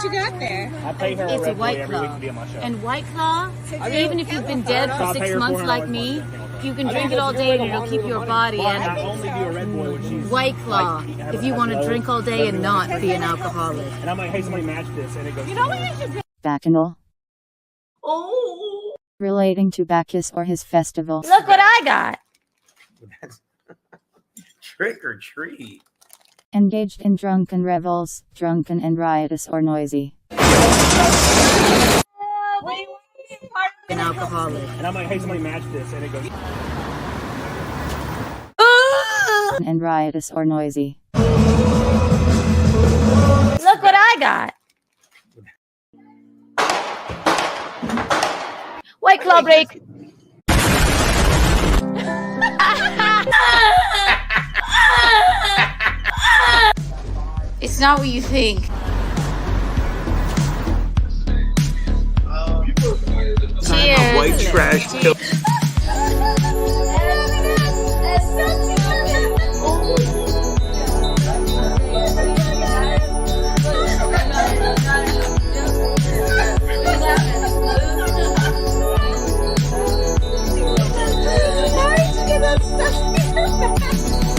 you got there? I pay her It's a White Claw. And White Claw, even if you've been dead for 6 months like me, you can drink it all day and it'll keep your body. And White Claw, if you want to drink all day and not be an alcoholic. And I'm like, hey, somebody match this, and it goes. You know what you should do? Bacchanal. Oh. Relating to Bacchus or his festival. Look what I got. Trick or treat. Engaged in drunken revels, drunken and riotous or noisy. An alcoholic. And I'm like, hey, somebody match this, and it goes. And riotous or noisy. Look what I got. White Claw break. It's not what you think. Cheers. White trash pill.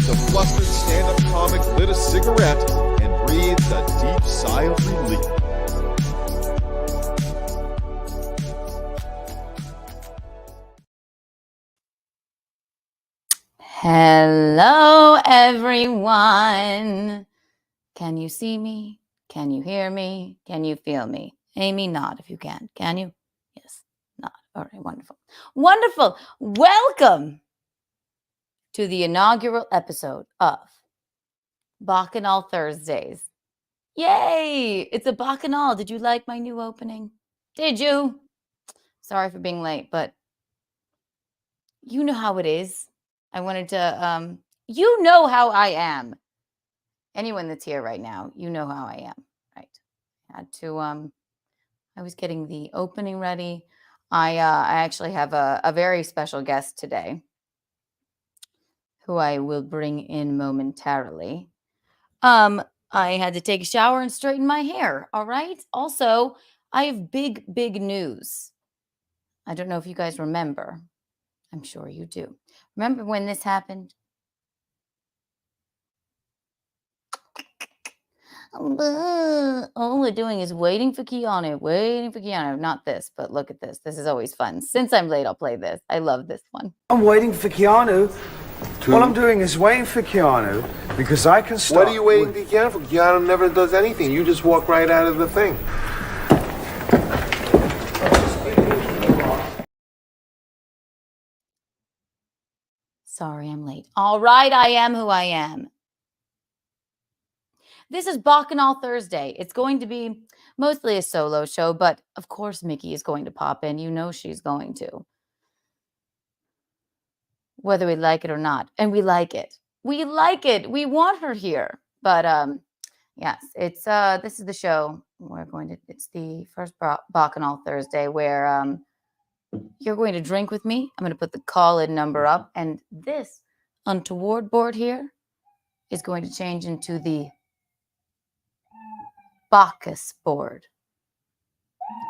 The flustered stand-up comic lit a cigarette and breathed a deep sigh of relief. Hello, everyone. Can you see me? Can you hear me? Can you feel me? Amy, nod if you can. Can you? Yes, nod. All right, wonderful. Wonderful. Welcome to the inaugural episode of Bacchanal Thursdays. Yay! It's a Bacchanal. Did you like my new opening? Did you? Sorry for being late, but you know how it is. I wanted to, you know how I am. Anyone that's here right now, you know how I am, right? I had to, I was getting the opening ready. I actually have a very special guest today who I will bring in momentarily. I had to take a shower and straighten my hair, all right? Also, I have big news. I don't know if you guys remember. I'm sure you do. Remember when this happened? All we're doing is waiting for Keanu. Not this, but look at this. This is always fun. Since I'm late, I'll play this. I love this one. I'm waiting for Keanu. All I'm doing is waiting for Keanu because I can start. What are you waiting for Keanu for? Keanu never does anything. You just walk right out of the thing. Sorry, I'm late. All right, I am who I am. This is Bacchanal Thursday. It's going to be mostly a solo show, but of course Mickey is going to pop in. You know she's going to. Whether we like it or not. And we like it. We like it. We want her here. But yes, it's this is the show. It's the first Bacchanal Thursday where you're going to drink with me. I'm going to put the call-in number up. And this untoward board here is going to change into the Bacchus board.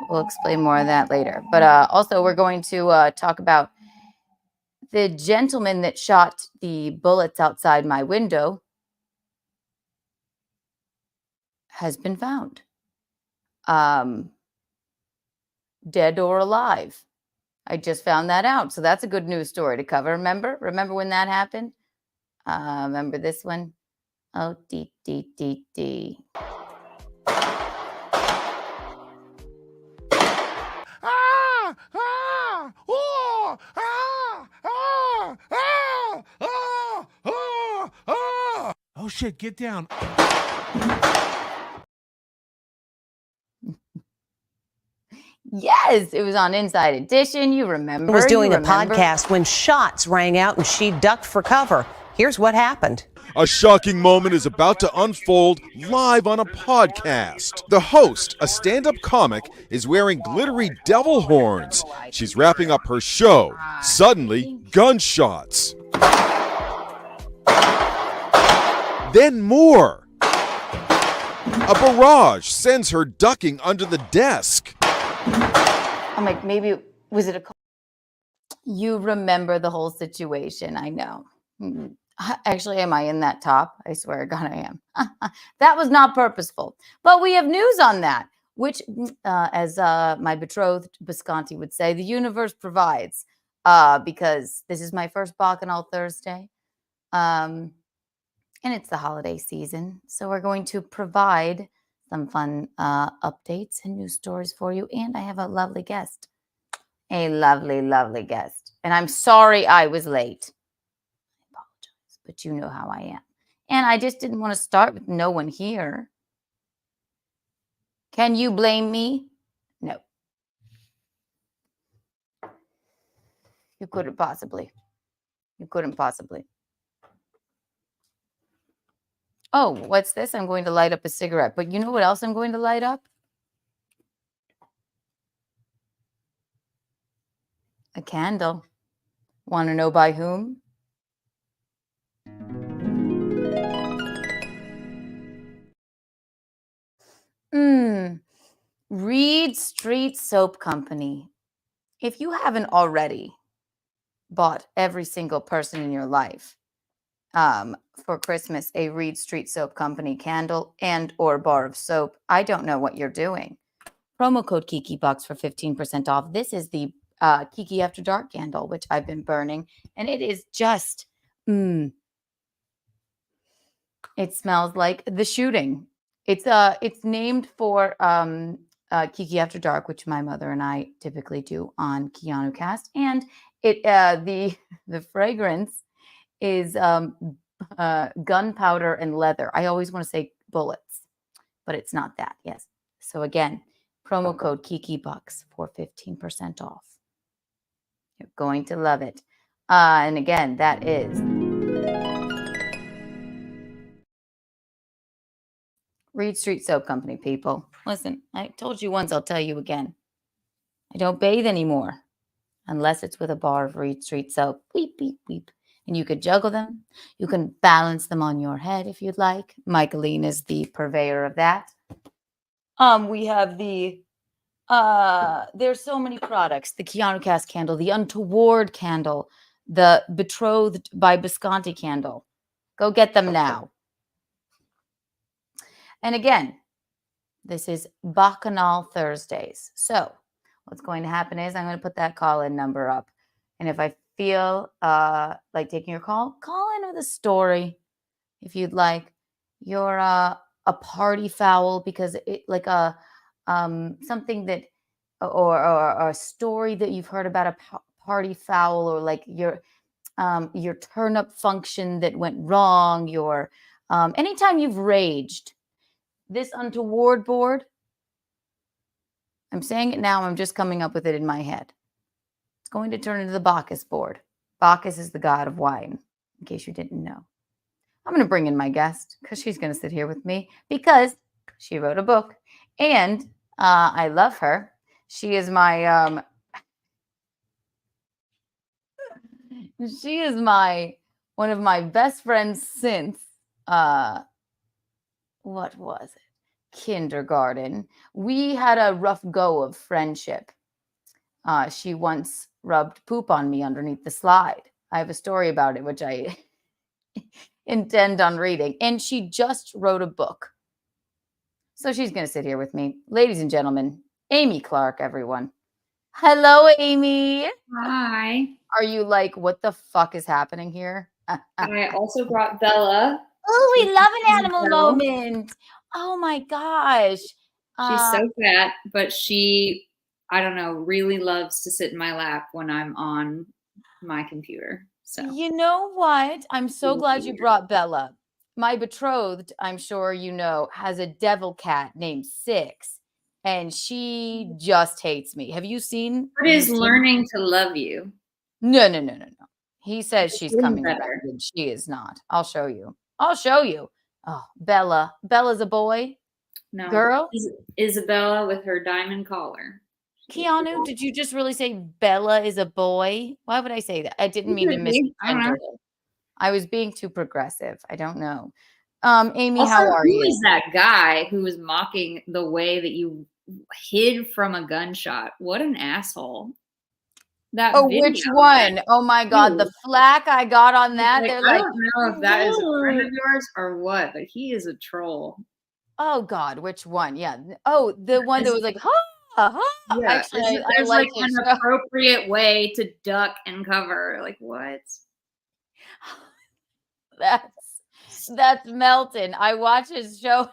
We'll explain more of that later. But also, we're going to talk about the gentleman that shot the bullets outside my window has been found. Dead or alive. I just found that out. So that's a good news story to cover. Remember when that happened? Remember this one? Oh, dee. Oh shit, get down. Yes, it was on Inside Edition. You remember. Was doing a podcast when shots rang out and she ducked for cover. Here's what happened. A shocking moment is about to unfold live on a podcast. The host, a stand-up comic, is wearing glittery devil horns. She's wrapping up her show. Suddenly, gunshots. Then more. A barrage sends her ducking under the desk. I'm like, maybe, was it a call? You remember the whole situation. I know. Actually, am I in that top? I swear to God, I am. That was not purposeful. But we have news on that, which, as my betrothed Bisconti would say, the universe provides, because this is my first Bacchanal Thursday. And it's the holiday season. So we're going to provide some fun updates and news stories for you. And I have a lovely guest. A lovely, lovely guest. And I'm sorry I was late. I apologize, but you know how I am. And I just didn't want to start with no one here. Can you blame me? No. You couldn't possibly. You couldn't possibly. Oh, what's this? I'm going to light up a cigarette. But you know what else I'm going to light up? A candle. Want to know by whom? Reed Street Soap Company. If you haven't already bought every single person in your life for Christmas a Reed Street Soap Company candle and or bar of soap, I don't know what you're doing. Promo code KikiBucks for 15% off. This is the Kiki After Dark candle, which I've been burning, and it is just, it smells like the shooting. It's named for Kiki After Dark, which my mother and I typically do on Keanu Cast, and it the fragrance is gunpowder and leather. I always want to say bullets, but it's not that. Yes. So again, promo code KikiBucks for 15% off. You're going to love it. And again, that is Reed Street Soap Company, people. Listen, I told you once, I'll tell you again. I don't bathe anymore unless it's with a bar of Reed Street soap. Weep, weep, weep. And you could juggle them. You can balance them on your head if you'd like. Michaeline is the purveyor of that. We have the there's so many products. The Keanu Cast candle, the Untoward candle, the Betrothed by Bisconti candle. Go get them now. And again, this is Bacchanal Thursdays. So what's going to happen is I'm going to put that call-in number up. And if I feel like taking your call in with a story if you'd like. You're a party foul because it like a something that or a story that you've heard about a party foul, or like your turn-up function that went wrong, your anytime you've raged. This Untoward board, I'm saying it now, I'm just coming up with it in my head. It's going to turn into the Bacchus board. Bacchus is the god of wine, in case you didn't know. I'm going to bring in my guest because she's going to sit here with me because she wrote a book and I love her. She is my, one of my best friends since, what was it? Kindergarten. We had a rough go of friendship. She once rubbed poop on me underneath the slide. I have a story about it, which I intend on reading. And she just wrote a book. So she's going to sit here with me. Ladies and gentlemen, Amy Clark, everyone. Hello, Amy. Hi. Are you like, what the fuck is happening here? I also brought Bella. Oh, we love an animal moment. Oh my gosh. She's so fat, but she, I don't know, really loves to sit in my lap when I'm on my computer. So you know what? I'm so glad you brought Bella. My betrothed, I'm sure you know, has a devil cat named Six, and she just hates me. Have you seen? What is learning to love you? No. He says she's coming back, and she is not. I'll show you. Oh, Bella. Bella's a boy? No. Girl? Isabella with her diamond collar. Keanu, did you just really say Bella is a boy? Why would I say that? I didn't mean to misgender her. I was being too progressive. I don't know. Amy, Also, how are who you? is that guy who was mocking the way that you hid from a gunshot? What an asshole. That Oh, video. which one? Oh my God, the flack I got on that. Like, They're I like, don't know if that is a friend of yours or what, but he is a troll. oh God, which one? Yeah. Oh, the one that was like, ha, ha. Yeah, Actually, I there's like like his an show. appropriate way to duck and cover. Like what? That's Melton. I watch his show.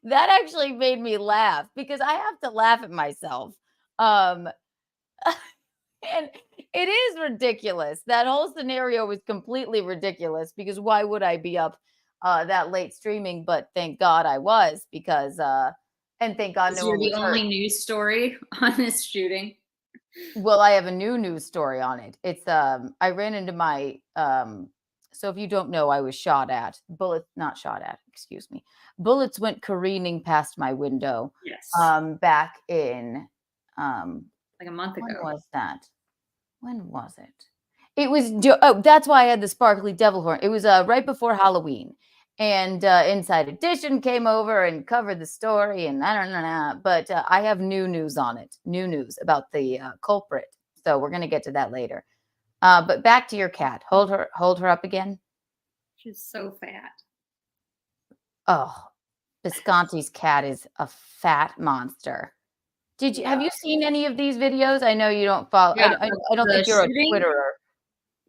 That actually made me laugh because I have to laugh at myself. And it is ridiculous. That whole scenario was completely ridiculous because why would I be up that late streaming? But thank God I was because and thank God no You're one the was only hurt. news story on this shooting. Well, I have a new news story on it. It's I ran into my so if you don't know, I was shot at. Excuse me. Bullets went careening past my window. Yes. Back in Like a month ago. when was that? When was it? It was that's why I had the sparkly devil horn. It was right before Halloween. And Inside Edition came over and covered the story, and I don't know, but I have new news on it. New news about the culprit. So we're gonna get to that later. But back to your cat. Hold her up again. She's so fat. Oh, Visconti's cat is a fat monster. Have you seen any of these videos? I know you don't follow. Yeah, I don't think you're shooting? a Twitterer.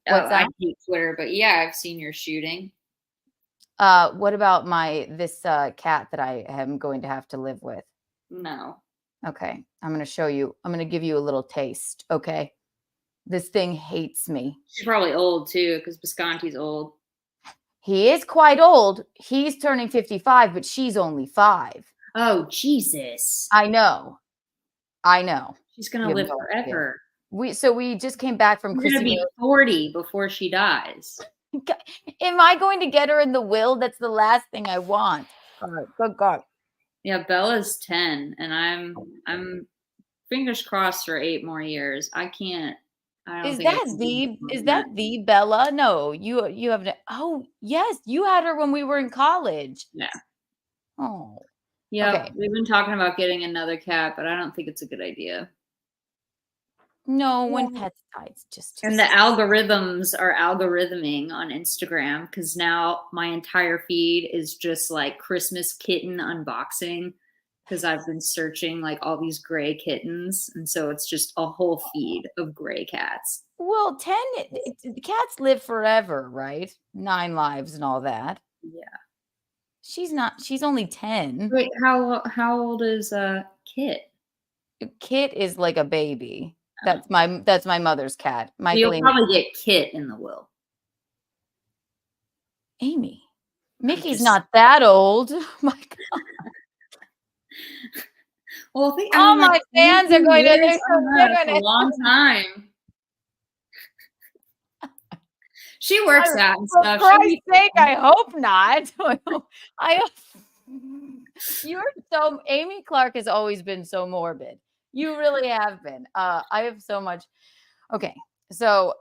What's that? I hate Twitter, but yeah, I've seen your shooting. What about this cat that I am going to have to live with? No. Okay, I'm going to show you. I'm going to give you a little taste. Okay, this thing hates me. She's probably old too, because Visconti's old. He is quite old. He's turning 55, but she's only 5. Oh Jesus! I know. She's gonna live forever. We just came back from She's gonna be 40 before she dies. Am I going to get her in the will? That's the last thing I want. Good God. Yeah, Bella's 10, and I'm fingers crossed for 8 more years. I can't. I don't Is think that the Bella? No, you have. Oh yes, you had her when we were in college. Yeah. Oh. Yeah, Okay. we've been talking about getting another cat, but I don't think it's a good idea. No, when pets die, it's just. And the algorithms are algorithming on Instagram because now my entire feed is just like Christmas kitten unboxing because I've been searching like all these gray kittens. And so it's just a whole feed of gray cats. Well, 10 cats live forever, right? 9 lives and all that. Yeah. She's only 10. Wait, how old is Kit? Kit is like a baby. That's my mother's cat. You'll probably get Kit in the will. Amy. Mickey's not that old. Oh my God. Well, my fans are going to. They're a long time. She works out and stuff. For Christ's sake, I hope not. Amy Clark has always been so morbid. You really have been. I have so much. Okay, so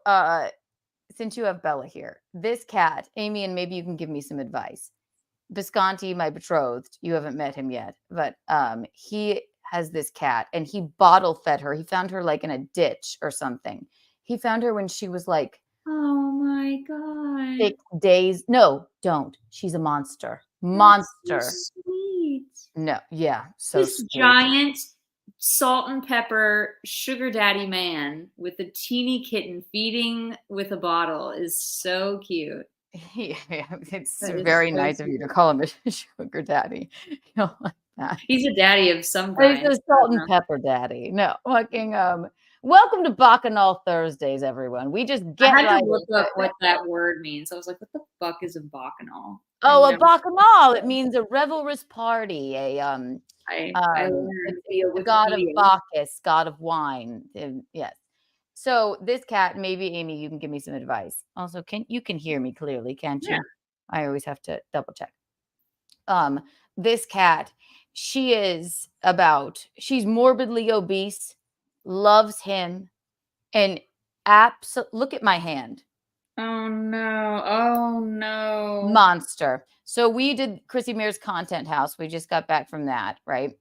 since you have Bella here, this cat, Amy, and maybe you can give me some advice. Visconti, my betrothed, you haven't met him yet, but he has this cat and he bottle fed her. He found her like in a ditch or something. He found her when she was like, oh my God, 6 days. No, don't. She's a monster. Monster. So sweet. No, yeah. So this giant salt and pepper sugar daddy man with a teeny kitten feeding with a bottle is so cute. Yeah, it's very nice of you to call him a sugar daddy. You like that. He's a daddy of some kind. He's a salt and pepper daddy. No, fucking welcome to Bacchanal Thursdays, everyone. We just get I had to look up what that word means. I was like, what the fuck is a bacchanal? Oh, a bacchanal. It means a revelrous party, the god of Bacchus, god of wine. Yes. So this cat, maybe Amy, you can give me some advice. Also, you can hear me clearly, can't you? Yeah. I always have to double check. This cat, she's morbidly obese, loves him, and look at my hand. Oh no. Monster. So we did Chrissy Mears Content House. We just got back from that, right?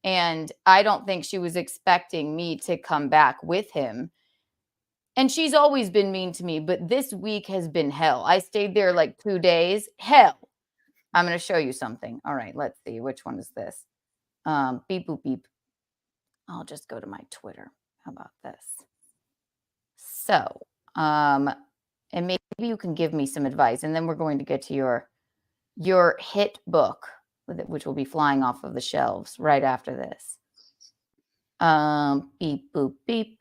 And I don't think she was expecting me to come back with him. And she's always been mean to me, but this week has been hell. I stayed there like 2 days. Hell. I'm going to show you something. All right, let's see. Which one is this? Beep, boop, beep. I'll just go to my Twitter. How about this? So, and maybe you can give me some advice, and then we're going to get to your hit book, which will be flying off of the shelves right after this. Beep, boop, beep.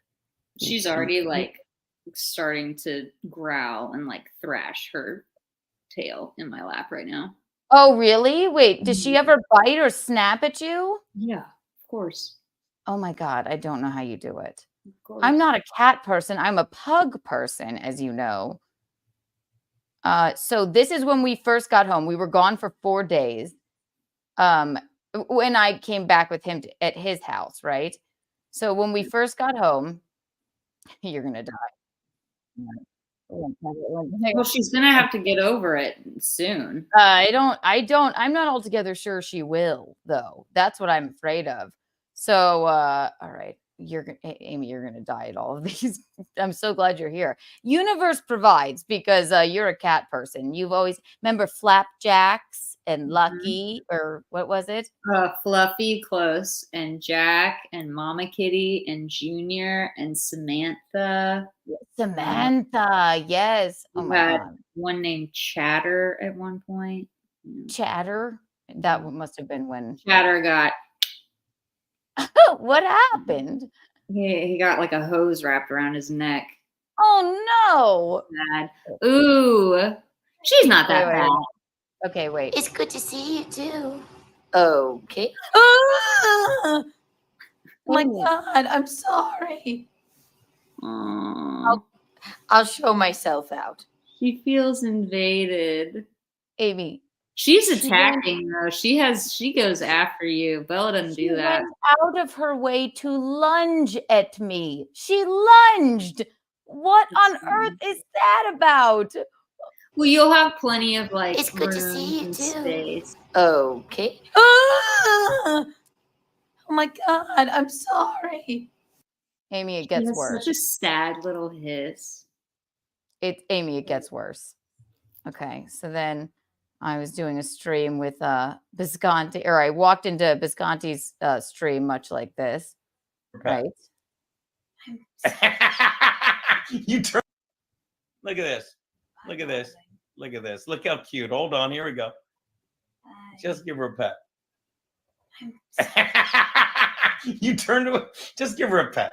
She's already like starting to growl and like thrash her tail in my lap right now. Oh, really? Wait, does she ever bite or snap at you? Yeah, of course. Oh my God, I don't know how you do it. Of course. I'm not a cat person. I'm a pug person, as you know. So this is when we first got home. We were gone for 4 days. When I came back with him at his house, right? So when we first got home, you're gonna die. Well, she's gonna have to get over it soon. I'm not altogether sure she will, though. That's what I'm afraid of. So, all right. Amy, you're going to die at all of these. I'm so glad you're here. Universe provides because you're a cat person. You've always remember Flapjacks and Lucky, or what was it? Fluffy, close, and Jack and Mama Kitty and Junior and Samantha. Samantha, yes. Oh my God. One named Chatter at one point. Chatter? That must have been when Chatter got. What happened? He got like a hose wrapped around his neck. Oh no. Bad. Ooh, she's not that bad. Okay, wait. It's good to see you too. Okay. Oh my God, I'm sorry. I'll show myself out. She feels invaded. Amy. She's attacking though. She goes after you. Bella doesn't do that. Went out of her way to lunge at me. She lunged. What on earth is that about? Well, you'll have plenty of like. It's good to see you too. Space. Okay. Oh my God, I'm sorry. Amy, it gets worse. Such a sad little hiss. Amy, it gets worse. Okay, so then I was doing a stream with Bisconti, or I walked into Bisconti's stream much like this, right? You turn. Look at this. Look at this. Look at this. Look how cute. Hold on. Here we go. Just give her a pet. You turn to it. Just give her a pet.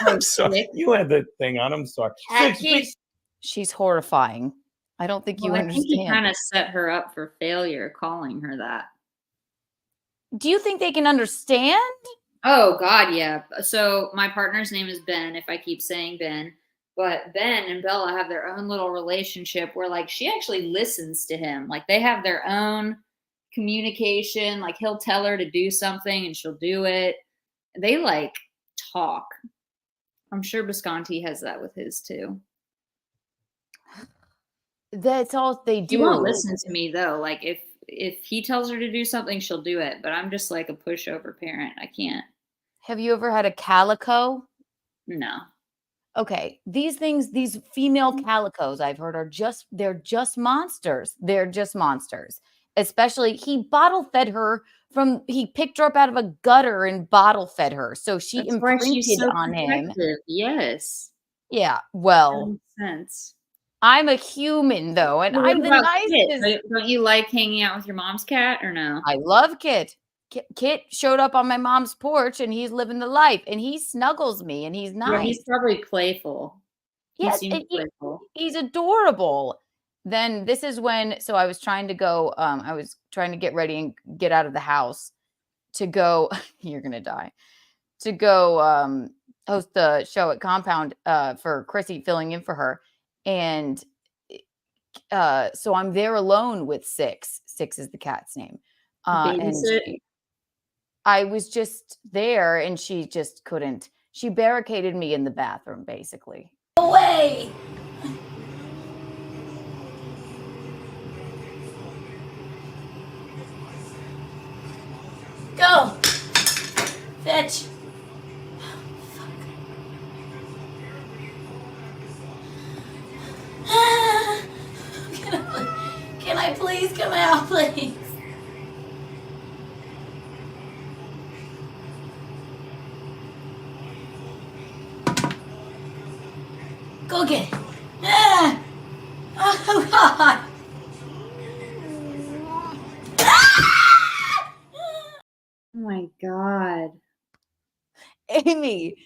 I'm sorry. You had the thing on. I'm sorry. She's horrifying. I don't think you understand. I think he kind of set her up for failure calling her that. Do you think they can understand? Oh, God, yeah. So my partner's name is Ben, if I keep saying Ben. But Ben and Bella have their own little relationship where, like, she actually listens to him. Like, they have their own communication. Like, he'll tell her to do something and she'll do it. They, like, talk. I'm sure Bisconti has that with his, too. That's all they do. She won't listen to me, though. Like, if he tells her to do something, she'll do it. But I'm just, like, a pushover parent. I can't. Have you ever had a calico? No. Okay, these female calicos I've heard they're just monsters. They're just monsters. Especially he picked her up out of a gutter and bottle fed her. So she That's why imprinted she's so on him. Yes. Yeah, well, that makes sense. I'm a human though, and I'm the nicest. Kit? Don't you like hanging out with your mom's cat or no? I love Kit. Kit showed up on my mom's porch and he's living the life and he snuggles me and he's nice. Yeah, he's probably playful. Yes, he's adorable. Then this is when, so I was trying to go, I was trying to get ready and get out of the house to go, you're going to die, to go host the show at Compound for Chrissy, filling in for her. And so I'm there alone with Six. Six is the cat's name. And I was just there and she just couldn't. She barricaded me in the bathroom, basically. Away! Go! Fetch! Can I please come out, please? Go get it. Ah! Oh, God. Oh my God. Amy,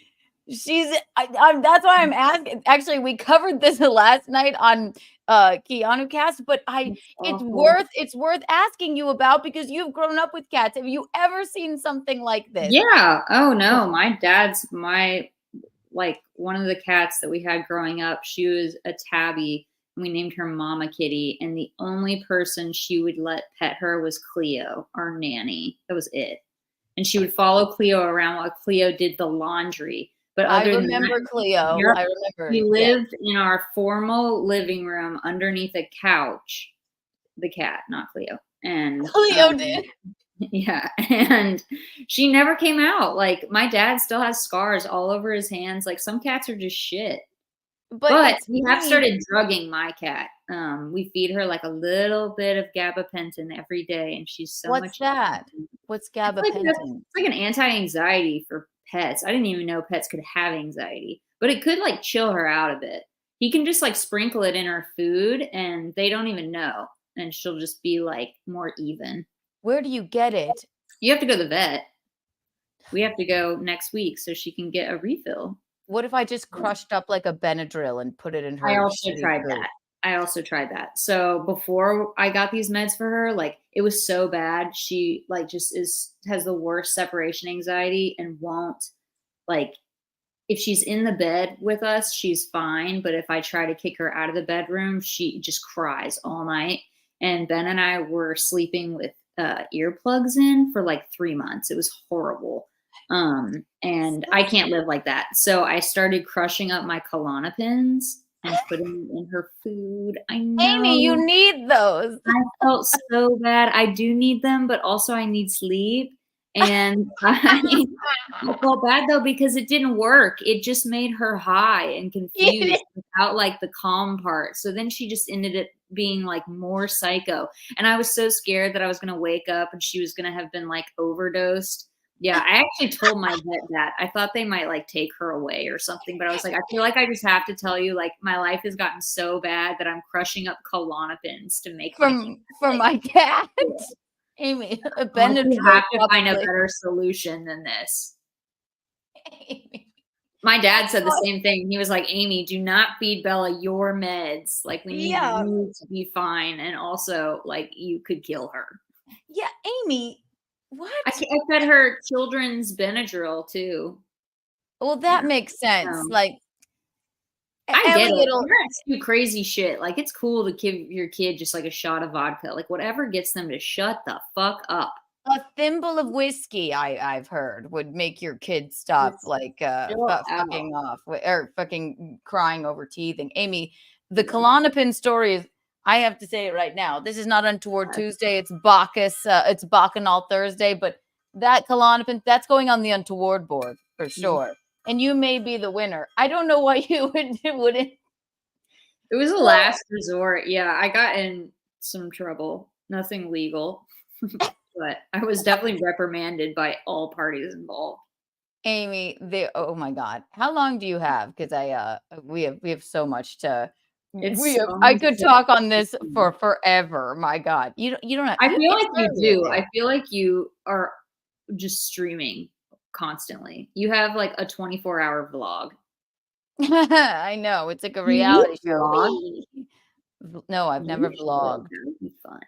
that's why I'm asking. Actually, we covered this last night on Keanu cast, but it's worth asking you about because you've grown up with cats. Have you ever seen something like this? Yeah. Oh no. My dad's one of the cats that we had growing up. She was a tabby. We named her Mama Kitty, and the only person she would let pet her was Cleo, our nanny. That was it. And she would follow Cleo around while Cleo did the laundry. But I remember Cleo. I remember. He lived in our formal living room underneath a couch. The cat, not Cleo. And Cleo did. Yeah. And she never came out. Like, my dad still has scars all over his hands. Like, some cats are just shit. But we have started drugging my cat. We feed her like a little bit of gabapentin every day, and she's so much. What's that? What's gabapentin? It's like an anti-anxiety for pets. I didn't even know pets could have anxiety, but it could like chill her out a bit. He can just like sprinkle it in her food, and they don't even know, and she'll just be like more even. Where do you get it? You have to go to the vet. We have to go next week so she can get a refill. What if I just crushed up like a Benadryl and put it in her? I also tried that. So before I got these meds for her, like it was so bad. She like just has the worst separation anxiety and won't like, if she's in the bed with us, she's fine. But if I try to kick her out of the bedroom, she just cries all night. And Ben and I were sleeping with earplugs in for like 3 months. It was horrible. And I can't live like that. So I started crushing up my Klonopins and putting them in her food. I know. Amy, you need those. I felt so bad. I do need them, but also I need sleep. And I felt bad though because it didn't work. It just made her high and confused without like the calm part. So then she just ended up being like more psycho. And I was so scared that I was going to wake up and she was going to have been like overdosed. Yeah, I actually told my vet that. I thought they might like take her away or something, but I was like, I feel like I just have to tell you, like, my life has gotten so bad that I'm crushing up Klonopins to make for my cat. Amy, a Benadryl. You have to find a better solution than this. Amy. My dad said the same thing. He was like, Amy, do not feed Bella your meds. Like, we need you to be fine. And also, like, you could kill her. Yeah, Amy. What? I fed her children's Benadryl too. Well, that makes sense. Like, I get it. Parents do crazy shit. Like, it's cool to give your kid just like a shot of vodka, like whatever gets them to shut the fuck up. A thimble of whiskey, I've heard, would make your kid stop like fucking off or fucking crying over teething. Amy, the Klonopin story is. I have to say it right now. This is not Untoward Tuesday. It's it's Bacchanal Thursday, but that Klonopin, that's going on the Untoward board for sure. And you may be the winner. I don't know why you wouldn't. It was a last resort. Yeah, I got in some trouble. Nothing legal, but I was definitely reprimanded by all parties involved. Amy, oh my God, how long do you have? Because we have so much to. I could talk on this for forever. My God, you don't have. I feel like you do. I feel like you are just streaming constantly. You have like a 24-hour vlog. I know, it's like a reality show. No, I've never vlogged.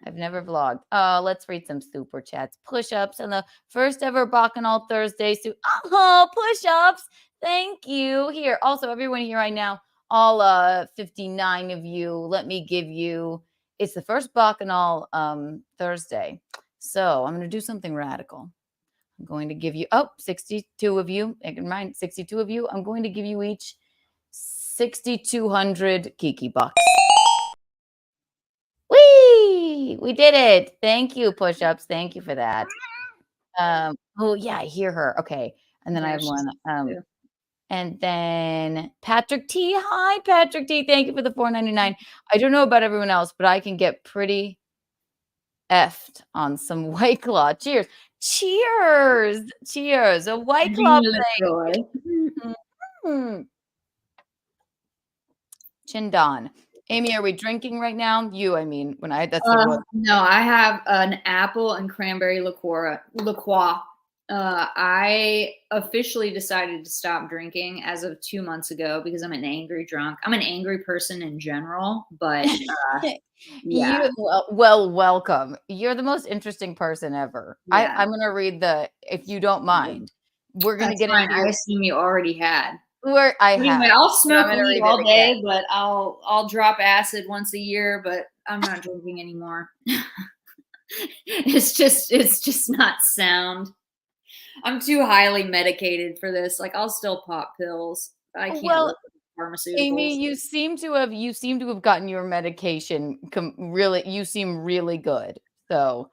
I've never vlogged. Let's read some super chats. Push-ups on the first ever Bacchanal Thursday. Push-ups. Thank you. Here, also everyone here right now all 59 of you, let me give you, it's the first Bacchanal Thursday. So I'm going to do something radical. I'm going to give you, 62 of you, in mind, 62 of you, I'm going to give you each 6,200 Kiki bucks. Whee! We did it. Thank you, push-ups. Thank you for that. Oh, yeah, I hear her. Okay. And then I have one. And then Patrick T. Hi, Patrick T. Thank you for the $4.99. I don't know about everyone else, but I can get pretty effed on some White Claw. Cheers. Cheers. Cheers. A White Claw plate. Chindan. Amy, are we drinking right now? You, I mean, when I, that's the word. No, I have an apple and cranberry liqueur. I officially decided to stop drinking as of 2 months ago because I'm an angry drunk. I'm an angry person in general, but yeah. Well, welcome. You're the most interesting person ever. Yeah. I'm going to read if you don't mind. We're going to get fine. into I assume you already had. Anyway, I'll smoke weed all day, but I'll drop acid once a year, but I'm not drinking anymore. It's just not sound. I'm too highly medicated for this. Like, I'll still pop pills. I can't live with pharmaceuticals. Amy, you seem to have gotten your medication really. You seem really good. So,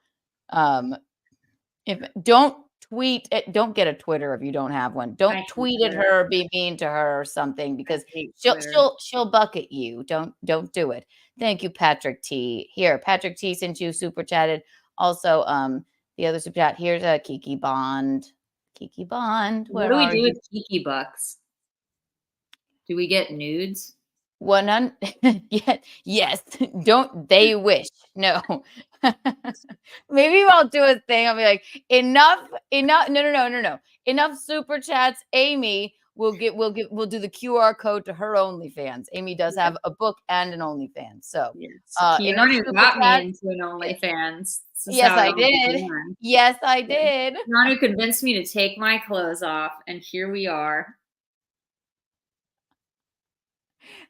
if don't tweet it, don't get a Twitter if you don't have one. Don't tweet at her, be mean to her or something, because she'll bucket you. Don't do it. Thank you, Patrick T. Here, Patrick T. Since you super chatted. Also, the other super chat. Here's a Kiki Bond. Kiki Bond. What do we do with Kiki bucks? Do we get nudes? Yes. Don't they wish? No. Maybe I'll do a thing. I'll be like, enough. No. Enough super chats. Amy will do the QR code to her OnlyFans. Amy does have a book and an OnlyFans. So Keanu got me into an OnlyFans. Yes, I did. Yes, I did. Keanu convinced me to take my clothes off, and here we are.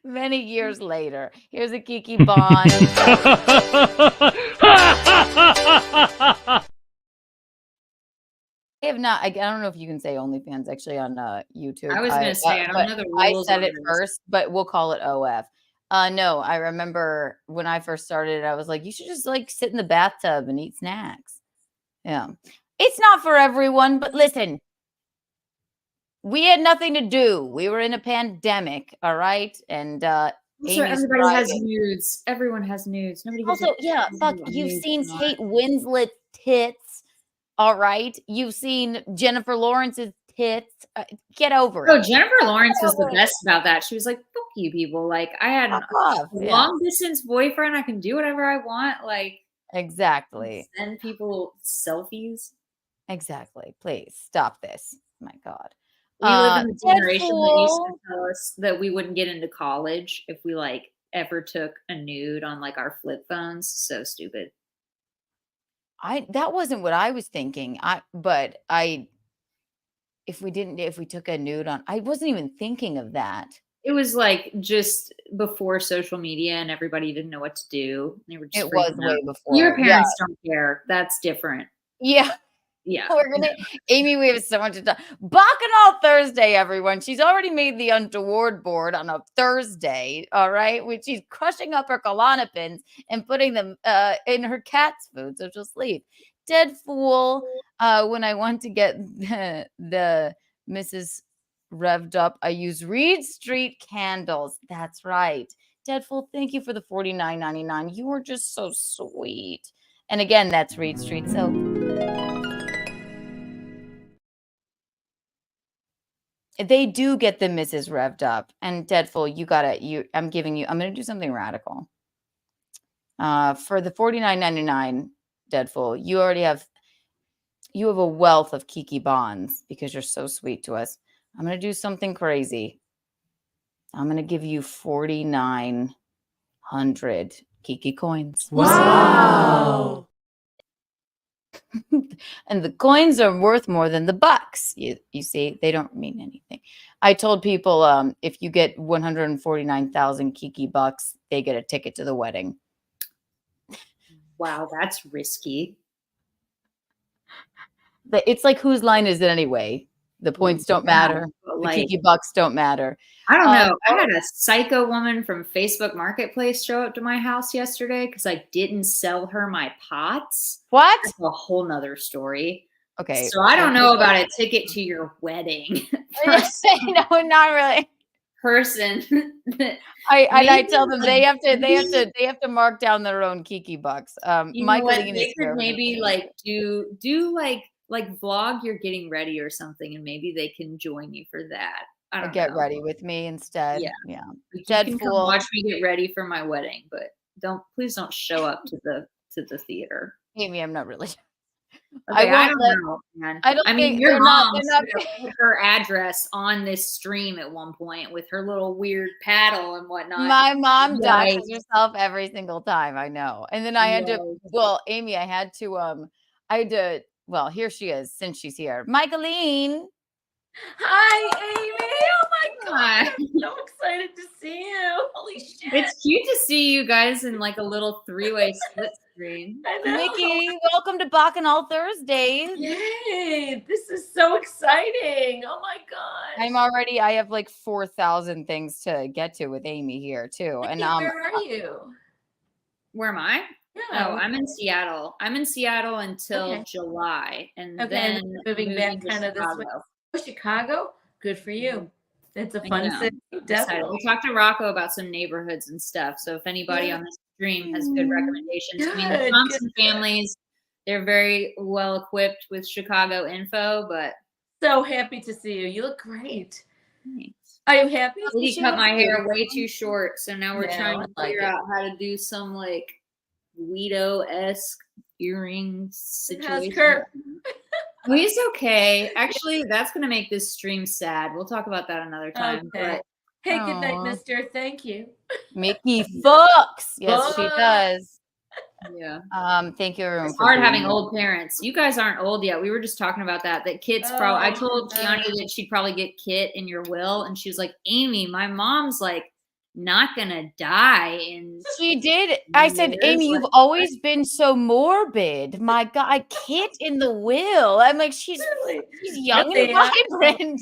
Many years later. Here's a Kiki Bond. I have not. I don't know if you can say OnlyFans actually on YouTube. I was going to say, I don't know the rules. I said it first, but we'll call it OF. No, I remember when I first started, I was like, you should just like sit in the bathtub and eat snacks. Yeah. It's not for everyone, but listen, we had nothing to do. We were in a pandemic, all right? And everybody has nudes. Everyone has nudes. Nobody gives fuck, you've seen Kate Winslet's tits, all right? You've seen Jennifer Lawrence's tits. Get over it. Oh, Jennifer Lawrence was the best about that. She was like, fuck you people. Like, I had a long distance boyfriend. I can do whatever I want. Like, exactly. Send people selfies. Exactly. Please stop this. My God. We live in a generation that used to tell us that we wouldn't get into college if we like ever took a nude on like our flip phones. So stupid. That wasn't what I was thinking. If we took a nude on, I wasn't even thinking of that. It was like just before social media and everybody didn't know what to do. They were just way before. Your parents don't care. That's different. Yeah. Yeah. Amy, we have so much to talk. Bacchanal Thursday, everyone. She's already made the untoward board on a Thursday, all right? Which she's crushing up her Klonopins and putting them in her cat's food, so she'll sleep. Dead fool. When I want to get the Mrs. revved up, I use Reed Street candles. That's right. Dead fool, thank you for the $49.99. You are just so sweet. And again, that's Reed Street soap. They do get the Mrs. revved up. And Deadful, I'm going to do something radical. For the $49.99, Deadful, you have a wealth of Kiki bonds because you're so sweet to us. I'm going to do something crazy. I'm going to give you 4,900 Kiki coins. Wow. And the coins are worth more than the bucks. You see, they don't mean anything. I told people if you get 149,000 Kiki bucks, they get a ticket to the wedding. Wow, that's risky. It's like, whose line is it anyway? The points don't matter. The Like, Kiki bucks don't matter. I don't know. I had a psycho woman from Facebook Marketplace show up to my house yesterday because I didn't sell her my pots. What? That's a whole nother story. Okay. So I don't know about a ticket to your wedding. No, not really. Person. I tell them they have to mark down their own Kiki bucks. Michaeline They is could here. maybe like do like vlog you're getting ready or something, and maybe they can join you for that. I don't Get know. ready with me instead. Yeah. Yeah. Dead you can come watch me get ready for my wedding, but please don't show up to the theater. Amy, I'm not really. Okay, I don't know, man. I mean, think your they're mom not put her address on this stream at one point with her little weird paddle and whatnot. My mom Like, doxes herself every single time. I know. And then I had to. Well, Amy, I had to. Well, here she is since she's here. Michaeline. Hi, Amy. Oh my God. I'm so excited to see you. Holy shit. It's cute to see you guys in like a little three-way split screen. I know. Mickey, welcome to Bacchanal Thursday. Yay. This is so exciting. Oh my God. I have like 4,000 things to get to with Amy here too. And where are you? Where am I? Yeah. Oh, I'm in Seattle. I'm in Seattle until July, and then moving back kind of this way. Oh, Chicago? Good for you. It's a fun city. Definitely. We'll talk to Rocco about some neighborhoods and stuff. So if anybody on this stream has good recommendations, I mean, the Thompson families, they're very well equipped with Chicago info, but so happy to see you. You look great. Thanks. Are you happy? He cut my hair way too short, so now we're trying to figure out how to do some like Guido-esque earring situation. Well, he's okay. Actually, that's going to make this stream sad. We'll talk about that another time. Okay. But, hey, good night, mister. Thank you. Mickey Fuks. Yes, she does. Yeah. Thank you, everyone. It's hard having old parents. You guys aren't old yet. We were just talking about that. That Kit's probably. I told Keanu that she'd probably get Kit in your will, and she was like, "Amy, my mom's like not gonna die." And she did. I said, "Amy, you've always been so morbid. My God, Kit in the will." I'm like, she's young and vibrant.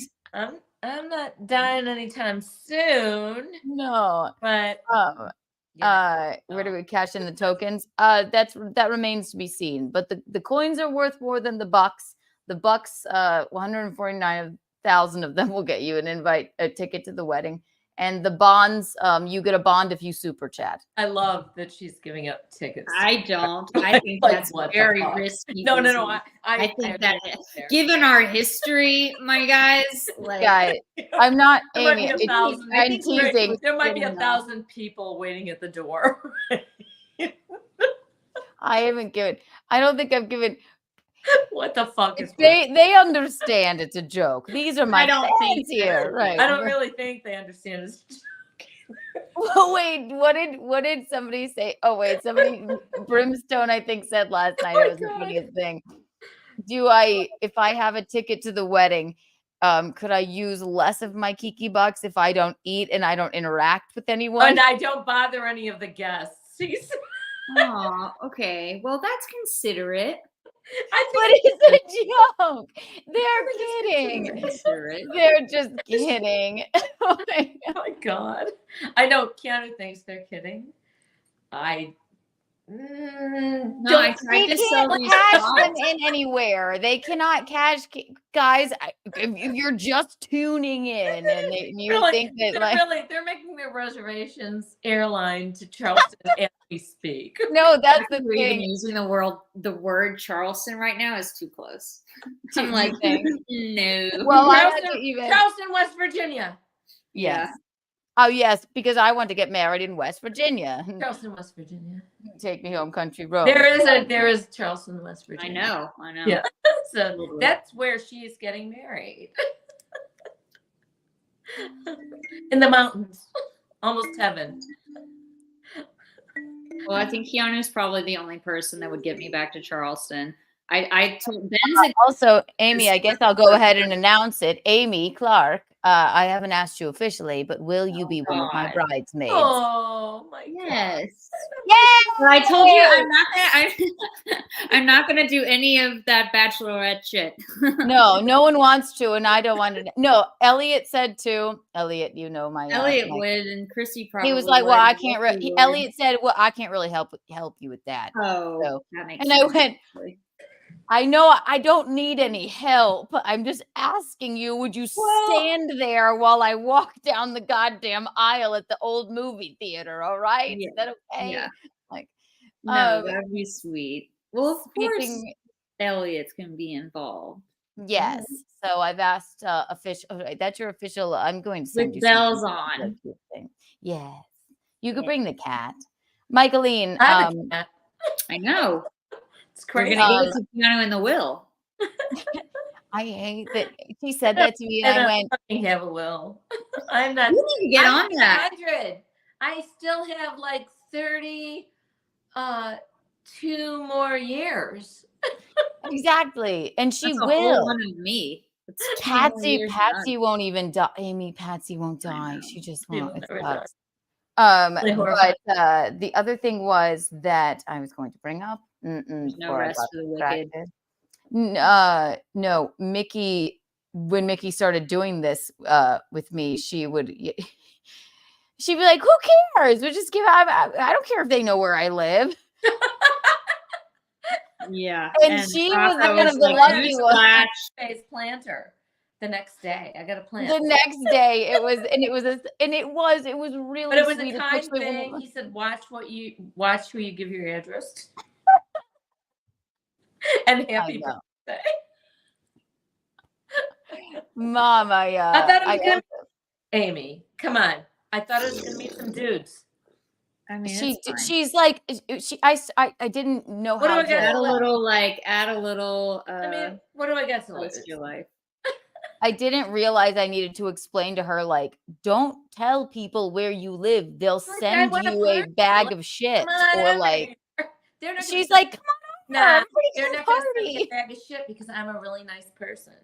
I'm not dying anytime soon. No, but where do we cash in the tokens? That remains to be seen. But the coins are worth more than the bucks. The bucks, 149,000 of them will get you a ticket to the wedding. And the bonds, you get a bond if you super chat. I love that she's giving up tickets. I don't. I think that's very risky. No. I think that given our history, my guys, I'm not Amy. I'm teasing. There might be 1,000 people waiting at the door. I don't think I've given. What the fuck is they understand it's a joke. These are my fans here, right? I don't really think they understand it's a joke. Well, wait, what did somebody say? Oh wait, Brimstone I think said last night. It was the funniest thing. If I have a ticket to the wedding, could I use less of my Kiki bucks if I don't eat and I don't interact with anyone? And I don't bother any of the guests. Oh, okay. Well, that's considerate. But it's a joke. They're kidding. They're just kidding. Oh my God. I know Keanu thinks they're kidding. I tried to sell these cash them in anywhere. They cannot cash, guys. If you're just tuning in and you think that they're making their reservations airline to Charleston as we speak. No, that's the thing. thing. Using the word Charleston right now is too close. I'm like, no. Well, Charleston, West Virginia. Yes. Oh yes, because I want to get married in West Virginia. Charleston, West Virginia. Take me home, country road. There is Charleston, West Virginia. I know. Yeah. So that's where she is getting married. In the mountains. Almost heaven. Well, I think Keanu is probably the only person that would get me back to Charleston. I told Ben's Also, Amy, I guess I'll go ahead and announce it. Amy Clark, I haven't asked you officially, but will you be one of my God. bridesmaids? Oh my god. Yes. Yes. But I told you I'm not gonna do any of that bachelorette shit. No, no one wants to, and I don't want to. No, Elliot said to Elliot, you know my Elliot my- would, and Chrissy probably. He was like, "Well, would, I and can't." Leslie would. Elliot said, "Well, I can't really help you with that." Oh, So, that makes and sense. I went, I know I don't need any help. I'm just asking you, would you stand there while I walk down the goddamn aisle at the old movie theater? All right? Yeah. Is that okay? Yeah. Like, No, that'd be sweet. Well, of course, speaking, Elliot's gonna be involved. yes. So I've asked official. That's your official. I'm going to send With you bells something. on. Thing. Yes. You could Yeah. bring the cat, Michaeline. I have a cat. I know. It's We're crazy. gonna give it to Keanu in the will. I hate that she said that to me, and I went, fucking have a will. I'm not. You need to get I'm on that. 100. I still have like 32 more years. exactly, and she That's a whole will. one of me. It's 2 more years Patsy done. won't even die. Amy, Patsy won't die. know. She just She won't. will It never die. sucks. Really But horrifying. the other thing was that I was going to bring up. There's no before I rest got for the wicked. distracted. No, Mickey. When Mickey started doing this with me, she'd be like, "Who cares? We just give. I don't care if they know where I live." Yeah. And she was Taco one of the like, lucky ones. "Newsflash." Face planter. The next day, I got a plant. The next day, it was really But it was sweet, a kind especially thing. when- He said, watch who you give your address to." And happy know. birthday. Mom, I thought it was gonna Amy, come on. I thought it was gonna be some dudes. I mean, she's like I didn't know What do how I to get? add a little. I mean, what do I got to twist lose? your life. I didn't realize I needed to explain to her, like, don't tell people where you live. They'll Like, I send wanna you a party. bag of shit. Come on Or over like here. They're not she's gonna like, come on over. Nah, Everybody they're can not gonna send me party. a bag of shit because I'm a really nice person.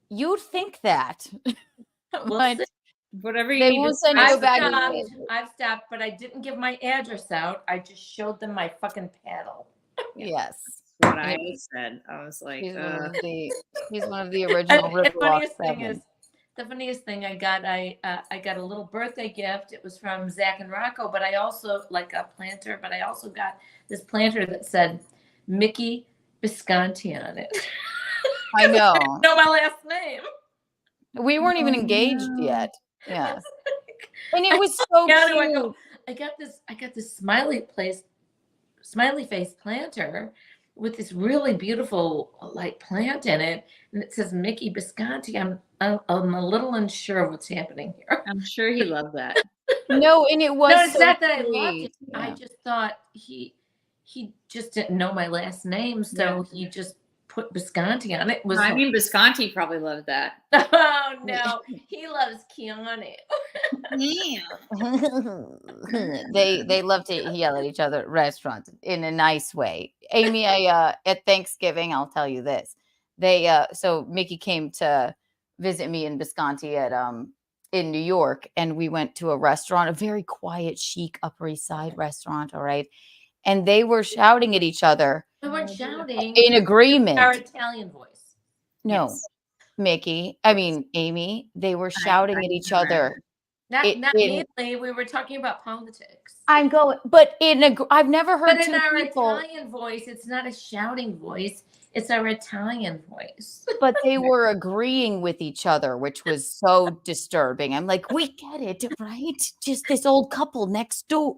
You'd think that. We'll But see. Whatever you they need won't to send you a I've bag of stopped. shit. I've stopped, but I didn't give my address out. I just showed them my fucking paddle. Yes. what I said. I was like, He's one of the original And Ripple funniest thing is, the funniest thing I got a little birthday gift. It was from Zach and Rocco, but I also like a planter. But I also got this planter that said Mickey Visconti on it. I know. I didn't know my last name. We weren't even engaged yet. Yeah. And it was so Keanu, cute. I got this smiley face planter with this really beautiful like plant in it, and it says Mickey Visconti. I'm a little unsure what's happening here. I'm sure he loved that. No, and it was No, it's so not that I loved sweet. it. Yeah. I just thought he just didn't know my last name, so he just put Visconti on it. I mean, Visconti probably loved that. Oh no, he loves Keanu. They love to yell at each other at restaurants in a nice way. Amy, at Thanksgiving, I'll tell you this. So Mickey came to visit me in Visconti in New York, and we went to a restaurant, a very quiet, chic Upper East Side restaurant, all right. And they were shouting at each other. We weren't shouting In agreement. Our Italian voice. No, Yes. Mickey. I mean, Amy. They were shouting at each other. Not in- mainly. We were talking about politics. I'm going, but I've never heard But in two our people. Italian voice, it's not a shouting voice. It's our Italian voice. But they were agreeing with each other, which was so disturbing. I'm like, we get it, right? Just this old couple next to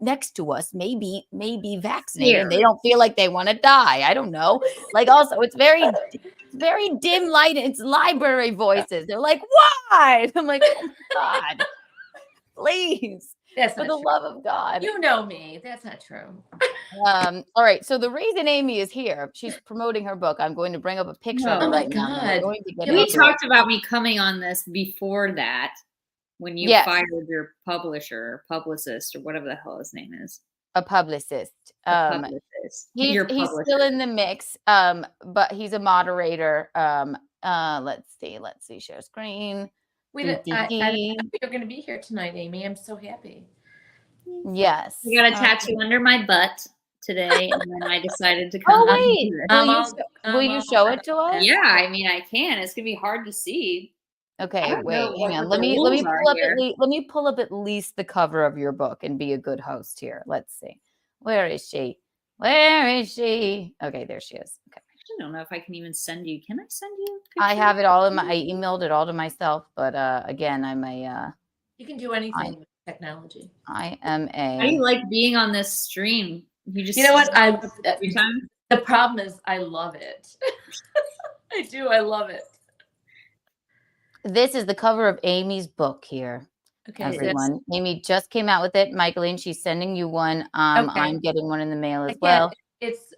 us, maybe vaccinated. And they don't feel like they want to die. I don't know. Like, also, it's very dim light. It's library voices. They're like, why? I'm like, oh my God, please. That's For not the true. love of God. You know me. That's not true. All right. So the reason Amy is here, she's promoting her book. I'm going to bring up a picture of Oh it my right now. and I'm God. going to get We into talked about me coming on this before that when you Yes. fired your publisher or publicist or whatever the hell his name is. a publicist. Publicist. He's Your still publisher. in the mix, but he's a moderator. Let's see, share screen. I didn't know you're going to be here tonight, Amy. I'm so happy. Yes. I got a tattoo under my butt today, and then I decided to come. Oh wait, will you show it to us? Yeah, I mean I can. It's gonna be hard to see. Okay, wait, hang on. Let me pull up at least the cover of your book and be a good host here. Let's see. Where is she? Where is she? Okay, there she is. Okay. I don't know if I can even send you. Can I send you? I have it all in my. I emailed it all to myself, but again, I'm a. You can do anything with technology. I am a. How do you like being on this stream? You know what? Every time. The problem is, I love it. I do. I love it. This is the cover of Amy's book here. Okay, everyone. Amy just came out with it. Michaeline, she's sending you one. Okay. I'm getting one in the mail as well. It's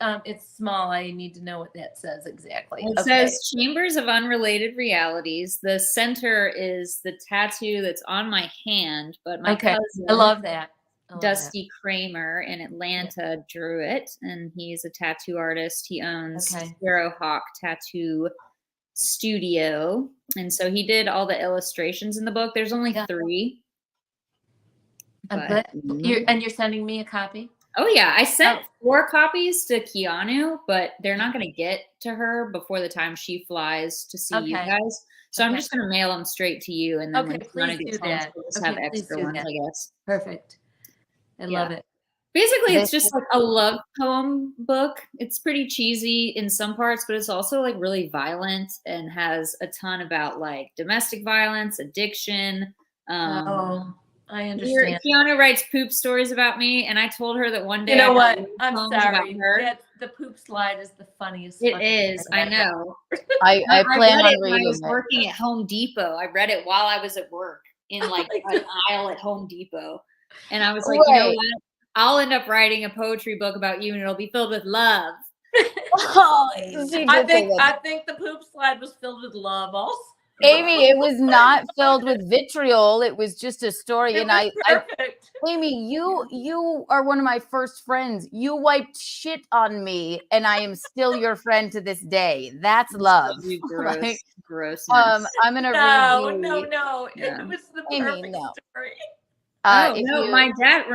small. I need to know what that says exactly. It says Chambers of Unrelated Realities. The center is the tattoo that's on my hand, but my cousin, I love that. Dusty Kramer in Atlanta drew it, and he's a tattoo artist. He owns Sparrowhawk Tattoo Studio, and so he did all the illustrations in the book. There's only 3. You're sending me a copy? Oh yeah, I sent 4 copies to Keanu, but they're not going to get to her before the time she flies to see you guys. So I'm just going to mail them straight to you, and then when you want to get home, we'll just have extra ones, I guess. Perfect. I love it. Basically, it's just like a love poem book. It's pretty cheesy in some parts, but it's also like really violent and has a ton about like domestic violence, addiction. I understand. Keanu writes poop stories about me, and I told her that one day. You know what? I'm sorry. The poop slide is the funniest. It is. I know. I plan on reading it. I was working at Home Depot. I read it while I was at work in like an aisle at Home Depot, and I was like, you know what? I'll end up writing a poetry book about you, and it'll be filled with love. I think the poop slide was filled with love also. Amy, it was not filled with vitriol. It was just a story. Amy, you are one of my first friends. You wiped shit on me, and I am still your friend to this day. That's love. Gross. I'm gonna read. No. It was the perfect story. My dad.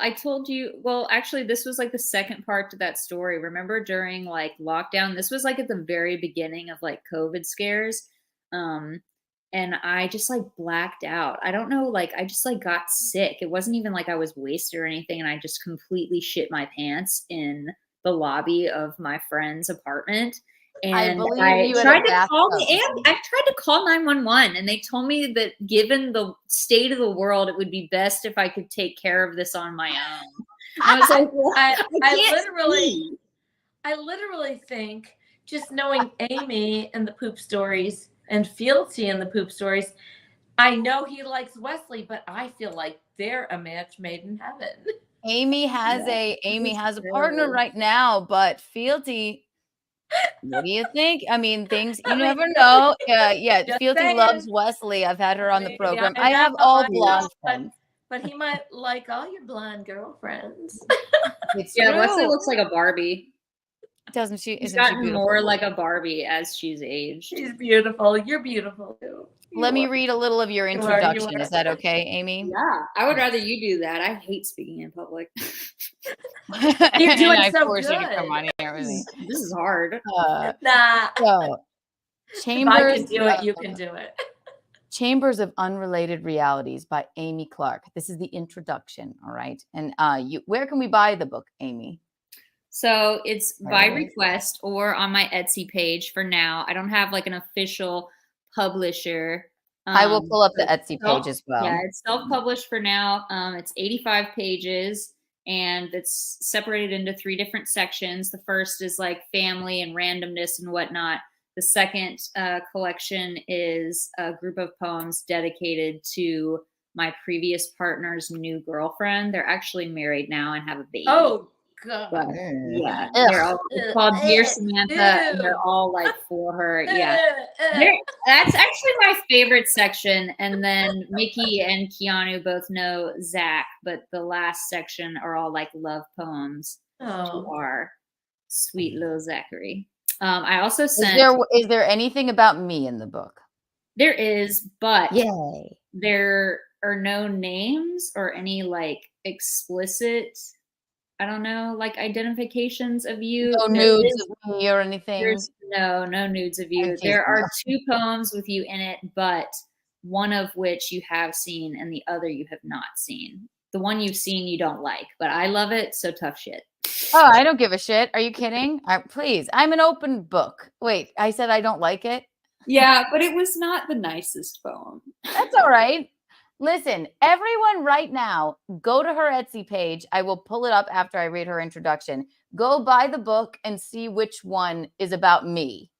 I told you. Well, actually, this was like the second part to that story. Remember during like lockdown? This was like at the very beginning of like COVID scares. And I just like blacked out. I don't know, like I just like got sick. It wasn't even like I was wasted or anything, and I just completely shit my pants in the lobby of my friend's apartment. And I tried to call 911, and they told me that given the state of the world, it would be best if I could take care of this on my own. I was like, well, I literally think just knowing Amy and the poop stories and Fealty and the poop stories, I know he likes Wesley, but I feel like they're a match made in heaven. Amy has a partner right now, but Fealty, what do you think? I mean, things you never know. Fealty loves Wesley. I've had her on the program. I have all blonde friends. But he might like all your blonde girlfriends. Wesley looks like a Barbie. Doesn't she? She's gotten more like a Barbie as she's aged. She's beautiful. You're beautiful too. Let me read a little of your introduction. Is that okay, Amy? Yeah, I would rather you do that. I hate speaking in public. You're doing so good. You to come on here with me. This is hard. So, Chambers. If I can do it, you can do it. Chambers of Unrelated Realities by Amy Clark. This is the introduction. All right, and where can we buy the book, Amy? So it's by request or on my Etsy page for now. I don't have like an official publisher. I will pull up the Etsy page as well. Yeah, it's self-published for now. It's 85 pages, and it's separated into 3 different sections. The first is like family and randomness and whatnot. The second collection is a group of poems dedicated to my previous partner's new girlfriend. They're actually married now and have a baby. Oh, God. But yeah, Ugh. they're all it's called Dear Samantha, and they're all like for her. Yeah, that's actually my favorite section. And then Mickey and Keanu both know Zach, but the last section are all like love poems to our sweet little Zachary. I also sent. Is there anything about me in the book? There is, but Yay. there are no names or any like explicit, I don't know, like identifications of you. No nudes of me or anything. There's no nudes of you. There are 2 poems with you in it, but one of which you have seen and the other you have not seen. The one you've seen you don't like, but I love it, so tough shit. Oh, I don't give a shit. Are you kidding? Please, I'm an open book. Wait, I said I don't like it? Yeah, but it was not the nicest poem. That's all right. Listen, everyone right now, go to her Etsy page. I will pull it up after I read her introduction. Go buy the book and see which one is about me.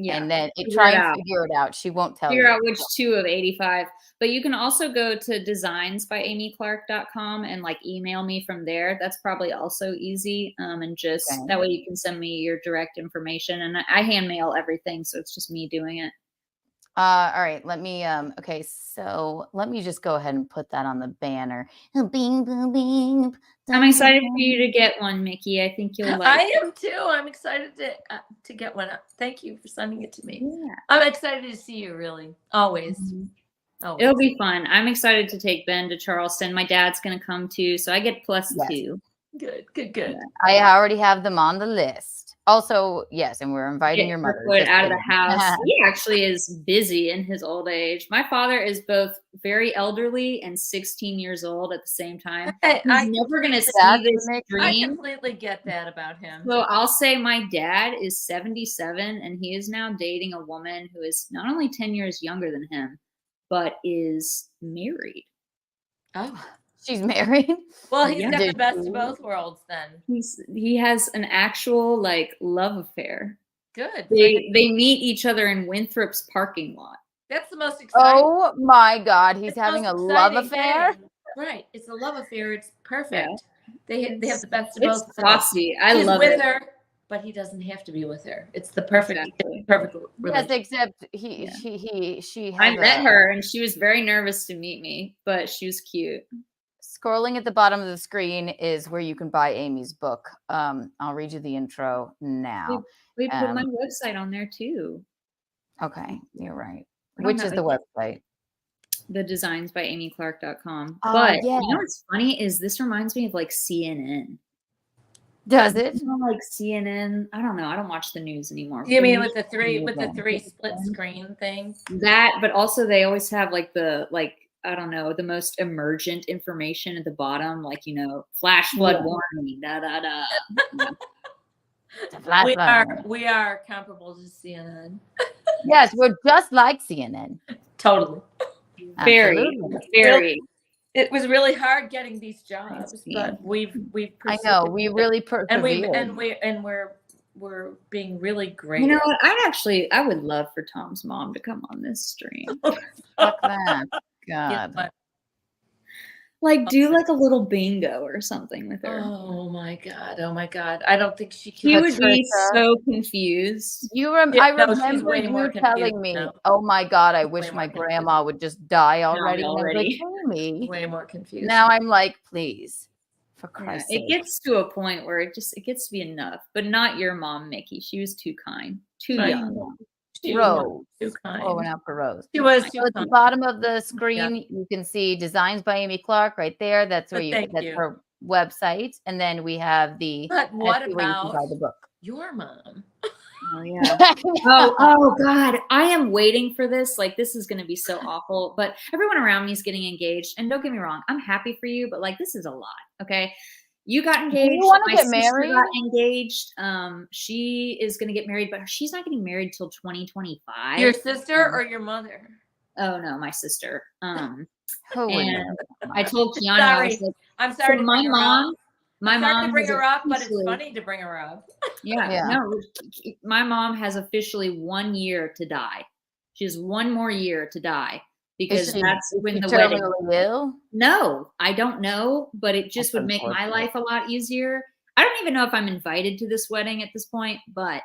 Yeah. And then try and figure it out. She won't tell you. Figure out which 2 of 85. But you can also go to designsbyamyclark.com and like email me from there. That's probably also easy. And just that way you can send me your direct information. And I hand mail everything, so it's just me doing it. All right, let me okay, so let me just go ahead and put that on the banner. Bing, boom, bing. I'm excited for you to get one, Mickey. I think you'll like I am too. I'm excited to get one. Thank you for sending it to me. Yeah. I'm excited to see you, really. Always. Always. It'll be fun. I'm excited to take Ben to Charleston. My dad's going to come too, so I get +2. Good. I already have them on the list. Also, yes, and we're inviting your mother out of the house. He actually is busy in his old age. My father is both very elderly and 16 years old at the same time. He's never going to see this dream. I completely get that about him. So I'll say my dad is 77, and he is now dating a woman who is not only 10 years younger than him, but is married. Oh. She's married? Well, he's got the best of both worlds then. He has an actual like love affair. Good. They meet each other in Winthrop's parking lot. That's the most exciting. Oh my God, he's having a love affair? Right. It's a love affair. It's perfect. Yeah. They have the best of both. It's saucy. I love it. He's with her, but he doesn't have to be with her. It's the perfect relationship. Yes, except she I met her and she was very nervous to meet me, but she was cute. Scrolling at the bottom of the screen is where you can buy Amy's book. I'll read you the intro now. We put my website on there too. Okay, you're right. Which is the website? The designsbyamyclark.com. Oh, but you know what's funny is this reminds me of like CNN. Does it? You know, like CNN. I don't know. I don't watch the news anymore. You mean with the three split screen thing? That, but also they always have like I don't know, the most emergent information at the bottom, like, you know, flash flood warning, We are comparable to CNN. Yes, we're just like CNN. Totally. Very. It was really hard getting these jobs, but we've I know we really persevered. and we're being really great. You know what? I would love for Tom's mom to come on this stream. Fuck that. God. Yeah, like do like a little bingo or something with her. Oh my god. I don't think she can. She would be so confused. I remember you telling me, oh my God, I wish my grandma would just die already. Like, way more confused. Now I'm like, please, for Christ's sake. It gets to a point where it gets to be enough, but not your mom, Mickey. She was too kind, too young. Rose. Too kind. Oh, we're not for Rose. She was so at the bottom of the screen, you can see Designs by Amy Clark right there. That's where that's her website. And then we have the But what about buy the book. Your mom? Oh yeah. oh God. I am waiting for this. Like this is gonna be so awful. But everyone around me is getting engaged. And don't get me wrong, I'm happy for you, but like this is a lot. Okay. You got engaged. You want to get married? Got engaged. She is going to get married, but she's not getting married till 2025. Your sister or your mother? Oh no, my sister. And I told Keanu. I'm sorry. So my mom to bring her up, but it's funny to bring her up. No, my mom has officially 1 year to die. She has 1 more year to die. Because that's when the wedding. Ill? No, I don't know, but it just would make my life a lot easier. I don't even know if I'm invited to this wedding at this point, but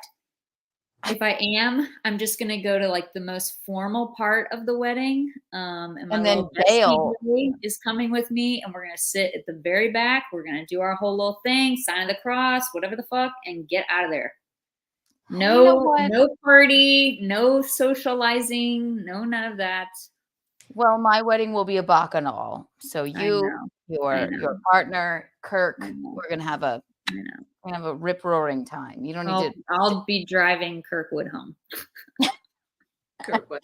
if I am, I'm just gonna go to like the most formal part of the wedding. And my And then little bestie bail. Joey is coming with me, and we're gonna sit at the very back. We're gonna do our whole little thing, sign of the cross, whatever the fuck, and get out of there. No, You know what? no party, no socializing, no none of that. Well, my wedding will be a bacchanal. So you, know. your know. partner, Kirk, I know. we're gonna have a rip roaring time. You don't need I'll be driving Kirkwood home. Kirkwood.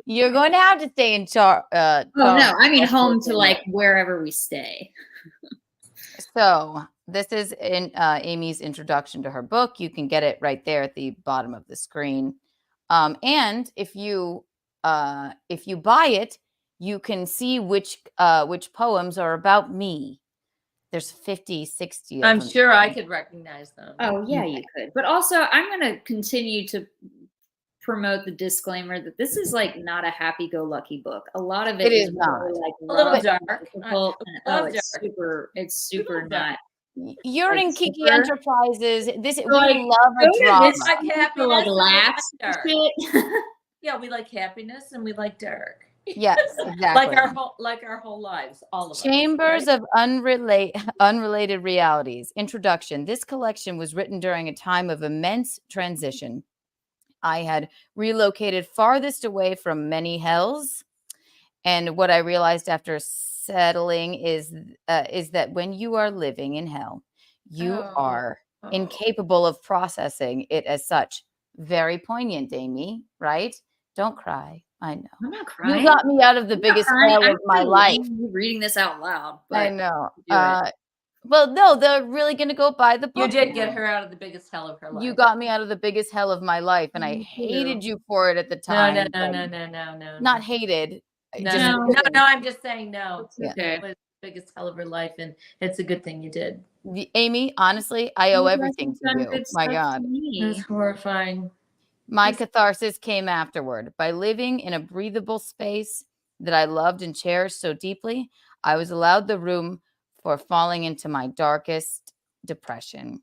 You're going to have to stay in charge. Oh no, I mean home to like wherever we stay. So this is in Amy's introduction to her book. You can get it right there at the bottom of the screen. And if you buy it, you can see which poems are about me. There's 50, 60 of I'm them. sure I could recognize them. Oh yeah, you could. But also, I'm going to continue to promote the disclaimer that this is like not a happy-go-lucky book. A lot of it is really, not. like A little rough, dark. difficult, and, Love it's super not. You're like, in Kiki super- Enterprises. We like, love go a to drama. this Like to, happiness like and we laughs like and shit. Yeah, we like happiness and we like dark. Yes, exactly. like our whole lives, all of us. Chambers right? of Unrelated Realities. Introduction. This collection was written during a time of immense transition. I had relocated farthest away from many hells, and what I realized after settling is that when you are living in hell, you are incapable of processing it as such. Very poignant, Amy, right? Don't cry. I know. I'm not crying. You got me out of the biggest hell of my life. You reading this out loud. But I know. do it. Well, no, they're really going to go buy the book. You did get her out of the biggest hell of her life. You got me out of the biggest hell of my life, and I hated you for it at the time. No. Not hated. No, I'm just saying no. It's okay. It was the biggest hell of her life, and it's a good thing you did. Amy, honestly, I owe everything to you. My God. That's horrifying. My catharsis came afterward. By living in a breathable space that I loved and cherished so deeply, I was allowed the room for falling into my darkest depression,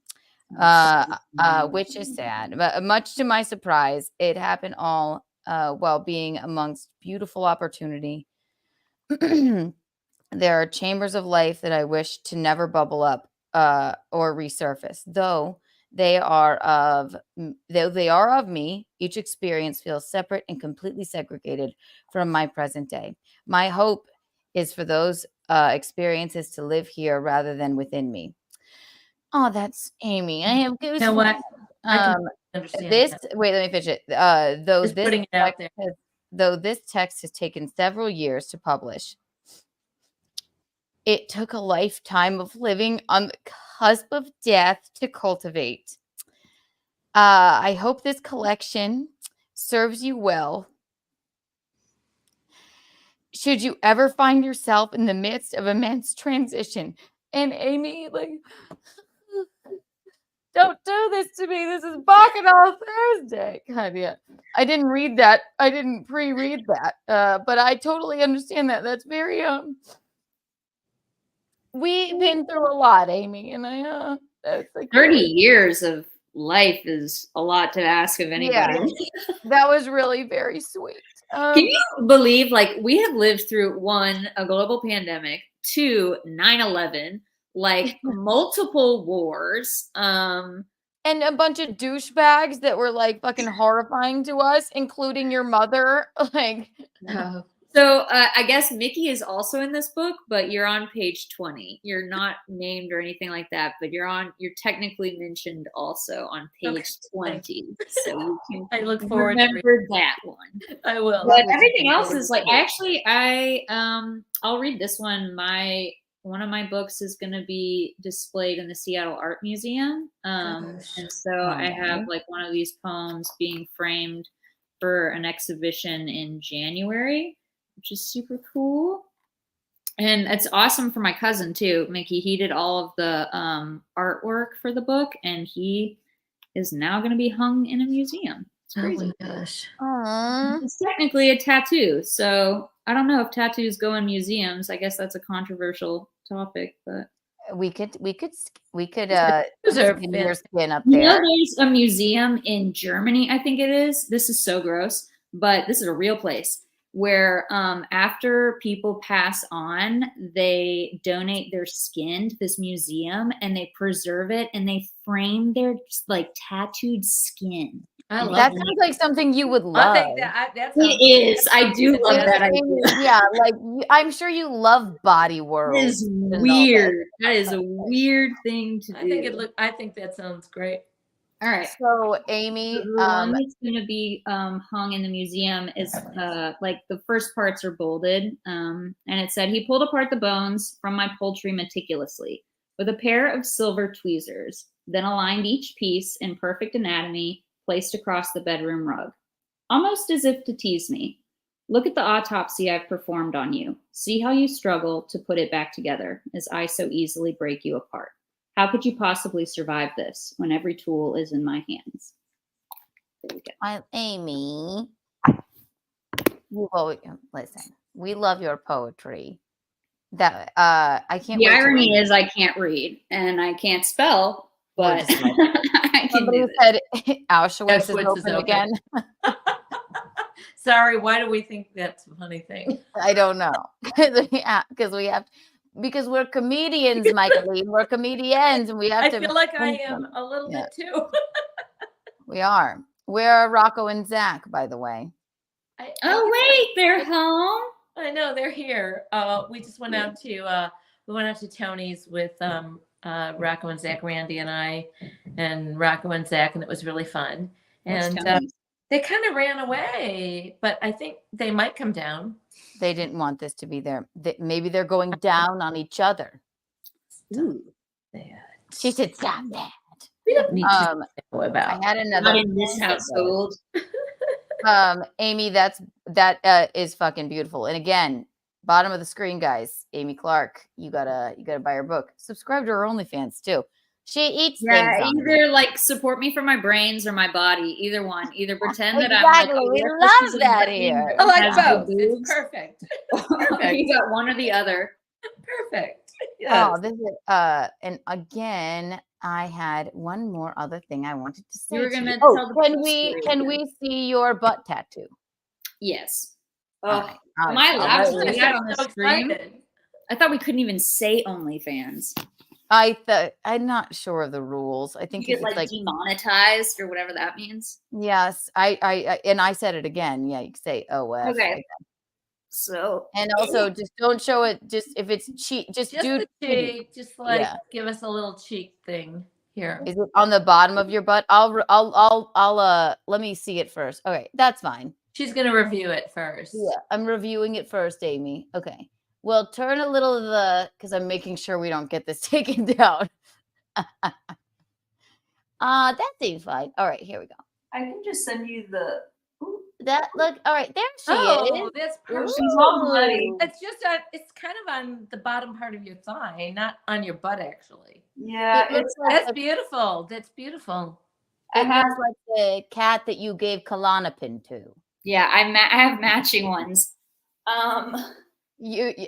which is sad. But much to my surprise, it happened all while being amongst beautiful opportunity. There are chambers of life that I wish to never bubble up or resurface, though they are of me. Each experience feels separate and completely segregated from my present day. My hope is for those experiences to live here rather than within me. Oh, that's Amy. I have goosebumps. You know what? I can understand This that. wait, let me finish it. Just putting it out there. Though this text has taken several years to publish, it took a lifetime of living on the cusp of death to cultivate. I hope this collection serves you well. Should you ever find yourself in the midst of immense transition. And Amy, like, don't do this to me. This is Bacchanal Thursday. God, yeah. I didn't read that. I didn't pre-read that. But I totally understand that. That's very we've been through a lot, Amy, and I that's like 30 years of life is a lot to ask of anybody. Yeah, that was really very sweet. Can you believe, like, we have lived through 1, a global pandemic, 2, 9/11, like multiple wars, and a bunch of douchebags that were like fucking horrifying to us, including your mother. Like, so I guess Mickey is also in this book, but you're on page 20. You're not named or anything like that, but you're technically mentioned also on page 20. So you can I look forward remember that one. I will. But everything else is like, actually, I'll read this one. One of my books is going to be displayed in the Seattle Art Museum. And so I have like one of these poems being framed for an exhibition in January, which is super cool. And it's awesome for my cousin too, Mickey. He did all of the artwork for the book, and he is now going to be hung in a museum. It's crazy. Oh my gosh. aww. It's technically a tattoo, so I don't know if tattoos go in museums. I guess that's a controversial topic, but We could Those are skin your skin up You know, there. there's a museum in Germany, I think it is. This is so gross, but this is a real place where after people pass on, they donate their skin to this museum and they preserve it and they frame their like tattooed skin. I love That sounds like something you would I love. think that's It is. I do love that idea. Yeah, like I'm sure you love Body It World. is and all that. weird. That is a weird thing to do. I think that sounds great. All right. So Amy, The one that's going to be hung in the museum is like the first parts are bolded, and it said he pulled apart the bones from my poultry meticulously with a pair of silver tweezers, then aligned each piece in perfect anatomy, placed across the bedroom rug, almost as if to tease me. Look at the autopsy I've performed on you. See how you struggle to put it back together, as I so easily break you apart. How could you possibly survive this when every tool is in my hands? There we go. Amy, listen. We love your poetry. That I can't. The wait to irony read. is I can't read and I can't spell, but I can Somebody do said Auschwitz is Auschwitz is open open. again. Sorry, why do we think that's a funny thing? I don't know because we're comedians, Michael. We're comedians, and we have I to. feel like I am a little bit too. We are. We're Rocco and Zach, by the way. Oh wait, they're home. I know they're here. We just went out to Tony's with Rocco and Zach, Randy and I, and Rocco and Zach, and it was really fun. And they kind of ran away, but I think they might come down. They didn't want this to be there. Maybe they're going down on each other. Ooh. She said, "Stop that." We don't need to know about. I had another. Not in this household. Amy, that is fucking beautiful. And again, bottom of the screen, guys. Amy Clark, you gotta buy her book. Subscribe to her OnlyFans too. She eats things. Either like support me for my brains or my body. Either one. Either pretend that I'm Exactly. like We love that here. I like both. It's perfect. You got one or the other. Perfect. Yes. Oh, this is and again, I had one more other thing I wanted to say. You were gonna tell the can we see your butt tattoo? Yes. All right. Am I allowed to do that on the so stream? excited. I thought we couldn't even say OnlyFans. I'm not sure of the rules. I think You it's get like demonetized or whatever that means. yes. I said it again. Yeah, you can say OF. Okay. So and also just don't show it. Just if it's cheek, just do the cheek. Just give us a little cheek thing here. Is it on the bottom of your butt? I'll let me see it first. Okay, that's fine. She's gonna review it first. Yeah, I'm reviewing it first, Amy. Okay. Well, turn a little of the because I'm making sure we don't get this taken down. That seems fine. All right, here we go. I can just send you the that look. All right, there she is. That's perfect. She's all bloody. It's just it's kind of on the bottom part of your thigh, not on your butt, actually. Yeah, that's beautiful. That's beautiful. It looks like the cat that you gave Klonopin to. Yeah, I have matching ones.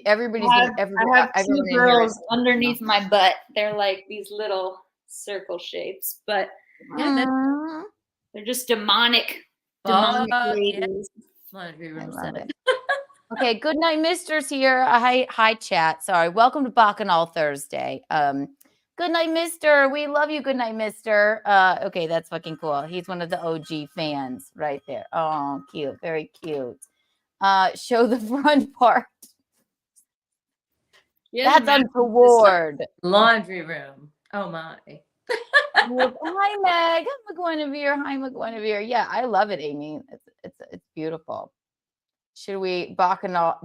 Everybody's I have two girls underneath my butt. They're like these little circle shapes, but they're just demonic. Ladies. Laundry room set. Okay, good night, Mister's here. Hi, chat. Sorry, welcome to Bacchanal Thursday. Good night, Mister. We love you. Good night, Mister. Okay, that's fucking cool. He's one of the OG fans right there. Oh, cute, very cute. Show the front part. Yeah, that's untoward. Laundry room. Oh my. Hi, Meg. Hi, McGuinevere. Yeah, I love it, Amy. It's beautiful. Should we Bacchanal?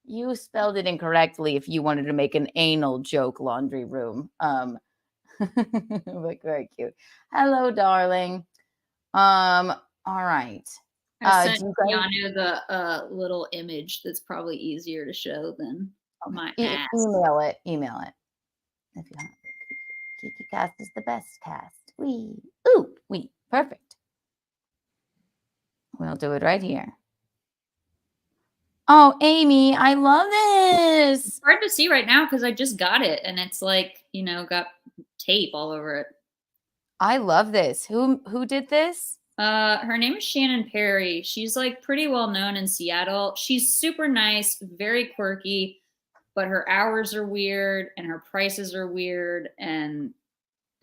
You spelled it incorrectly if you wanted to make an anal joke, laundry room. But very cute. Hello, darling. All right. I sent Keanu the little image that's probably easier to show than my ass. Email it. If you have Kiki Cast is the best cast. Perfect. We'll do it right here. Oh, Amy, I love this. It's hard to see right now because I just got it and it's like, got tape all over it. I love this. Who did this? Her name is Shannon Perry. She's like pretty well known in Seattle. She's super nice, very quirky, but her hours are weird and her prices are weird. And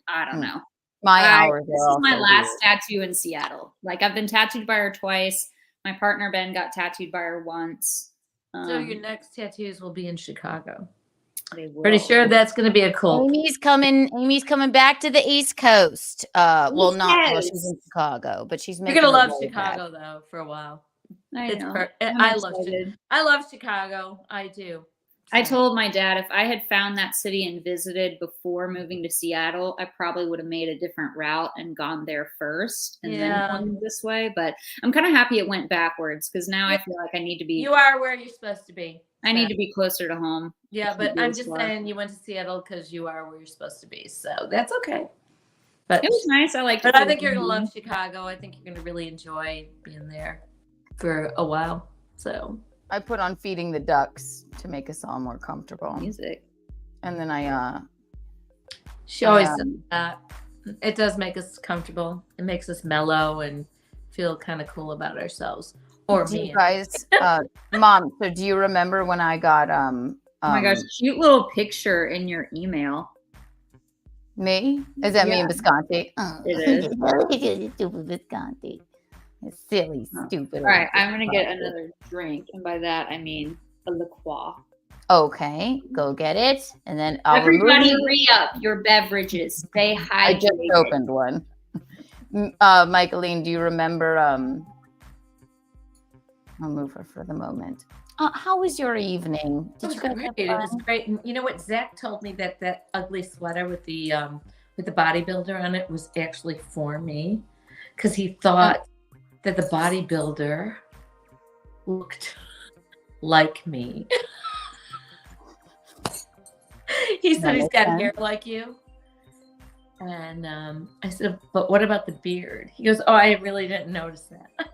I don't know. Hours. This is my last tattoo in Seattle. Like I've been tattooed by her twice. My partner Ben got tattooed by her once. So your next tattoos will be in Chicago. They will. Pretty sure that's going to be a cult. Amy's coming back to the East Coast. She's in Chicago, but she's You're making going to her love way Chicago back. though for a while. I know. I love Chicago. I do. I told my dad if I had found that city and visited before moving to Seattle, I probably would have made a different route and gone there first and then gone this way. But I'm kind of happy it went backwards because now I feel like I need to be. You are where you're supposed to be. I need to be closer to home. Yeah, but I'm just saying you went to Seattle because you are where you're supposed to be. So that's okay. But it was nice. I liked it. But I think you're going to love Chicago. I think you're going to really enjoy being there for a while. So I put on Feeding the Ducks to make us all more comfortable. Music. And then she always says that. It does make us comfortable. It makes us mellow and feel kind of cool about ourselves. Or do me. You guys, Mom, so do you remember when I got oh my gosh, cute little picture in your email. Me? Is that me and Visconti? Oh, it is. Stupid Visconti. Silly, stupid. All right, I'm gonna get another drink, and by that I mean a LaCroix. Okay, go get it, and then I'll everybody re-up your beverages. Stay hydrated. I just opened one. Michaeline, do you remember? I'll move her for the moment. How was your evening? Did you guys have fun? It was great. And you know what? Zach told me that ugly sweater with the bodybuilder on it was actually for me, because he thought that the bodybuilder looked like me. He said he's got hair like you. And I said, but what about the beard? He goes, oh, I really didn't notice that.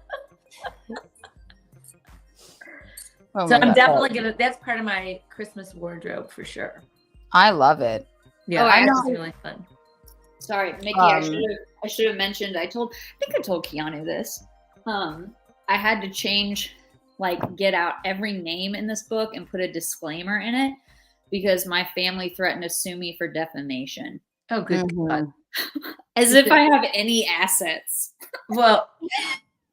So I'm definitely that's part of my Christmas wardrobe for sure. I love it. Yeah, I know. It's really fun. Sorry, Mickey, I should have mentioned, I think I told Keanu this. I had to change, get out every name in this book and put a disclaimer in it because my family threatened to sue me for defamation. Oh, good God. As if I have any assets. Well,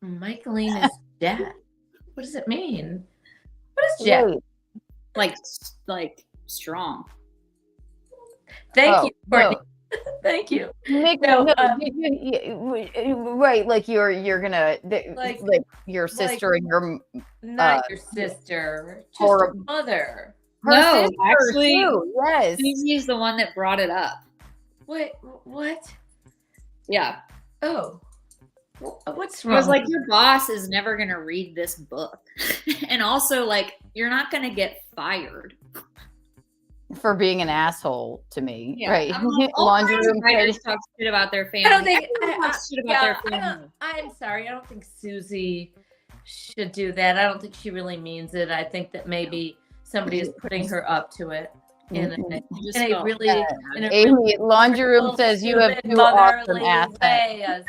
Michaeline is dead. What does it mean? What is Jeff? Like strong. Thank you, Courtney. No. Thank you. Right, like you're gonna like your sister and your not your sister, just or her mother. No, sister actually, too. Yes. Susie's the one that brought it up. What? Yeah. Oh. What's wrong? I was like, your boss is never going to read this book. And also, you're not going to get fired. For being an asshole to me. Yeah. Right. Laundry room writers talk shit about their family. I don't think shit about their family. I'm sorry. I don't think Susie should do that. I don't think she really means it. I think that maybe somebody is putting her up to it. In a really laundry room says you have two awesome assets.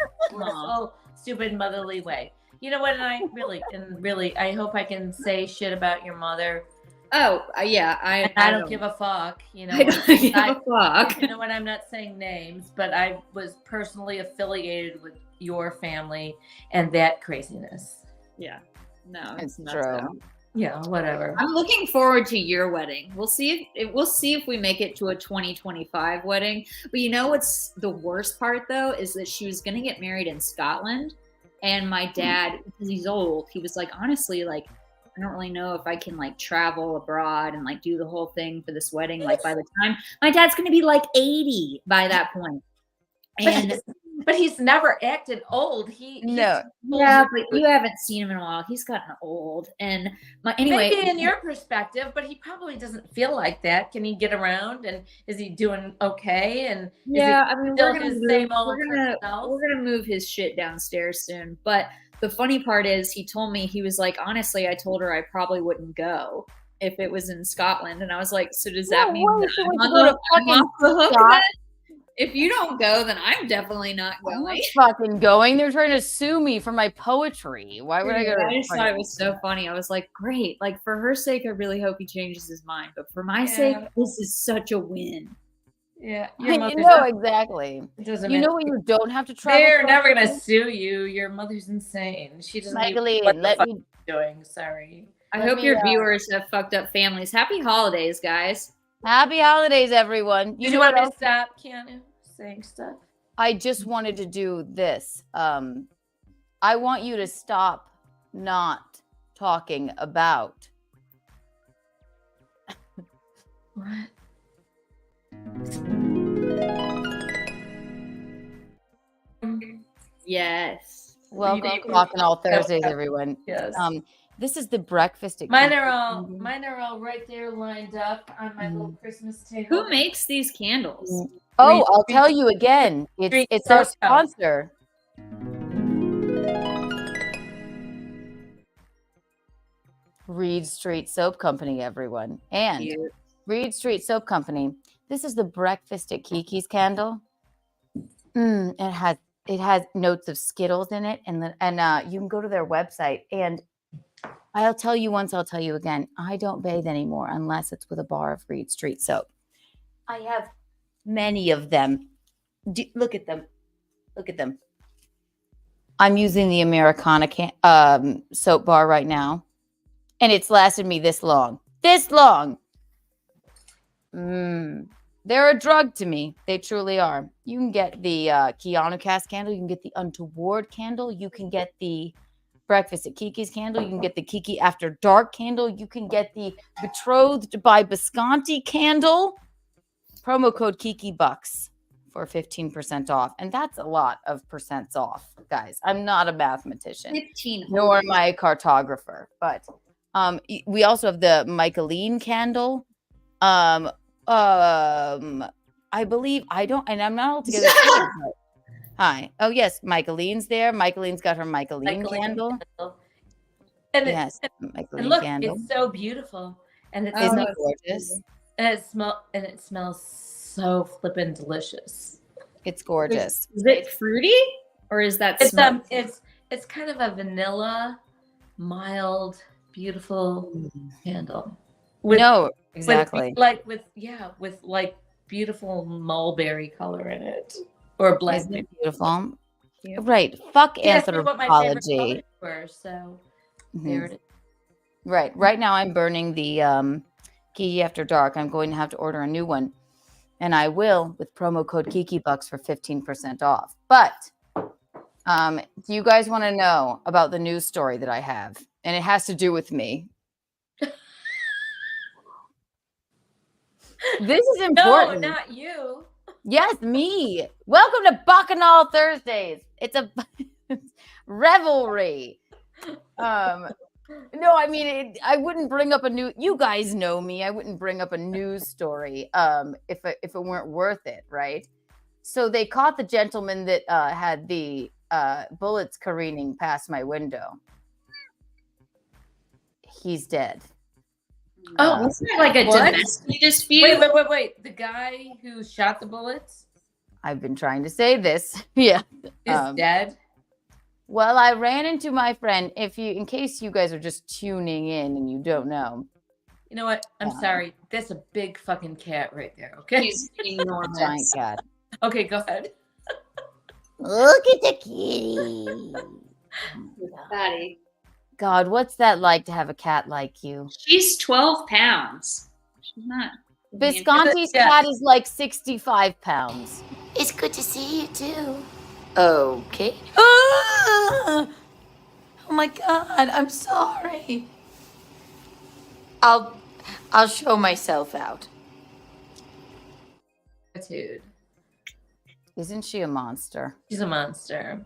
Stupid motherly way. You know what? And I really, I hope I can say shit about your mother. Oh yeah, I don't give a fuck. You know, I don't give a fuck. You know what? I'm not saying names, but I was personally affiliated with your family and that craziness. Yeah, no, it's true. Yeah, whatever. I'm looking forward to your wedding. We'll see if we make it to a 2025 wedding. But you know what's the worst part though is that she was gonna get married in Scotland, and my dad, because he's old, he was like, honestly, I don't really know if I can travel abroad and do the whole thing for this wedding. By the time my dad's gonna be 80 by that point. And but he's never acted old. But you haven't seen him in a while. He's gotten old. And anyway, maybe in your perspective, but he probably doesn't feel like that. Can he get around? And is he doing okay? And we're gonna move his shit downstairs soon. But the funny part is he told me, he was like, honestly, I told her I probably wouldn't go if it was in Scotland. And I was like, so does that mean that She I'm went to on go to I'm fucking off the hook Scotland? then? If you don't go, then I'm definitely not I'm not going. fucking going. They're trying to sue me for my poetry. Why would I go to I just thought it was so funny. I was like, great. Like, for her sake, I really hope he changes his mind. But for my sake, this is such a win. Yeah. I know, exactly. It doesn't You know matter. when you don't have to travel? They're never cross gonna sue you. Your mother's insane. She doesn't even know Magdalene, what the let fuck me- you're doing. Sorry. I Let hope me, your viewers have fucked up families. Happy holidays, guys. Happy holidays, everyone. You know want what me else? to stop, Keanu, saying stuff? I just wanted to do this. I want you to stop not talking about. What? Yes. Welcome to Bacchanal Thursdays, everyone. Yes. This is the breakfast. Mine are all right there lined up on my little Christmas table. Who makes these candles? Oh, I'll tell you again. It's our sponsor. Reed Street Soap Company, everyone. And Reed Street Soap Company. This is the breakfast at Kiki's candle. It has notes of Skittles in it, and you can go to their website. And I'll tell you once, I'll tell you again. I don't bathe anymore unless it's with a bar of Reed Street soap. I have many of them. Look at them. Look at them. I'm using the Americana soap bar right now, and it's lasted me this long. This long. They're a drug to me. They truly are. You can get the Keanu cast candle. You can get the Untoward candle. You can get the Breakfast at Kiki's candle. You can get the Kiki After Dark candle. You can get the Betrothed by Bisconti candle. Promo code KikiBucks for 15% off. And that's a lot of percents off, guys. I'm not a mathematician, 15. nor am I a cartographer. But we also have the Michaeline candle. I believe and I'm not altogether sure. But, hi. Oh yes, Michaeline's there. Michaeline's got her Michaeline candle. And yes, and look, it's so beautiful, and it's Isn't it gorgeous? And it smells so flippin' delicious. It's gorgeous. Is it fruity or is that It's smoke? it's kind of a vanilla, mild, beautiful candle. No, exactly. With beautiful mulberry color in it, or black. Isn't it beautiful? Right. Fuck anthropology. So there it is. Right. Right now I'm burning the Kiki After Dark. I'm going to have to order a new one. And I will with promo code KikiBucks for 15% off. But do you guys want to know about the news story that I have? And it has to do with me. This is important. No, not you. Yes, me. Welcome to Bacchanal Thursdays. It's a revelry. No, I mean, I wouldn't bring up you guys know me. I wouldn't bring up a news story if it weren't worth it, right? So they caught the gentleman that had the bullets careening past my window. He's dead. Oh, isn't it like a domestic dispute? Wait. The guy who shot the bullets? I've been trying to say this. Yeah. Is dead? Well, I ran into my friend. In case you guys are just tuning in and you don't know. You know what? I'm sorry. That's a big fucking cat right there, okay? He's enormous. Giant cat. Okay, go ahead. Look at the kitty. Fatty. God, what's that like to have a cat like you? She's 12 pounds. She's not. Visconti's cat is like 65 pounds. It's good to see you too. Okay. Oh my God, I'm sorry. I'll show myself out. Dude. Isn't she a monster? She's a monster.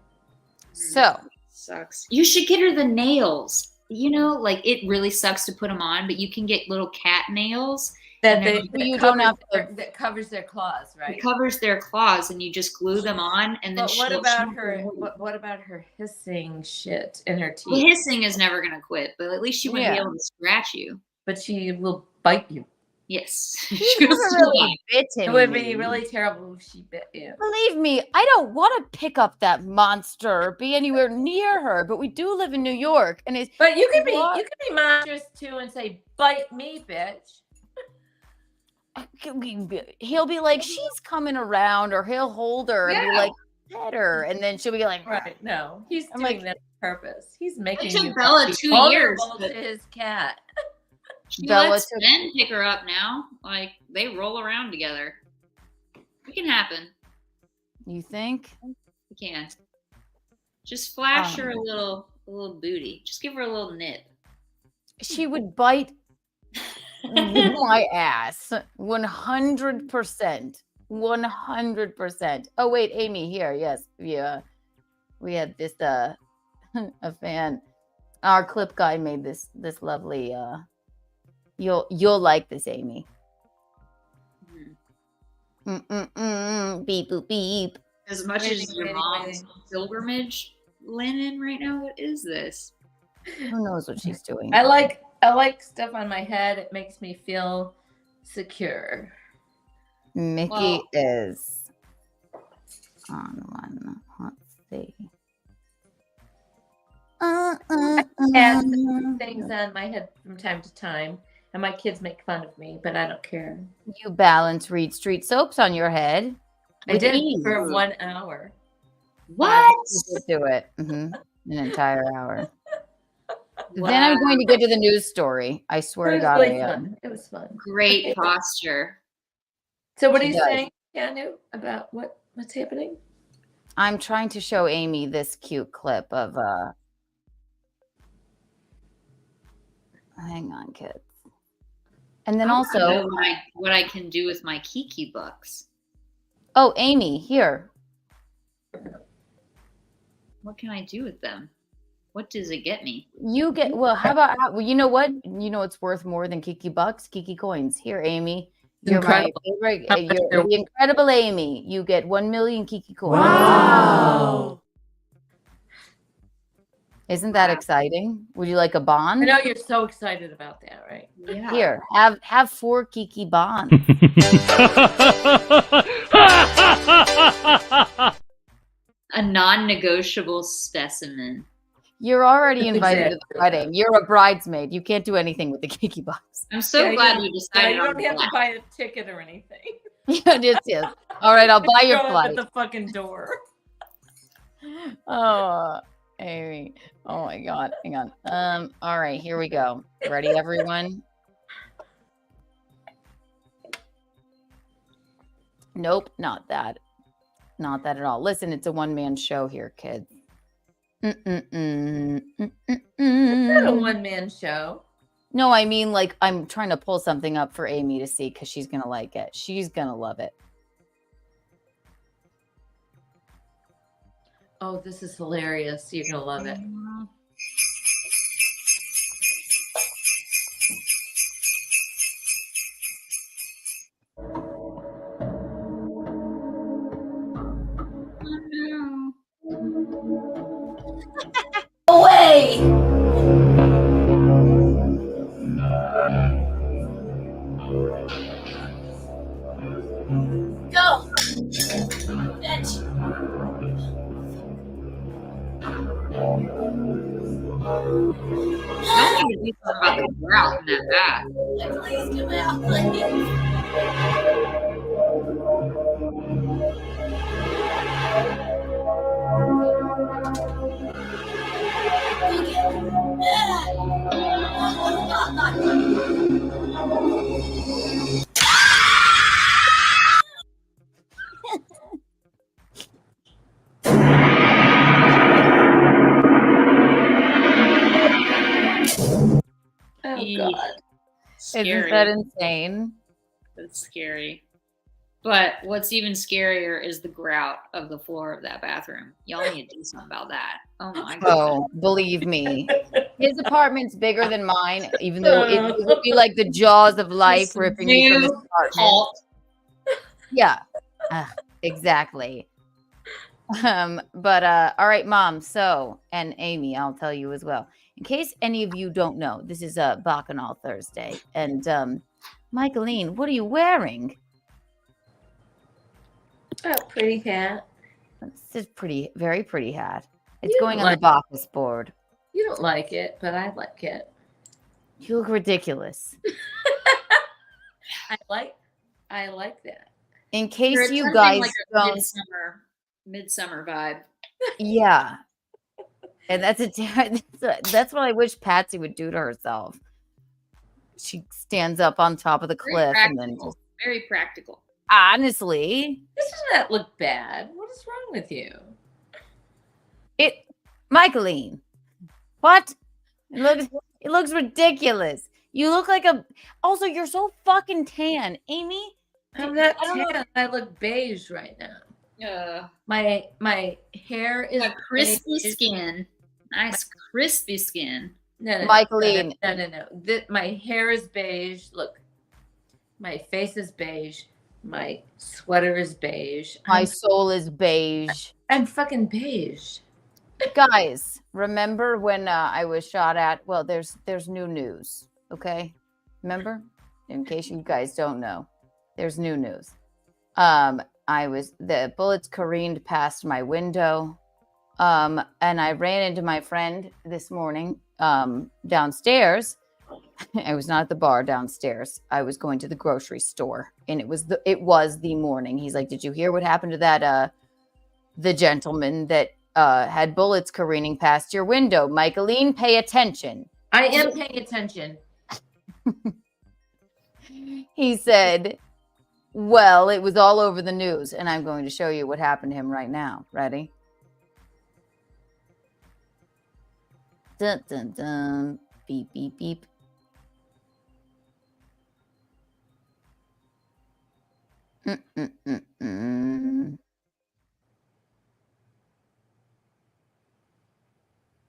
So. Sucks. You should get her the nails. You know, like it really sucks to put them on, but you can get little cat nails That And they then that you don't covers have their, to. that covers their claws, right? It covers their claws, and you just glue them on, and then But what she'll about her? What about her hissing shit in her Well, teeth? hissing is never gonna quit, but at least she wouldn't be Yeah. able to scratch you. But she will bite you. Yes. She's She will never still really bite. bitten It would be me. really terrible if she bit you. Believe me, I don't want to pick up that monster or be anywhere near her, but we do live in New York, and it's. But you can What? be monstrous too and say, "Bite me, bitch." He'll be like, she's coming around, or he'll hold her and be Yeah. like, pet her, and then she'll be like, Right? No, he's I'm doing like- that on purpose. He's making took you Bella be 2 years, vulnerable but- to his cat. She Bella lets took- Ben pick her up now. Like they roll around together. It can happen. You think? It can. Just flash her Um. a little booty. Just give her a little nip. She would bite my ass 100%. 100%. Oh wait, Amy here. Yes, yeah. We had this a fan. Our clip guy made this lovely you'll like this, Amy. Beep boop beep. As much as your mom's pilgrimage linen right now, what is this? Who knows what she's doing? I like stuff on my head. It makes me feel secure. Mickey Well- is on one. Let's see. I add things on my head from time to time, and my kids make fun of me, but I don't care. You balance Reed Street soaps on your head. I with did ease. for 1 hour. What? You did do it. An entire hour. Then I'm going to get to the news story. I swear to It was God, really I am. fun. It was fun. Great posture. So what are She you does. saying, Keanu, about what's happening? I'm trying to show Amy this cute clip of hang on, kids. And then I also, know what I can do with my Kiki bucks. oh, Amy, here. What can I do with them? What does it get me? You get well. How about well? You know what? You know it's worth more than Kiki bucks. Kiki coins. Here, Amy. You're Incredible. my favorite. How much You're they're- the incredible Amy. You get 1 million Kiki coins. Wow. Isn't that exciting? Would you like a I bond? know you're so excited about that, right? Yeah. Here, have 4 Kiki bonds. A non-negotiable specimen. You're already invited to the Exactly. wedding. You're a bridesmaid. You can't do anything with the Kiki box. I'm so Yeah, glad you- you Yeah, decided you on don't have to black. buy a ticket or anything. Yeah, just yes. All right, I'll buy your Show up flight. at the fucking door. Oh, Amy. Oh my God. Hang on. All right, here we go. Ready, everyone? Nope, not that. Not that at all. Listen, it's a one-man show here, kids. It's not a one-man show. No, I mean, like, I'm trying to pull something up for Amy to see because she's gonna like it. She's gonna love it. Oh, this is hilarious. You're gonna love it. Away! Go! Bitch! Don't need to do something about the grout in that bath. Please get me out, please. Oh, Eek. God. Isn't Scary. that insane? That's scary. But what's even scarier is the grout of the floor of that bathroom. Y'all need to do something about that. Oh my god. Oh, believe me. His apartment's bigger than mine, even though it would be like the jaws of life ripping me from his apartment. Yeah, exactly. But all right, Mom. So, and Amy, I'll tell you as well. In case any of you don't know, this is a Bacchanal Thursday, and Michaeline, what are you wearing? Oh, pretty hat. This is pretty, very pretty hat. It's You going don't on the like Bacchus board. You don't like it, but I like it. You look ridiculous. I like that. In case You're you attempting, guys like a don't, midsummer vibe. yeah, and that's what I wish Patsy would do to herself. She stands up on top of the cliff and then just, Very practical. honestly, This does not look bad. What is wrong with you? Michaeline, what? It looks ridiculous. You look like also, you're so fucking tan, Amy. I'm not tan. I look beige right now. My hair is crispy beige. skin. Nice crispy skin. No, Michaeline. No. My hair is beige. Look, my face is beige. My sweater is beige. My soul is beige. I'm fucking beige. Guys, remember when I was shot at? Well, there's new news, okay? Remember? In case you guys don't know, there's new news. The bullets careened past my window, and I ran into my friend this morning downstairs. I was not at the bar downstairs. I was going to the grocery store, and it was the morning. He's like, "Did you hear what happened to that the gentleman that had bullets careening past your window? Michaeline, pay attention." I am paying attention. He said, "Well, it was all over the news, and I'm going to show you what happened to him right now. Ready?" Dun dun dun. Beep beep beep.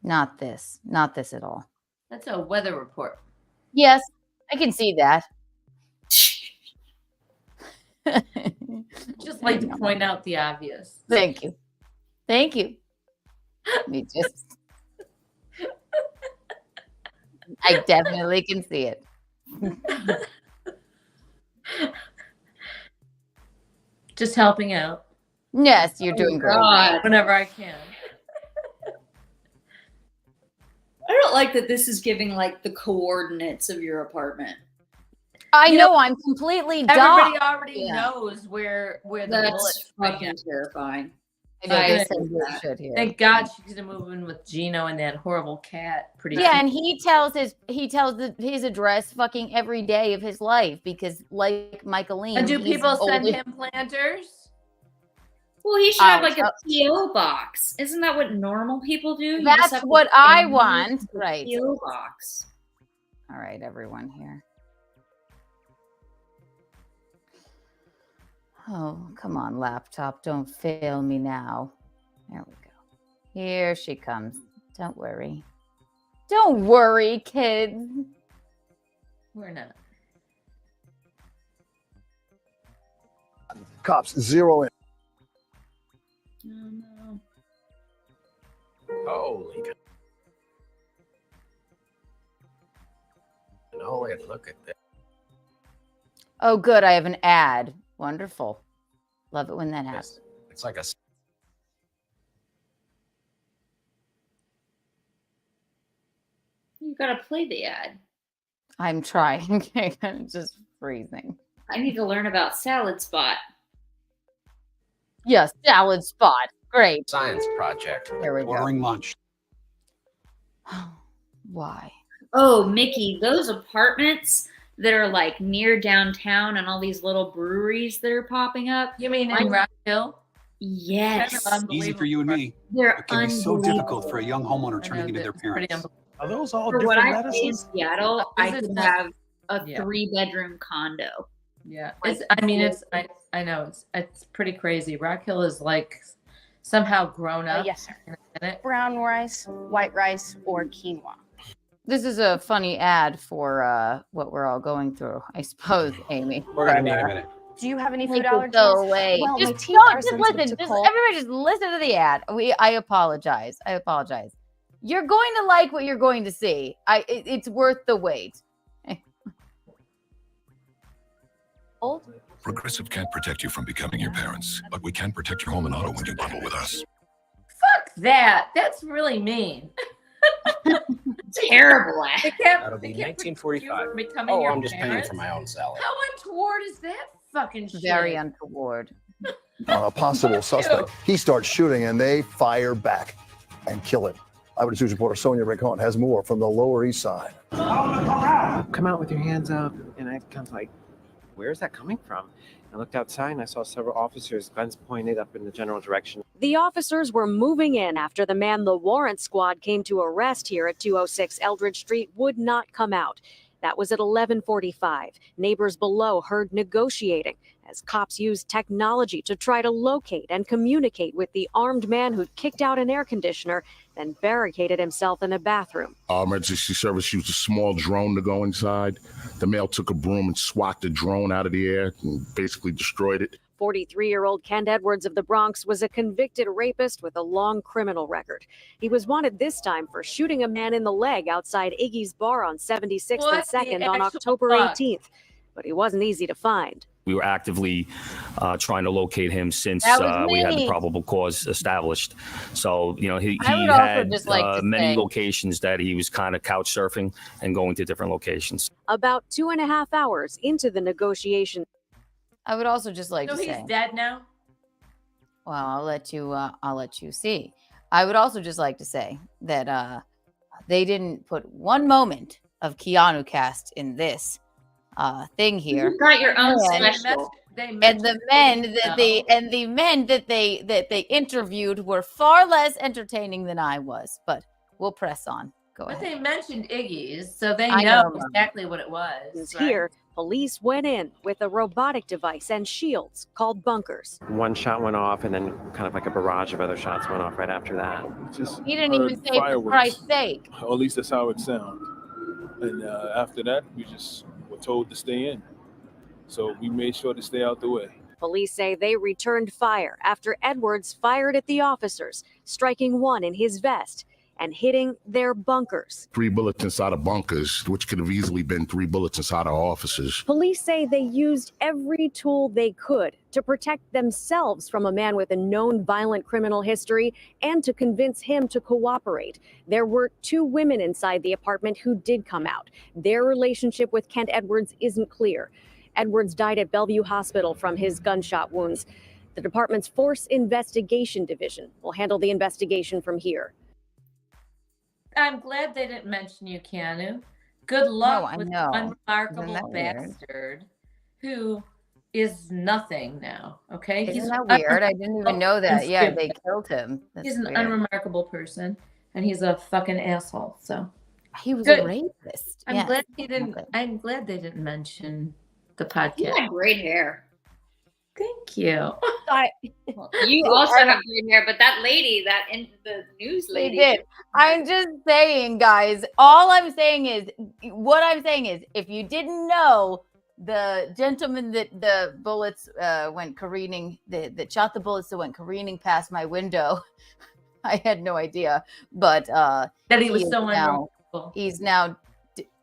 Not this at all. That's a weather report. Yes, I can see that. Just like to point out the obvious. Thank you. Me just. I definitely can see it. Just helping out. Yes, you're doing great. God. Whenever I can. I don't like that this is giving like the coordinates of your apartment. I know, I'm completely dumb. Everybody already knows where the That's bullets fucking terrifying. Thank God she's gonna move in with Gino and that horrible cat. And he tells his address fucking every day of his life because, like Michaeline, and do people send him planters? Well, he should have like a PO box. Isn't that what normal people do? That's what I want. Right. PO box. All right, everyone here. Oh, come on, laptop. Don't fail me now. There we go. Here she comes. Don't worry. Don't worry, kids. We're not. Cops, zero in. Oh, no. Holy cow. Look at that. Oh, good. I have an ad. Wonderful. Love it when that happens. It's like a... You gotta play the ad. I'm trying. I'm just freezing. I need to learn about Salad Spot. Yes, Salad Spot. Great. Science project. There we go. Ordering lunch. Why? Oh, Mickey, those apartments that are like near downtown and all these little breweries that are popping up. You mean in Rock Hill? Yes. Easy for you and me. They're It can be so difficult for a young homeowner turning into their parents. Are those all For what different I pay in medicines? Seattle, I could not- have a Yeah. 3-bedroom condo. Yeah, Like, I know it's pretty crazy. Rock Hill is like somehow grown up. Yes, sir. in it. Brown rice, white rice, or quinoa. This is a funny ad for what we're all going through, I suppose, Amy. We're gonna need a minute. Do you have any Make food it allergies? go away. Well, my Just teeth don't, are just sensitive listen. to Just cold. everybody, just listen to the ad. I apologize. I apologize. You're going to like what you're going to see. It's worth the wait. Cold? Progressive can't protect you from becoming your parents, but we can protect your home and auto when you bundle with us. Fuck that. That's really mean. Terrible. They can't, That'll be they can't protect you 1945. from becoming Oh, your I'm just paying parents? for my own salad. How untoward is that fucking shit? Very untoward. A possible suspect. He starts shooting and they fire back and kill him. Eyewitness News reporter Sonia Rincon has more from the Lower East Side. Come out with your hands up. And I kind of like, where's that coming from? I looked outside and I saw several officers, guns pointed up in the general direction. The officers were moving in after the man the warrant squad came to arrest here at 206 Eldridge Street would not come out. That was at 11:45. Neighbors below heard negotiating as cops used technology to try to locate and communicate with the armed man who'd kicked out an air conditioner, then barricaded himself in a bathroom. Emergency service used a small drone to go inside. The male took a broom and swatted the drone out of the air and basically destroyed it. 43-year-old Kent Edwards of the Bronx was a convicted rapist with a long criminal record. He was wanted this time for shooting a man in the leg outside Iggy's bar on 76th and What the 2nd on actual October fuck? 18th. But he wasn't easy to find. We were actively trying to locate him since That was we had the me. probable cause established. So, you know, he I would also had just like to many say- locations that he was kind of couch surfing and going to different locations. About 2.5 hours into the negotiation. I would also just like So to he's say. dead now? Well, I'll let you see. I would also just like to say that they didn't put one moment of Keanu cast in this thing here. You got your own And- special. And the men that they interviewed were far less entertaining than I was. But we'll press on. Go But ahead. they mentioned Iggy's, so they I know know, Mom. exactly what it was. right? Here, police went in with a robotic device and shields called bunkers. One shot went off and then kind of like a barrage of other shots went off right after that. He didn't even say for Christ's sake. Or at least that's how it sounded. And after that, we just were told to stay in. So we made sure to stay out the way. Police say they returned fire after Edwards fired at the officers, striking one in his vest and hitting their bunkers. 3 bullets inside of bunkers, which could have easily been 3 bullets inside of officers. Police say they used every tool they could to protect themselves from a man with a known violent criminal history and to convince him to cooperate. There were 2 women inside the apartment who did come out. Their relationship with Kent Edwards isn't clear. Edwards died at Bellevue Hospital from his gunshot wounds. The department's Force Investigation Division will handle the investigation from here. I'm glad they didn't mention you, Keanu. Good luck I with know. the unremarkable Isn't that weird? bastard who is nothing now. Okay, Isn't that weird? I didn't even know that. and Yeah, stupid. they killed him. That's He's an weird. unremarkable person, and he's a fucking asshole. So He was Good. a rapist. I'm Yes. glad he didn't. I'm glad they didn't mention the podcast. You have great hair. Thank you. You also have great hair, but that lady, that in the news They lady, did. I'm just saying, guys. All I'm saying is, what I'm saying is, if you didn't know, the gentleman that the bullets went careening, that shot the bullets that went careening past my window, I had no idea. But that he was is so now, unremarkable. he's now.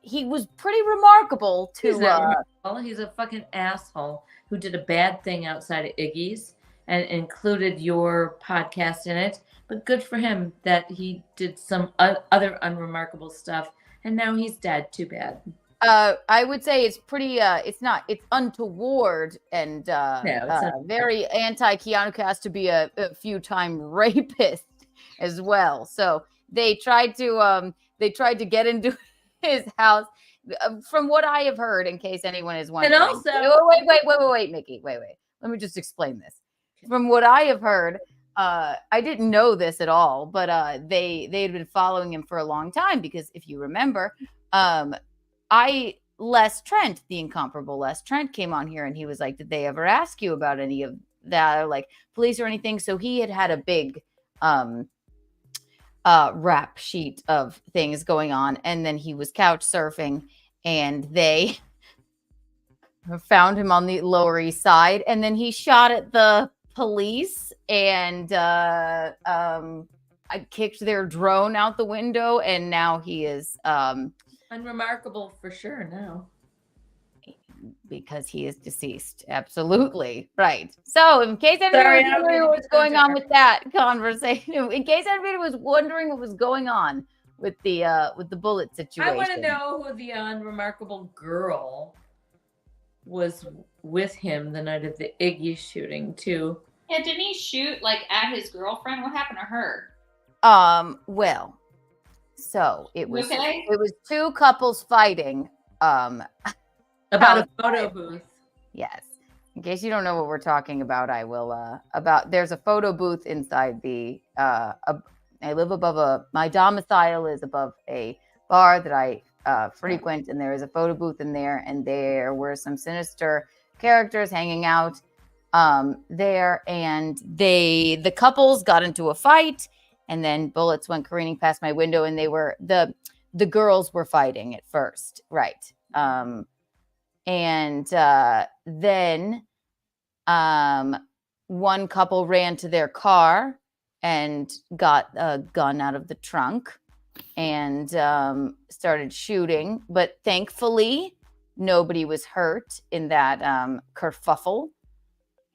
He was pretty remarkable to. He's not remarkable. He's a fucking asshole who did a bad thing outside of Iggy's and included your podcast in it. But good for him that he did some other unremarkable stuff, and now he's dead. Too bad. I would say it's pretty. It's untoward and very anti Keanu cast to be a few-time rapist as well. So they tried to get into his house. From what I have heard, in case anyone is wondering. And also, wait, Mickey, wait. Let me just explain this. From what I have heard, I didn't know this at all, but they had been following him for a long time because if you remember, Les Trent, the incomparable Les Trent, came on here and he was like, "Did they ever ask you about any of that, or like police or anything?" So he had a big rap sheet of things going on, and then he was couch surfing, and they found him on the Lower East Side, and then he shot at the police, and I kicked their drone out the window, and now he is Unremarkable for sure now. because he is deceased. Absolutely right. So, in case anybody Sorry, was I don't wondering mean to what was going on censor. with that conversation, in case anybody was wondering what was going on with the bullet situation, I want to know who the unremarkable girl was with him the night of the Iggy shooting too. Yeah, didn't he shoot like at his girlfriend? What happened to her? Well, so it You was okay? it was two couples fighting About a outside. photo booth. Yes. In case you don't know what we're talking about, I will there's a photo booth inside the I live above my domicile is above a bar that I frequent, and there is a photo booth in there, and there were some sinister characters hanging out there, and the couples got into a fight, and then bullets went careening past my window, and they were the girls were fighting at first, right? And then one couple ran to their car and got a gun out of the trunk and started shooting. But thankfully, nobody was hurt in that kerfuffle.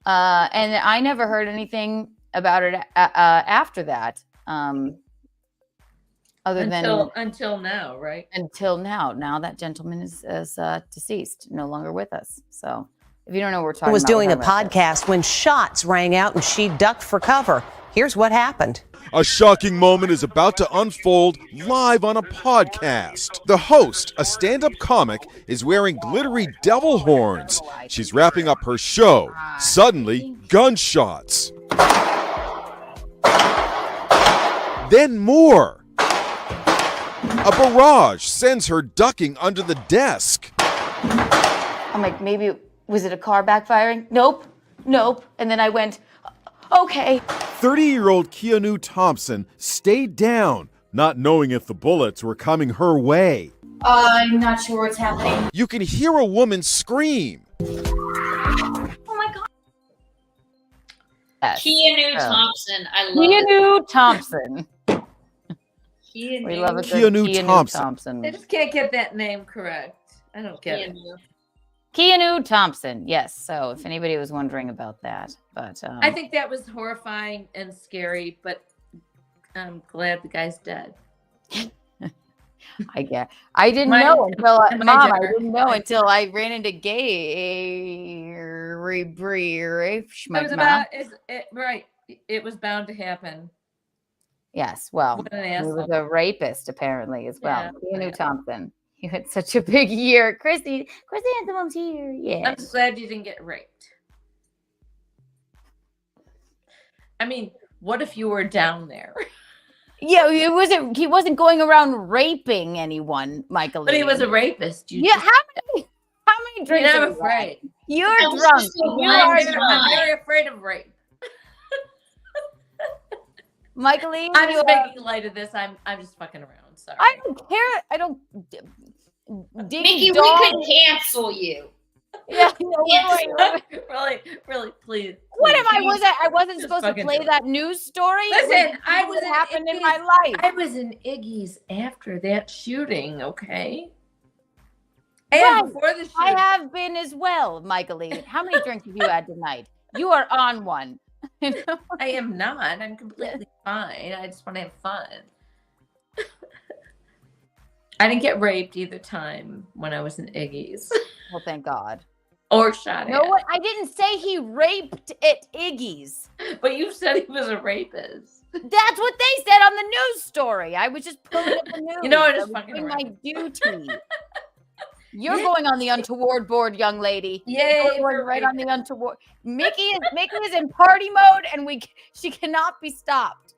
And I never heard anything about it after that. Until now, right? Until now. Now that gentleman is deceased, no longer with us. So if you don't know what we're talking about. Was doing a we're talking about podcast when shots rang out and she ducked for cover. Here's what happened. A shocking moment is about to unfold live on a podcast. The host, a stand-up comic, is wearing glittery devil horns. She's wrapping up her show. Suddenly, gunshots. Then more. A barrage sends her ducking under the desk. I'm like, maybe, was it a car backfiring? Nope. And then I went, okay. 30-year-old Keanu Thompson stayed down, not knowing if the bullets were coming her way. I'm not sure what's happening. You can hear a woman scream. Oh my God. Yes. Keanu Thompson. I love Keanu Thompson. Keanu. We love it. Keanu Thompson. I just can't get that name correct. I don't get it. Keanu Thompson. Yes. So if anybody was wondering about that, but I think that was horrifying and scary, but I'm glad the guy's dead. I didn't know until Mom. I didn't know until I ran into Gay. Right. It was bound to happen. Yes. Well, What an he asshole. was a rapist apparently as well. Yeah. Keanu Thompson. You had such a big year. Chrissy Anthem's here. Yeah. I'm glad you didn't get raped. I mean, what if you were down there? Yeah, he wasn't going around raping anyone, Michael. But he was a rapist. Yeah, how many drinks? You're have never you had? afraid. You're I was drunk. just so You blind are to drunk. I'm very afraid of rape. Michaeline, I'm just making light of this. I'm just fucking around. Sorry. I don't care. I don't. Mickey, we could cancel you. Yeah, no, really, please. What am I? please, I wasn't just supposed to fucking play do it. that news story. Listen, I What was in happened in Iggy's- my life. I was in Iggy's after that shooting. Okay. And Right. before the shooting, I have been as well, Michaeline. How many drinks have you had tonight? You are on one. I am not. I'm completely fine. I just want to have fun. I didn't get raped either time when I was in Iggy's Well, thank God. or shot No, at. what? I didn't say he raped at Iggy's. But you said he was a rapist. That's what they said on the news story. I was just pulling up the news. You know, I I just was fucking doing around. my duty. You're going on the untoward board, young lady. Yay, You're going for right on the untoward. Mickey is in party mode, and she cannot be stopped.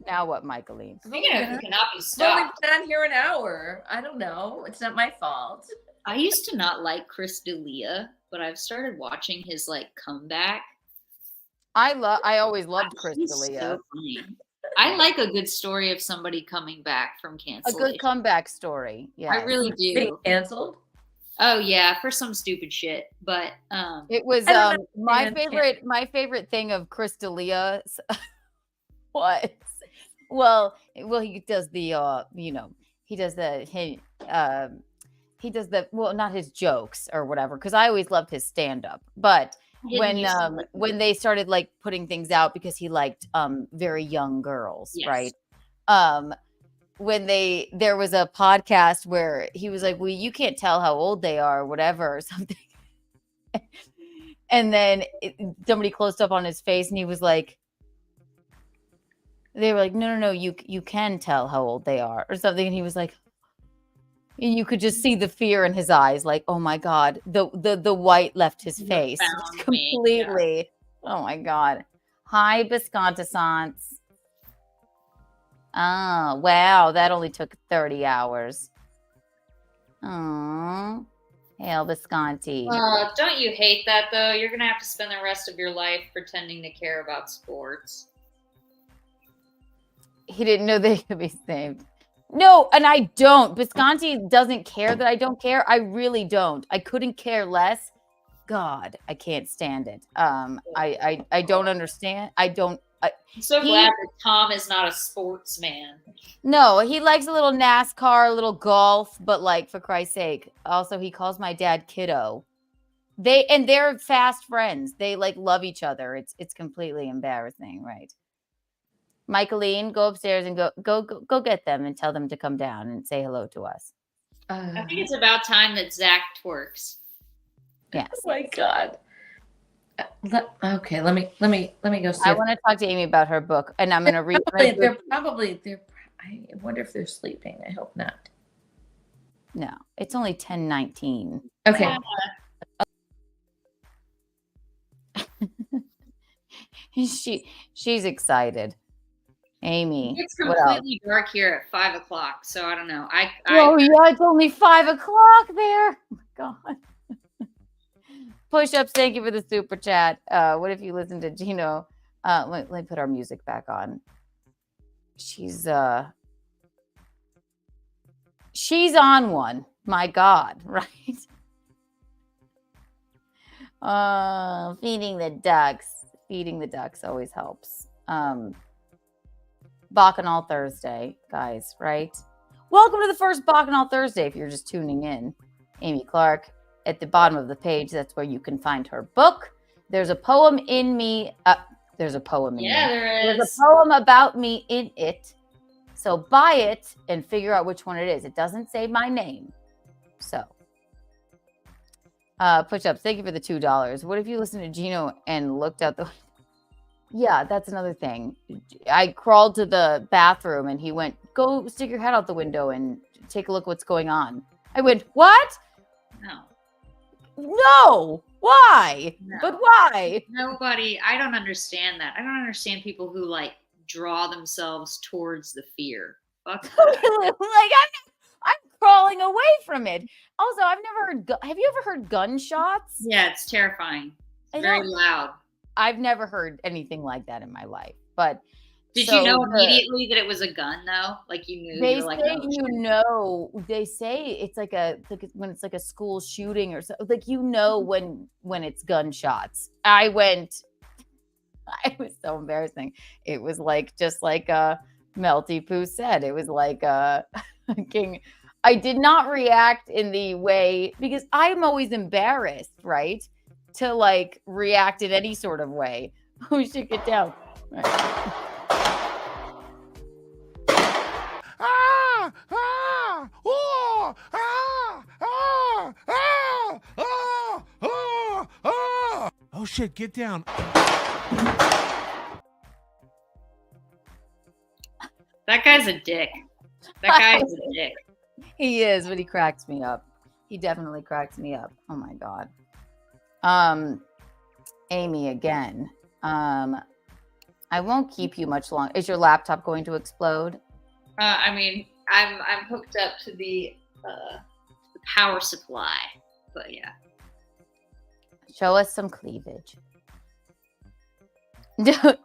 Now what, Michaeline? Speaking of who cannot be I've only stopped, been on here an hour. I don't know. It's not my fault. I used to not like Chris D'Elia, but I've started watching his like comeback. I always loved Chris He's D'Elia. so funny. I like a good story of somebody coming back from A cancellation. good comeback story. Yeah. I really Being do. canceled? Oh yeah, for some stupid shit. But It was I don't my understand favorite thing of Chris D'Elia was well he does the he does well, not his jokes or whatever, because I always loved his stand-up, but when they started like putting things out because he liked very young girls, Yes. right? When there was a podcast where he was like, well, you can't tell how old they are or whatever or something. And then somebody closed up on his face and he was like, they were like, no, you can tell how old they are or something. And he was like, and you could just see the fear in his eyes, like, oh my God, the white left his face completely. Oh my God. Hi, Biscontasants. Oh, wow. That only took 30 hours. Oh, hail Visconti. Don't you hate that though? You're gonna have to spend the rest of your life pretending to care about sports. He didn't know they could be saved. No, and I don't. Visconti doesn't care that I don't care. I really don't. I couldn't care less. God, I can't stand it. I don't understand. I'm so glad that Tom is not a sportsman. No, he likes a little NASCAR, a little golf, but like, for Christ's sake. Also, he calls my dad kiddo. They're fast friends. They like love each other. It's completely embarrassing, right? Michaeline, go upstairs and go get them and tell them to come down and say hello to us. I think it's about time that Zach twerks. Yes. Oh my God. Okay, let me go see. I want to talk to Amy about her book, and I'm going to read. They're probably. I wonder if they're sleeping. I hope not. No, it's only 10:19. Okay. She's excited. Amy, It's completely dark here at 5 o'clock, so I don't know. Oh yeah, it's only 5 o'clock there. Oh my God. Push-ups, thank you for the super chat. What if you listen to Gino? Let me put our music back on. She's on one. My God, right? Feeding the ducks. Feeding the ducks always helps. Bacchanal Thursday, guys, right? Welcome to the first Bacchanal Thursday if you're just tuning in. Amy Clark. At the bottom of the page, that's where you can find her book. There's a poem in me. There's a poem in me. There is. There's a poem about me in it. So buy it and figure out which one it is. It doesn't say my name. So, push-ups. Thank you for the $2. What if you listened to Gino and looked out the... Yeah, that's another thing. I crawled to the bathroom and he went, go stick your head out the window and take a look what's going on. I went, what? No. Why? No. But why? Nobody. I don't understand that. I don't understand people who like draw themselves towards the fear. Fuck that. Like I'm crawling away from it. Also, I've never heard. Have you ever heard gunshots? Yeah, it's terrifying. It's very loud. I've never heard anything like that in my life. But did you know immediately that it was a gun though? Like you knew? They like, say oh, They say it's like when it's like a school shooting or so. Like when it's gunshots. I was so embarrassing. It was like just like Melty Poo said. It was like king. I did not react in the way because I'm always embarrassed, right? To like react in any sort of way. We should get down. Right. Oh shit, get down. that guy's a dick. That guy is a dick. He is, but he cracks me up. He definitely cracks me up. Oh my God. Amy again. I won't keep you much longer. Is your laptop going to explode? I mean, I'm hooked up to the power supply, but yeah. Show us some cleavage.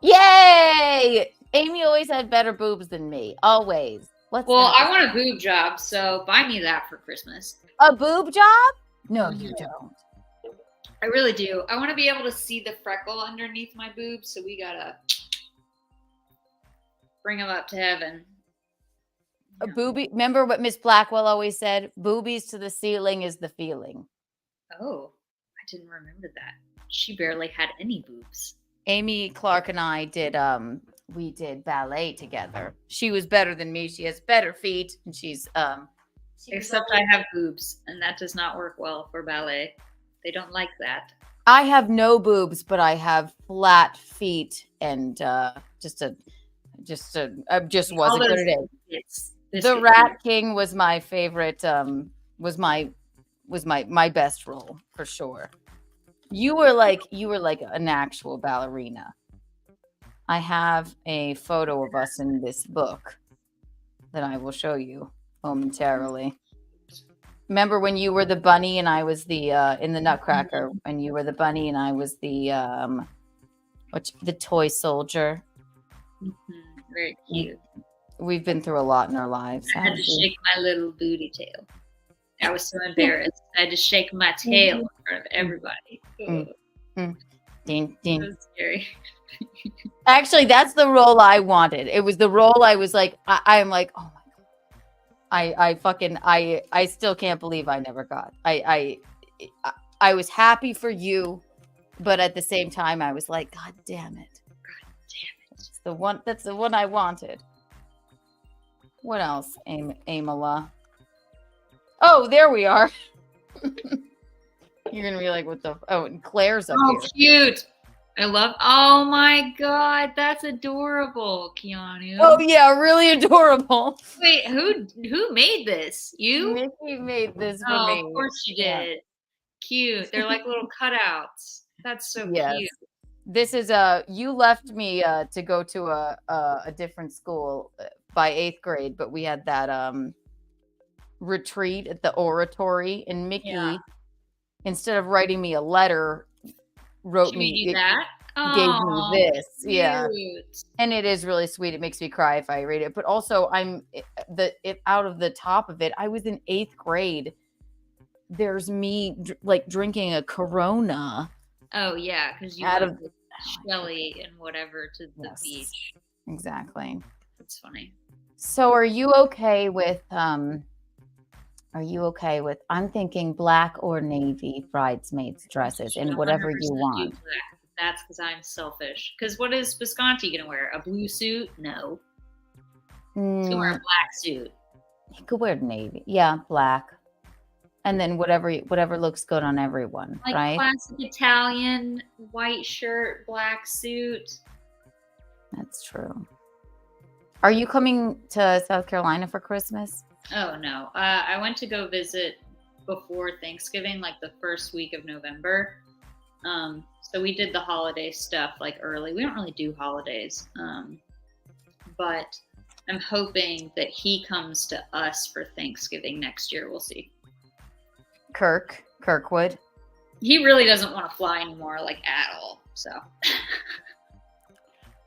Yay! Amy always always had better boobs than me. Always. What's Well, that? I want a boob job, so buy me that for Christmas. A boob job? No, you don't. I really do. I want to be able to see the freckle underneath my boobs, so we gotta bring them up to heaven. A boobie. Remember what Miss Blackwell always said? Boobies to the ceiling is the feeling. Oh, I didn't remember that. She barely had any boobs. Amy Clark and I did we did ballet together. She was better than me. She has better feet, and she's Except I have boobs, and that does not work well for ballet. They don't like that. I have no boobs, but I have flat feet and just wasn't good at it. The Rat King was my favorite. Was my best role for sure. You were like an actual ballerina. I have a photo of us in this book that I will show you momentarily. Remember when you were the bunny and I was the in the Nutcracker, and you were the bunny and I was the the toy soldier. Very cute. We've been through a lot in our lives. I had to shake my little booty tail. I was so embarrassed. I had to shake my tail in front of everybody. Ding, It was scary. Actually, that's the role I wanted. It was the role I was like, I'm like, oh my God. I still can't believe I never got. I was happy for you, but at the same time, I was like, God damn it. It's the one. That's the one I wanted. What else, Amala? Oh, there we are. You're gonna be like, what the? Oh, and Claire's up here. Oh, cute. I love. Oh my God, that's adorable, Keanu. Oh yeah, really adorable. Wait, who made this? You? Mickey made this for Oh, me. of course you did. Yeah. Cute. They're like little cutouts. That's so Yes. cute. This is you left me to go to a different school by 8th grade, but we had that retreat at the oratory, and Mickey, instead of writing me a letter, wrote She me made you that? gave Aw, me this. Yeah. cute. And it is really sweet. It makes me cry if I read it. But also out of the top of it, I was in 8th grade. There's me like drinking a Corona. Oh yeah, because you Out went of- with Shelly and whatever to the Yes. beach. Exactly. That's funny. So are you okay with I'm thinking black or navy bridesmaids dresses and whatever 100% you do want. black. That's because I'm selfish. Because what is Visconti gonna wear? A blue suit? No. He's gonna wear a black suit. You could wear navy. Yeah, black. And then whatever looks good on everyone, Like right? classic Italian, white shirt, black suit. That's true. Are you coming to South Carolina for Christmas? Oh no. I went to go visit before Thanksgiving, like the first week of November. So we did the holiday stuff like early. We don't really do holidays. But I'm hoping that he comes to us for Thanksgiving next year. We'll see. Kirkwood. He really doesn't want to fly anymore, like at all. So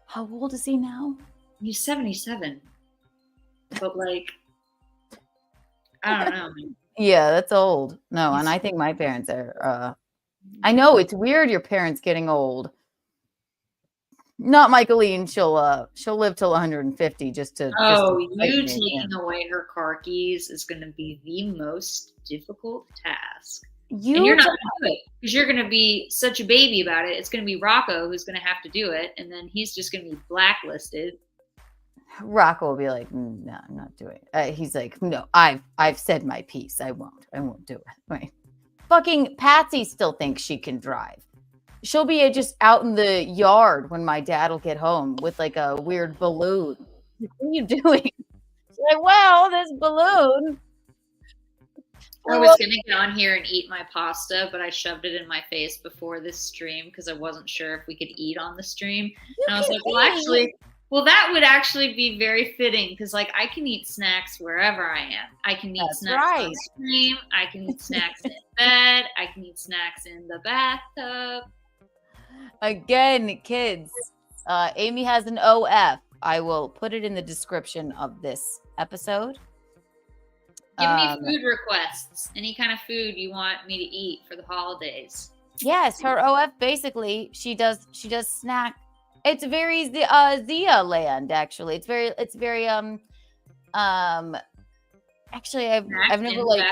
How old is he now? he's 77. But like, I don't know. Yeah, that's old. No, and I think my parents are I know it's weird your parents getting old. Not Michaeline, she'll live till 150 just to Oh, just to you fight me, taking away her car keys is going to be the most difficult task. You and you're not don't- going to do it because you're going to be such a baby about it. It's going to be Rocco who's going to have to do it, and then he's just going to be blacklisted. Rocco will be like, no, I'm not doing it. He's like, no, I've said my piece. I won't do it. Right. Fucking Patsy still thinks she can drive. She'll be just out in the yard when my dad will get home with like a weird balloon. What are you doing? She's like, well, this balloon. I was going to get on here and eat my pasta, but I shoved it in my face before this stream because I wasn't sure if we could eat on the stream. And I was like, well, that would actually be very fitting because, like, I can eat snacks wherever I am. I can eat snacks on the stream. I can eat snacks in bed. I can eat snacks in the bathtub. Again, kids, Amy has an OF. I will put it in the description of this episode. Give me food requests. Any kind of food you want me to eat for the holidays. Yes, her OF basically she does snack. It's very Zia land actually. It's very actually I've never like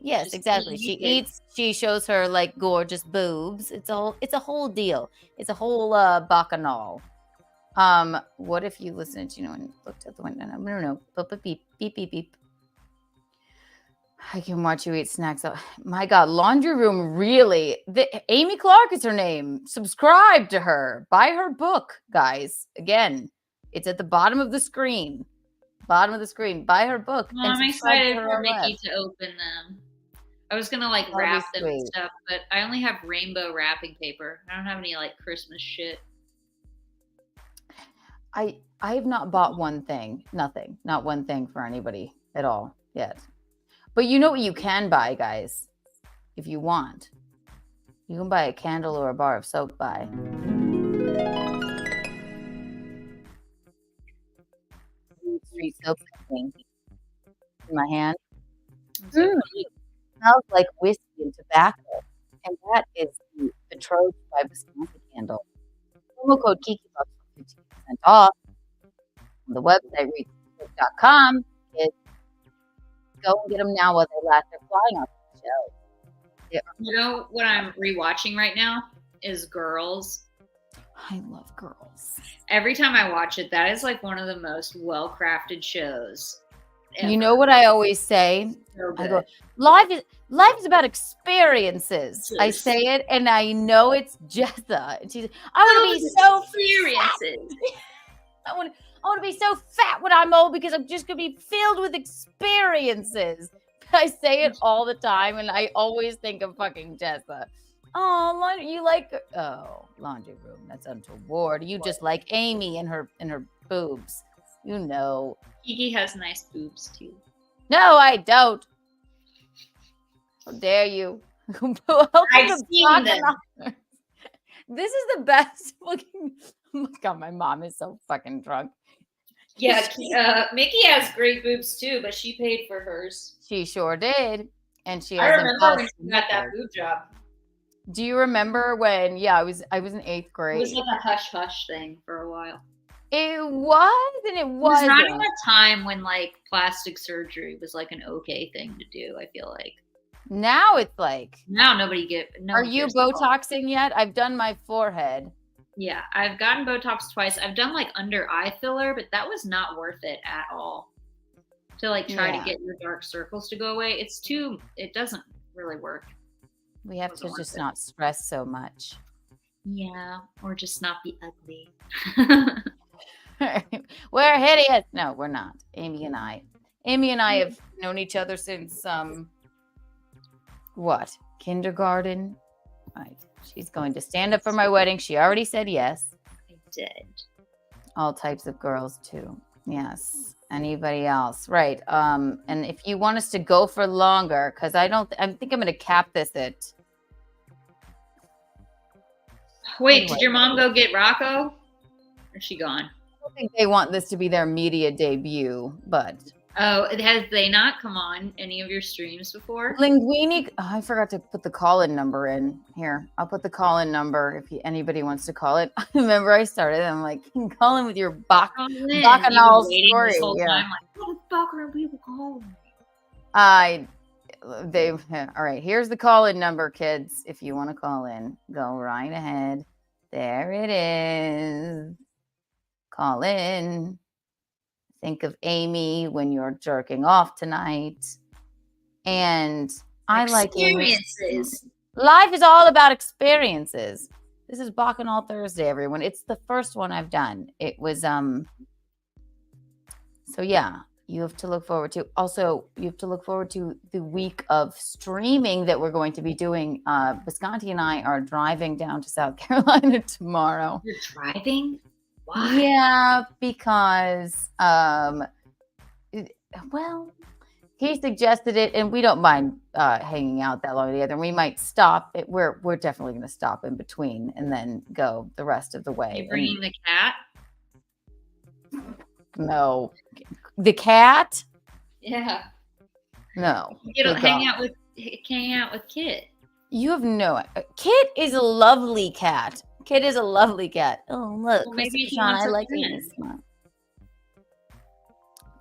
yes, Just exactly. She eat it. eats, she shows her like gorgeous boobs. It's a whole deal. It's a whole bacchanal. What if you listened to and looked out the window? No. Beep, beep, beep, beep. I can watch you eat snacks. Oh, my God, Laundry Room really. Amy Clark is her name. Subscribe to her. Buy her book, guys. Again, it's at the bottom of the screen. Buy her book. Well, I'm excited for Mickey to open them. I was gonna like wrap them and stuff, but I only have rainbow wrapping paper. I don't have any like Christmas shit. I have not bought one thing. Nothing. Not one thing for anybody at all yet. But you know what you can buy, guys, if you want. You can buy a candle or a bar of soap by. Street soap thing in my hand. It smells like whiskey and tobacco. And that is the Betrothed by Wisconsin candle. Promo code KikiBucks for 15% off. On the website, readsoap.com. Go and get them now while they last. They're flying off the show. You know what I'm rewatching right now is Girls. I love Girls. Every time I watch it, that is like one of the most well-crafted shows ever. You know what I always say? So I go, life is about experiences. I say it, and I know it's Jessa. And she's, I want to be so experiences. I want to be so fat when I'm old because I'm just going to be filled with experiences. I say it all the time, and I always think of fucking Jessa. Oh, you like Laundry Room? That's untoward. You just like Amy and her boobs. You know. Kiki has nice boobs too. No, I don't. How dare you? I've seen them. This is the best looking. Oh my God, my mom is so fucking drunk. Yeah, Mickey has great boobs too, but she paid for hers. She sure did, and she. I remember when she got that boob job. Do you remember when? Yeah, I was in 8th grade. It was like a hush hush thing for a while. It was, and it was. It was not even a time when like plastic surgery was like an okay thing to do. I feel like now it's like nobody. Are you Botoxing yet? I've done my forehead. Yeah, I've gotten Botox twice. I've done like under eye filler, but that was not worth it at all. To like try to get your dark circles to go away. It doesn't really work. We have to just not stress so much. Yeah, or just not be ugly. We're hideous. No, we're not. Amy and I have known each other since kindergarten. Right. She's going to stand up for my wedding. She already said yes. I did. All types of girls too. Yes. Anybody else? Right. And if you want us to go for longer, because I think I'm going to cap this at. Wait, anyway. Did your mom go get Rocco? Or is she gone? I don't think they want this to be their media debut, but. Oh, has they not come on any of your streams before? Linguini. Oh, I forgot to put the call-in number in here. I'll put the call-in number if anybody wants to call it. I remember I started. I'm like, call in with your Bacchanal story. Yeah. Time, like, what the fuck are people calling? All right. Here's the call-in number, kids. If you want to call in, go right ahead. There it is. Call in. Think of Amy when you're jerking off tonight. And I like experiences. Life is all about experiences. This is Bacchanal Thursday, everyone. It's the first one I've done. It was so yeah, you have to look forward to. Also, you have to look forward to the week of streaming that we're going to be doing. Bisconti and I are driving down to South Carolina tomorrow. You're driving? Why? Yeah, because he suggested it, and we don't mind hanging out that long together. We might stop. We're definitely going to stop in between and then go the rest of the way. You bringing the cat? No. The cat? Yeah. No. You don't Good hang God. out with Kit. You have no. Kit is a lovely cat. Kit is a lovely cat. Oh look, Well, maybe Christopher he Sean, wants I a like friend. Amy's smile.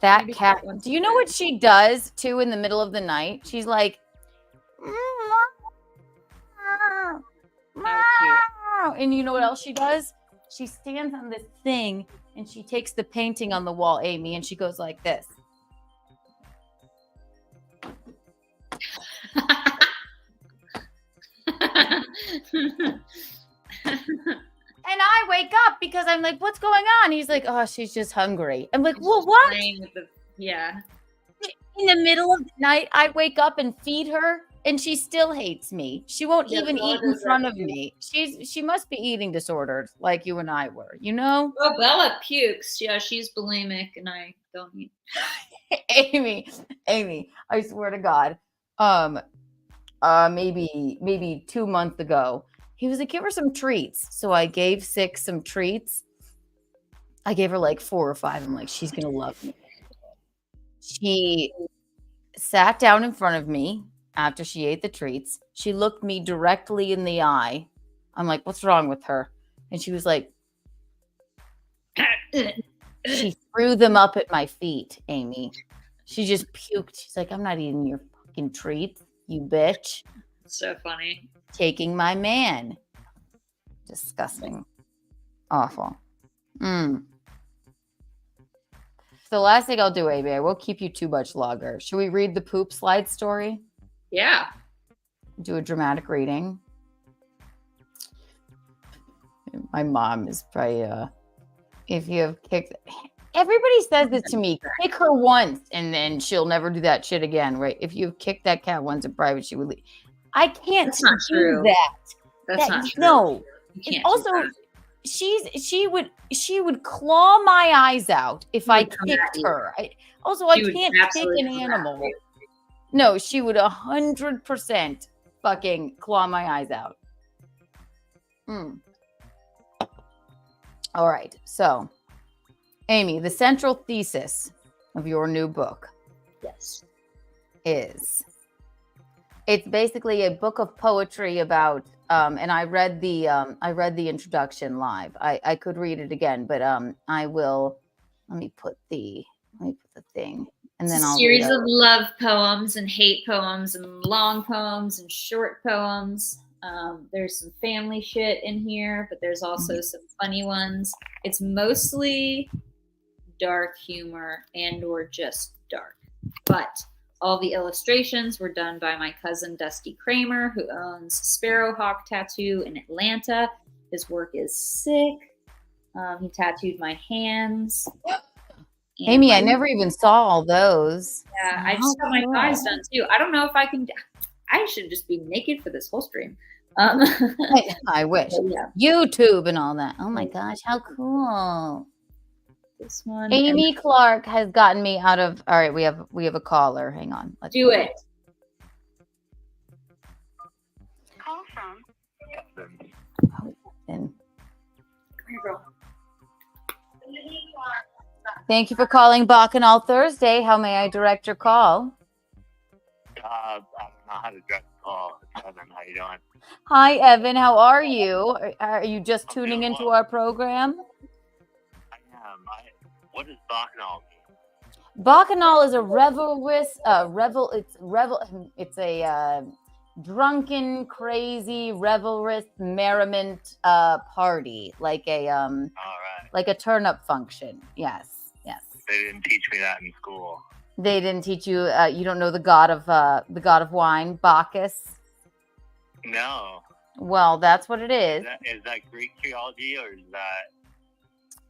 That Maybe cat. Kit wants Do a you know what she does too in the middle of the night? She's like, and you know what else she does? She stands on this thing and she takes the painting on the wall, Amy, and she goes like this. And I wake up because I'm like, what's going on? He's like, oh, she's just hungry. I'm like, well, what? Yeah. In the middle of the night, I wake up and feed her, and she still hates me. She won't Yeah, even Bella eat in does that front of too. me. She must be eating disordered like you and I were, you know? Well, Bella pukes. Yeah, she's bulimic, and I don't eat. Amy, I swear to God, maybe 2 months ago, he was like, give her some treats. So I gave Six some treats. I gave her like 4 or 5. I'm like, she's gonna love me. She sat down in front of me after she ate the treats. She looked me directly in the eye. I'm like, what's wrong with her? And she was like, she threw them up at my feet, Amy. She just puked. She's like, I'm not eating your fucking treats, you bitch. So funny. Taking my man. Disgusting. Awful. The last thing I'll do, Amy, I won't keep you too much longer. Should we read the poop slide story? Yeah. Do a dramatic reading. My mom is probably, if you have kicked, everybody says this to me, kick her once and then she'll never do that shit again, right? If you've kicked that cat once in private, she would leave. I can't That's not do true. that. That's not true. No. You can't And also, do that. she would claw my eyes out if I would come at kicked you. her. I She would can't kick absolutely an come at animal. you. No, she would 100% fucking claw my eyes out. All right. So, Amy, the central thesis of your new book is it's basically a book of poetry about and I read the introduction live. I could read it again, but I will let me put the thing and then It's a I'll series read it. of love poems and hate poems and long poems and short poems. There's some family shit in here, but there's also some funny ones. It's mostly dark humor and or just dark. But all the illustrations were done by my cousin Dusty Kramer, who owns Sparrowhawk Tattoo in Atlanta. His work is sick. He tattooed my hands. Amy, I never even saw all those. Yeah, I just got my thighs done too. I don't know if I can. I should just be naked for this whole stream. I wish. Yeah. YouTube and all that. Oh my gosh, how cool. This one. Amy Clark has gotten me out of. All right, we have a caller. Hang on. Let's do it. Call from. And Come here, girl. thank you for calling Bacchanal Thursday. How may I direct your call? I don't know how to direct the call. Evan, how you doing? Hi, Evan. How are you? Are you just tuning into our program? I am. What does Bacchanal mean? Bacchanal is a it's a drunken, crazy, revelrous merriment party, like a like a turn-up function. Yes. They didn't teach me that in school. They didn't teach you. You don't know the god of wine, Bacchus. No. Well, that's what it is. Is that Greek theology or is that?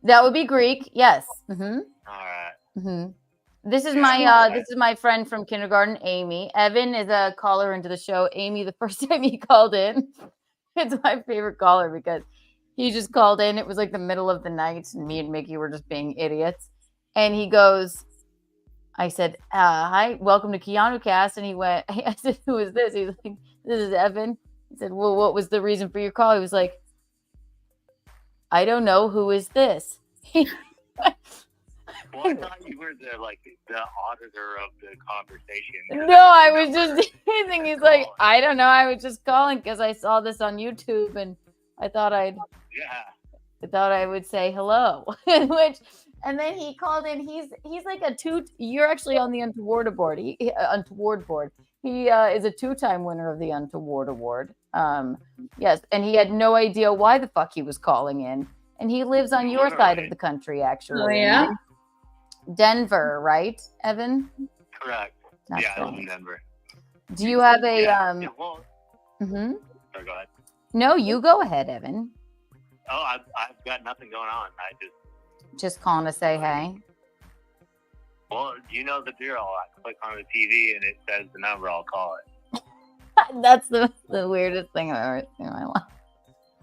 That would be Greek. Yes. All right. This is my friend from kindergarten, Amy. Evan is a caller into the show. Amy, the first time he called in, it's my favorite caller because he just called in. It was like the middle of the night, and me and Mickey were just being idiots. And he goes, I said, hi, welcome to Keanu Cast. And he went, I said, who is this? He's like, this is Evan. He said, well, what was the reason for your call? He was like, I don't know. Who is this? Well, I thought you were the auditor of the conversation. No, I was just teasing. He's like, I don't know. I was just calling because I saw this on YouTube and I thought I would say hello. And then he called in. He's like you're actually on the Untoward board. Untoward board. He is a 2-time winner of the Untoward Award. Yes, and he had no idea why the fuck he was calling in. And he lives on your side of the country, actually. Oh, yeah? Denver, right, Evan? Correct. That's I live right. in Denver. Do you have a Sorry, go ahead. No, you go ahead, Evan. Oh, I've got nothing going on. I Just calling to say hey. Well, you know the drill. I click on the TV and it says the number. I'll call it. That's the weirdest thing I've ever seen in my life.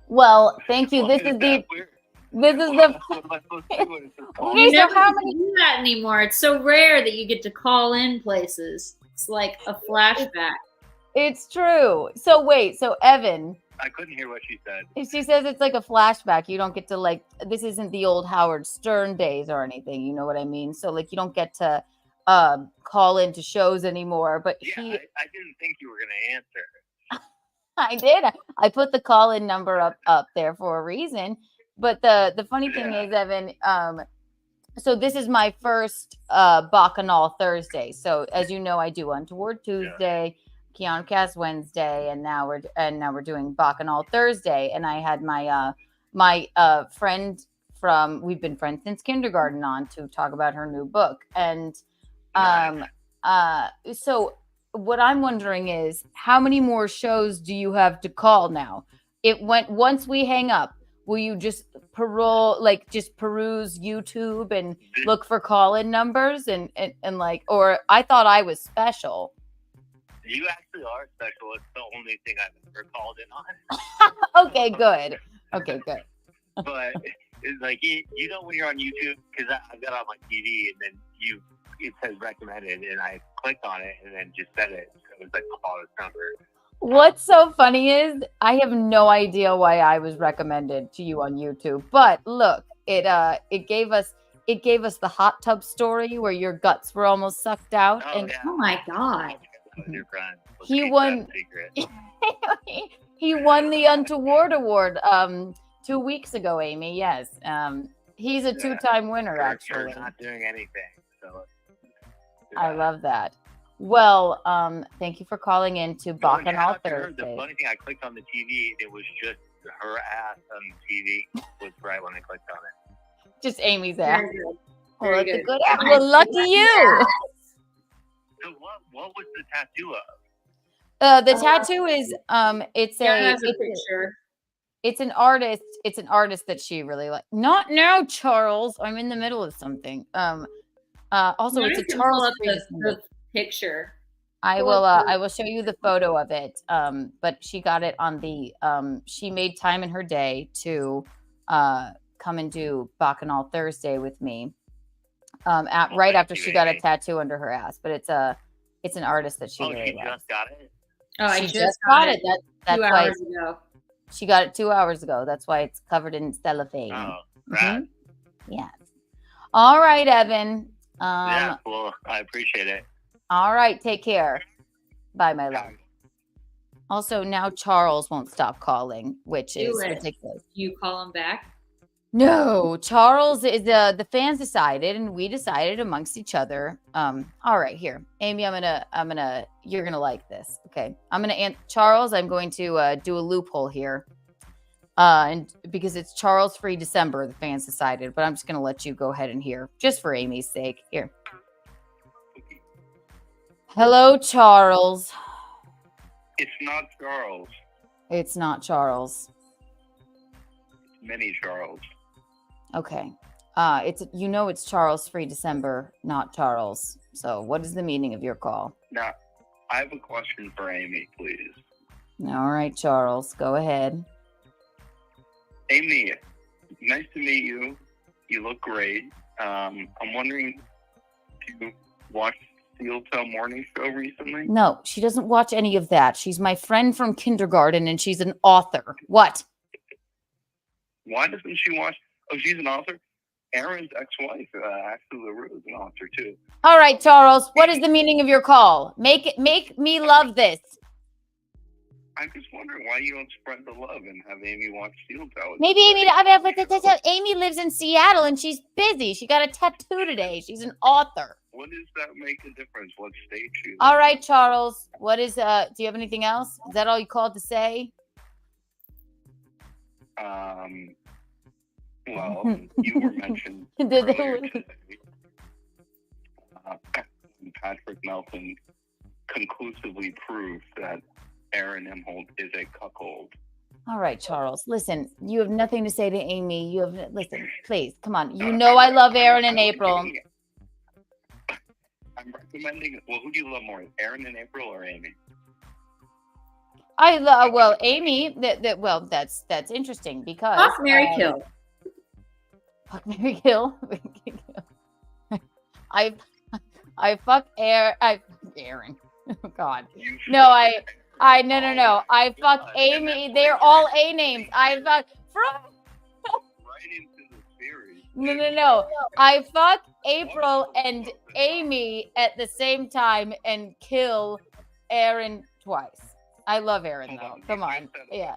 Well, thank you. This is the. This is the. You never do that anymore. It's so rare that you get to call in places. It's like a flashback. It's true. So wait. So Evan. I couldn't hear what she said. She says it's like a flashback. You don't get to this isn't the old Howard Stern days or anything. You know what I mean? So you don't get to call into shows anymore. But I didn't think you were going to answer. I did. I put the call-in number up there for a reason. But the funny thing is, Evan, so this is my first Bacchanal Thursday. So as you know, I do Untoward Tuesday. Keanu Cast Wednesday, and now we're doing Bacchanal Thursday. And I had my friend we've been friends since kindergarten on to talk about her new book. And so what I'm wondering is, how many more shows do you have to call now? Once we hang up, will you just peruse YouTube and look for call-in numbers and or I thought I was special. You actually are special. It's the only thing I've ever called in on. Okay, good. But it's like, you know, when you're on YouTube, because I've got it on my TV, and then it says recommended, and I clicked on it, and then just said it. So it was like, call this number. What's so funny is I have no idea why I was recommended to you on YouTube. But look, it gave us the hot tub story where your guts were almost sucked out. Oh my God. He won. He won the Untoward Award 2 weeks ago, Amy. Yes, he's a 2-time winner. Actually, not doing anything. So I love that. Well, thank you for calling in to Bacchanal Thursday. The funny thing, I clicked on the TV. It was just her ass on the TV. Was right when I clicked on it. Just Amy's ass. Very Well, good. that's a good ass. Well, lucky you. So what was the tattoo of? The tattoo is it's an artist. It's an artist that she really likes. Not now, Charles. I'm in the middle of something. Also, it's a Charles the picture. I will show you the photo of it. But she got it on the she made time in her day to come and do Bacchanal Thursday with me. Right after she got a tattoo under her ass, but it's an artist that she really loves. Just got it. Oh, I She just got it. That's 2 why hours ago. she got it 2 hours ago. That's why it's covered in cellophane. Oh, right. Yes. All right, Evan. Yeah, well, I appreciate it. All right, take care. Bye, my love. Also, now Charles won't stop calling, which is ridiculous. You call him back? No, Charles is the fans decided, and we decided amongst each other. All right, here, Amy, you're gonna like this. Okay, Charles, I'm going to do a loophole here, and because it's Charles free December, the fans decided, but I'm just gonna let you go ahead and hear, just for Amy's sake. Here, hello, Charles. It's not Charles. It's not Charles. Many Charles. Okay. It's Charles free December, not Charles. So what is the meaning of your call? Now, I have a question for Amy, please. All right, Charles, go ahead. Amy, nice to meet you. You look great. I'm wondering, did you watch the Steel Toe Morning Show recently? No, she doesn't watch any of that. She's my friend from kindergarten, and she's an author. What? Why doesn't she watch? Oh, she's an author? Aaron's ex-wife, Ashley LaRue, is an author too. All right, Charles, what is the meaning of your call? Make me love this. I'm just wondering why you don't spread the love and have Amy watch Steel Tower. Maybe Amy, Amy lives in Seattle and she's busy. She got a tattoo today. She's an author. What does that make a difference? What state she All right, Charles, what is, do you have anything else? Is that all you called to say? Well, you were mentioned earlier today, Patrick Melton conclusively proved that Aaron Imholt is a cuckold. All right, Charles, listen, you have nothing to say to Amy. Listen, please, come on. You know I love Aaron and April. I'm recommending, well, who do you love more, Aaron and April or Amy? I love, well, Amy, well, that's interesting because. Fuck, Mary Kill. Fuck, Mary Kill. I fuck Aaron. Oh, God. No, no. I fuck Amy. They're all A names. I fuck. No. I fuck April and Amy at the same time and kill Aaron twice. I love Aaron though. Come on. Yeah.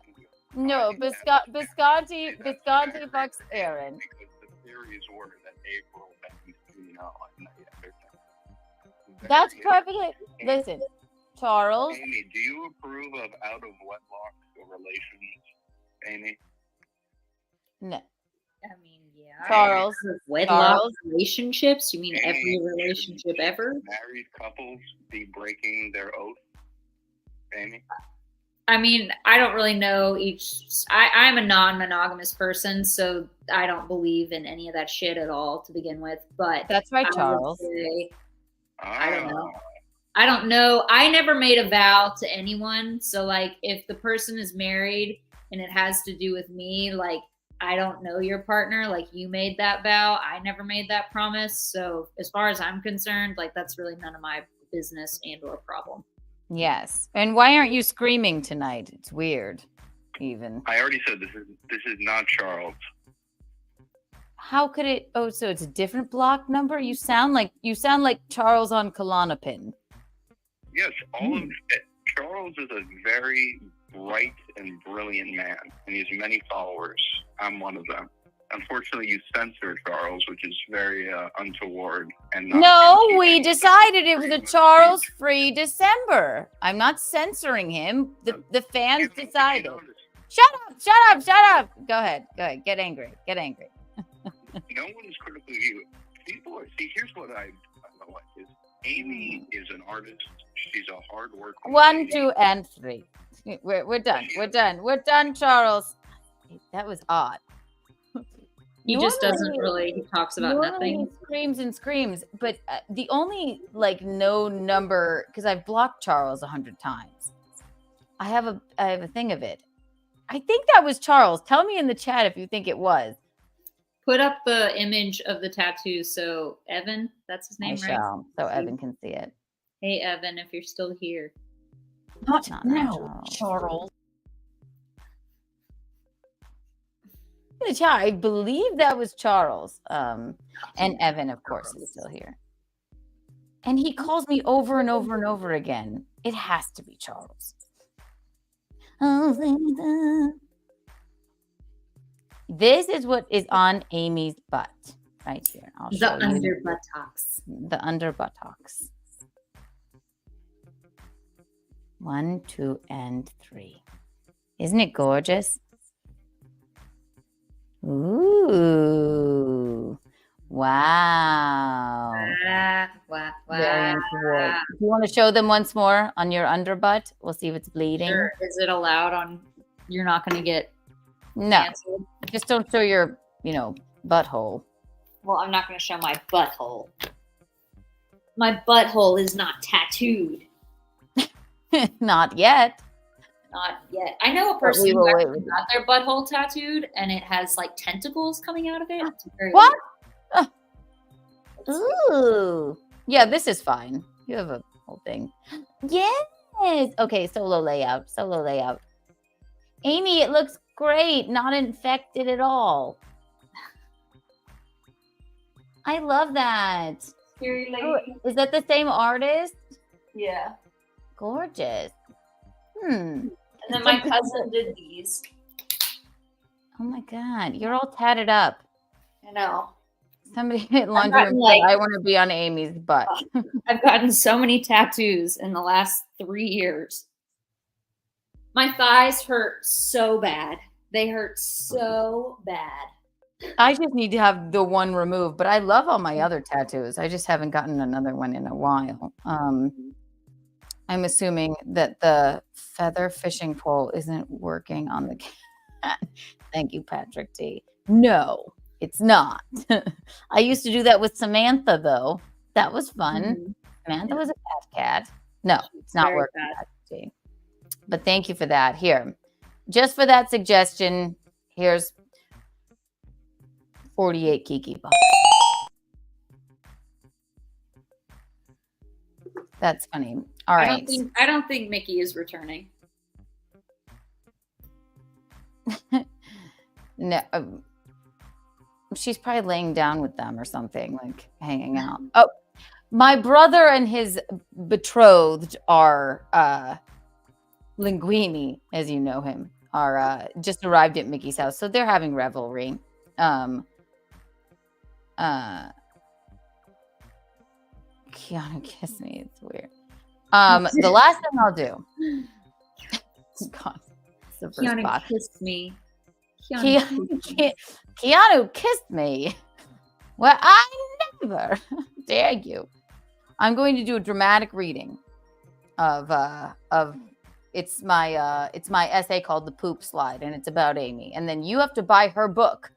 No, Bisconti fucks Aaron. Because the theories were that April banged Keanu and the other thing. That's perfectly. Listen, Charles. Amy, do you approve of out of wedlock relations, Amy? No. I mean, yeah. Charles. Wedlock relationships? You mean every relationship ever? Married couples be breaking their oath, Amy? I mean, I don't really know I'm a non-monogamous person, so I don't believe in any of that shit at all to begin with. But that's right, Charles. I don't know. I don't know. I never made a vow to anyone. So, like, if the person is married and it has to do with me, like, I don't know your partner. Like, you made that vow. I never made that promise. So, as far as I'm concerned, like, that's really none of my business and or problem. Yes. And why aren't you screaming tonight? It's weird, even. I already said this is not Charles. How could it? Oh, so it's a different block number? You sound like Charles on Klonopin. Yes, Charles is a very bright and brilliant man, and he has many followers. I'm one of them. Unfortunately, you censor Charles, which is very untoward. And no, we decided it was a Charles-free December. I'm not censoring him. The fans decided. Shut up. Go ahead. Get angry. No one is critical of you. People are, see, here's what I like is Amy is an artist. She's a hard worker. 1, 2, and 3. We're done. We're done, Charles. That was odd. He just doesn't really, he talks about nothing. He screams, but the only, like, no number, because I've blocked Charles 100 times. I have a thing of it. I think that was Charles. Tell me in the chat if you think it was. Put up the image of the tattoo. So Evan, that's his name, right? Shall, so Evan can see it. Hey, Evan, if you're still here. Not now, Charles. In the chat, I believe that was Charles. And Evan, of course, is still here. And he calls me over and over and over again. It has to be Charles. This is what is on Amy's butt right here. I'll show the you. Under buttocks. The under buttocks. 1, 2, and 3. Isn't it gorgeous? Ooh. Wow. Very untoward. Do you want to show them once more on your underbutt? We'll see if it's bleeding. Sure. Is it allowed on? You're not going to get canceled? Just don't show your, butthole. Well, I'm not going to show my butthole. My butthole is not tattooed. Not yet. Not yet. I know a person who actually got their butthole tattooed, and it has like tentacles coming out of it. It's very what? Ooh. Yeah, this is fine. You have a whole thing. Yes. Okay, solo layout. Amy, it looks great. Not infected at all. I love that. Scary lady. Oh, is that the same artist? Yeah. Gorgeous. And then my cousin did these. Oh my God, you're all tatted up. I know. Somebody at laundry gotten, room like- said, I want to be on Amy's butt. I've gotten so many tattoos in the last 3 years. My thighs hurt so bad. They hurt so bad. I just need to have the one removed, but I love all my other tattoos. I just haven't gotten another one in a while. I'm assuming that the feather fishing pole isn't working on the cat. Thank you, Patrick T. No, it's not. I used to do that with Samantha, though. That was fun. Samantha was a fat cat. No, it's not Very working, bad. Patrick T. But thank you for that. Here, just for that suggestion, here's 48 Kiki bucks. That's funny. All right. I don't think Mickey is returning. No, she's probably laying down with them or something, like hanging out. Oh, my brother and his betrothed are Linguini, as you know him, are just arrived at Mickey's house, so they're having revelry. Keanu kissed me. It's weird. The last thing I'll do. God, it's the first Keanu spot. kissed me. Keanu kissed me. Well, I never dare you. I'm going to do a dramatic reading of it's my essay called The Poop Slide, and it's about Amy. And then you have to buy her book.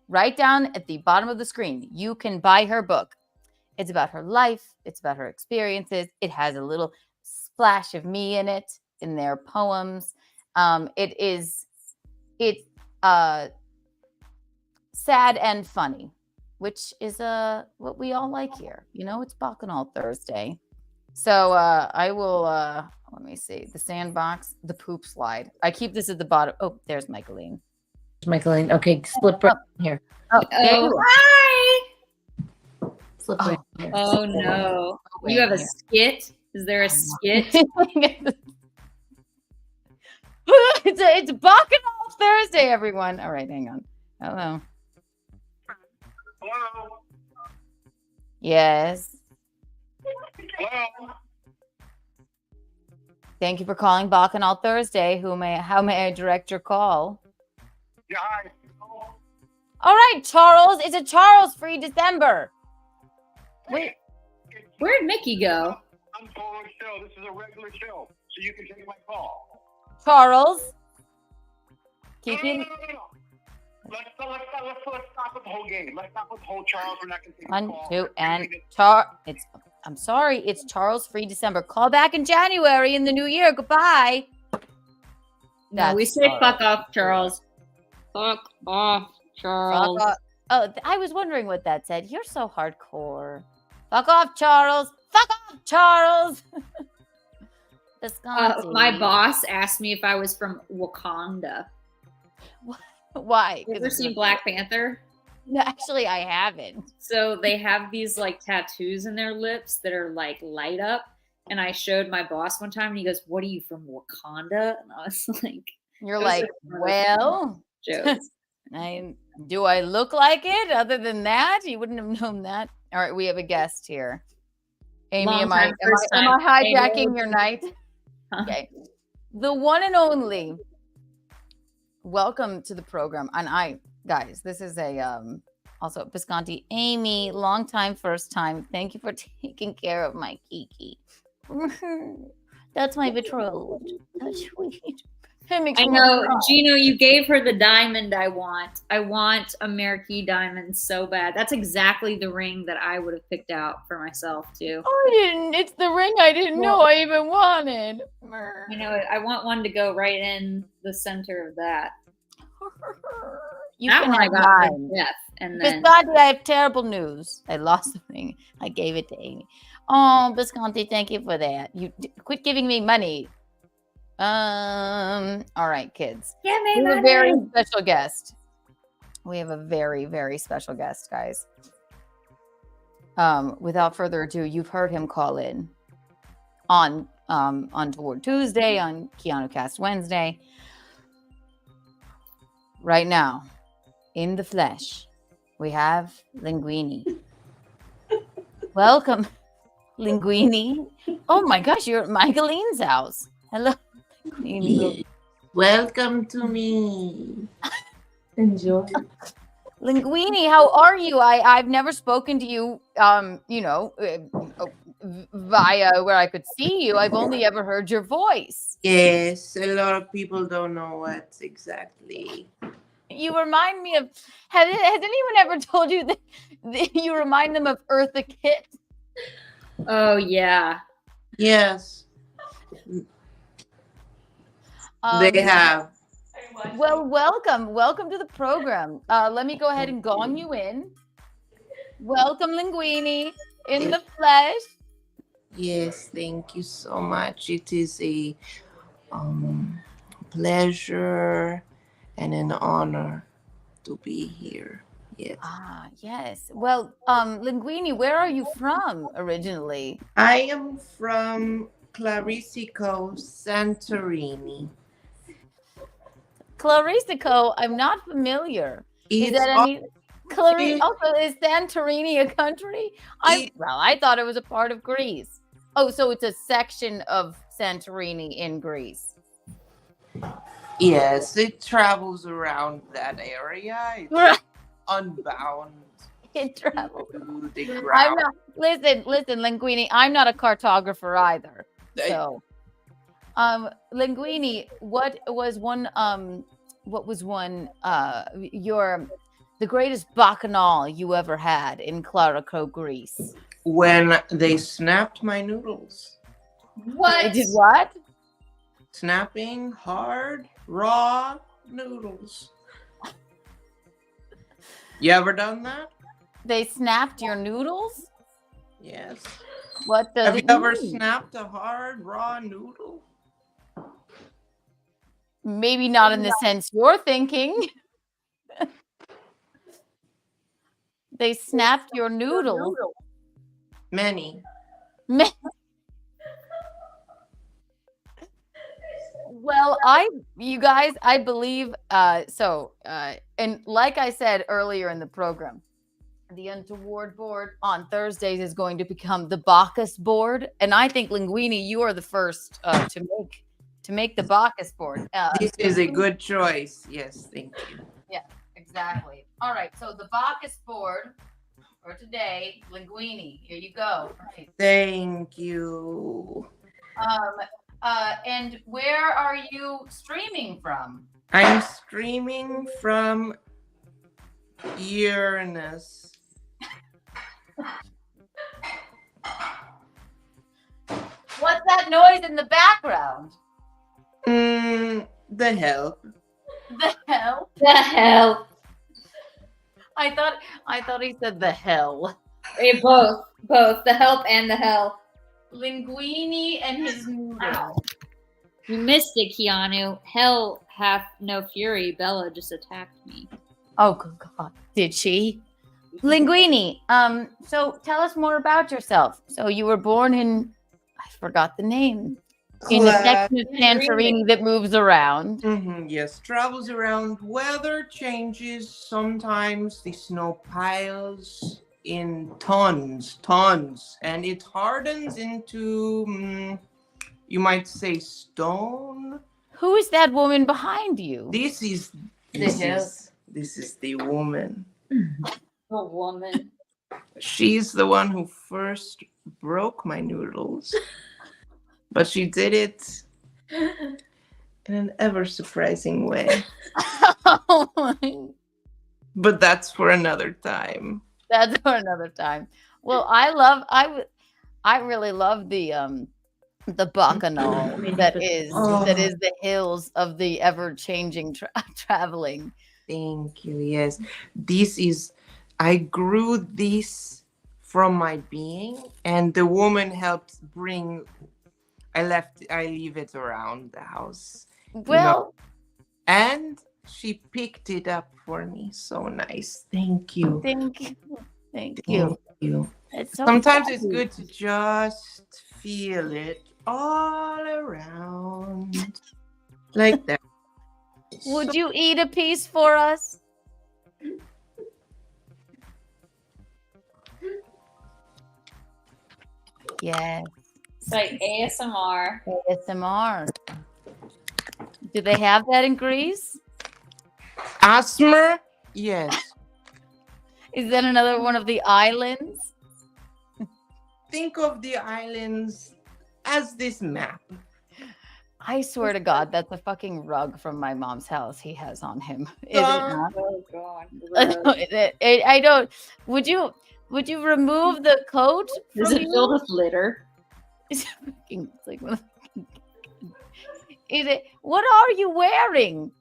Right down at the bottom of the screen, you can buy her book. It's about her life. It's about her experiences. It has a little splash of me in it, in their poems. It's sad and funny, which is what we all like here. You know, it's Bacchanal Thursday. So I will, let me see, the sandbox, the poop slide. I keep this at the bottom. Oh, there's Michaeline. Michaeline. Okay, slip right here. Oh, there you are. Hi. Slip right here. Oh no. Wait, You have a here. skit? Is there a skit? It's Bacchanal Thursday, everyone. All right, hang on. Hello. Hello. Yes. Hello. Thank you for calling Bacchanal Thursday. How may I direct your call? Yeah, hi. All right, Charles. It's a Charles-free December. Wait, where'd Mickey go? I'm totally chill. This is a regular show, so you can take my call. Charles. Kiki. No. Let's stop with the whole game. Let's stop with the whole Charles. We're not going to take the 1, call. 2, and I'm sorry. It's Charles-free December. Call back in January in the new year. Goodbye. No, we say fuck off, Charles. Fuck off, Charles. Fuck off. Oh, I was wondering what that said. You're so hardcore. Fuck off, Charles. Fuck off, Charles. Visconti. My boss asked me if I was from Wakanda. Why? You ever seen Black Panther? No, actually, I haven't. So they have these like tattoos in their lips that are like light up. And I showed my boss one time and he goes, "What are you, from Wakanda?" And I was like, You're like, well, jokes. Do I look like it? Other than that, you wouldn't have known that. All right, we have a guest here. Amy, am I hijacking your night? Okay. The one and only. Welcome to the program. And guys, this is also Visconti. Amy, long time, first time. Thank you for taking care of my Kiki. That's my betrothed. That's sweet. I know, Gino, you gave her the diamond I want. I want a marquee diamond so bad. That's exactly the ring that I would have picked out for myself, too. I didn't. It's the ring I didn't know I even wanted. You know, I want one to go right in the center of that. You that can one I have got for mine. Jeff. And then Visconti, I have terrible news. I lost the ring. I gave it to Amy. Oh, Visconti, thank you for that. You quit giving me money. All right, kids. Yeah, we have a very special guest. We have a very, very special guest, guys. without further ado, you've heard him call in on Toward Tuesday, on Keanu Cast Wednesday. Right now, in the flesh, we have Linguini. Welcome, Linguini. Oh my gosh, you're at Michaeline's house. Hello, Linguini. Welcome to me. Enjoy. Linguini, how are you? I've never spoken to you, via where I could see you. I've only ever heard your voice. Yes, a lot of people don't know what exactly. You remind me of. Has anyone ever told you that you remind them of Eartha Kitt? Oh yeah. Yes. They have. Well, welcome to the program. Let me go ahead and gong you in. Welcome, Linguini, in the flesh. Yes, thank you so much. It is a pleasure and an honor to be here. Yes. Ah, yes. Well, Linguini, where are you from originally? I am from Clarisico, Santorini. Clarisico, I'm not familiar. Is It's that any? Also, is Santorini a country? I thought it was a part of Greece. Oh, so it's a section of Santorini in Greece. Yes, it travels around that area. It's unbound. It travels. To the ground. I'm not. Listen, Linguini. I'm not a cartographer either. So, Linguini, what was the greatest bacchanal you ever had in Clarico, Greece? When they snapped my noodles. What? They did what? Snapping hard, raw noodles. You ever done that? They snapped your noodles? Yes. What does Have it you ever mean? snapped a hard, raw noodle? Maybe not in the sense you're thinking. They snapped your noodle. Many. Well, you guys, I believe, and like I said earlier in the program, the Untoward board on Thursdays is going to become the Bacchus board. And I think, Linguini, you are the first to make the Bacchus board. This is a good choice. Yes, thank you. Yeah, exactly. All right, so the Bacchus board for today, Linguini, here you go. Right. Thank you. And where are you streaming from? I'm streaming from Uranus. What's that noise in the background? The help. The hell? The hell. I thought he said the hell. Both the help and the hell. Linguini and his noodle. You missed it, Keanu. Hell hath no fury. Bella just attacked me. Oh, good God. Did she? Linguini, so tell us more about yourself. So you were born in, I forgot the name, in a section of Santorini that moves around. Yes, travels around. Weather changes. Sometimes the snow piles in tons, and it hardens into, you might say, stone. Who is that woman behind you? This is the woman. The woman. She's the one who first broke my noodles. But she did it in an ever surprising way. But that's for another time. That's for another time. Well, I really love the Bacchanal that is the hills of the ever-changing traveling. Thank you. Yes, I grew this from my being, and the woman helped bring. I leave it around the house. Well, and she picked it up for me. So nice. Thank you. Thank you. It's so Sometimes it's fuzzy. good to just feel it all around. Like that. Would you eat a piece for us? Yes. It's like ASMR. ASMR. Do they have that in Greece? Asthma? Yes. Is that another one of the islands? Think of the islands as this map. I swear to God, that's a fucking rug from my mom's house he has on him. Is it not? Oh God. I don't. Would you remove the coat? Is from it you? filled with litter? It's like is it? What are you wearing?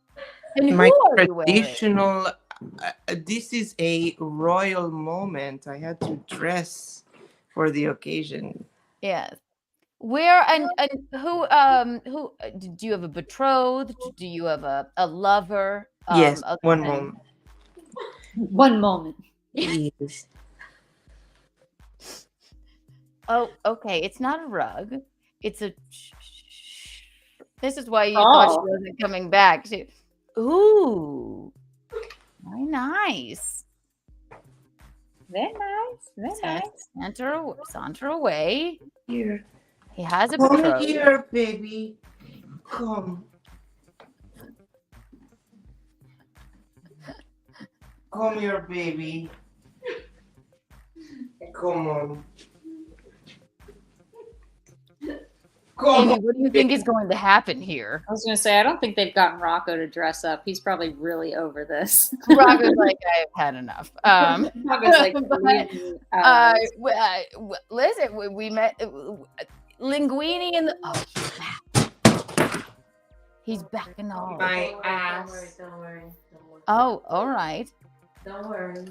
And My who are you wearing? traditional. This is a royal moment. I had to dress for the occasion. Yes. Where and who do you have a betrothed? Do you have a lover? Yes, other one than- moment. One moment. Yes. Oh, okay. It's not a rug. It's a. This is why you thought she wasn't coming back. Ooh, very nice. Very nice. Very nice. Saunter away. Here. He has a Come betrothed. here, baby. Come. Come here, baby. Come on. Come Amy, what do you think is going to happen here? I was going to say, I don't think they've gotten Rocco to dress up. He's probably really over this. Rocco's like, I've had enough. Rocco's like, listen, we met Linguini in the. Oh, he's Bacchanal. My ass. Don't worry. Oh, all right. Don't worry.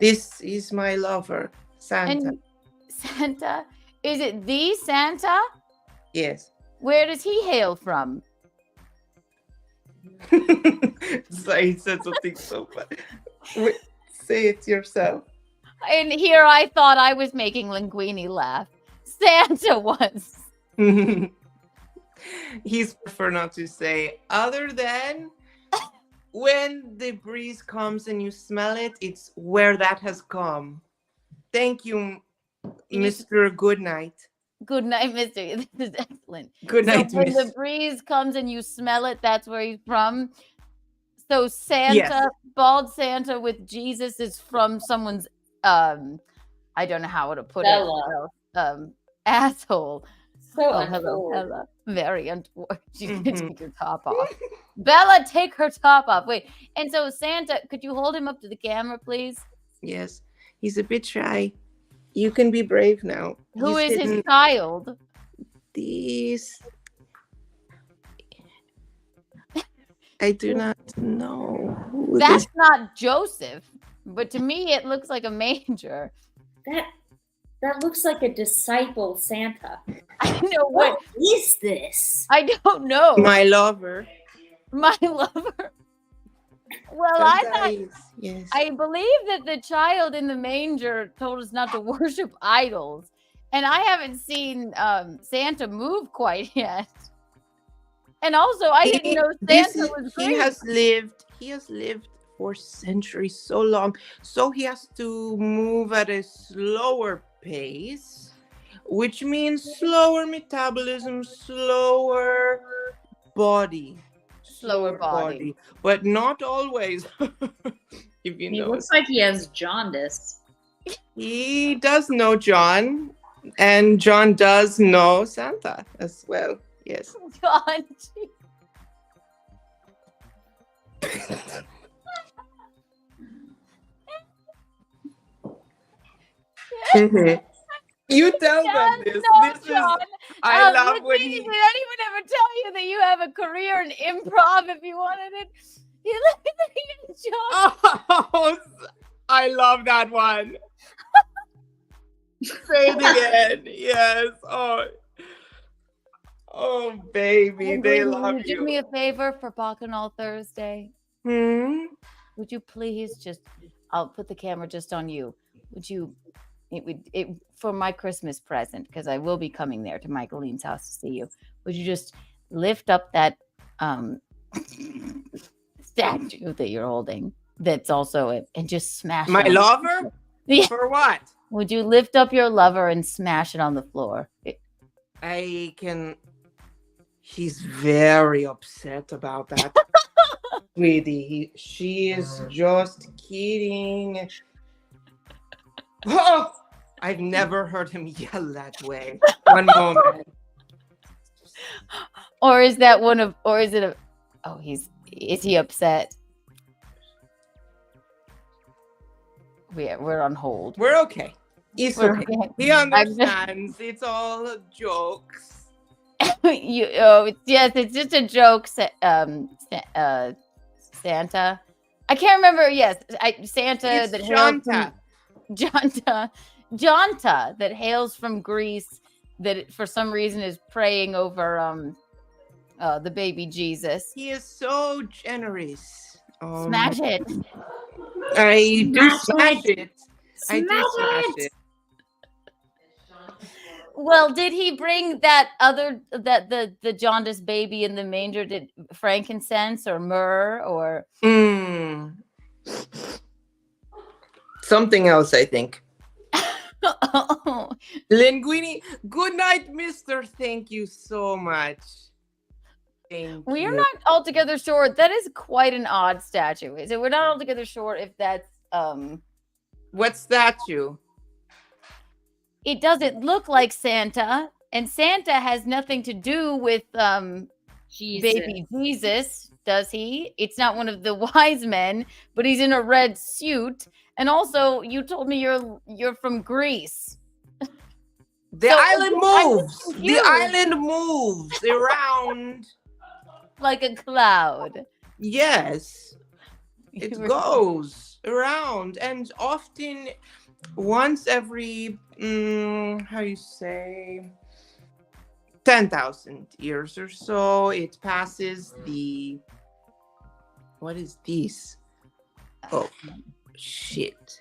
This is my lover, Santa. And Santa? Is it the Santa? Yes. Where does he hail from? Sorry, he said something so funny. Wait, say it yourself. And here I thought I was making Linguini laugh. Santa was. He's prefer not to say, other than when the breeze comes and you smell it, it's where that has come. Thank you, Mr. Goodnight. Good night, mister. This is excellent. Good night, so when miss. the breeze comes and you smell it, that's where he's from. So Santa, Yes. bald Santa with Jesus is from someone's I don't know how to put Bella. it. Asshole. So Oh, hello, untoward. Bella. Very untoward. She's gonna take her top off. Bella, take her top off. Wait. And so Santa, could you hold him up to the camera, please? Yes, he's a bit shy. You can be brave now. Who He's is his hidden child? these. I do not know. Who That's this- not Joseph, but to me it looks like a manger. That looks like a disciple Santa. I know what is this? I don't know. My lover. My lover. Well, I thought Sometimes, yes. I believe that the child in the manger told us not to worship idols, and I haven't seen Santa move quite yet. And also, I didn't know Santa was He Greek. has lived for centuries, so long. So he has to move at a slower pace, which means slower metabolism, slower body. Slower body. But not always. If you He know. looks like he has jaundice. He does know John, and John does know Santa as well. Yes. God. You tell them this. No, This John. is. I love when Did he. anyone ever tell you that you have a career in improv if you wanted it? You look at John. Oh, I love that one. Say it again. Yes. Oh, baby, they Would love you do you. me a favor for Bacchanal Thursday? Hmm? Would you please just? I'll put the camera just on you. Would you, it for my Christmas present, because I will be coming there to Michaeline's house to see you. Would you just lift up that statue that you're holding? That's also it, and just smash My it on lover? Yeah. For what? Would you lift up your lover and smash it on the floor? I can. He's very upset about that. Sweetie, she is just kidding. Oh, I've never heard him yell that way. One moment. Or is that one of? Or is it a? Oh, is he upset? We're on hold. We're okay. It's We're okay. okay. He understands. It's all jokes. Yes, it's just a joke. Santa. I can't remember. Yes, Santa It's that hails Jonta. from Jonta that hails from Greece. That for some reason is praying over the baby Jesus. He is so generous. Smash it. I do Smash smash it. I do smash it. Well, did he bring that the jaundiced baby in the manger? Did frankincense or myrrh or Something else, I think. Oh. Linguini, good night, mister. Thank you so much. Thank We are you. not altogether sure. That is quite an odd statue. Is it? We're not altogether sure if that's What statue? It doesn't look like Santa, and Santa has nothing to do with baby Jesus, does he? It's not one of the wise men, but he's in a red suit. And also, you told me you're from Greece. The So, island I'm moves. The confused. island moves around. Like a cloud. Yes. It goes around, and often once every how you say 10,000 years or so, it passes the what is this? Oh shit.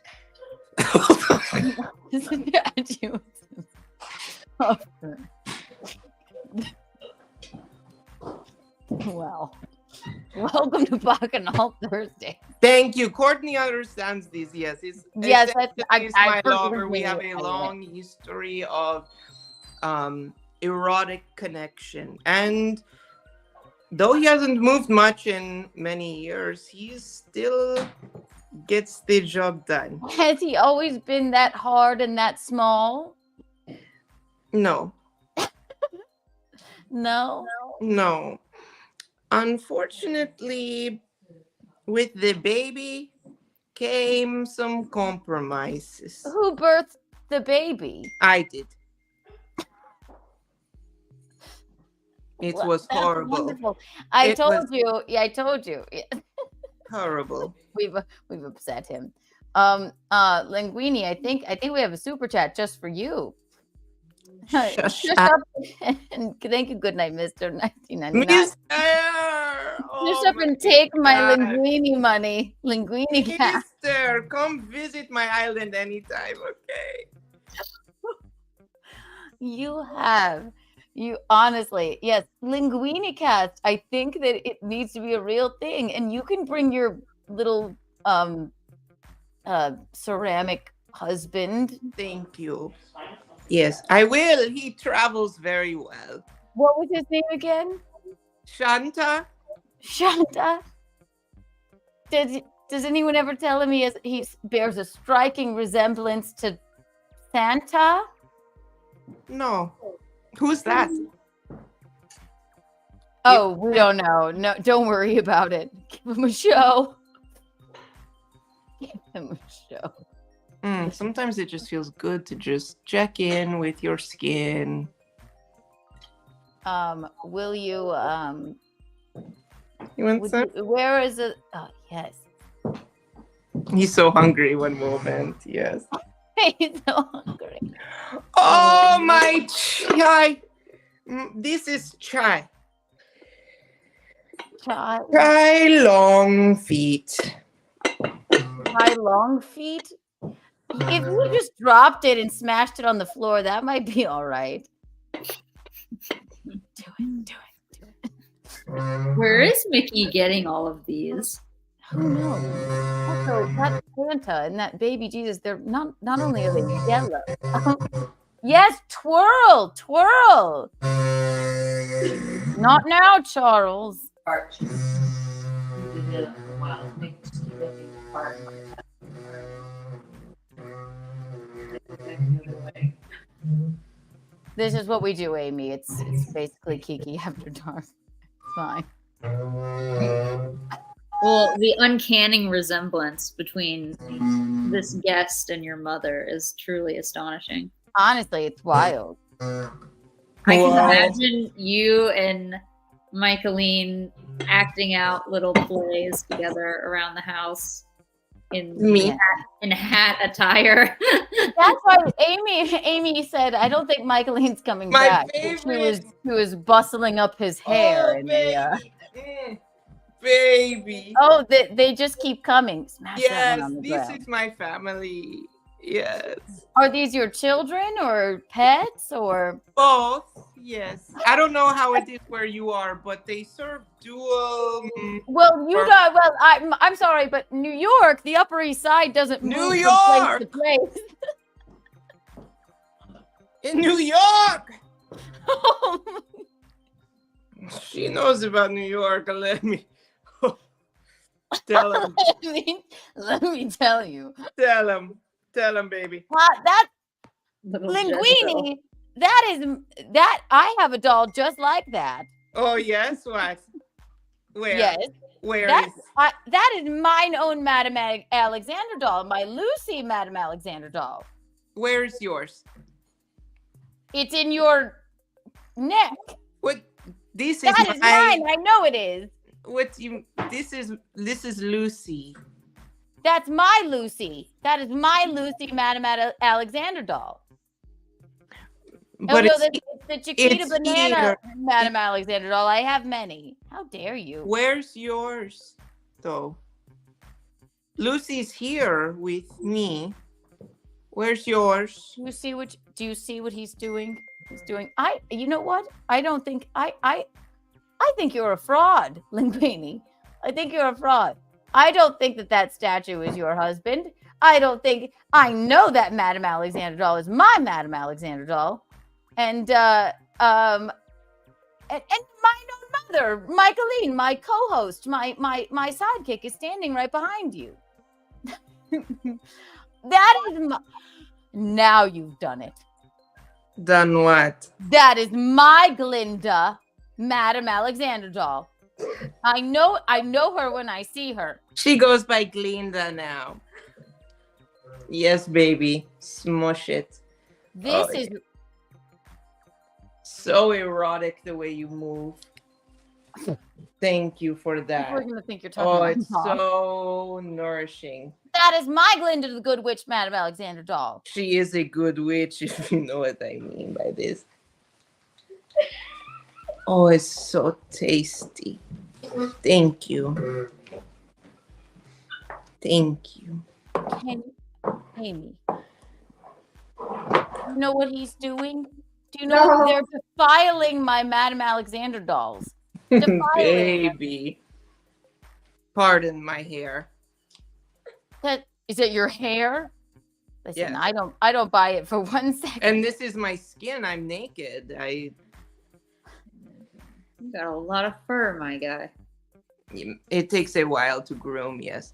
Wow. Welcome to Bacchanal Thursday. Thank you. Courtney understands this. Yes, Yes, he's my forgive lover. We me. have a long history of erotic connection, and though he hasn't moved much in many years, he still gets the job done. Has he always been that hard and that small? No. No. No. Unfortunately, with the baby came some compromises. Who birthed the baby? I did. It Well, was that's horrible. wonderful. I It told was you. Yeah, I told you. Yeah. horrible. We've upset him. Linguini, I think we have a super chat just for you. Just up and thank you. Good night, Mr. 1999. Mister! Just up and take my Linguini money. Linguini cash. Mister, come visit my island anytime, okay? You honestly, yes, Linguini cast. I think that it needs to be a real thing, and you can bring your little ceramic husband. Thank you. Yes, I will. He travels very well. What was his name again? Shanta. Shanta. Does anyone ever tell him he bears a striking resemblance to Santa? No. Who's that? Oh, we don't know. No, don't worry about it. Give him a show. Give him a show. Sometimes it just feels good to just check in with your skin. Will you You want some? where is it? Oh, yes. He's so hungry one moment. Yes. He's so hungry. Oh, my chai. This is chai. Chai long feet. Chai long feet? If you just dropped it and smashed it on the floor, that might be all right. Do it. Where is Mickey getting all of these? Who knows? Also, that Santa and that baby Jesus, they're not only are they yellow. Yes, twirl. Not now, Charles. This is what we do, Amy. It's basically Kiki After Dark. It's fine. Well, the uncanny resemblance between this guest and your mother is truly astonishing. Honestly, it's wild. I can imagine you and Michaeline acting out little plays together around the house in hat attire. That's why Amy said, I don't think Michaeline's coming back. She was bustling up his hair. Baby. Oh, they just keep coming. Smash that Yes, one on the this ground. is my family. Yes. Are these your children or pets or Both, yes. I don't know how it is where you are, but they serve dual. Well, you don't. Well, I'm sorry, but New York, the Upper East Side doesn't New move York! from place to place. In New York. She knows about New York. Let me tell him. Let me tell you. Tell him, baby. That Little Linguini, that I have a doll just like that. Oh yes, what? Where? Yes. Where that is? That is mine own Madame Alexander doll, my Lucy Madame Alexander doll. Where is yours? It's in your neck. What? This is that is mine. I know it is. What you? This is Lucy. That's my Lucy. That is my Lucy Madame Alexander doll. But it's the Chiquita Banana here. Madame Alexander doll. I have many. How dare you? Where's yours, though? Lucy's here with me. Where's yours? Do you see what he's doing? He's doing. You know what? I don't think I think you're a fraud, Linguini. I think you're a fraud. I don't think that statue is your husband. I know that Madame Alexander doll is my Madame Alexander doll. And my own mother, Michaeline, my co-host, my sidekick is standing right behind you. That is now you've done it. Done what? That is my Glinda, Madame Alexander doll. I know her when I see her. She goes by Glinda now. Yes, baby. Smush it. This is so erotic the way you move. Thank you for that. People are gonna think you're talking about it's so nourishing. That is my Glinda the Good Witch, Madame Alexander doll. She is a good witch, if you know what I mean by this. Oh, it's so tasty. Thank you. Thank you. Amy, you know what he's doing? Do you know they're defiling my Madame Alexander dolls? Baby. Pardon my hair. Is it your hair? Listen, Yeah. I don't buy it for 1 second. And this is my skin. I'm naked. You got a lot of fur, my guy. It takes a while to groom, yes.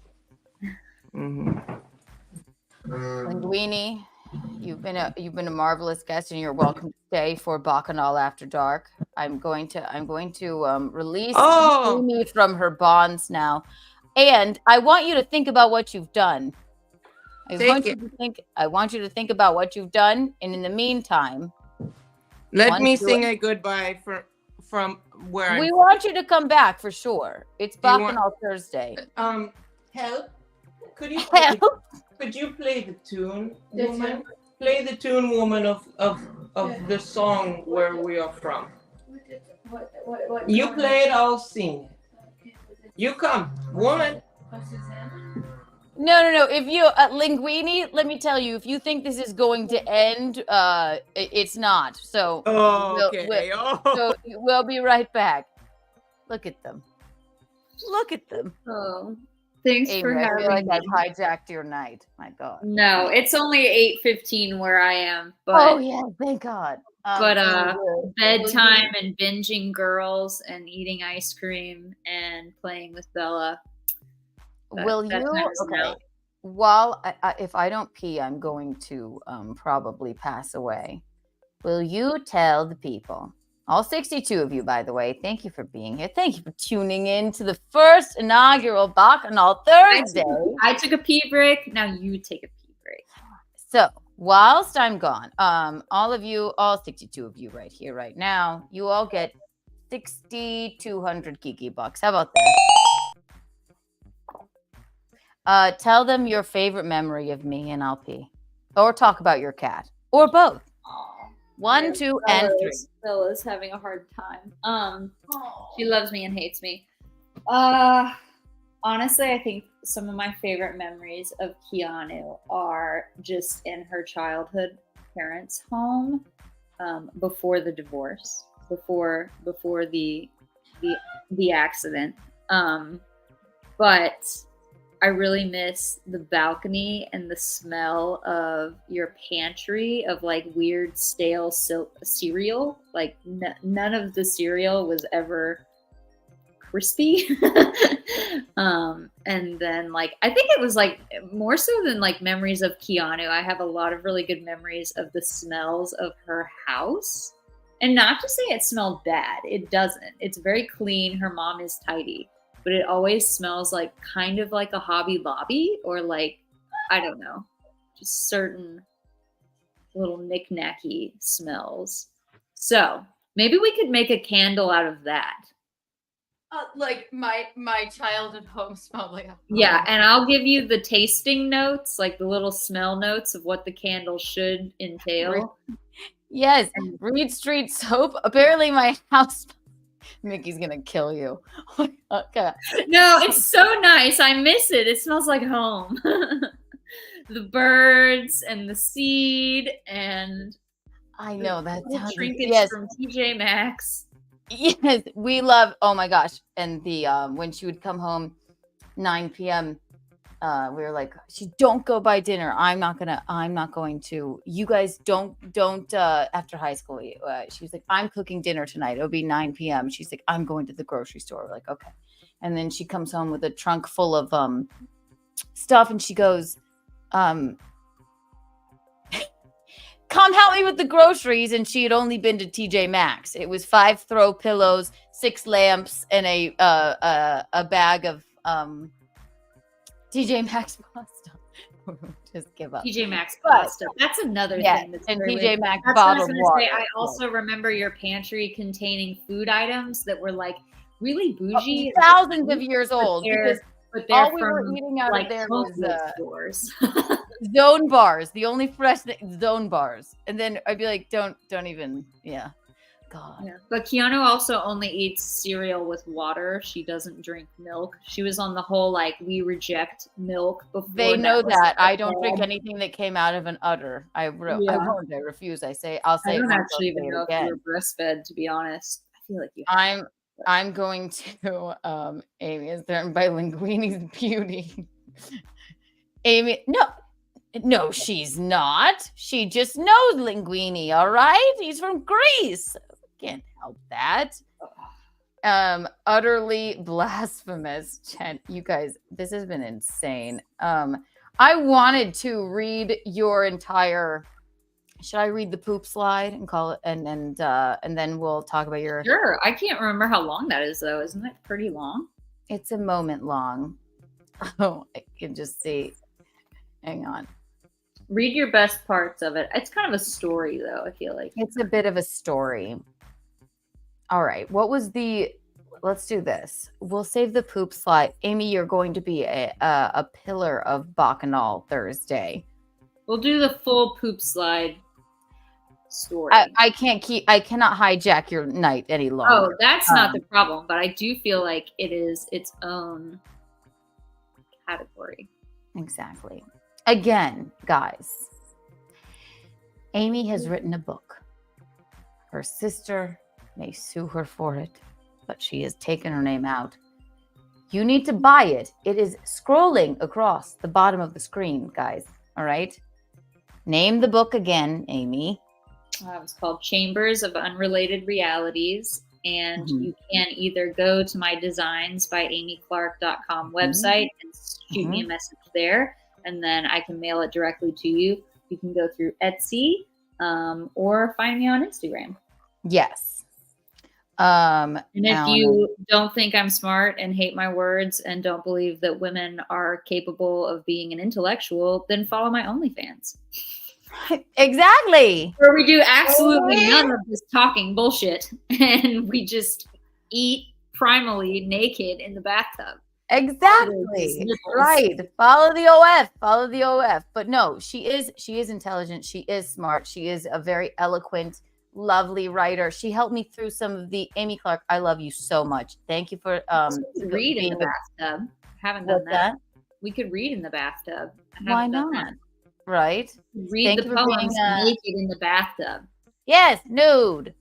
Mm-hmm. Linguini, you've been a marvelous guest, and you're welcome to stay for Bacchanal After Dark. I'm going to release Amy from her bonds now, and I want you to think about what you've done. I want you to think about what you've done, and in the meantime, let me sing a goodbye from where we want you to come back for sure. It's Bacchanal Thursday. Help. Could you help? Could you play the tune, woman? Play the tune, woman, of the song where we are from. You play it, I'll sing it. You come, woman. No. If you Linguini, let me tell you, if you think this is going to end, it's not. So Okay. so we'll be right back. Look at them. Look at them. Oh, thanks Amy, for I having feel like me. I've hijacked your night. My God. No, it's only 8:15 where I am, but Oh yeah, thank God. Bedtime and binging girls and eating ice cream and playing with Bella. Will that you? time is now. Okay. While if I don't pee, I'm going to probably pass away. Will you tell the people, all 62 of you, by the way, thank you for being here. Thank you for tuning in to the first inaugural Bacchanal Thursday. I took a pee break. Now you take a pee break. So whilst I'm gone, all of you, all 62 of you right here, right now, you all get 6,200 Kiki bucks. How about that? Tell them your favorite memory of me and I'll pee. Or talk about your cat. Or both. 1, 2, and 3. Bella's having a hard time. She loves me and hates me. Honestly, I think some of my favorite memories of Keanu are just in her childhood parents' home, before the divorce, before the accident. But I really miss the balcony and the smell of your pantry of like weird stale cereal. Like none of the cereal was ever crispy. And then like I think it was like more so than like memories of Keanu, I have a lot of really good memories of the smells of her house. And not to say it smelled bad, it doesn't. It's very clean. Her mom is tidy, but it always smells like kind of like a Hobby Lobby, or like, I don't know, just certain little knick-knacky smells. So maybe we could make a candle out of that. Like my childhood home smelled like a Yeah, and I'll give you the tasting notes, like the little smell notes of what the candle should entail. Yes, Reed Street soap. Apparently my house Mickey's gonna kill you. Okay. No, it's so nice. I miss it. It smells like home. The birds and the seed and I know that sounds trinkets from TJ Maxx. Yes, we love. Oh my gosh! And the when she would come home, 9 p.m. We were like, "She don't go buy dinner. I'm not going to. You guys don't. After high school, she was like, I'm cooking dinner tonight. It'll be 9 p.m. She's like, I'm going to the grocery store. We're like, okay. And then she comes home with a trunk full of stuff, and she goes, come help me with the groceries. And she had only been to TJ Maxx. It was 5 throw pillows, 6 lamps, and a bag of TJ Maxx pasta. Just give up. TJ Maxx pasta. That's another thing. That's and very TJ weird. Maxx That's what I was bottled gonna water. say. I also remember your pantry containing food items that were like really bougie, thousands of years old. But Because they're all we were from, eating out like, of there Whole was Foods stores. Zone bars, the only fresh Zone bars. And then I'd be like, don't even, yeah. God. Yeah. But Keanu also only eats cereal with water. She doesn't drink milk. She was on the whole like we reject milk before. They know was that. like I don't drink bad. anything that came out of an udder. I won't. I refuse. I'll say I it don't once, actually I'll say even it know again. if you were breastfed, to be honest. I feel like you. I'm going to Amy is threatened by Linguini's beauty. Amy, no, she's not. She just knows Linguini, all right? He's from Greece. Can't help that. Utterly blasphemous. Jen, you guys, this has been insane. I wanted to read your entire. Should I read the poop slide and call it, and then we'll talk about your. Sure. I can't remember how long that is though. Isn't it pretty long? It's a moment long. Oh, I can just see. Hang on. Read your best parts of it. It's kind of a story though. I feel like it's a bit of a story. All right. What was the? Let's do this. We'll save the poop slide. Amy, you're going to be a pillar of Bacchanal Thursday. We'll do the full poop slide story. I cannot hijack your night any longer. Oh, that's not the problem. But I do feel like it is its own category. Exactly. Again, guys, Amy has written a book. Her sister may sue her for it, but she has taken her name out. You need to buy it. It is scrolling across the bottom of the screen, guys. All right? Name the book again, Amy. It's called Chambers of Unrelated Realities. And you can either go to my designs by amyclark.com website and shoot me a message there, and then I can mail it directly to you. You can go through Etsy or find me on Instagram. Yes. And if you don't think I'm smart and hate my words and don't believe that women are capable of being an intellectual, then follow my OnlyFans. Exactly. Where we do absolutely none of this talking bullshit and we just eat primally naked in the bathtub. Exactly. Right. Follow the OF. Follow the OF. But no, she is intelligent. She is smart. She is a very eloquent, lovely writer. She helped me through some of the Amy Clark. I love you so much. Thank you for read in the bathtub. Haven't done that. We could read in the bathtub. Why not? Right. Read the poems naked in the bathtub. Yes, nude.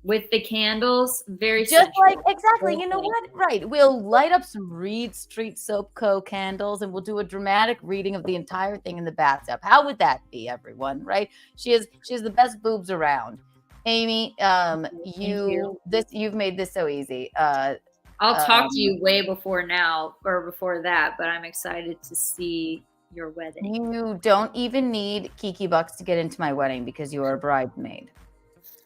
With the candles, very just sensual. like exactly. You know what? Right. We'll light up some Reed Street Soap Co. candles and we'll do a dramatic reading of the entire thing in the bathtub. How would that be, everyone? Right? She has the best boobs around. Amy, you've made this so easy. I'll talk to you way before now or before that, but I'm excited to see your wedding. You don't even need Kiki Bucks to get into my wedding because you are a bridesmaid.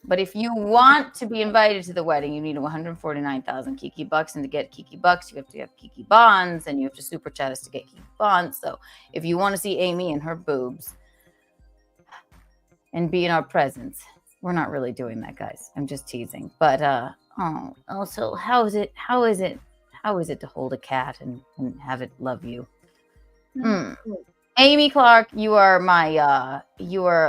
But if you want to be invited to the wedding, you need 149,000 Kiki Bucks. And to get Kiki Bucks, you have to have Kiki Bonds and you have to super chat us to get Kiki Bonds. So if you want to see Amy and her boobs and be in our presence, we're not really doing that, guys. I'm just teasing. But also, how is it to hold a cat and have it love you? Amy Clark, you are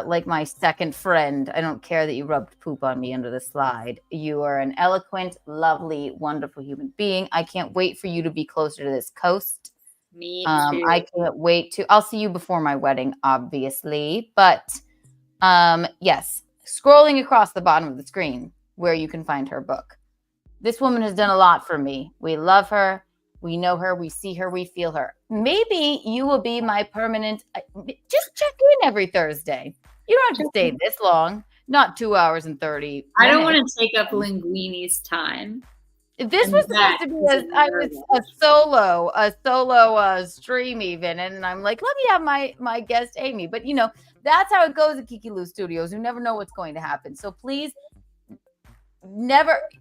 like my second friend. I don't care that you rubbed poop on me under the slide. You are an eloquent, lovely, wonderful human being. I can't wait for you to be closer to this coast. Me too. I can't wait to. I'll see you before my wedding, obviously. But yes, scrolling across the bottom of the screen where you can find her book. This woman has done a lot for me. We love her. We know her, we see her, we feel her. Maybe you will be my permanent, just check in every Thursday. You don't have to stay this long, not 2 hours and 30 minutes. I don't want to take up Linguini's time. This was supposed to be a solo stream even. And I'm like, let me have my guest Amy. But you know, that's how it goes at Kiki Lou Studios. You never know what's going to happen. So please,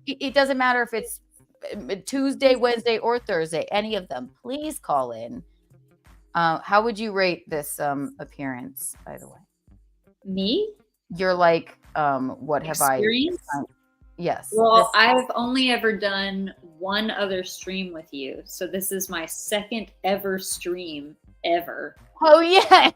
it doesn't matter if it's Tuesday, Wednesday, or Thursday, any of them, please call in. How would you rate this appearance, by the way? Me? You're like, what Experience? have I? Yes. Well, I've only ever done one other stream with you. So this is my second ever stream ever. Oh, yes.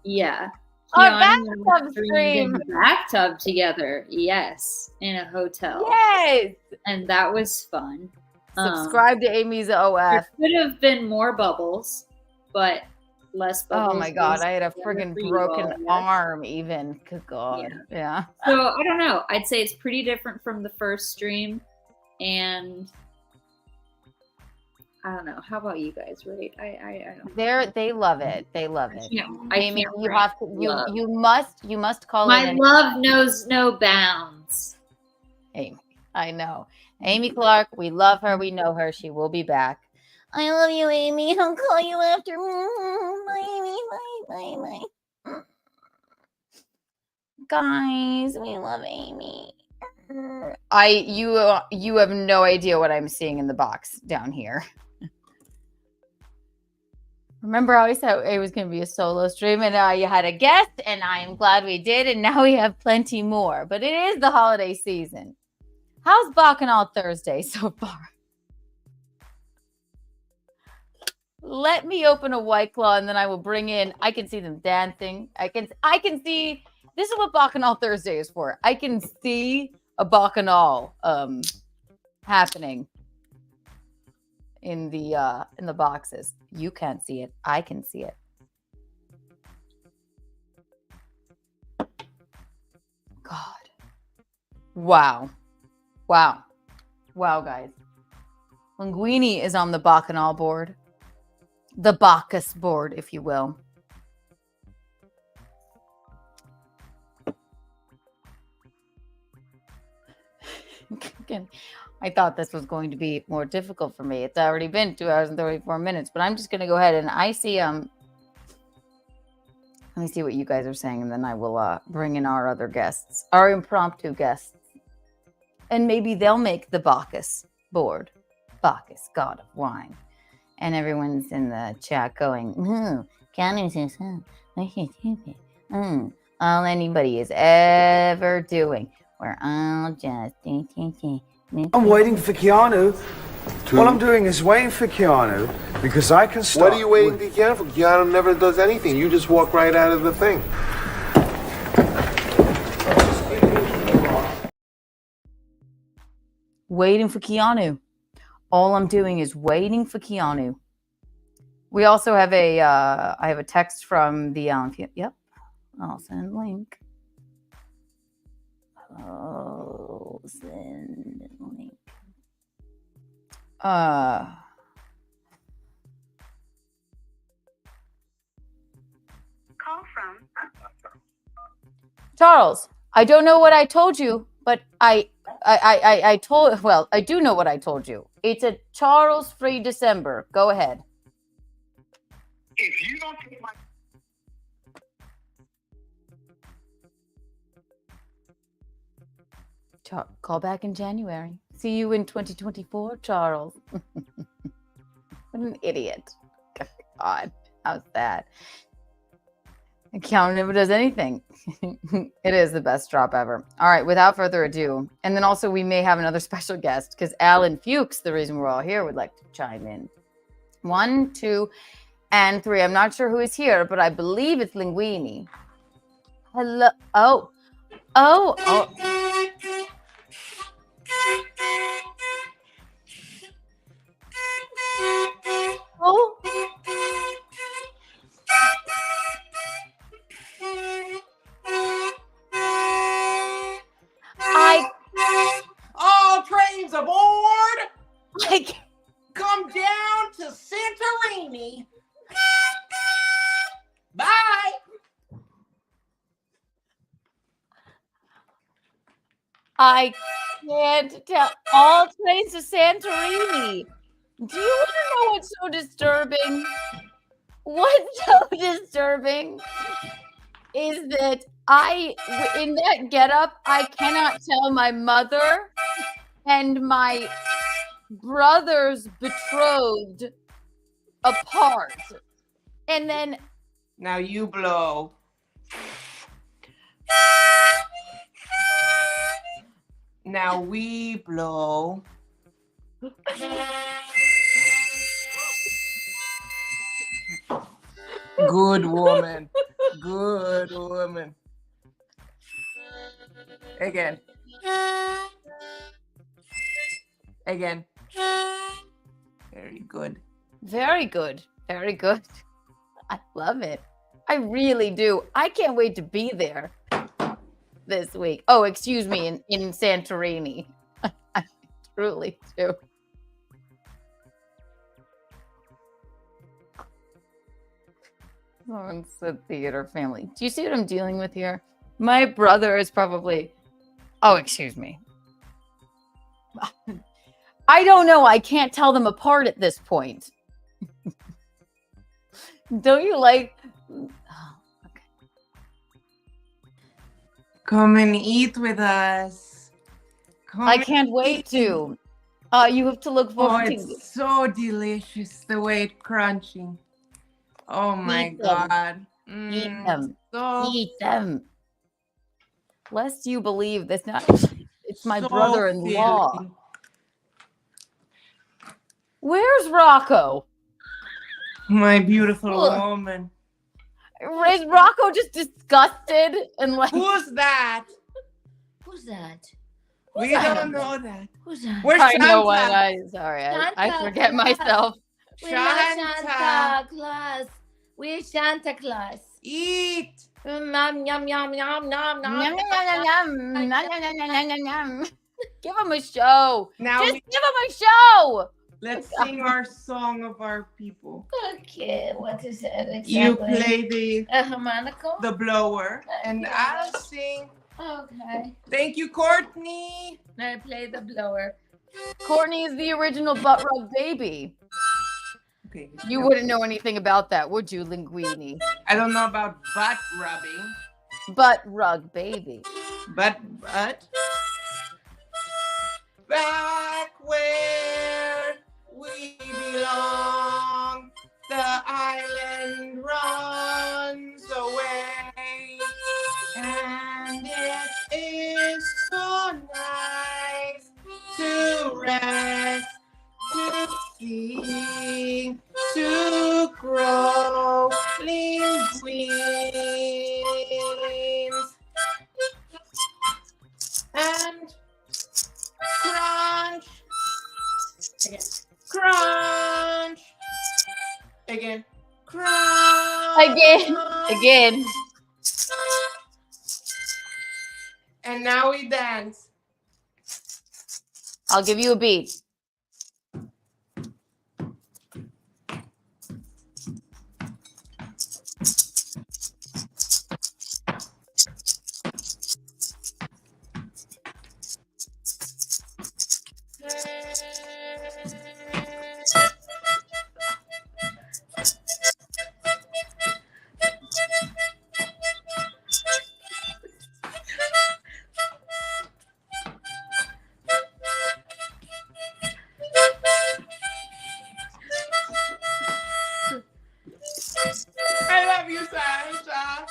Yeah. Our Keanu bathtub stream. in the bathtub together. Yes. In a hotel. Yes. And that was fun. Subscribe to Amy's OF. There could have been more bubbles, but less bubbles. Oh my God. I had a friggin' broken arm even. Good God. Yeah. So I don't know. I'd say it's pretty different from the first stream. And I don't know. How about you guys, right? I don't. They love it. They love it. Amy, you have to. You must call My in. love knows no bounds. Amy, I know. Amy Clark, we love her. We know her. She will be back. I love you, Amy. I'll call you after. Bye, Amy. Bye. Guys, we love Amy. You have no idea what I'm seeing in the box down here. Remember how I said it was going to be a solo stream and you had a guest, and I am glad we did, and now we have plenty more. But it is the holiday season. How's Bacchanal Thursday so far? Let me open a White Claw, and then I will bring in. I can see them dancing. I can see. This is what Bacchanal Thursday is for. I can see a Bacchanal happening in the boxes. You can't see it. I can see it. God. Wow. Wow. Wow, guys. Linguini is on the Bacchanal board. The Bacchus board, if you will. Again, I thought this was going to be more difficult for me. It's already been 2 hours and 34 minutes, but I'm just going to go ahead and I see, let me see what you guys are saying, and then I will bring in our other guests, our impromptu guests. And maybe they'll make the Bacchus board. Bacchus, god of wine. And everyone's in the chat going, Keanu says, all anybody is ever doing. We're all just... I'm waiting for Keanu. All I'm doing is waiting for Keanu because I can start. What are you waiting for Keanu for? Keanu never does anything. You just walk right out of the thing. Waiting for Keanu. All I'm doing is waiting for Keanu. We also have a, I have a text from the Allan Fuks. Yep. I'll send link. Oh, send link. Call from Charles. I don't know what I told you, but I told, well, I do know what I told you. It's a Charles free December. Go ahead. If you don't take my Call back in January. See you in 2024, Charles. What an idiot. God, how's that? Keanu never does anything. It is the best drop ever. All right, without further ado, and then also we may have another special guest because Allan Fuks, the reason we're all here, would like to chime in. 1, 2, and 3. I'm not sure who is here, but I believe it's Linguini. Hello. Oh. All trains aboard! Come down to Santorini. Bye! I can't tell. All trains to Santorini. Do you want to know what's so disturbing? What's so disturbing is that in that getup, I cannot tell my mother and my brother's betrothed apart. And then... Now you blow. Now we blow. Good woman. Good woman. Again. Again. Very good. Very good. Very good. I love it. I really do. I can't wait to be there this week. Oh, excuse me, in Santorini. I truly do. Lawrence the theater family. Do you see what I'm dealing with here? My brother is probably... Oh, excuse me. I don't know. I can't tell them apart at this point. Don't you like... Come and eat with us. I can't wait to. You have to look forward to it's so delicious the way it's crunching. Oh my God. Eat them. So Eat them. Lest you believe this not it's my so brother-in-law. filling. Where's Rocco? My beautiful Ugh. woman. Is Rocco just disgusted and like Who's that? Who's that? We don't know that. Who's that? Where's I know Santa? what sorry, I forget myself. We are Santa Claus. We're Santa Claus. Eat. Nom, yum, yum, yum, nom, nom, Yum, yum, nom, yum, yum, nom, yum, yum, yum, yum, yum, yum, yum. Give him a show. Now Just we- give him a show. Let's sing our song of our people. Okay, what is it exactly? You play a harmonica? the blower, and Yeah. I'll sing. Okay. Thank you, Courtney. I play the blower. Courtney is the original butt rub baby. Okay. You wouldn't know anything about that, would you, Linguini? I don't know about butt rubbing. Butt rug baby. But back where we belong, the island runs away, and it is so nice to rest, to see, to grow linguines and crunch, crunch, again, crunch, Again. And now we dance. I'll give you a beat. I love you, Santa.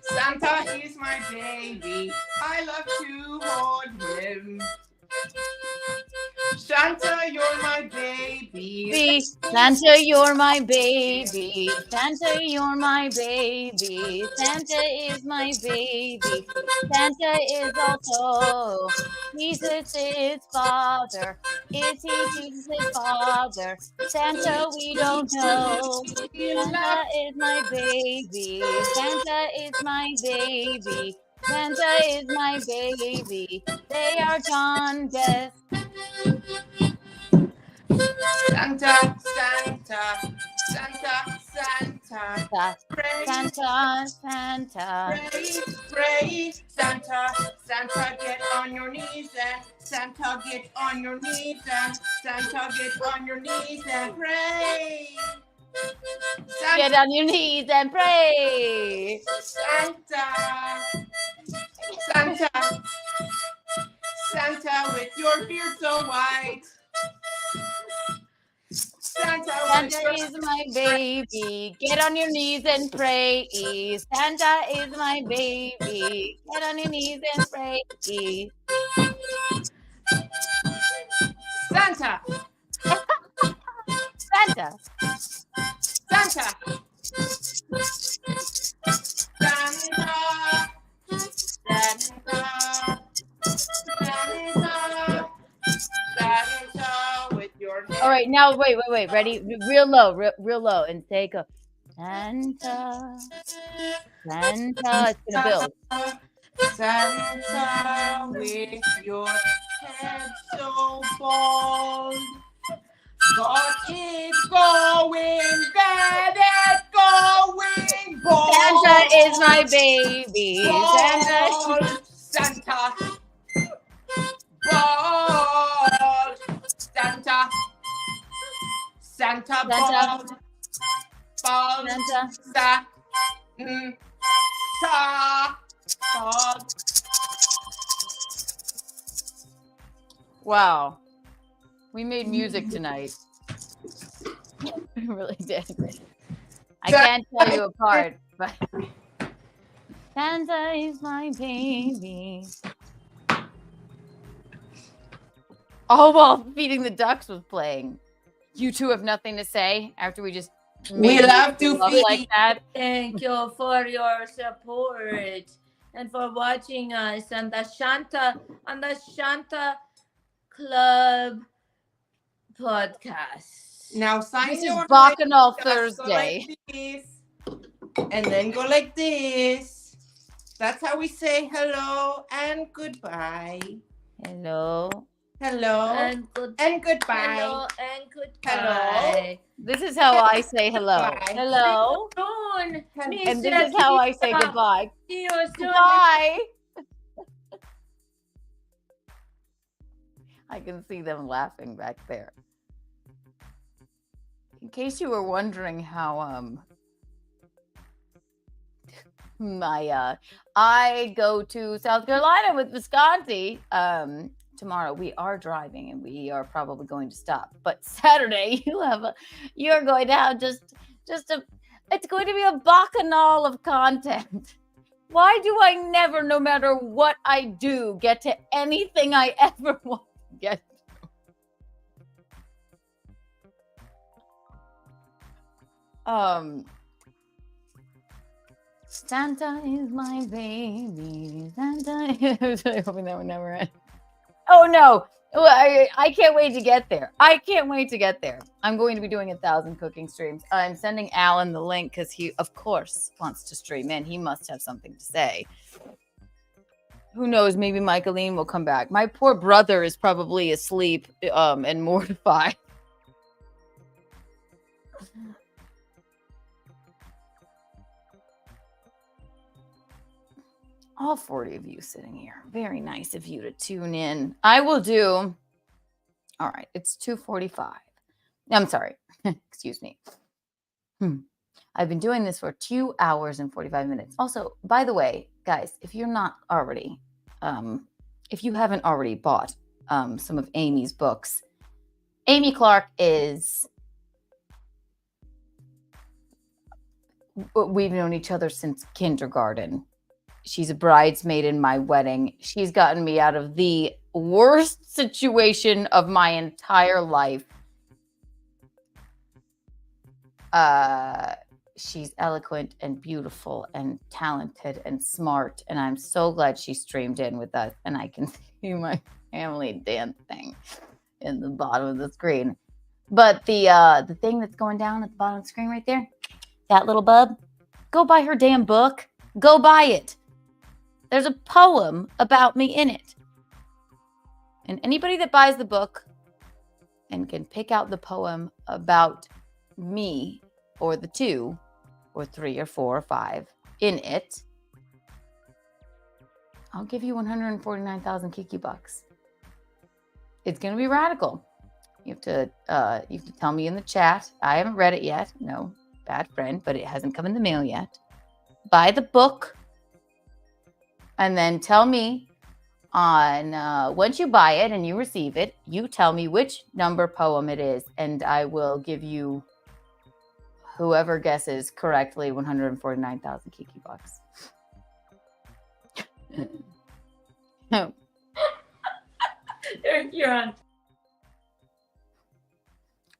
Santa is my baby. I love to hold him. Santa, you're my baby. Santa, you're my baby. Santa, you're my baby. Santa is my baby. Santa is also Jesus' father. Is he Jesus' father? Santa, we don't know. Santa is my baby. Santa is my baby. Santa is my baby. They are John Best. Santa, Santa, Santa, Santa. Pray, Santa, Santa. pray, pray. Santa, Santa, get on your knees and Santa, get on your knees and Santa, get on your knees and pray. Get on your knees and pray. Santa, Santa, Santa, with your beard so white. Santa is my baby. Get on your knees and pray. Santa is my baby. Get on your knees and pray. Santa, Santa. Santa, Santa, Santa, Santa, Santa, with your All right, now wait. Ready? Real low, and take a Santa. Santa. It's gonna build. Santa, with your head so bald. Got it going, got it going, bald. Santa is my baby. Bald. Santa. Bald. Santa. Santa bald. Bald. Santa. Bald. Wow. We made music tonight. We really did. I can't tell you apart, but Santa is my baby. All while Feeding the Ducks was playing. You two have nothing to say after we just We love to feed. like that. Thank you for your support and for watching us on the Shanta Club podcast. Now sign This is your Bacchanal Just go Thursday. like this, and then go like this. That's how we say hello and goodbye. Hello. Hello And and goodbye. Hello and goodbye. Hello. This is how I say hello. Bye. Hello. Doing, And this is how I say goodbye. Goodbye. Goodbye. I can see them laughing back there. In case you were wondering how I go to South Carolina with Visconti tomorrow. We are driving and we are probably going to stop. But Saturday you're going to have just a it's going to be a bacchanal of content. Why do I never, no matter what I do, get to anything I ever want to get to? Santa is my baby. Santa is hoping that would never end. Oh no. I can't wait to get there. I can't wait to get there. I'm going to be doing 1,000 cooking streams. I'm sending Allan the link because he, of course, wants to stream in. He must have something to say. Who knows? Maybe Michaeline will come back. My poor brother is probably asleep and mortified. All 40 of you sitting here. Very nice of you to tune in. I will do. All right. It's 2:45. I'm sorry. Excuse me. I've been doing this for 2 hours and 45 minutes. Also, by the way, guys, if you're not already, if you haven't already bought some of Amy's books, Amy Clark is. We've known each other since kindergarten. She's a bridesmaid in my wedding. She's gotten me out of the worst situation of my entire life. She's eloquent and beautiful and talented and smart. And I'm so glad she streamed in with us. And I can see my family dancing in the bottom of the screen. But the thing that's going down at the bottom of the screen right there, that little bub, go buy her damn book. Go buy it. There's a poem about me in it. And anybody that buys the book and can pick out the poem about me or the 2 or 3 or 4 or 5 in it, I'll give you 149,000 Kiki bucks. It's going to be radical. You have to tell me in the chat. I haven't read it yet. No, bad friend, but it hasn't come in the mail yet. Buy the book. And then tell me on once you buy it and you receive it, you tell me which number poem it is, and I will give you whoever guesses correctly 149,000 Kiki bucks. No. You're on.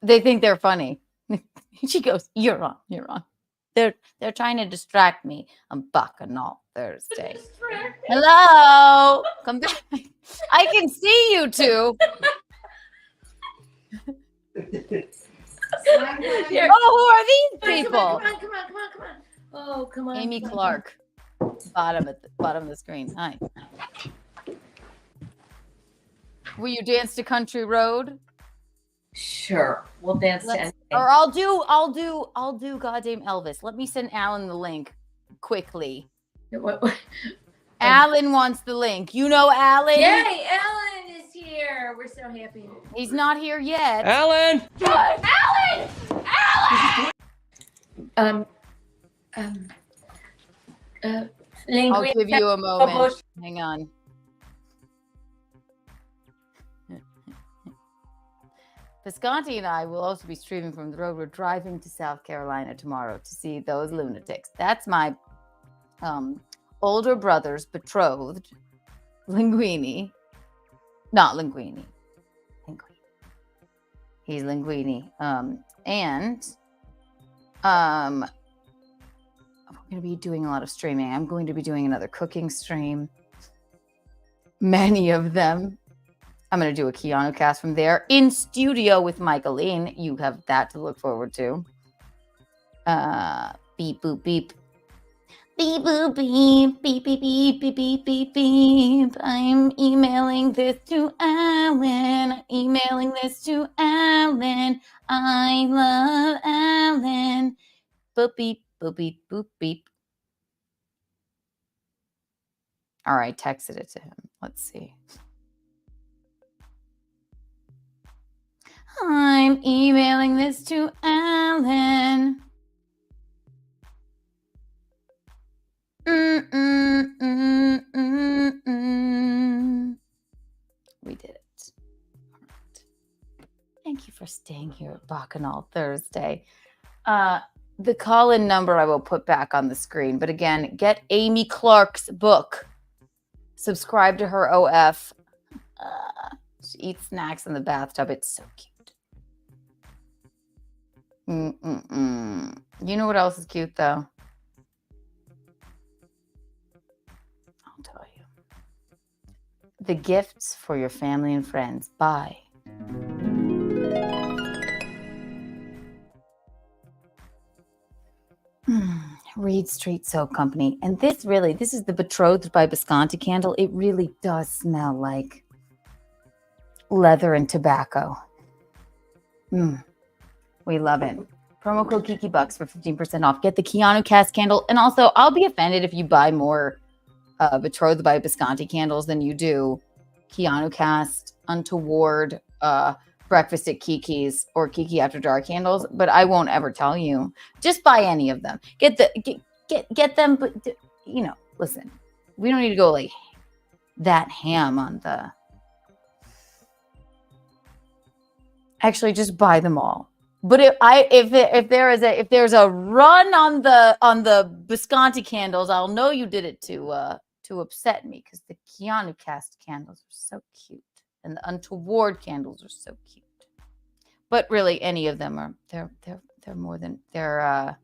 They think they're funny. She goes, "You're on. You're on." They're trying to distract me on Bacchanal Thursday. Hello, come back. I can see you two. Oh, who are these people? Come on. Oh, come on. Amy Clark, bottom of the screen. Hi. Will you dance to Country Road? Sure, we'll dance to anything. Or I'll do goddamn Elvis. Let me send Allan the link quickly. Allan wants the link. You know Allan? Yay, Allan is here. We're so happy. He's not here yet. Allan! Allan! I'll give you a moment. Hang on. Visconti and I will also be streaming from the road. We're driving to South Carolina tomorrow to see those lunatics. That's my older brother's betrothed, Linguini. Not Linguini. He's Linguini. And I'm going to be doing a lot of streaming. I'm going to be doing another cooking stream. Many of them. I'm going to do a Keanu cast from there in studio with Michaeline. You have that to look forward to. Beep, boop, beep. Beep, boop, beep, beep, beep, beep, beep, beep, beep, beep. I'm emailing this to Allan. Emailing this to Allan. I love Allan. Boop, beep, boop, beep, boop, beep. All right, texted it to him. Let's see. I'm emailing this to Allan. We did it. All right. Thank you for staying here at Bacchanal Thursday. The call-in number I will put back on the screen. But again, get Amy Clark's book. Subscribe to her OF. She eats snacks in the bathtub. It's so cute. You know what else is cute, though? I'll tell you. The gifts for your family and friends. Bye. Reed Street Soap Company. And this is the Betrothed by Bisconti candle. It really does smell like leather and tobacco. We love it. Promo code KikiBucks for 15% off. Get the Keanu cast candle. And also, I'll be offended if you buy more Betrothed by Bisconti candles than you do Keanu cast, Untoward, Breakfast at Kiki's, or Kiki After Dark candles. But I won't ever tell you. Just buy any of them. Get them. But you know, listen, we don't need to go like that ham on the. Actually, just buy them all. But if there's a run on the Bisconti candles, I'll know you did it to upset me, because the Keanu cast candles are so cute and the Untoward candles are so cute. But really, any of them are they're more than they're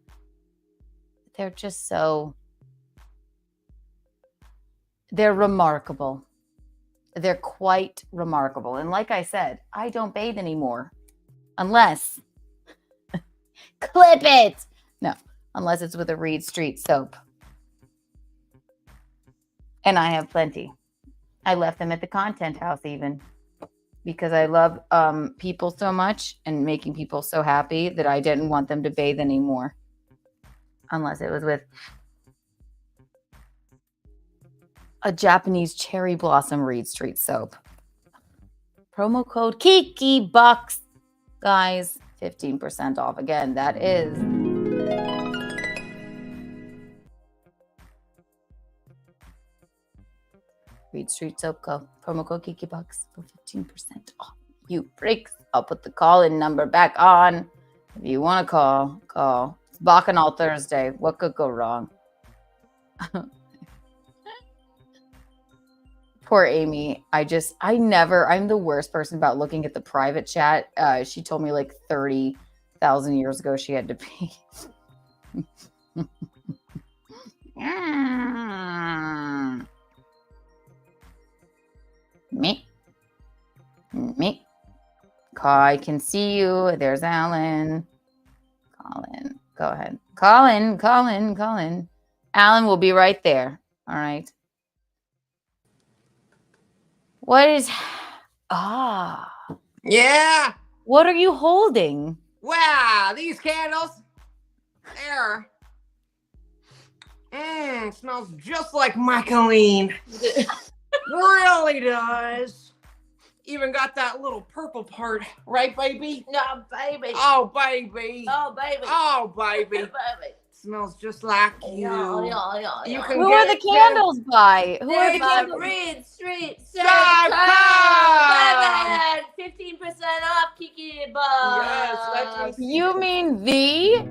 just so they're remarkable. They're quite remarkable. And like I said, I don't bathe anymore unless clip it. No, unless it's with a Reed Street soap. And I have plenty. I left them at the content house even because I love people so much and making people so happy that I didn't want them to bathe anymore. Unless it was with a Japanese cherry blossom Reed Street soap. Promo code KikiBucks. Guys, 15% off. Again, that is Reed Street Soap Co. Promo code KikiBucks for 15% off. You freaks. I'll put the call-in number back on. If you want to call. It's Bacchanal Thursday. What could go wrong? Poor Amy. I'm the worst person about looking at the private chat. She told me like 30,000 years ago she had to pee. Me. I can see you. There's Allan. Colin. Go ahead. Colin. Allan will be right there. All right. What is... Yeah. What are you holding? Wow, these candles. There. Smells just like Michaeline. Really does. Even got that little purple part, right, baby? No, baby. Oh, baby. Oh, baby. Oh, baby. Baby. Smells just like you. Yeah. You can Who get are the candles by? Who are the There's candles? Reed Street Soap baby. 15% off, Kiki Bucks. Yes, let me see. You mean the?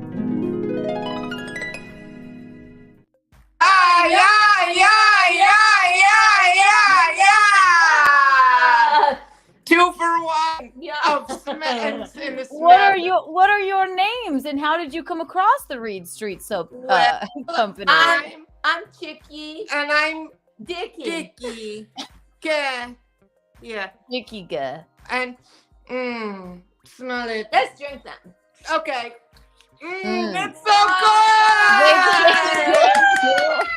Yeah. 2 for 1. Yeah. Of Smiths in the What are your names and how did you come across the Reed Street Soap Company? I'm Chicky. And I'm Dicky. Dicky. Okay. Yeah. Yikiga. And smell it. Let's drink them. Okay. It's so Wait, good.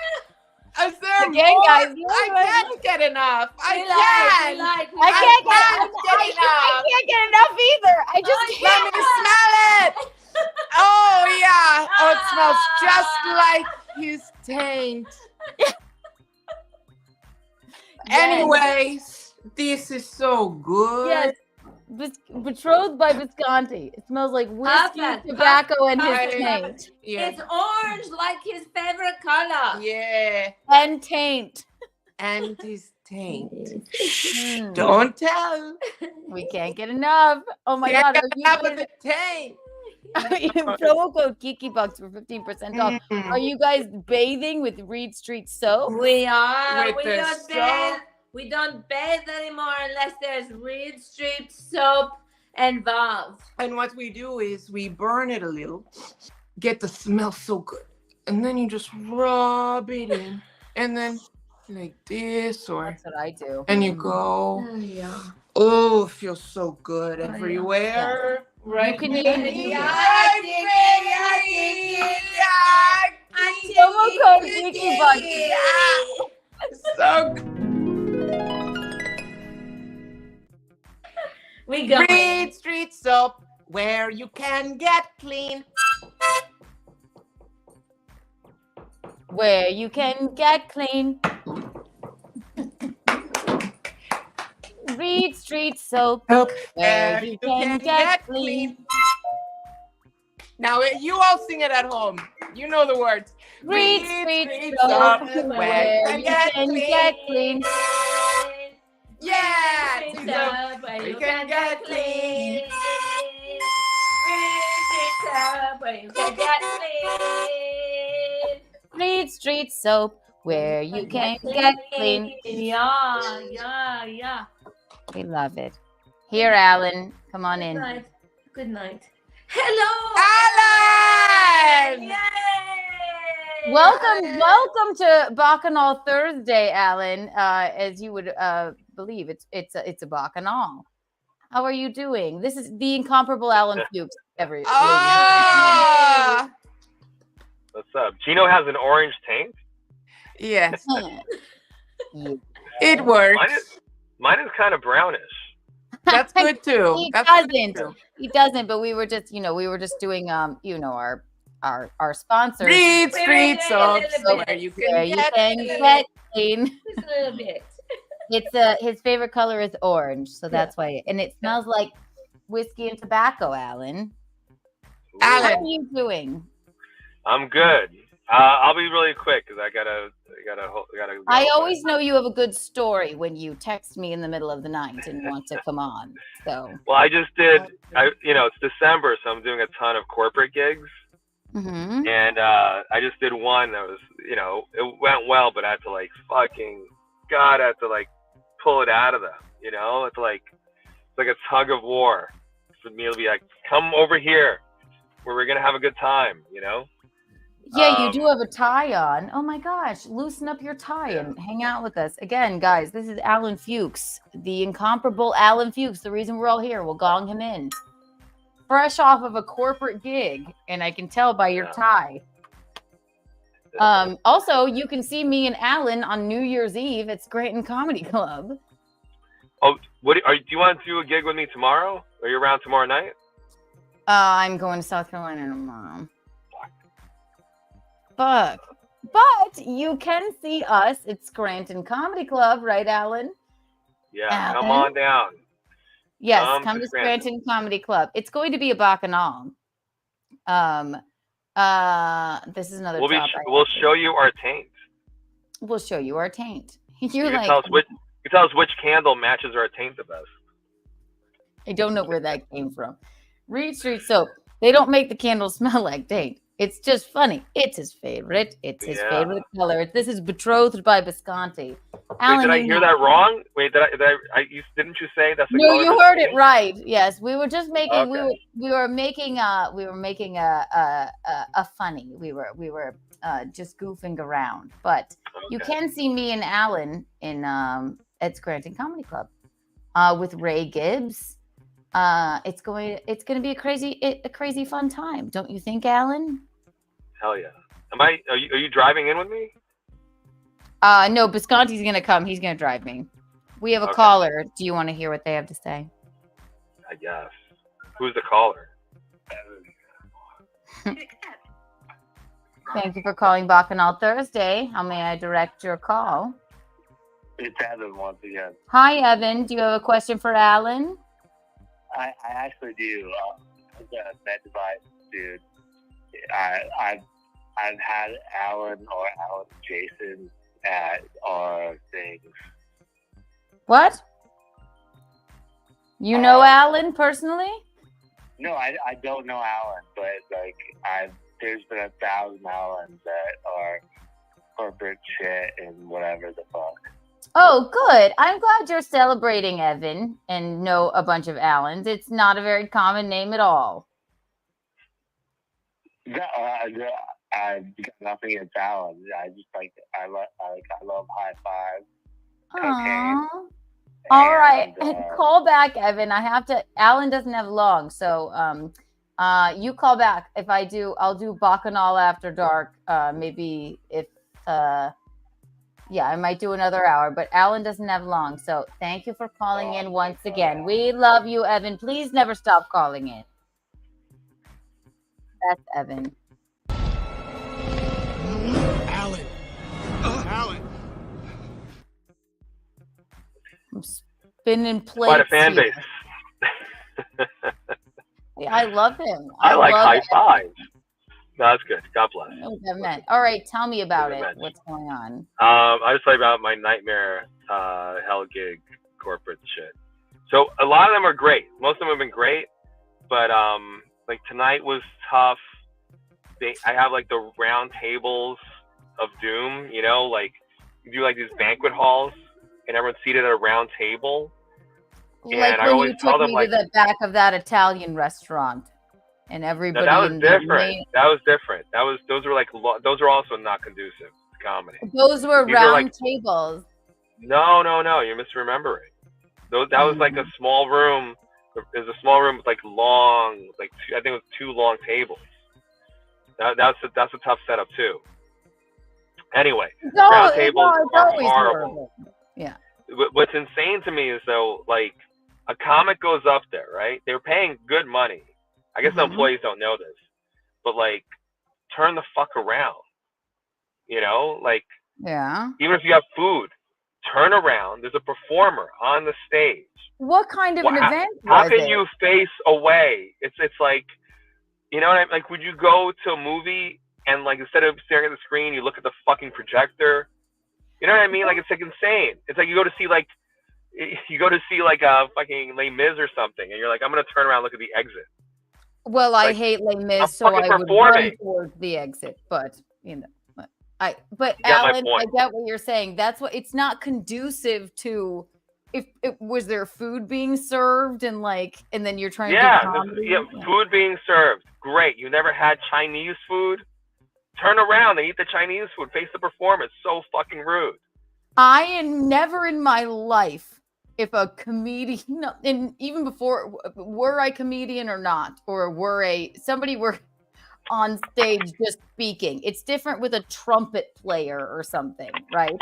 Is there again, more? guys, I can't get enough. I We can't. like. I can't enough. get enough either. I just Let me smell it. Oh yeah. Oh, it smells just like his taint. Anyways, this is so good. Yes. Betrothed by Visconti. It smells like whiskey, Perfect. tobacco, and his Perfect. taint. Yeah. It's orange, like his favorite color. Yeah. And taint. And his taint. Mm. Don't tell. We can't get enough. Oh my Can't god. get enough of the taint. Promo code KikiBucks for 15% off. Are you guys bathing with Reed Street soap? We are. With We the don't soap. bathe. We don't bathe anymore unless there's Reed Street soap involved. And what we do is we burn it a little, get the smell so good, and then you just rub it in, and then like this, or That's what I do. and you go. Oh, yeah. Oh, it feels so good yeah. everywhere. Right? You can baby? even- Promo code KikiBucks. So good. We go. Reed Street soap, where you can get clean. Where you can get clean. Reed Street soap. Where you can get clean. Now you all sing it at home. You know the words. Reed Street soap. Where you can get clean. Yeah. Reed Street soap, where you can get clean. Reed Street soap, where you can get clean. Reed Street soap. Where you can get clean. Yeah, yeah, yeah. We love it. Here, Alan. Come on Good in. night. Good night. Hello, Alan! Yay! Welcome to Bacchanal Thursday, Alan. As you would believe, it's a Bacchanal. How are you doing? This is the incomparable Allan Fuks. What's up? Gino has an orange taint? Yes. It works. Mine is kind of brownish. That's good too. He That's doesn't. good too. He doesn't. But we were just doing our sponsors. Reed Street soap, where you can get clean. Just a little bit. It's his favorite color is orange, so that's why. And it smells like whiskey and tobacco, Alan. How are you doing? I'm good. I'll be really quick because I gotta. I always know you have a good story when you text me in the middle of the night and want to come on. So. Well, I just did. It's December, so I'm doing a ton of corporate gigs, and I just did one that was, it went well, but I had to I had to pull it out of them. It's like a tug of war for me to be like, come over here, where we're gonna have a good time. Yeah, you do have a tie on. Oh my gosh, loosen up your tie and hang out with us. Again, guys, this is Allan Fuks, the incomparable Allan Fuks. The reason we're all here, we'll gong him in. Fresh off of a corporate gig, and I can tell by your tie. Also, you can see me and Alan on New Year's Eve at Scranton Comedy Club. Oh, do you want to do a gig with me tomorrow? Are you around tomorrow night? I'm going to South Carolina tomorrow. But you can see us at Scranton Comedy Club, right, Alan? Yeah, Alan? come on down. Yes, come to Scranton Comedy Club. It's going to be a Bacchanal. This is another. We'll show you our taint. We'll show you our taint. You can tell us which candle matches our taint the best. I don't know where that came from. Reed Street soap. They don't make the candles smell like taint. It's just funny. It's his favorite. It's his favorite color. This is Betrothed by Visconti. Alan, Wait, did I hear that wrong? Wait, didn't you say that's the No, color you of heard the it right. Yes, we were just making Okay. we were making a funny. We were just goofing around. But you can see me and Alan in at Scranton Comedy Club. with Ray Gibbs. It's going to be a crazy fun time, don't you think, Allan? Hell yeah. Are you driving in with me? No, Bisconti's gonna come. He's gonna drive me. We have a caller. Do you want to hear what they have to say? I guess. Who's the caller? Thank you for calling Bacchanal Thursday. How may I direct your call? It's Evan once again. Hi, Evan. Do you have a question for Allan? I actually do. I'm a med device dude. I've had Allan or Allan Jason at our things. What? You know Allan personally? No, I don't know Allan, but like there's been 1,000 Allans that are corporate shit and whatever the fuck. Oh, good. I'm glad you're celebrating Evan and know a bunch of Allans. It's not a very common name at all. I've got nothing against Allan. I just I love high five. Aww. All right. Call back, Evan. Allan doesn't have long, so you call back. If I do, I'll do Bacchanal after dark. Maybe if I might do another hour, but Allan doesn't have long. So thank you for calling in once again. We love you, Evan. Please never stop calling in. That's Evan. Allan. Allan. I'm spinning plates. Quite a fan base. Yeah, I love him. I like love high fives. No, that's good. God bless. All right, tell me about it. What's going on? I just tell you about my nightmare hell gig corporate shit. So a lot of them are great. Most of them have been great, but like tonight was tough. I have like the round tables of doom, you know, like you do like these banquet halls and everyone's seated at a round table. Like when you took me to the back of that Italian restaurant and everybody. No, that was different. That was different. Those were also not conducive to comedy. Those were round tables. No, you're misremembering. That was like a small room. There's a small room with like long, like I think it was 2 long tables. That's a tough setup too. Anyway, round tables are horrible. Yeah. What's insane to me is though, like a comic goes up there, right? They're paying good money. I guess the employees don't know this, but like, turn the fuck around. You know, like, yeah. Even if you have food, turn around. There's a performer on the stage. What kind of an event? How can you face away? It's like, you know what I mean? Like, would you go to a movie and like instead of staring at the screen, you look at the fucking projector? You know what I mean? Like it's like insane. It's like you go to see like a fucking Les Mis or something, and you're like, I'm gonna turn around and look at the exit. Well, I hate Les Mis, so I would run towards the exit. But you know, but Allan, I get what you're saying. That's what it's not conducive to. If was there food being served and then you're trying to do comedy? Food being served. Great. You never had Chinese food? Turn around and eat the Chinese food. Face the performer. It's so fucking rude. I am never in my life, if a comedian, and even before, were I comedian or not, or somebody were on stage just speaking. It's different with a trumpet player or something, right?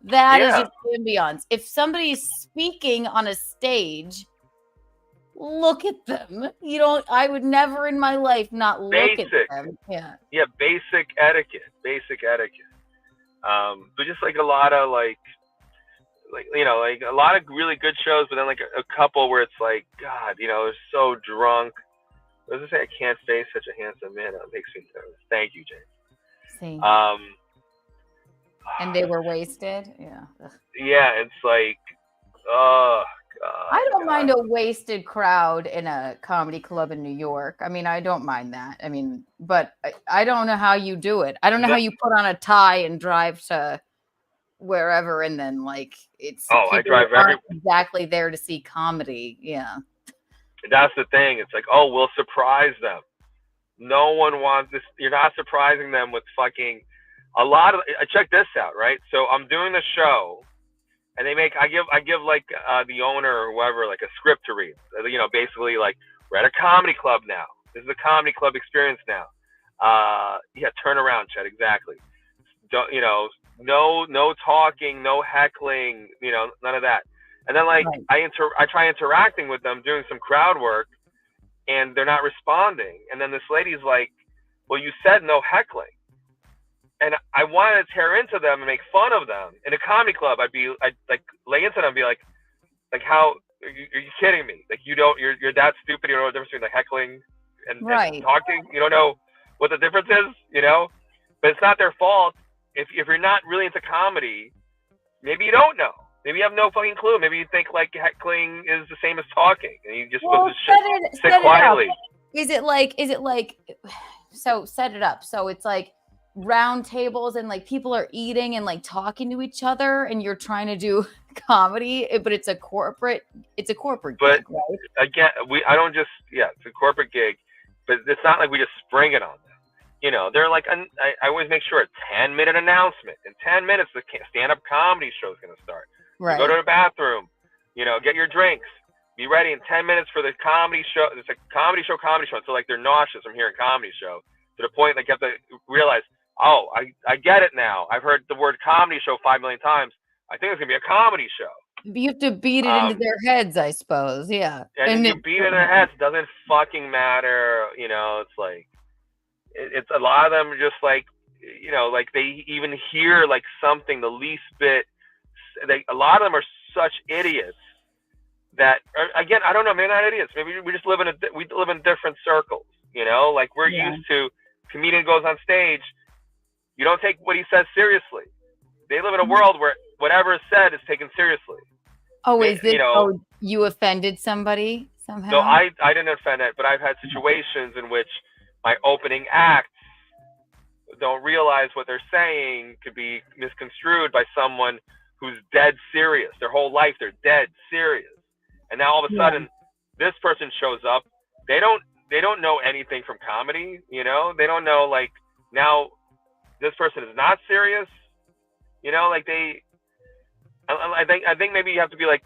That is just ambiance. If somebody's speaking on a stage, look at them. I would never in my life not look at them. Yeah. Yeah, basic etiquette. But just like a lot of like a lot of really good shows, but then like a couple where it's like, God, they're so drunk. What does it say? I can't face such a handsome man. That makes me nervous. Thank you, James. See. And they were wasted. Yeah. Yeah, it's like, oh God. I don't mind a wasted crowd in a comedy club in New York. I mean, I don't mind that. I mean, but I don't know how you do it. I don't know how you put on a tie and drive to wherever, and then it's. Oh, I drive exactly there to see comedy. Yeah. That's the thing. It's like, oh, we'll surprise them. No one wants this. You're not surprising them with fucking. Check this out, right? So I'm doing the show, and I give like the owner or whoever like a script to read. You know, basically like we're at a comedy club now. This is a comedy club experience now. Yeah, turn around, Chet. Exactly. Don't, you know, no talking, no heckling. You know, none of that. And then like I try interacting with them, doing some crowd work, and they're not responding. And then this lady's like, "Well, you said no heckling." And I wanted to tear into them and make fun of them. In a comedy club, I'd like lay into them and be like how are you kidding me? Like you're that stupid. You don't know the difference between like heckling and talking. You don't know what the difference is, you know? But it's not their fault. If you're not really into comedy, maybe you don't know. Maybe you have no fucking clue. Maybe you think like heckling is the same as talking, and you just supposed to sit quietly. Is it like? So set it up. So it's like round tables and like people are eating and like talking to each other, and you're trying to do comedy, but it's a corporate gig, right? Again, it's a corporate gig, but it's not like we just spring it on them. You know, they're like, I always make sure a 10-minute announcement. In 10 minutes, the stand-up comedy show is going to start. Right. Go to the bathroom, you know, get your drinks, be ready in 10 minutes for the comedy show. It's a comedy show. So like they're nauseous from hearing comedy show to the point they have to realize, oh, I get it now. I've heard the word comedy show 5 million times. I think it's going to be a comedy show. You have to beat it into their heads, I suppose. Yeah. And you beat it in their heads. It doesn't fucking matter. You know, it's like, it's a lot of them are just like, you know, like they even hear like something, the least bit. A lot of them are such idiots that, again, I don't know, maybe not idiots. Maybe we just live in different circles, you know? Like we're used to, comedian goes on stage, you don't take what he says seriously. They live in a world where whatever is said is taken seriously. Oh, is it? You know, you offended somebody somehow? No, I didn't offend it, but I've had situations in which my opening acts don't realize what they're saying could be misconstrued by someone who's dead serious. Their whole life, they're dead serious. And now all of a sudden, this person shows up. They don't know anything from comedy, you know? They don't know, like, now this person is not serious. You know, like I think maybe you have to be like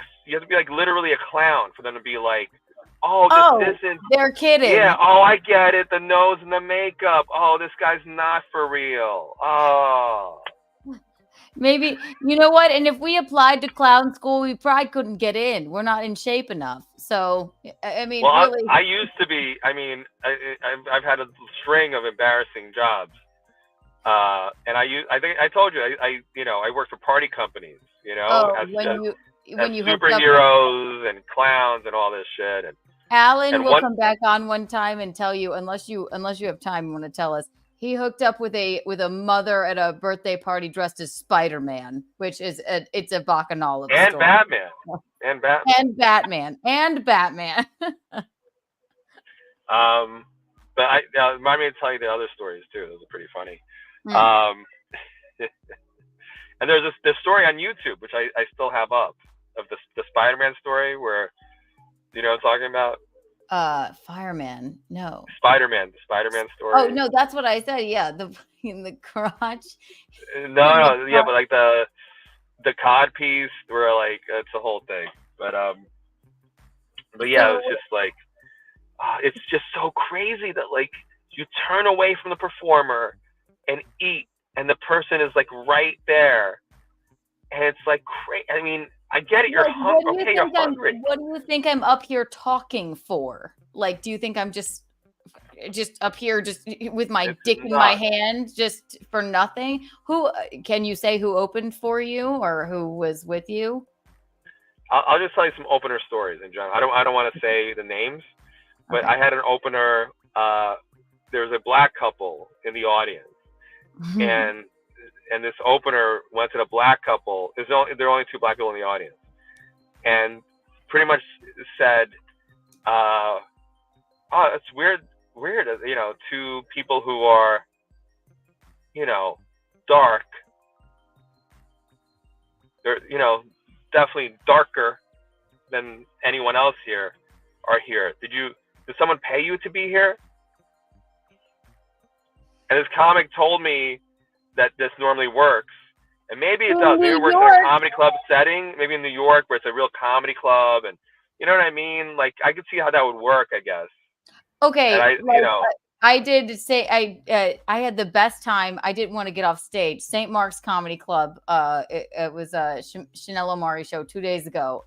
literally a clown for them to be like, this isn't. They're kidding. Yeah. Oh, I get it. The nose and the makeup. Oh, this guy's not for real. Oh. Maybe, you know what? And if we applied to clown school, we probably couldn't get in. We're not in shape enough. So, I mean, well, really. I used to be. I mean, I've had a string of embarrassing jobs. And I think I told you, I worked for party companies, you know, as superheroes and clowns and all this shit. And Allan will come back on one time and tell you, unless you have time, you want to tell us, he hooked up with a mother at a birthday party dressed as Spider-Man, which is it's a Bacchanal of a story. And Batman. But remind me to tell you the other stories too. Those are pretty funny. And there's this story on YouTube, which I still have up, of the Spider-Man story where, you know what I'm talking about? Fireman. No. Spider-Man, the Spider-Man story. Oh no, that's what I said. Yeah, in the crotch. No, yeah, but like the cod piece, where like it's a whole thing. But yeah, it's just like it's just so crazy that like you turn away from the performer and eat, and the person is like right there, and it's like crazy. I mean, I get it. You're hungry. Okay, you're hungry. What do you think I'm up here talking for? Like, do you think I'm just up here, just with my dick in my hand, just for nothing? Who can you say who opened for you or who was with you? I'll just tell you some opener stories in general. I don't want to say the names, but I had an opener. There was a black couple in the audience, and this opener went to the black couple. There are only two black people in the audience, and pretty much said, "Oh, it's weird. You know, two people who are, you know, dark. They're, you know, definitely darker than anyone else here are here. Did someone pay you to be here?" And this comic told me that this normally works, And maybe it In does. Maybe New it works in York. a comedy club setting. Maybe in New York where it's a real comedy club, and you know what I mean. Like I could see how that would work. I guess. Okay, And I, like, you know, I did say I had the best time. I didn't want to get off stage. St. Mark's Comedy Club. It was a Chanel Omari show 2 days ago.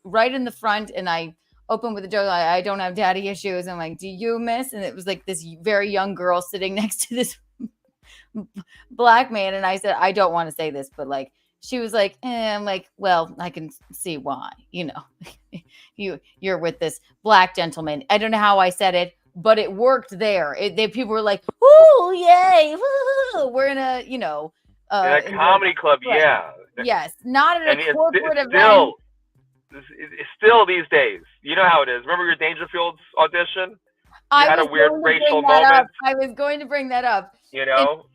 Right in the front, and I opened with a joke. I don't have daddy issues. I'm like, do you, miss? And it was like this very young girl sitting next to this black man, and I said, I don't want to say this, but like, she was like, I'm like, well, I can see why. You know, you're with this black gentleman. I don't know how I said it, but it worked there. People were like, "Woo, yay, woo!" We're in a, in a comedy club, right. Yeah. Yes, not at And a corporate event. It's still these days. You know how it is. Remember your Dangerfield's audition? You had a weird racial moment. I was going to bring that up. You know.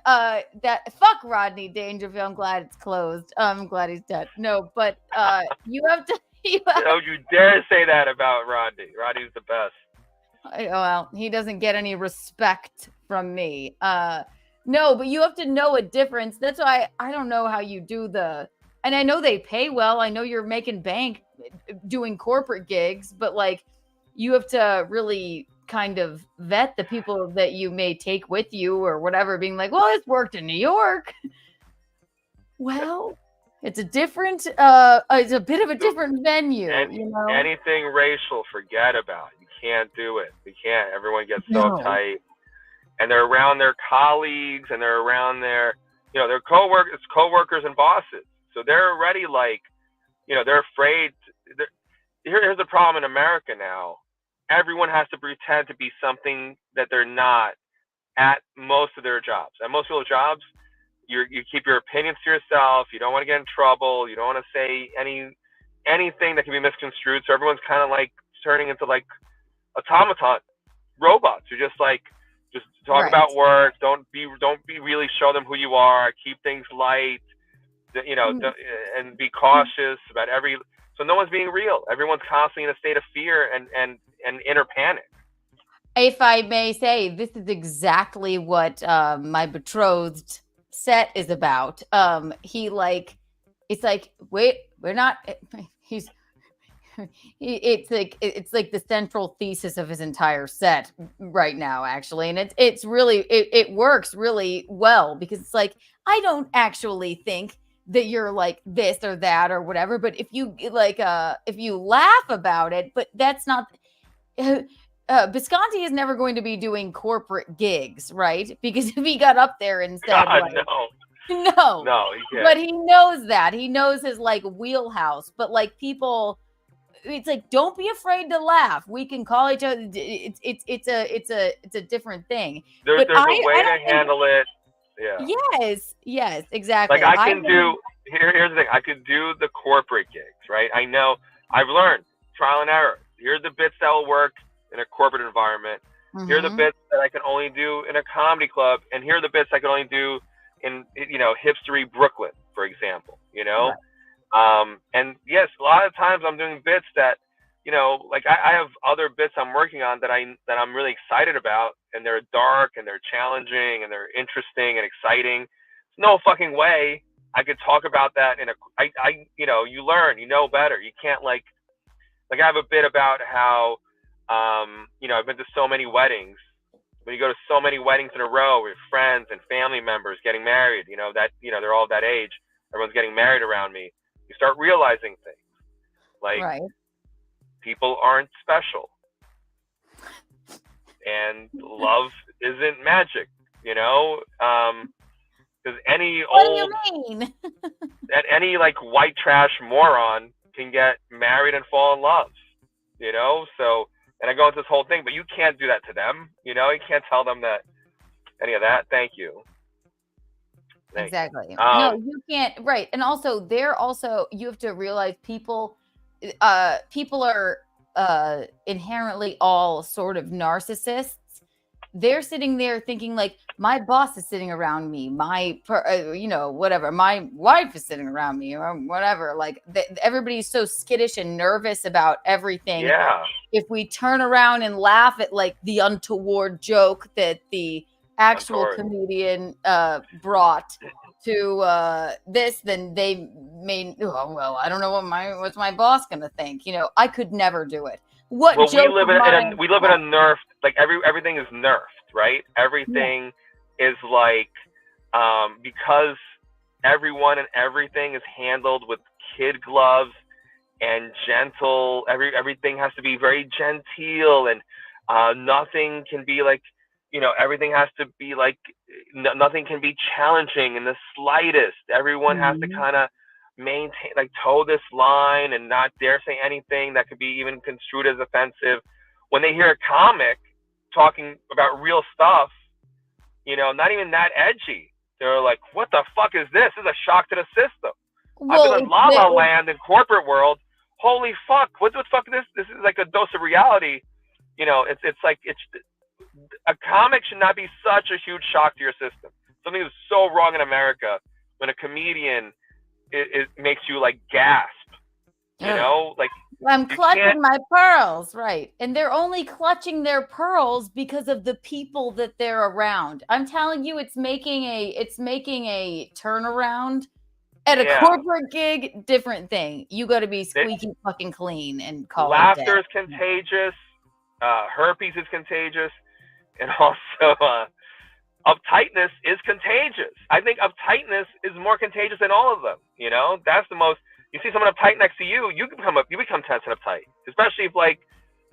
That fuck Rodney Dangerfield. I'm glad it's closed. I'm glad he's dead. No, but you have to. Don't you dare say that about Rodney. Rodney's the best. Well, he doesn't get any respect from me. No, but you have to know a difference. That's why I don't know how you do and I know they pay well. I know you're making bank doing corporate gigs, but like you have to really kind of vet the people that you may take with you or whatever, being like, well, it's worked in New York. Well, it's a different, it's a bit of a different venue, you know? Anything racial, forget about it. You can't do it. You can't. Everyone gets so uptight. And they're around their colleagues and they're around their, their coworkers and bosses. So they're already like, they're afraid. Here's the problem in America now. Everyone has to pretend to be something that they're not at most of their jobs. At most people's jobs, you keep your opinions to yourself. You don't want to get in trouble. You don't want to say anything that can be misconstrued. So everyone's kind of like turning into like automaton robots. You're just talk about work. Don't be really show them who you are. Keep things light. And be cautious about so no one's being real. Everyone's constantly in a state of fear and inner panic. If I may say, this is exactly what my betrothed set is about. It's like, wait, we're not. It's like the central thesis of his entire set right now, actually, and it's really it works really well because it's like I don't actually think that you're like this or that or whatever, but if you if you laugh about it, but that's not. Bisconti is never going to be doing corporate gigs, right? Because if he got up there and said, no, but he knows that he knows his like wheelhouse, but like people. It's like, don't be afraid to laugh. We can call each other. It's a different thing. There's a way to handle it. Yeah. Yes, exactly. Like here's the thing. I could do the corporate gigs, right? I know I've learned trial and error. Here are the bits that will work in a corporate environment. Mm-hmm. Here are the bits that I can only do in a comedy club, and here are the bits I can only do in hipstery Brooklyn, for example. Right. And yes, a lot of times I'm doing bits that, like I have other bits I'm working on that I'm really excited about, and they're dark and they're challenging and they're interesting and exciting. There's no fucking way I could talk about that you learn, better. You can't like I have a bit about how, I've been to so many weddings. When you go to so many weddings in a row with friends and family members getting married, they're all that age. Everyone's getting married around me. You start realizing things like people aren't special and love isn't magic, because any what do you mean? any like white trash moron can get married and fall in love, so, and I go into this whole thing, but you can't do that to them. You can't tell them that any of that. Thank you. Exactly. No, you can't. Right. And also you have to realize people are inherently all sort of narcissists. They're sitting there thinking like, my boss is sitting around me, whatever, my wife is sitting around me or whatever. Like everybody's so skittish and nervous about everything. Yeah. If we turn around and laugh at like the untoward joke that the actual comedian brought, to this, then they may. Oh, well, I don't know what's my boss gonna think. You know, I could never do it. What Well, joke we live of mine- in a nerfed, like everything is nerfed, right? Everything is like because everyone and everything is handled with kid gloves and gentle. Everything has to be very genteel, and nothing can be like, you know, everything has to be like, nothing can be challenging in the slightest. Everyone has to kind of maintain, like, toe this line and not dare say anything that could be even construed as offensive. When they hear a comic talking about real stuff, you know, not even that edgy, they're like, what the fuck is this? This is a shock to the system. I've been in La La Land in corporate world. Holy fuck, what the fuck is this? This is like a dose of reality. You know, it's like, a comic should not be such a huge shock to your system. Something is so wrong in America when a comedian it makes you like gasp. You know, like, I'm clutching my pearls, right? And they're only clutching their pearls because of the people that they're around. I'm telling you, it's making a turnaround. At a corporate gig, different thing. You got to be squeaky fucking clean and call laughter it is contagious. Herpes is contagious, and also uptightness is contagious. I think uptightness is more contagious than all of them. You know, that's the most. You see someone uptight next to you, you become tense and uptight. Especially if, like,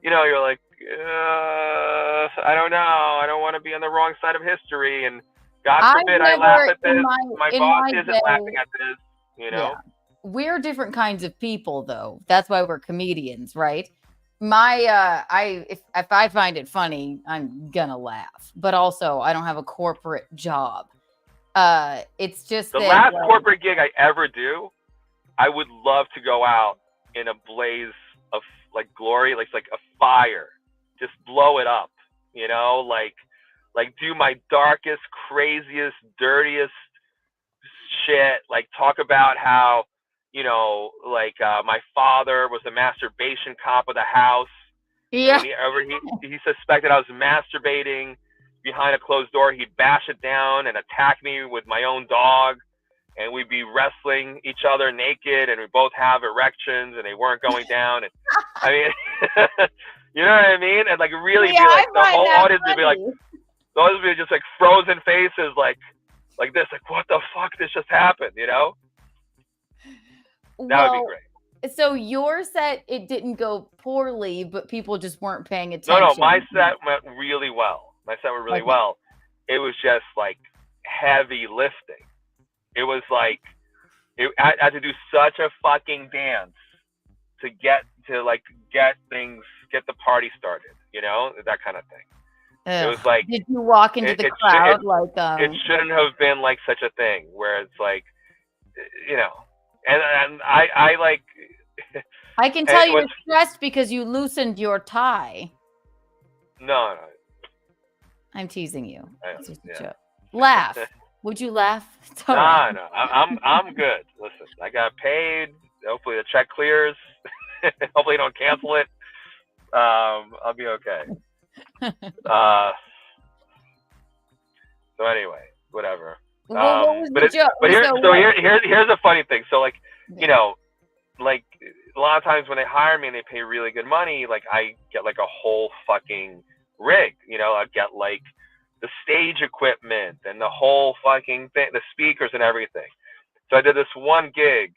you know, you're like, I don't know, I don't want to be on the wrong side of history, and God forbid I laugh at this. My boss isn't laughing at this. You know, we're different kinds of people, though. That's why we're comedians, right? If I find it funny, I'm gonna laugh. But also, I don't have a corporate job. It's just the that, last corporate gig I ever do, I would love to go out in a blaze of like glory, like a fire, just blow it up, you know, like do my darkest, craziest, dirtiest shit, like talk about how, you know, like my father was a masturbation cop of the house. Yeah. He suspected I was masturbating behind a closed door. He'd bash it down and attack me with my own dog. And we'd be wrestling each other naked, and we both have erections, and they weren't going down. And I mean, you know what I mean? And like really be like, the whole audience would be like, those would be just like frozen faces, like this, like, what the fuck? This just happened, you know? That would be great. So your set, it didn't go poorly, but people just weren't paying attention. No, my set went really well. My set went really well. It was just like heavy lifting. It was like, I had to do such a fucking dance to get the party started, you know, that kind of thing. It was like, did you walk into the crowd it shouldn't have been like such a thing where it's like, you know, and I like. I can tell you're stressed because you loosened your tie. No. I'm teasing you. It's just a joke. Laugh. Would you laugh? No. I'm good. Listen, I got paid. Hopefully the check clears. Hopefully you don't cancel it. I'll be okay. So anyway, whatever. What was the joke? Here's a funny thing. So like, you know, like a lot of times when they hire me and they pay really good money, like I get like a whole fucking rig. You know, I get like the stage equipment and the whole fucking thing, the speakers and everything. So I did this one gig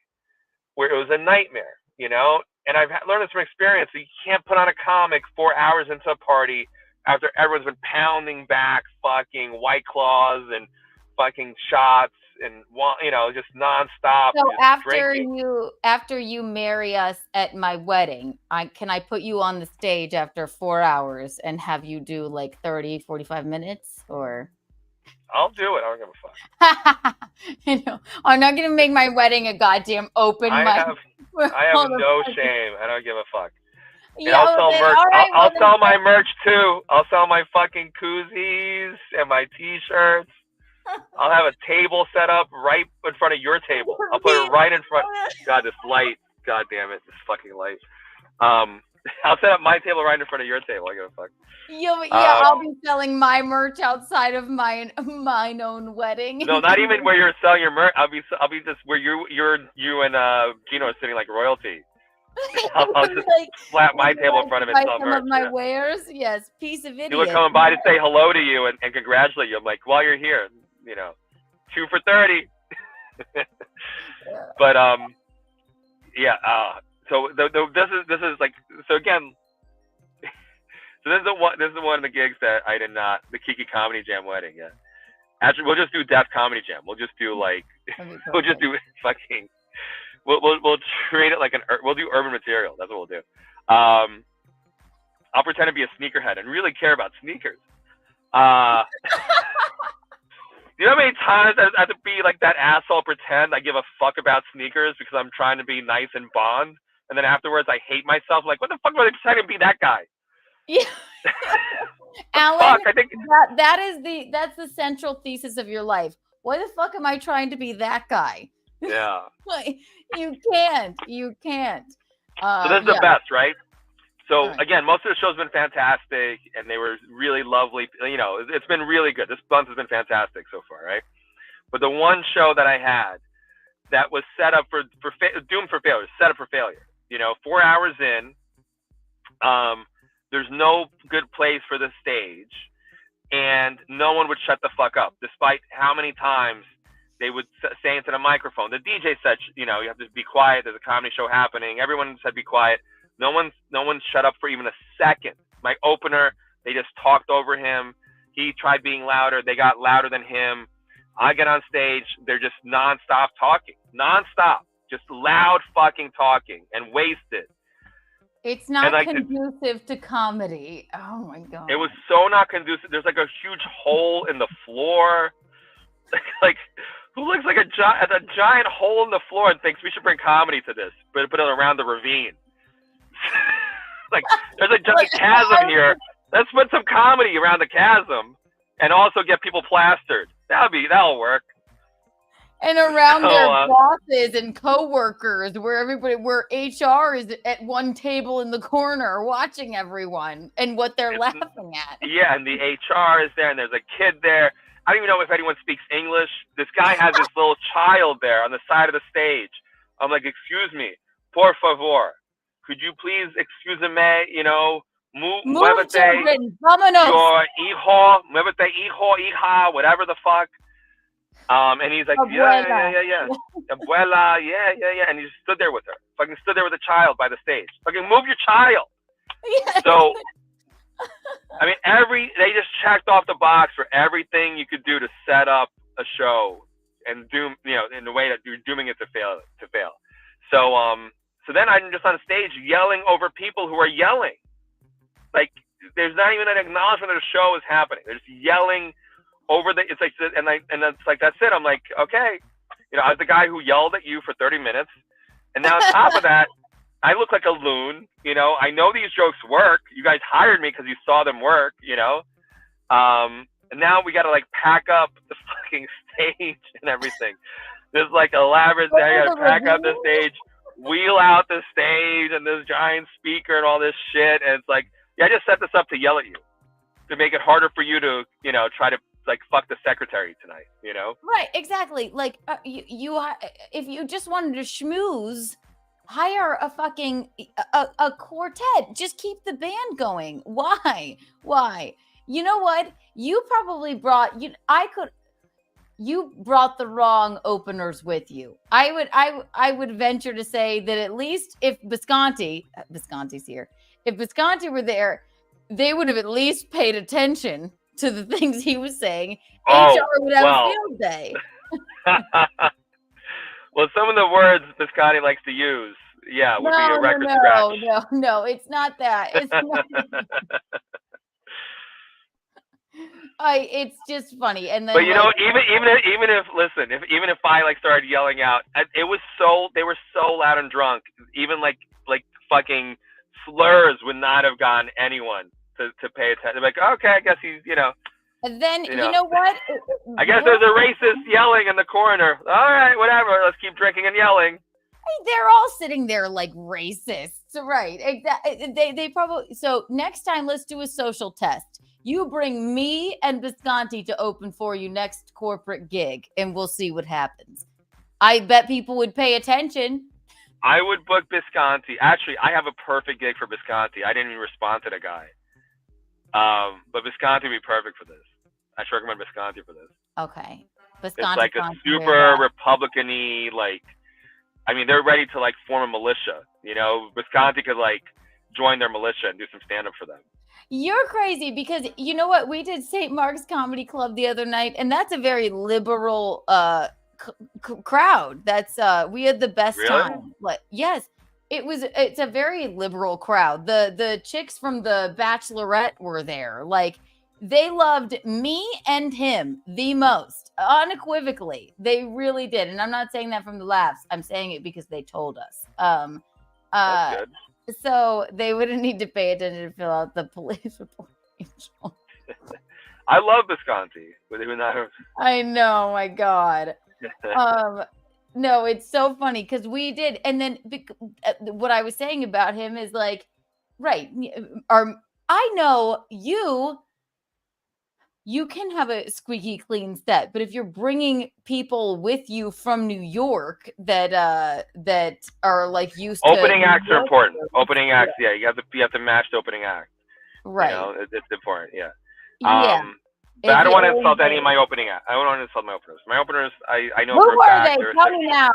where it was a nightmare, you know, and I've learned this from experience. You can't put on a comic 4 hours into a party after everyone's been pounding back fucking White Claws and fucking shots and, you know, just nonstop. So just drinking. after you marry us at my wedding, can I put you on the stage after 4 hours and have you do like 30, 45 minutes or? I'll do it. I don't give a fuck. You know, I'm not going to make my wedding a goddamn open mic. I have no shame. I don't give a fuck. And Yeah, I'll sell merch. all right, I'll sell my merch too. I'll sell my fucking koozies and my t-shirts. I'll have a table set up right in front of your table. I'll put it right in front. God, this light. God damn it, this fucking light. I'll set up my table right in front of your table. I give a fuck. I'll be selling my merch outside of mine own wedding. No, not even where you're selling your merch. I'll be just where you and Gino are sitting like royalty. I'll just slap my table in front of it. Buy some of my wares. Yes, piece of idiot. People are coming by to say hello to you and congratulate you. I'm like, while you're here, 2 for 30. But yeah. So this is like, so again. So this is one of the gigs that I did not, the Kiki Comedy Jam wedding. Yeah. Actually, we'll just do Death Comedy Jam. We'll just do we'll just do fucking. We'll treat it like we'll do urban material. That's what we'll do. I'll pretend to be a sneakerhead and really care about sneakers. You know how many times I have to be like that asshole, pretend I give a fuck about sneakers because I'm trying to be nice and Bond, and then afterwards I hate myself. Like, what the fuck was I pretending to be that guy? Yeah. Alan, fuck? I think that's the central thesis of your life. Why the fuck am I trying to be that guy? Yeah. You can't. So this is the best, right? So again, most of the show's been fantastic, and they were really lovely. It's been really good. This month has been fantastic so far, right? But the one show that I had that was set up for doomed for failure, set up for failure. 4 hours in, there's no good place for the stage, and no one would shut the fuck up, despite how many times they would say into the microphone. The DJ said, you have to be quiet. There's a comedy show happening. Everyone said be quiet. No one shut up for even a second. My opener, they just talked over him. He tried being louder. They got louder than him. I get on stage. They're just nonstop talking. Nonstop. Just loud fucking talking and wasted. It's not conducive to comedy. Oh my God. It was so not conducive. There's like a huge hole in the floor. Like, who looks like a giant hole in the floor and thinks we should bring comedy to this, but put it around the ravine? Like, there's a chasm here. Let's put some comedy around the chasm and also get people plastered. That'll work. And around their bosses and coworkers, where HR is at one table in the corner watching everyone and what they're laughing at. Yeah, and the HR is there, and there's a kid there. I don't even know if anyone speaks English. This guy has this little child there on the side of the stage. I'm like, excuse me, por favor. Could you please excuse me, muévete, children, vámonos. Your hijo, muévete, hijo, hija, whatever the fuck. And he's like, Abuela. yeah. Abuela, yeah. And he stood there with her. Fucking stood there with a child by the stage. Fucking move your child. Yeah. So, I mean, they just checked off the box for everything you could do to set up a show and doom, in the way that you're dooming it to fail. So then I'm just on stage yelling over people who are yelling. Like, there's not even an acknowledgement that a show is happening. They're just yelling over it's like, and it's like, that's it. I'm like, okay, I was the guy who yelled at you for 30 minutes, and now on top of that, I look like a loon. I know these jokes work. You guys hired me because you saw them work. And now we got to like pack up the fucking stage and everything. There's like elaborate. I got to pack up the stage, wheel out the stage, and this giant speaker and all this shit. And it's like, yeah, I just set this up to yell at you, to make it harder for you to, try to like fuck the secretary tonight, Right, exactly. Like you if you just wanted to schmooze, hire a fucking a quartet. Just keep the band going. Why? You know what? You probably brought you brought the wrong openers with you. I would venture to say that at least if Visconti's here, if Visconti were there, they would have at least paid attention to the things he was saying. HR would have a field day. Well, some of the words Visconti likes to use, would be a record scratch. No, it's not that. It's not. It's just funny. And then, but even if I like started yelling out, they were so loud and drunk. Even like fucking slurs would not have gotten anyone to pay attention. They're like, okay, I guess he's, And then, you know what? I guess there's a racist yelling in the corner. All right, whatever. Let's keep drinking and yelling. They're all sitting there like racists. So right, exactly. They probably so next time let's do a social test. You bring me and Bisconti to open for you next corporate gig, and we'll see what happens. I bet people would pay attention. I would book Bisconti. Actually, I have a perfect gig for Bisconti. I didn't even respond to the guy. But Bisconti would be perfect for this. I should recommend Bisconti for this. Okay. It's like a super Republican-y, like, I mean, they're ready to like form a militia. You know, Bisconti could like join their militia and do some stand-up for them. You're crazy because you know what? We did St. Mark's Comedy Club the other night, and that's a very liberal crowd. That's we had the best time. Like, yes, it's a very liberal crowd. The chicks from the Bachelorette were there. Like, they loved me and him the most, unequivocally. They really did. And I'm not saying that from the laughs. I'm saying it because they told us. That's good. So they wouldn't need to pay attention to fill out the police report. I love Bisconti. I know, my God. No, it's so funny because we did. And then what I was saying about him is like, right. I know you can have a squeaky clean set, but if you're bringing people with you from New York that are like used to opening acts are important. Opening acts, yeah, you have to match the opening act. Right. You know, it's important, yeah. Yeah. But I don't want to insult any of my opening acts. I don't want to insult my openers. My openers, I know Who for a are fact. they? Tell me now.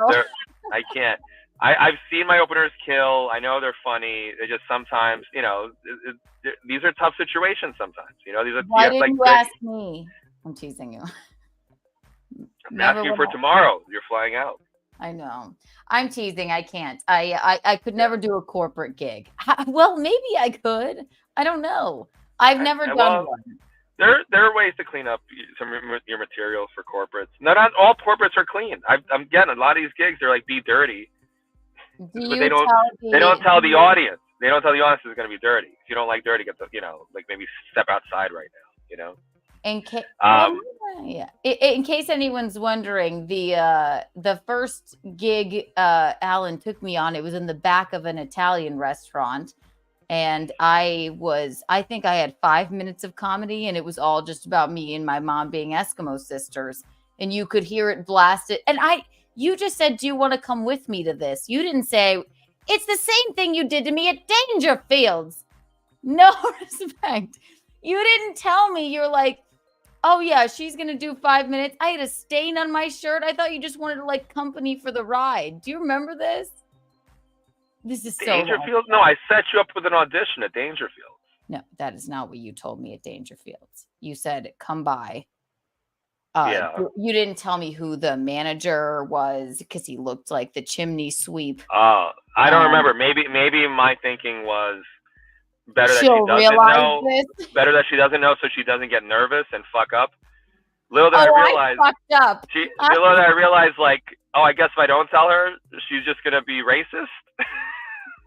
I can't. I've seen my openers kill. I know they're funny. They just sometimes, you know, these are tough situations sometimes. You know, these are. Why didn't you ask me? I'm teasing you. I'm asking you for tomorrow. You're flying out. I know. I'm teasing. I can't. I could never do a corporate gig. Well, maybe I could. I don't know. I've never done one. There are ways to clean up some of your materials for corporates. Not all corporates are clean. I'm getting a lot of these gigs. They're like, be dirty. But they don't tell the audience. They don't tell the audience it's going to be dirty. If you don't like dirty, get the, you know, like maybe step outside right now, you know? In case anyone's wondering, the first gig Allan took me on, it was in the back of an Italian restaurant. And I think I had 5 minutes of comedy, and it was all just about me and my mom being Eskimo sisters. And you could hear it blasted. And you just said, do you want to come with me to this? You didn't say, it's the same thing you did to me at Dangerfields. No respect. You didn't tell me. You're like, oh yeah, she's going to do 5 minutes. I had a stain on my shirt. I thought you just wanted to like company for the ride. Do you remember this? This is so Dangerfields? No, I set you up with an audition at Dangerfields. No, that is not what you told me at Dangerfields. You said, come by. Yeah. You didn't tell me who the manager was because he looked like the chimney sweep. I don't remember. Maybe my thinking was better that she doesn't know. Better that she doesn't know, so she doesn't get nervous and fuck up. Little did I realize. I fucked up. Little did I realize, like, oh, I guess if I don't tell her, she's just gonna be racist.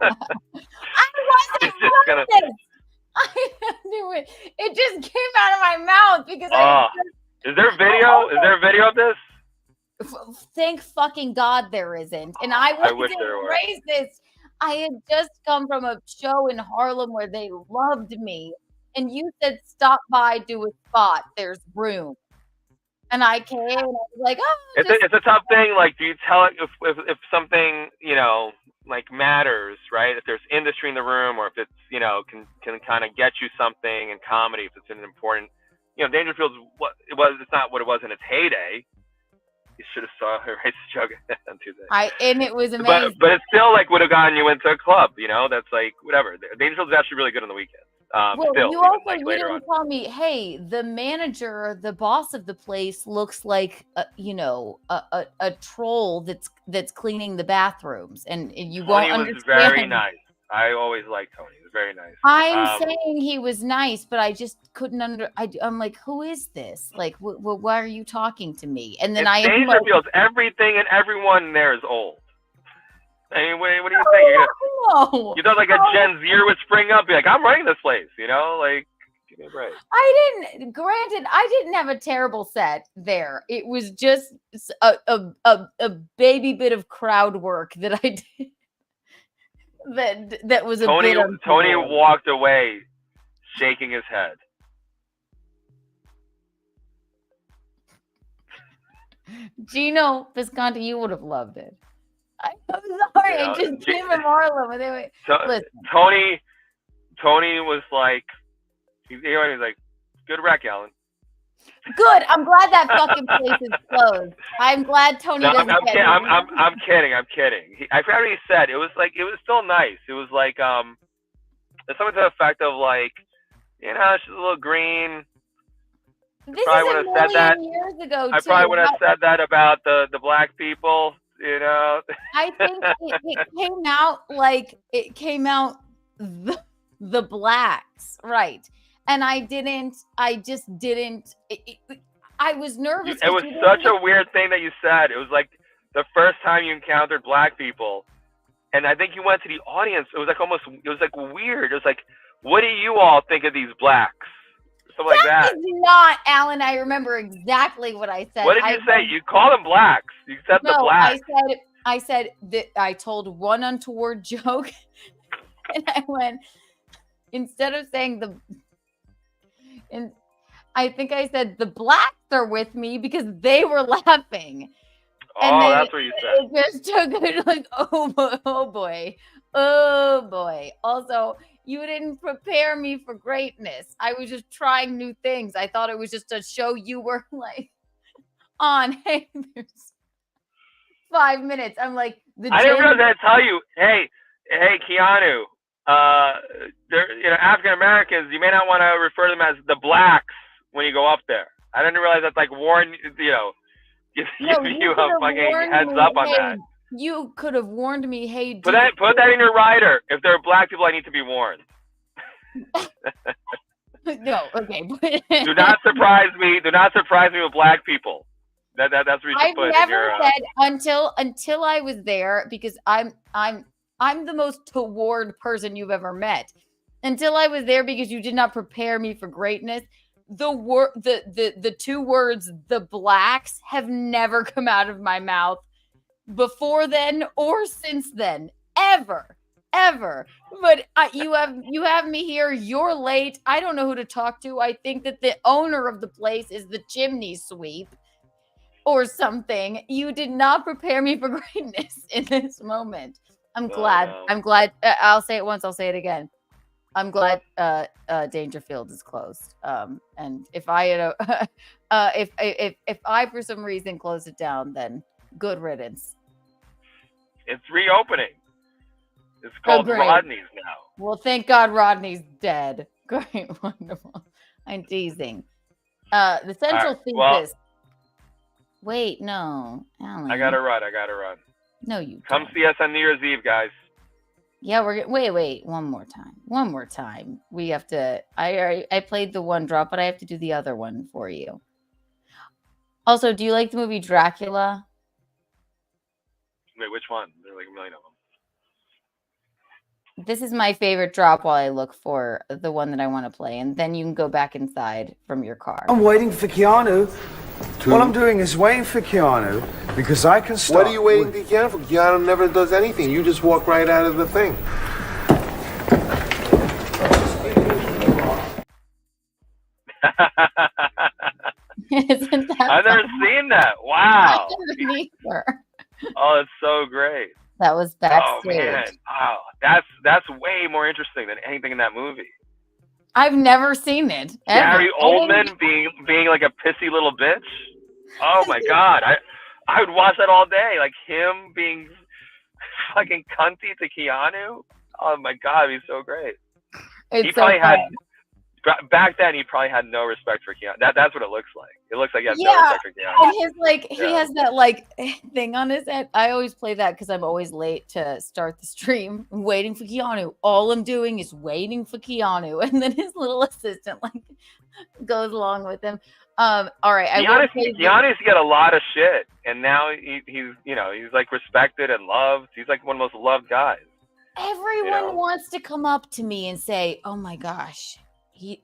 I wasn't racist. I knew it. It just came out of my mouth because Is there video? Is there a video of this? Thank fucking God there isn't. And I wasn't racist. I had just come from a show in Harlem where they loved me. And you said, stop by, do a spot. There's room. And I came and I was like, oh. It's a tough thing. Like, do you tell it if something, you know, like matters, right? If there's industry in the room, or if it's, you know, can kind of get you something in comedy, if it's an important, you know, Dangerfield's it's not what it was in its heyday. You should have saw her racist joke on Tuesday. And it was amazing. But it still like would have gotten you into a club, you know. That's like whatever. Dangerfield's actually really good on the weekend. Well, still, you also like, you didn't tell me, hey, the manager, the boss of the place looks like a troll that's cleaning the bathrms, and you won't understand. He was very nice. I always liked Tony. He was very nice. I'm saying he was nice, but I just couldn't I'm like, who is this? Like, why are you talking to me? And then Dangerfields, everything and everyone there is old. Anyway, what do you think? You thought like a Gen Zer would spring up, be like, I'm running this place, you know? Like, give me a break. Granted, I didn't have a terrible set there. It was just a baby bit of crowd work that I did. that was a Tony. bit Tony untoward. walked away, shaking his head. Gino Visconti, you would have loved it. I'm sorry, You know, I just gave him Harlem. Anyway, listen. Tony was like, he was like, good wreck, Alan. Good. I'm glad that fucking place is closed. I'm glad Tony No, doesn't I'm get kidding. it. I'm kidding. I'm kidding. I forgot what he said. It was still nice. It was like it's something to the effect of like, you know, she's a little green. This Probably is would a have said that. million years ago, I too. probably would have said that about the black people. You know. I think it came out the blacks, right? And I just didn't. I was nervous. It was such a weird thing that you said. It was like the first time you encountered black people, and I think you went to the audience. It was like weird. It was like, what do you all think of these blacks? Something like that. Is not, Alan. I remember exactly what I said. What did you say? You called them blacks. You said the blacks. I said that I told one untoward joke, and I went, instead of saying and I think I said the blacks are with me because they were laughing. Oh, that's what you said. It just took it like, oh boy. Also, you didn't prepare me for greatness. I was just trying new things. I thought it was just a show you were like on. Hey, there's 5 minutes. I'm like, I didn't realize I had to tell you, hey, Keanu, African Americans, you may not want to refer to them as the blacks when you go up there. I didn't realize that's like warn, give you a fucking heads up on that. You could have warned me, hey, put that in your rider. If there are black people, I need to be warned. No, okay. Do not surprise me. Do not surprise me with black people. That's what you should put. I've never said until I was there, because I'm the most toward person you've ever met. Until I was there, because you did not prepare me for greatness. The two words, the blacks, have never come out of my mouth before then or since then, ever. But you have me here. You're late. I don't know who to talk to. I think that the owner of the place is the chimney sweep or something. You did not prepare me for greatness in this moment. I'm glad. I'll say it once. I'll say it again. I'm glad Dangerfield is closed. And if I had if I for some reason closed it down, then good riddance. It's reopening. It's called Rodney's now. Well, thank God Rodney's dead. Great, wonderful. I'm teasing. The central thesis. Wait, no, Alan. I gotta run. No, you come don't. see us on New Year's Eve, guys. Yeah, wait, one more time. We have to. I played the one drop, but I have to do the other one for you. Also, do you like the movie Dracula? Wait, which one? There are like a million of them. This is my favorite drop while I look for the one that I want to play, and then you can go back inside from your car. I'm waiting for Keanu. All I'm doing is waiting for Keanu because I can start. What are you waiting for Keanu for? Keanu never does anything. You just walk right out of the thing. Isn't that I've never seen that. Wow. Neither. Oh, it's so great. That was backstage. Oh man, wow, that's way more interesting than anything in that movie. I've never seen it. Gary Oldman being like a pissy little bitch. Oh my God, I would watch that all day. Like him being fucking cunty to Keanu. Oh my God, he's so great. He probably had back then. He probably had no respect for Keanu. That's what it looks like. It looks like he has no respect for Keanu. And he has that thing on his head. I always play that because I'm always late to start the stream. I'm waiting for Keanu. All I'm doing is waiting for Keanu, and then his little assistant goes along with him. All right. Keanu's get a lot of shit, and now he's like respected and loved. He's like one of the most loved guys. Everyone wants to come up to me and say, "Oh my gosh,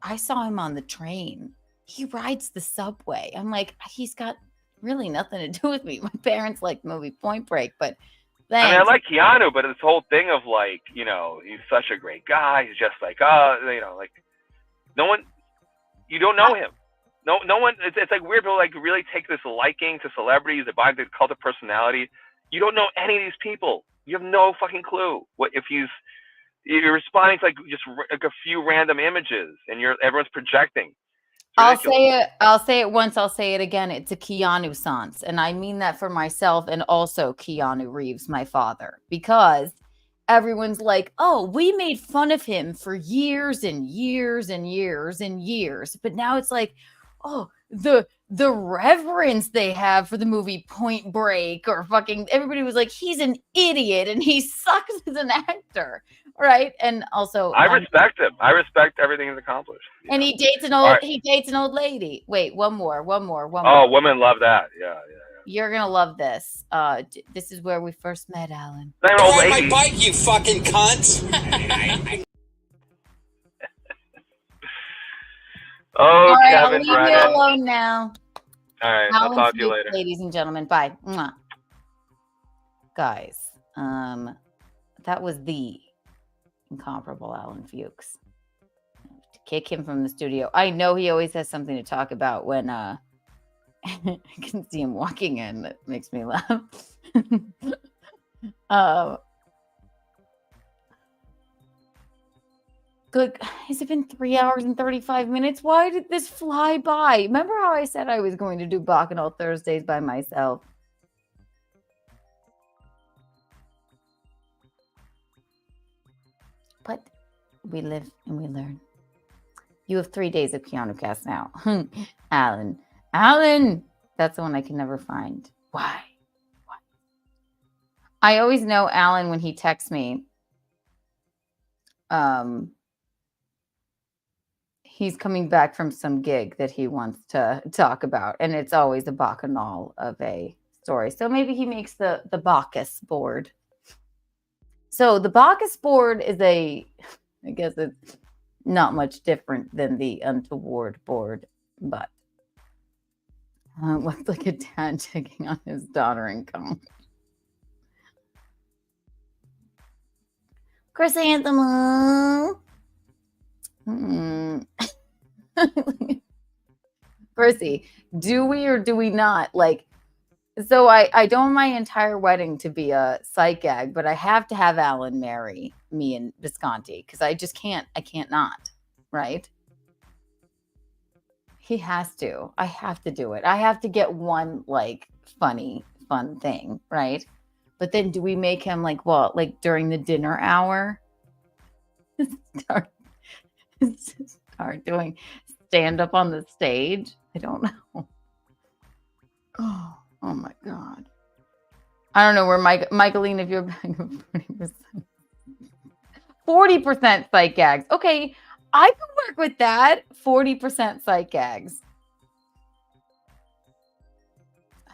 I saw him on the train. He rides the subway." I'm like, he's got really nothing to do with me. My parents like the movie Point Break, but I mean, I Thanks. like Keanu, but this whole thing of like, you know, he's such a great guy. He's just like, you know, like no one, you don't know him. No one. It's like weird people like really take this liking to celebrities, they buy the cult of personality. You don't know any of these people. You have no fucking clue what if you're responding to like just like a few random images, and everyone's projecting. I'll say it once, I'll say it again. It's a Keanu sans. And I mean that for myself and also Keanu Reeves, my father, because everyone's like, oh, we made fun of him for years and years and years and years. But now it's like, oh, the reverence they have for the movie Point Break, or fucking everybody was like, he's an idiot and he sucks as an actor. Right. And also I respect him. I respect everything he's accomplished. And he dates an old lady. Wait, one more. Oh, women love that. Yeah. You're gonna love this. This is where we first met, Alan. Get on my bike, you fucking cunt. Oh, all right, Kevin I'll leave Brennan. you alone now. All right, Alan I'll talk to you Fuks, later. ladies and gentlemen. Bye. Mwah. Guys, that was the incomparable Allan Fuks. To kick him from the studio. I know he always has something to talk about when I can see him walking in. That makes me laugh. Good. Has it been 3 hours and 35 minutes? Why did this fly by? Remember how I said I was going to do Bacchanal Thursdays by myself? But we live and we learn. You have 3 days of Keanu Cast now. Alan. That's the one I can never find. Why? I always know Alan when he texts me. He's coming back from some gig that he wants to talk about. And it's always a bacchanal of a story. So maybe he makes the Bacchus board. So the Bacchus board is I guess it's not much different than the untoward board, but looks like a dad checking on his daughter in college. Chrysanthemum. Chrissy, do we or do we not? Like, so I don't want my entire wedding to be a sight gag, but I have to have Alan marry me and Visconti because I just can't. I can't not, right? He has to. I have to do it. I have to get one like funny, fun thing, right? But then do we make him like what? Like during the dinner hour? Start doing stand up on the stage? I don't know. Oh my God. I don't know where Michaeline, if you're back at 40%. 40% sight gags. Okay, I could work with that. 40% sight gags.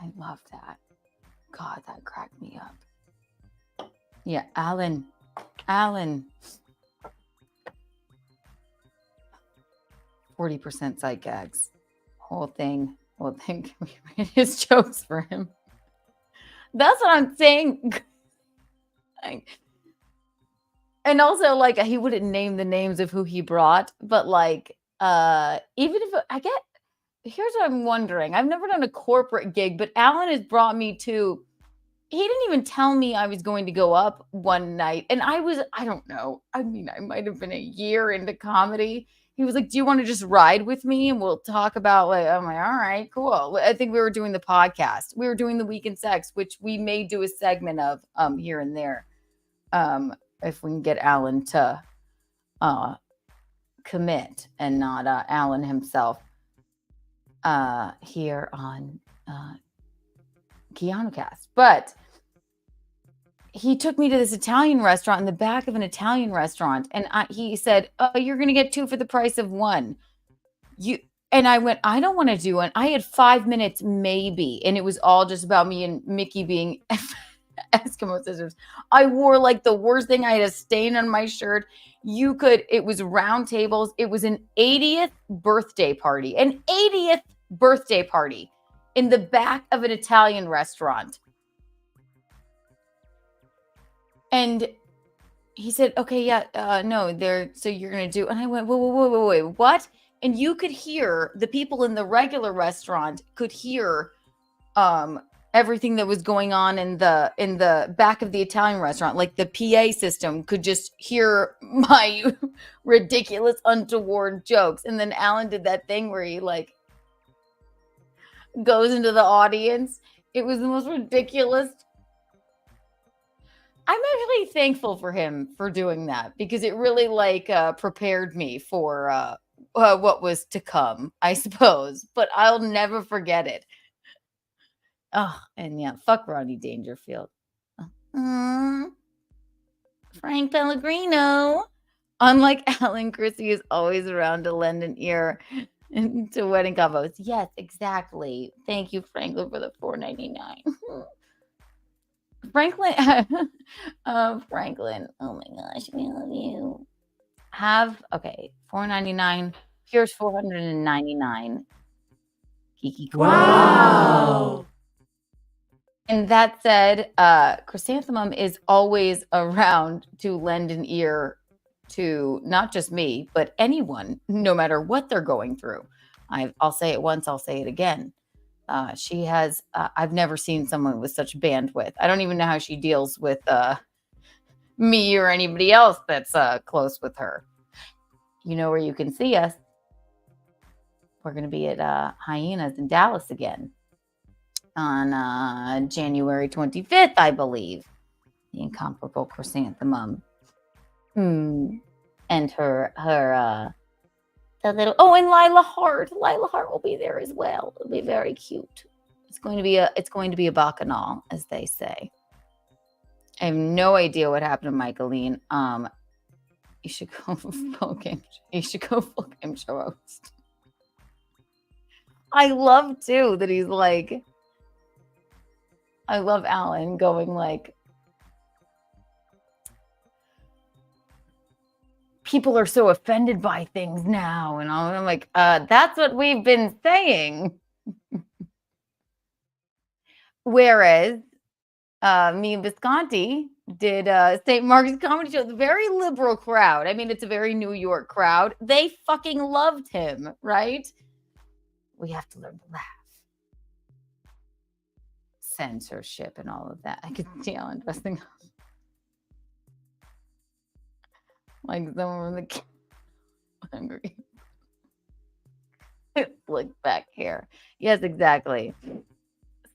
I love that. God, that cracked me up. Yeah, Alan. 40% sight gags. Whole thing. Can we read his jokes for him? That's what I'm saying. And also, like, he wouldn't name the names of who he brought, but like, even if here's what I'm wondering. I've never done a corporate gig, but Alan has brought me to. He didn't even tell me I was going to go up one night, and I don't know. I mean, I might have been a year into comedy. He was like, do you want to just ride with me and we'll talk about like, I'm like, all right, cool. I think we were doing the podcast. We were doing the Week in Sex, which we may do a segment of here and there. If we can get Alan to commit and not Alan himself here on Keanu Cast. But he took me to this Italian restaurant in the back of an Italian restaurant. And he said, you're going to get 2 for the price of 1. And I went, I don't want to do it. I had 5 minutes maybe. And it was all just about me and Mickey being Eskimo sisters. I wore like the worst thing. I had a stain on my shirt. It was round tables. It was an 80th birthday party. An 80th birthday party in the back of an Italian restaurant. And he said, okay, yeah, no, so you're going to do, and I went, wait, what? And you could hear the people in the regular restaurant could hear everything that was going on in the back of the Italian restaurant. Like the PA system could just hear my ridiculous, untoward jokes. And then Allan did that thing where he like goes into the audience. It was the most ridiculous. I'm actually thankful for him for doing that because it really like prepared me for what was to come, I suppose. But I'll never forget it. Oh, and yeah, fuck Rodney Dangerfield. Frank Pellegrino. Unlike Alan, Chrissy is always around to lend an ear to wedding combos. Yes, exactly. Thank you, Franklin, for the $4.99. Franklin, Franklin. Oh my gosh, we love you. Okay, $4.99. Here's $499. Kiki. Wow. And that said, Chrysanthemum is always around to lend an ear to not just me, but anyone, no matter what they're going through. I'll say it once, I'll say it again. She has, I've never seen someone with such bandwidth. I don't even know how she deals with me or anybody else that's close with her. You know where you can see us. We're going to be at Hyenas in Dallas again on January 25th, I believe. The incomparable Chrysanthemum. And her the little, and Lila Hart. Lila Hart will be there as well. It'll be very cute. It's going to be a bacchanal, as they say. I have no idea what happened to Michaeline. You should go full game. You should go full game show host. I love too that he's like. I love Allan going like. People are so offended by things now, and I'm like, that's what we've been saying. Whereas me and Visconti did St. Mark's Comedy Show, the very liberal crowd. I mean, it's a very New York crowd. They fucking loved him, right? We have to learn to laugh. Censorship and all of that. I could see Allan dressing up. Like someone from the hungry. Slicked back hair. Yes, exactly.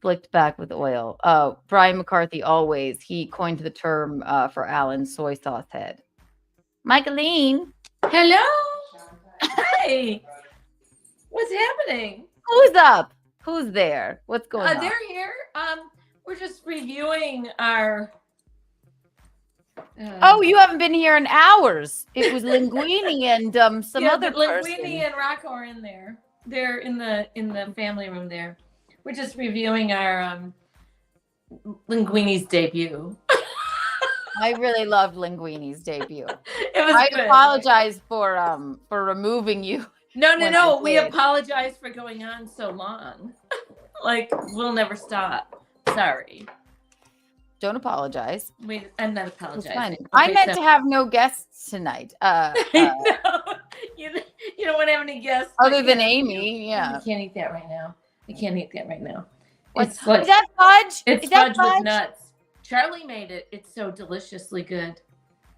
Slicked back with oil. Brian McCarthy always. He coined the term for Allan's soy sauce head. Michaeline. Hello. Hey. What's happening? Who's up? Who's there? What's going on? They're here. We're just reviewing our. Oh, you haven't been here in hours. It was Linguini and some other person. Linguini and Rocco are in there. They're in the family room there. We're just reviewing our Linguini's debut. I really loved Linguini's debut. I apologize for removing you. No. We apologize for going on so long. Like we'll never stop. Sorry. Don't apologize. I'm not apologizing. Okay, I meant to have no guests tonight. I know. You don't want to have any guests other than Amy. Yeah, I can't eat that right now. Is that fudge? It's fudge with nuts. Charlie made it. It's so deliciously good.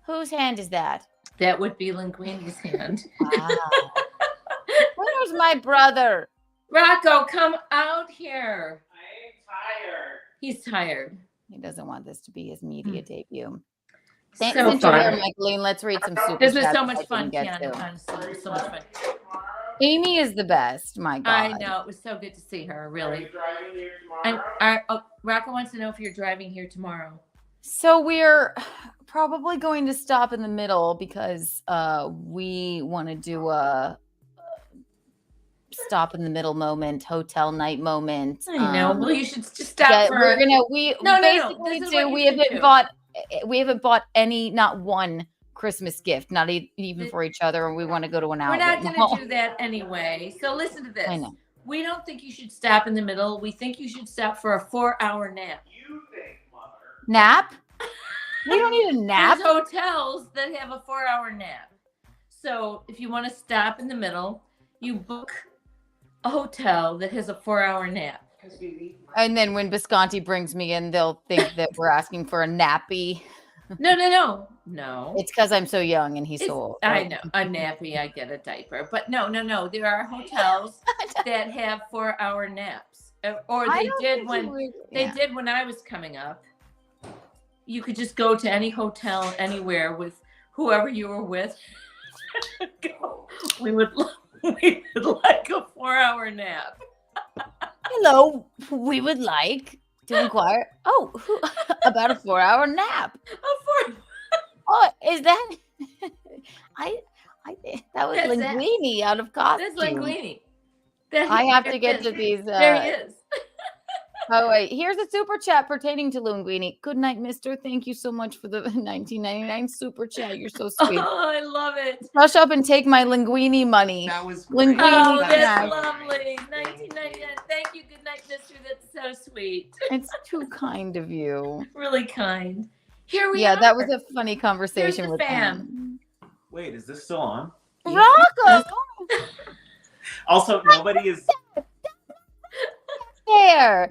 Whose hand is that? That would be Linguini's hand. Wow. Where's my brother? Rocco, come out here. I ain't tired. He's tired. He doesn't want this to be his media debut. So Since fun. you're here, Michaeline, let's read some super This was chats so much fun, get Keanu. to. Honestly, so much fun. Amy is the best. My God. I know. It was so good to see her, really. Rocco wants to know if you're driving here tomorrow. So we're probably going to stop in the middle because we want to do a stop in the middle moment, hotel night moment. I know. Well, you should just stop. We haven't bought any, not one Christmas gift, not even for each other, and we want to go to an outlet. We're not going to do that anyway. So listen to this. I know. We don't think you should stop in the middle. We think you should stop for a 4-hour nap. Nap? We don't need a nap. There's hotels that have a 4-hour nap. So if you want to stop in the middle, you book a hotel that has a 4-hour nap. And then when Bisconti brings me in, they'll think that we're asking for a nappy. No. It's because I'm so young and he's so old. I know. A nappy, I get a diaper. But no. There are hotels that have 4-hour naps. Or they did when I was coming up. You could just go to any hotel anywhere with whoever you were with. We would like a 4-hour nap. Hello, we would like to inquire. About a 4-hour nap. Oh, is that? That was Linguini out of costume. That's Linguini. I have to get to these. There he is. Oh wait, here's a super chat pertaining to Linguini. Good night, mister. Thank you so much for the 1999 super chat. You're so sweet. Oh, I love it. Rush up and take my Linguini money. That was Linguini. Oh, that's connect. lovely. 1999. Thank you. Good night, mister. That's so sweet. It's too kind of you. Really kind. Here we are. Yeah, that was a funny conversation Here's the with fam. him. Wait, is this still on? Rocco! Also, nobody is. There.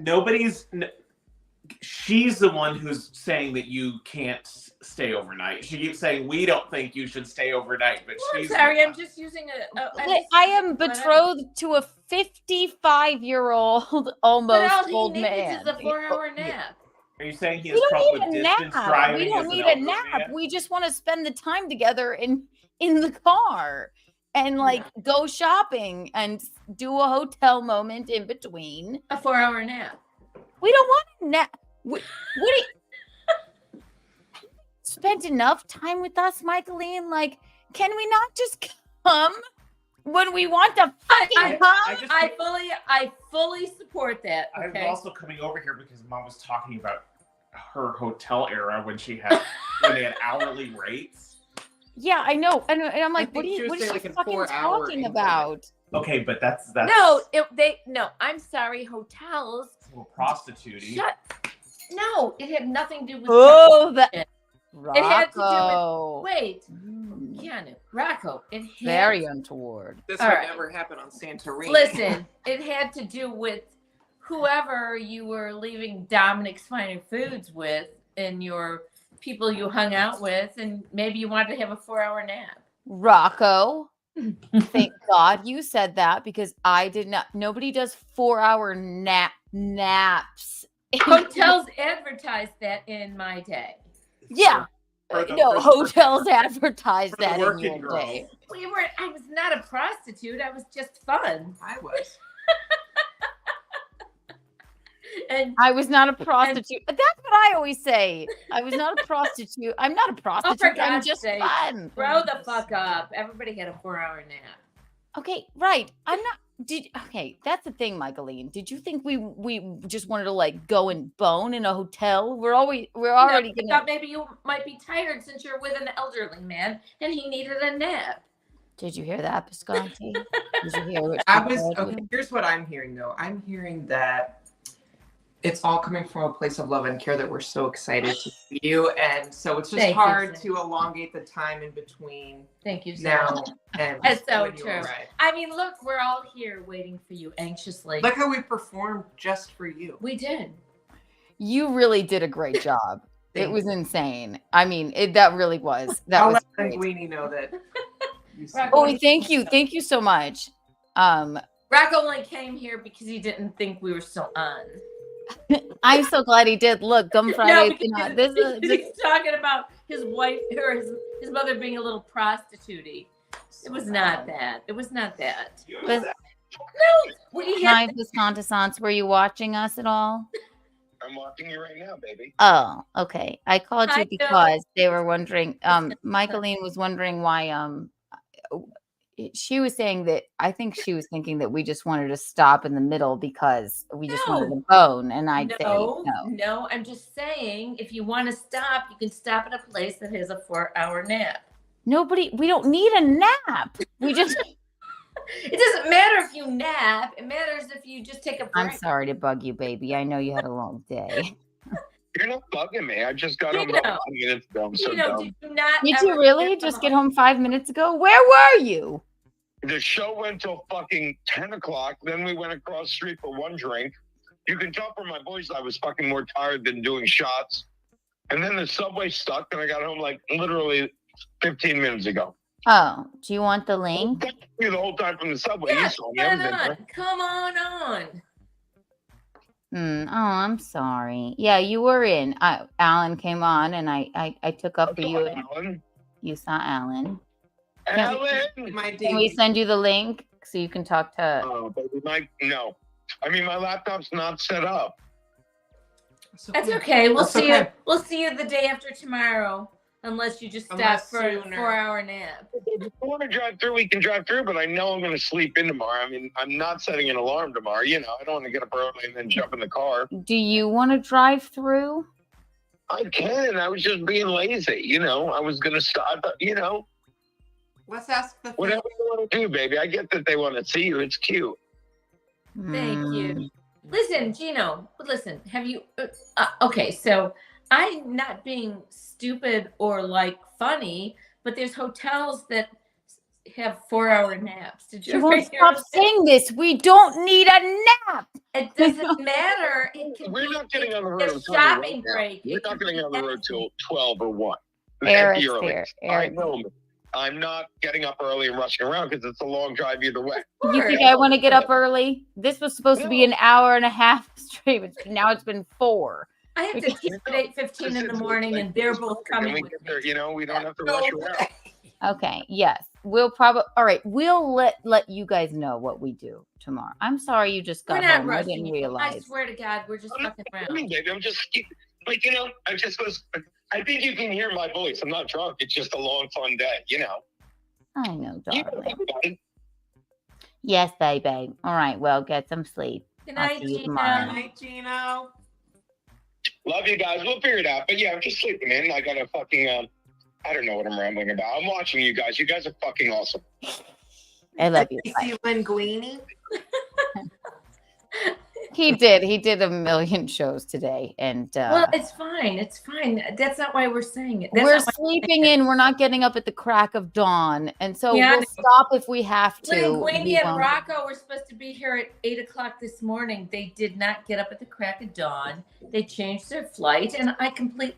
She's the one who's saying that you can't stay overnight. She keeps saying we don't think you should stay overnight, but she's. Sorry, I'm just using I am betrothed to a 55-year-old, almost old man. This is a 4-hour nap. Are you saying he We has don't trouble need with a distance nap. driving? We don't as an need a elderly nap. man? We just want to spend the time together in the car and go shopping and do a hotel moment in between. A 4-hour nap. We don't want a nap. What do you spent enough time with us, Michaeline? Like, can we not just come when we want to fucking come? I fully support that. Okay. I'm also coming over here because Mom was talking about her hotel era when they had hourly rates. Yeah, I know. And I'm like, what is she like a fucking 4-hour talking increment. about? Okay, but that's No, I'm sorry, hotels. Prostituting. No, it had nothing to do with that It had to do Rocco. with Keanu, Rocco. It had Very untoward. This All would right. never happen on Santorini. Listen, it had to do with whoever you were leaving Dominic's Finer Foods with and your people you hung out with, and maybe you wanted to have a 4-hour nap. Rocco, thank God you said that because I did not. Nobody does 4-hour naps. Hotels advertised that in my day. Yeah. Hotels advertise that in working your girls. day. I was not a prostitute. I was just fun. I was. And I was not a prostitute. That's what I always say. I was not a prostitute. I'm not a for prostitute. I'm God's just sake, fun. grow the fuck up. Everybody had a 4-hour nap. Okay, right. I'm not. Okay, that's the thing, Michaeline. Did you think we just wanted to go and bone in a hotel? We're already I gonna. thought maybe you might be tired since you're with an elderly man and he needed a nap. Did you hear that, Bisconti? Did you hear what I she was said? okay. Here's what I'm hearing though. I'm hearing that it's all coming from a place of love and care that we're so excited to see you, and so it's just Thank you, hard Sam. to elongate the time in between. Thank you, Sam. Now and That's so when you true. arrive. I mean, look, we're all here waiting for you anxiously. Look how we performed just for you. We did. You really did a great job. It was insane. I mean, that really was. That I'll was let great. Linguini know that. Oh, thank you. Thank you so much. Rocco only came here because he didn't think we were still on. I'm so glad he did. Look, Gum Friday. because This he's talking about his wife or his mother being a little prostitute-y. It was not that. It was not that. was, No, we Hi, had Viscontisance. Were you watching us at all? I'm watching you right now, baby. Oh, okay. I called Hi, you Bill. because they were wondering. Michaeline was wondering why. She was saying that I think she was thinking that we just wanted to stop in the middle because we just wanted to bone, and I'd say no. I'm just saying, if you want to stop, you can stop at a place that has a 4-hour nap. We don't need a nap. We just. It doesn't matter if you nap. It matters if you just take a break. I'm sorry to bug you, baby. I know you had a long day. You're not bugging me. I just got home about 5 minutes ago. I'm so dumb. Did you not Did ever you really just get home 5 minutes ago? Where were you? The show went till fucking 10 o'clock. Then we went across the street for one drink. You can tell from my voice I was fucking more tired than doing shots. And then the subway stuck, and I got home like literally 15 minutes ago. Oh, do you want the link? You the whole time from the subway. Yeah, You saw me. I was in there. come on. Oh, I'm sorry. Yeah, you were in. Alan came on, and I took up for you. Alan. You saw Alan. Alan! Can we send you the link so you can talk to? Oh, baby, no. I mean, my laptop's not set up. That's okay. We'll That's see okay. you. We'll see you the day after tomorrow, unless you just stop Unless for a sooner. 4-hour nap. If you want to drive through, we can drive through, but I know I'm going to sleep in tomorrow. I mean, I'm not setting an alarm tomorrow. You know, I don't want to get up early and then jump in the car. Do you want to drive through? I can. I was just being lazy. You know, I was going to stop, you know. Let's ask the Whatever you want to do, baby. I get that they want to see you. It's cute. Thank you. Listen, Gino. Listen. Have you? Okay, so I'm not being stupid or like funny, but there's hotels that have 4-hour naps. Did you You ever won't hear stop of saying this. We don't need a nap. It doesn't matter. It can We're be not getting on the a road. shopping break. We're not getting on the road till 12 or 1. Eric's At the here. earliest. Eric. I know. I'm not getting up early and rushing around because it's a long drive either way. You think I want to get up early? This was supposed to be an hour and a half straight. Now it's been 4. I have to keep at 8:15 in the morning, and they're both coming we with get there, you know, we don't have to rush around. Okay. Yes. We'll probably. All right. We'll let you guys know what we do tomorrow. I'm sorry you just We're got not home. I rushing. didn't I realize. swear to God, we're just fucking around. Baby, I'm just like, you know, I think you can hear my voice. I'm not drunk. It's just a long, fun day, you know. I know, darling. Yes, baby. All right. Well, get some sleep. Good I'll night, see you Gino. tomorrow. Good night, Gino. Love you guys. We'll figure it out. But yeah, I'm just sleeping in. I got a fucking, I don't know what I'm rambling about. I'm watching you guys. You guys are fucking awesome. I love you. You see Linguini? He did a million shows today, and Well, it's fine. It's fine. That's not why we're saying it. That's we're not why sleeping in. We're not getting up at the crack of dawn, and so Yeah, I we'll know. stop if we have to. Linguini We and won't. Rocco were supposed to be here at 8:00 this morning. They did not get up at the crack of dawn. They changed their flight, and I completely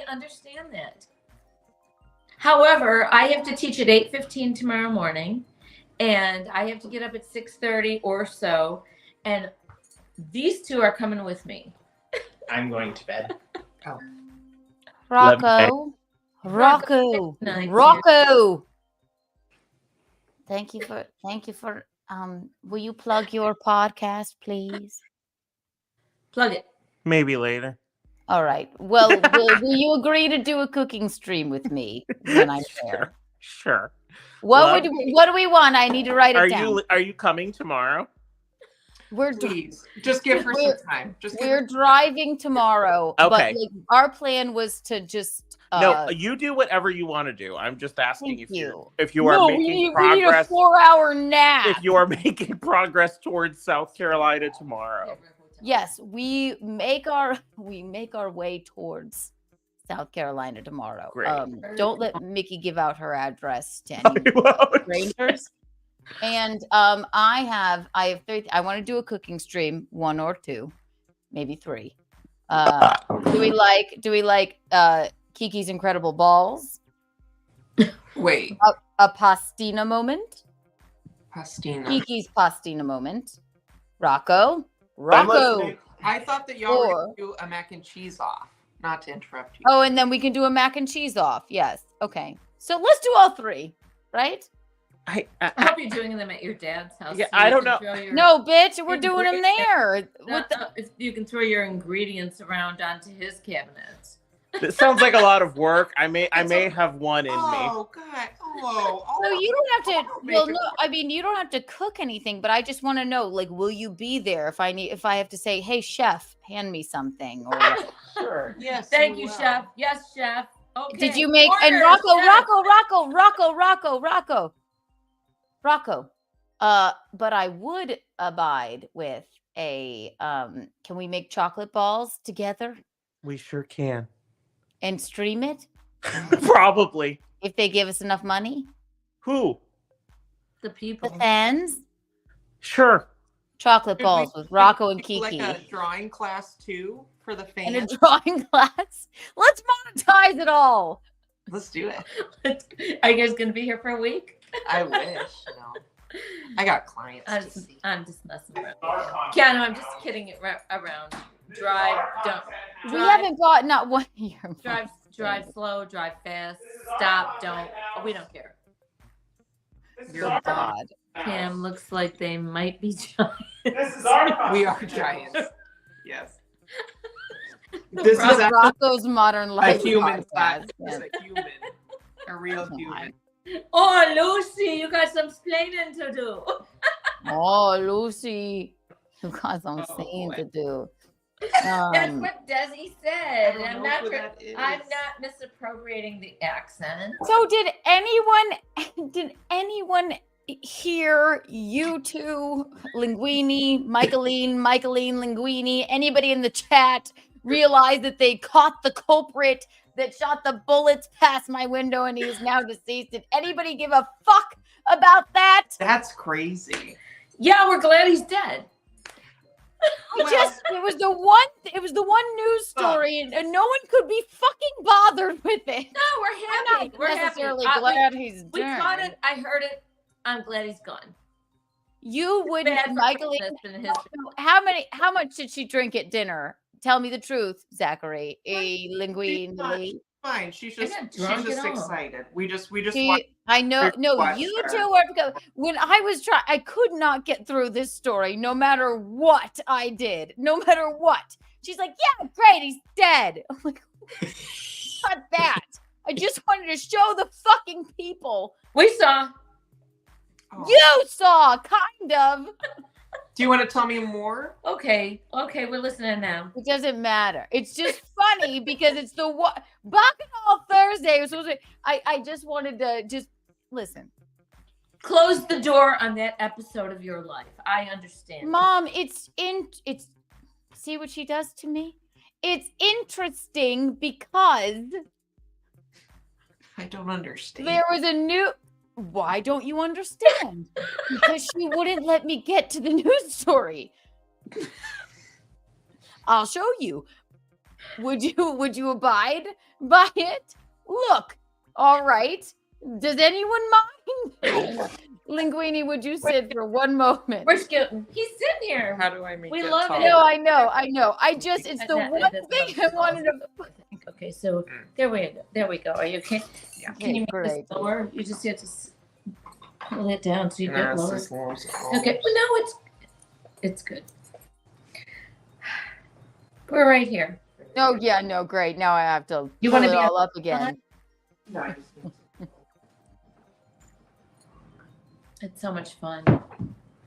understand that. However, I have to teach at 8:15 tomorrow morning, and I have to get up at 6:30 or so. And these two are coming with me. I'm going to bed. Rocco. Rocco. Night, Rocco. Thank you for will you plug your podcast, please? Plug it. Maybe later. All right. Well, will you agree to do a cooking stream with me when I'm there? Sure. What do we want? I need to write it down. Are you coming tomorrow? Please, just give her some time. We're driving tomorrow. Okay. But our plan was to just No, you do whatever you want to do. I'm just asking if you are No, making we need a progress. 4-hour nap. If you are making progress towards South Carolina tomorrow. Yes, we make our way towards South Carolina tomorrow. Great. Don't let Mickey give out her address to any strangers. And I have 3. I want to do a cooking stream, 1 or 2, maybe 3. Do we like Kiki's Incredible Balls? Wait. A pastina moment? Pastina. Kiki's pastina moment. Rocco. I thought that y'all were going to do a mac and cheese off. Not to interrupt you. Oh, and then we can do a mac and cheese off. Yes. Okay. So let's do all 3, right? I hope you're doing them at your dad's house. Yeah, so I you don't can know. throw your No, bitch, we're doing them there. If you can throw your ingredients around onto his cabinets. This sounds like a lot of work. I may have one in me. Oh God! Oh, No, you don't have to. Well, no, I mean you don't have to cook anything, but I just want to know, like, will you be there if I have to say, hey, chef, hand me something? Or sure. Yes. Thank you, chef. Yes, chef. Okay. Did you make and Order, Rocco? But I would abide with can we make chocolate balls together We sure can. and stream it Probably. if they give us enough money? Who? The people. The fans? Sure. Chocolate Should balls we- with Rocco and should we do Kiki. like a drawing class too for the And a fans. drawing class. Let's monetize it all. Let's do it. Are you guys gonna be here for a week? I wish. I got clients. I'm just messing around. Keanu, I'm just kidding it around. Drive, don't. We Drive, haven't bought not one year. drive slow, drive fast, stop, don't. We don't care. You're God. Cam looks like they might be giants. We are giants. Yes. This This is Rocco's Modern a Life human podcast. class. This is a human. A real human. Oh, Lucy, you got some explaining to do. Oh, Lucy, you got some saying to do. That's what Desi said. don't I'm know not. who that is. I'm not misappropriating the accent. So did anyone hear you two, Linguini, Michaeline, Linguini, anybody in the chat realize that they caught the culprit that shot the bullets past my window and he is now deceased? Did anybody give a fuck about that? That's crazy. Yeah, we're glad he's dead. It was the one news story and no one could be fucking bothered with it. No, we're happy. not We're necessarily happy. glad he's We dead. caught it. I heard it. I'm glad he's gone. You would, Bad for Michaeline. Christmas and his- How much did she drink at dinner? Tell me the truth, Zachary. A linguine. Fine. She's just not drunk at all. excited. We just She- watched. I know. No, watched you her. two are because when I was trying, I could not get through this story, no matter what I did, no matter what. She's like, "Yeah, great, he's dead." I'm like, "Not that." I just wanted to show the fucking people. We saw. Oh. You saw, kind of. Do you want to tell me more? Okay, we're listening now. It doesn't matter. It's just funny because it's the what Bacchanal Thursday. Was supposed to. I just wanted to just listen. Close the door on that episode of your life. I understand. Mom, it's see what she does to me? It's interesting because I don't understand. there was a new why don't you understand? Because she wouldn't let me get to the news story. I'll show you. Would you abide by it? Look. All right. Does anyone mind? Linguini, would you sit for one moment? We're scooting. He's sitting here. How do I make We it love taller? it. No, I know. I just it's the That- one that's thing not I wanted to Okay, so there we go. Are you okay? Yeah. Can you make Great. this lower? You just have to pull it down so you No, get it's lower. as low as it Okay, well, no, it's good. We're right here. Oh yeah, no, great. Now I have to You pull wanna it be all on- up again. No, I just- It's so much fun.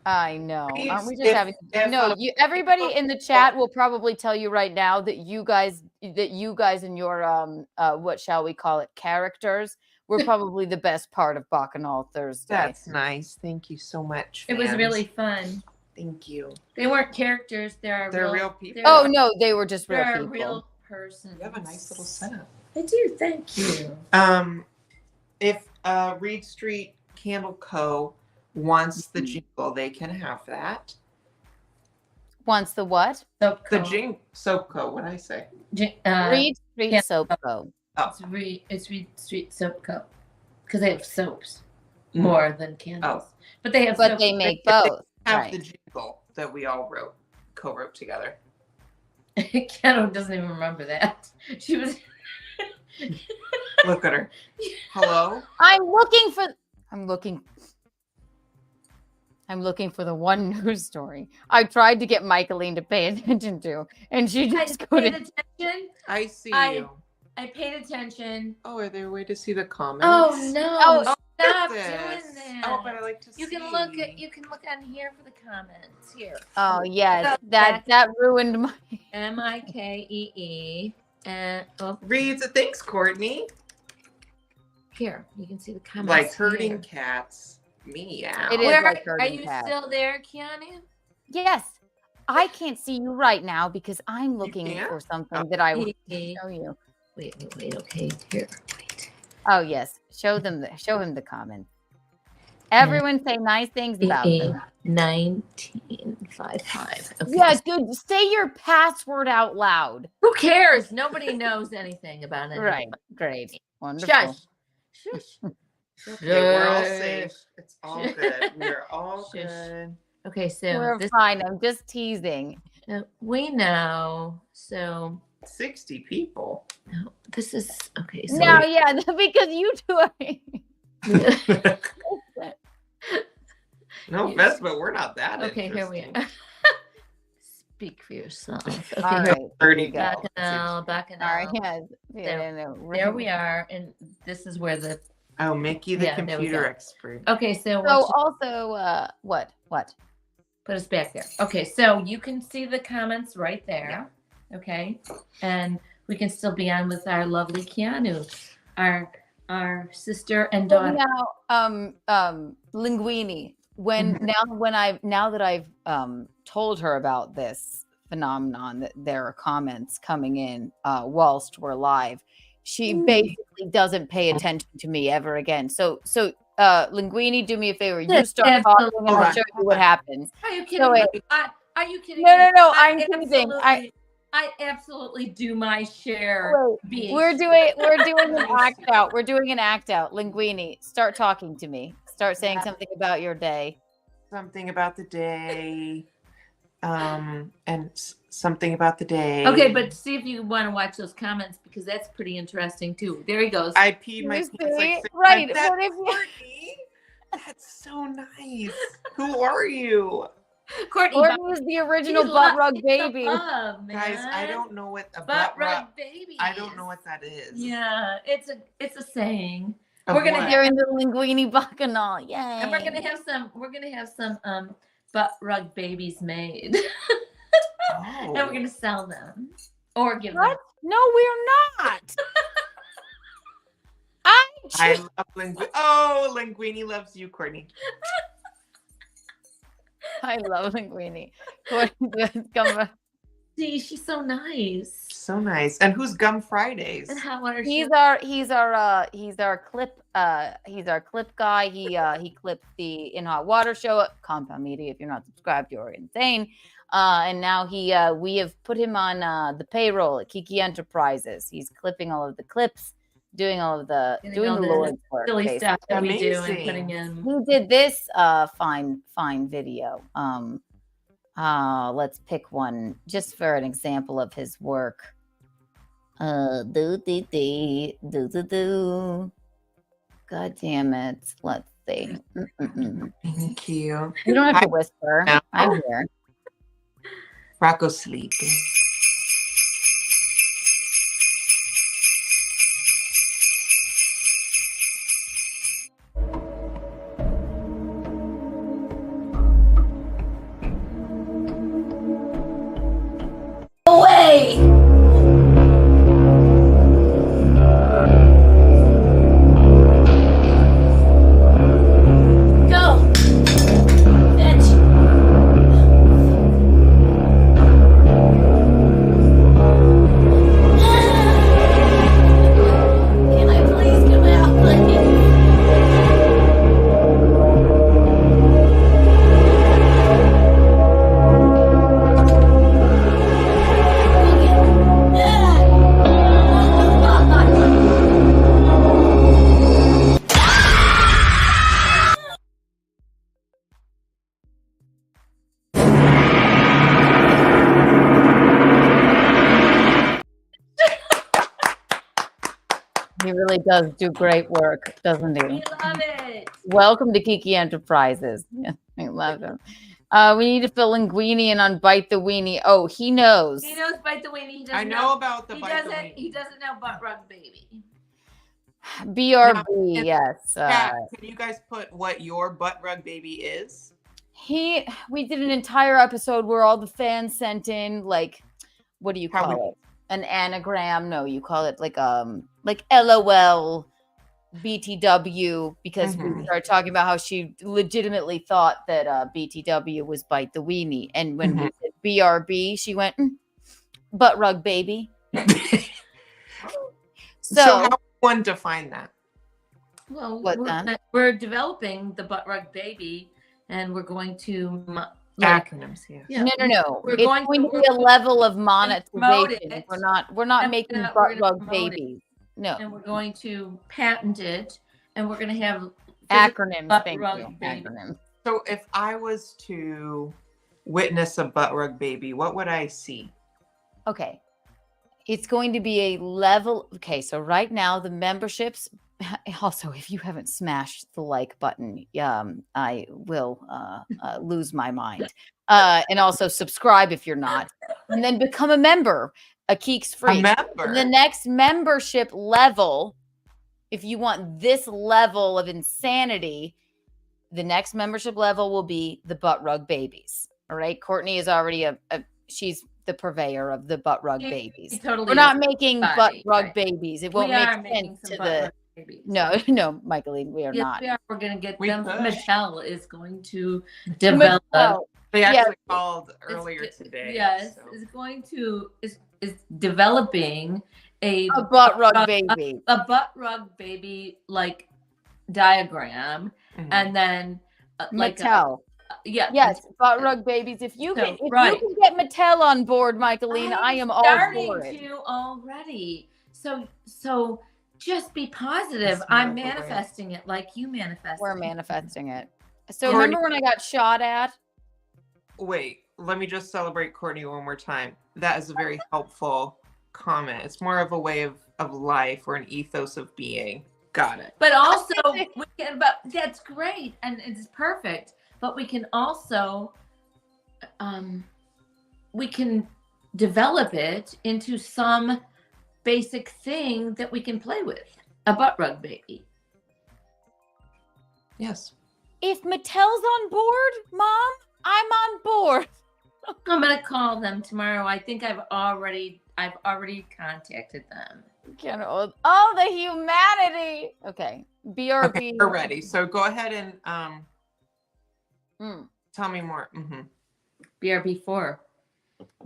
I know. Aren't we just If- having if, no? You everybody in the chat will probably tell you right now that you guys and your what shall we call it characters were probably the best part of Bacchanal Thursday. That's nice. Thank you so much. It was fans. really fun. Thank you. They weren't characters. They're real people. Oh no, they were just real They're people. real persons. You have a nice little setup. I do. Thank you. If Reed Street Candle Co. wants the jingle, they can have that. Once the what? Soap The Co. Soap Co. What I say? Reed Street Soap Co. It's Reed Street Soap Co. Because they have soaps more than candles. But they have. But soaps. they make They both. have Right. the jingle that we all co-wrote together. Keanu doesn't even remember that. She was. Look at her. Hello. I'm looking for the one news story I tried to get Michaeline to pay attention to, and she just paid couldn't. attention. I see you. I paid attention. Oh, are there a way to see the comments? Oh no! Oh, Stop this. doing that. Oh, but I like to You see. can look on here for the comments. Here. Oh yes, So that ruined my. Mikee. And Reads. Thanks, Courtney. here you can see the comments. Like herding here. cats. Meow. It is Where like are herding you cats. still there, Keanu? Yes, I can't see you right now because I'm looking for something that I will show you. Wait. Okay, here. Oh yes, show him the comment. Everyone say nice things about them. 1955. Okay. Yeah, good. Say your password out loud. Who cares? Nobody knows anything about it. Right. Great. Wonderful. Shush. Okay, we're all safe. It's all good. We're all good. Okay, so We're fine. I'm just teasing. We know. So 60 people. No, this is okay. So no, yeah, because you two are. No offense, but we're not that. Okay, here we are. Speak for yourself. Okay, All here. right, 30 Bacchanal. All right, There we are, and this is where the Mickey, the there we computer go. expert. Okay, so also, what? Put us back there. Okay, so you can see the comments right there. Yeah. Okay, and we can still be on with our lovely Keanu, our sister and daughter. Now, Linguini. Now that I've told her about this phenomenon, that there are comments coming in whilst we're live, she basically doesn't pay attention to me ever again. So Linguini, do me a favor. You start talking and I'll show you what happens. Are you kidding me? Are you kidding No, me? I'm teasing. I absolutely do my share. We're doing an act out. We're doing an act out. Linguini, start talking to me. Start saying something about your day. Something about the day. And something about the day. Okay, but see if you want to watch those comments because that's pretty interesting too. There he goes. I peed my pants like right. Courtney, that's so nice. Who are you? Courtney is the original butt rug baby. Guys, I don't know what a butt rug baby. I don't know what that is. Yeah, it's a saying. We're gonna hear in the Linguini Bacchanal. Yay. And we're gonna have some butt rug babies made. And we're gonna sell them or give them. No, we're not. I love Linguini. Oh, Linguini loves you, Courtney. I love Linguini. Courtney, see, she's so nice. So nice. And who's Gum Fridays? And how are he's our clip guy. He clipped the In Hot Water show, Compound Media. If you're not subscribed, you're insane. And now we have put him on the payroll at Kiki Enterprises. He's clipping all of the clips, doing the Lord's work. Silly stuff that we do and Amazing. putting in. He did this fine video. Let's pick one just for an example of his work. Do. God damn it. Let's see. Thank you. You don't have to whisper. I'm here. Rocco's sleeping. Away! Go! Bitch! Can I please come out, He really does do great work, doesn't he? We love it. Welcome to Kiki Enterprises. Yeah, I love him. We need to fill Linguini in on Bite the Weenie. Oh, he knows. He knows Bite the Weenie. He doesn't I know about the he Bite the doesn't, Weenie. He doesn't know Butt Rug Baby. BRB, yes. Kat, can you guys put what your butt rug baby is? We did an entire episode where all the fans sent in, like, what do you call it? An anagram? No, you call it like LOL BTW, because we started talking about how she legitimately thought that BTW was Bite the Weenie, and when we said BRB. She went, butt rug baby. So how would one define that? Well, What then? we're developing the butt rug baby, and we're going to Acronyms, yeah. No. We're It's going to be a level of promote monetization. it. We're not making butt rug promote it. babies. No. And we're going to patent it, and we're going to have Acronyms. butt Thank rug you. baby. Acronyms. So if I was to witness a butt rug baby, what would I see? Okay. It's going to be a level. Okay, so right now the memberships. Also, if you haven't smashed the like button, I will lose my mind. And also subscribe if you're not, and then become a member. A Keeks free. A member. The next membership level, if you want this level of insanity, the next membership level will be the butt rug babies. All right, Courtney is already she's the purveyor of the butt rug babies. Totally We're not is making body, butt rug right. babies. It We won't are make making sense some to butt the. rug babies. No, Michaeline, we are Yes, not. we are. We're going to get We them. could. Mattel is going to develop. They actually called earlier today. Yes, is going to is developing a butt rug baby. A butt rug baby like diagram, and then like Mattel. Yes, butt rug babies. If you can, you can get Mattel on board, Michaeline, I am all for it. Starting to already. So just be positive. I'm manifesting it like you manifest. We're manifesting it. So remember when I got shot at? Wait, let me just celebrate Courtney one more time. That is a very helpful comment. It's more of a way of life or an ethos of being. Got it. But also, but that's great and it's perfect. But we can also, we can develop it into some basic thing that we can play with. A butt rug baby. Yes. If Mattel's on board, Mom, I'm on board. I'm gonna call them tomorrow. I think I've already contacted them. Oh, the humanity. Okay. BRB. Okay, we're ready. So go ahead and tell me more. BRB4.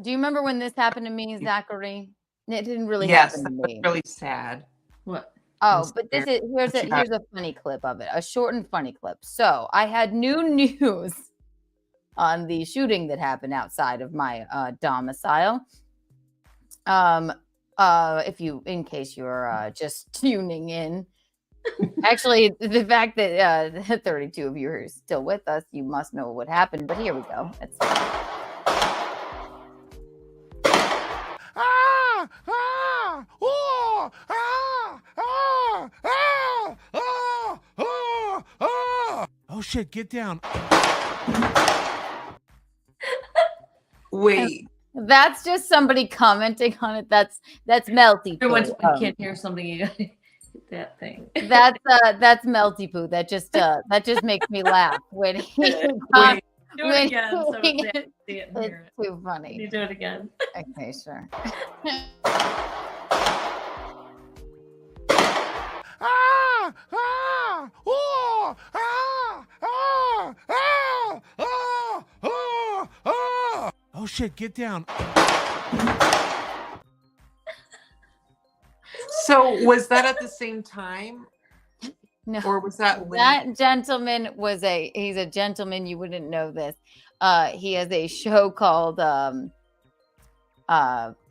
Do you remember when this happened to me, Zachary? It didn't really Yes, happen to that's me. really sad. What? Oh, but this is here's a funny clip of it, a short and funny clip. So I had new news on the shooting that happened outside of my domicile. In case you're just tuning in, actually, the fact that 32 of you are still with us, you must know what happened. But here we go. Oh shit, get down. Wait. That's just somebody commenting on it. That's Melty Poo. Once we can't hear something, you gotta hit that thing. That's Melty Poo. That just makes me laugh when he Do it again. So they have to see it and hear it. Too funny. Can you do it again? Okay, sure. Oh shit, get down. So was that at the same time? No. Or was that That gentleman he's a gentleman, you wouldn't know this. He has a show called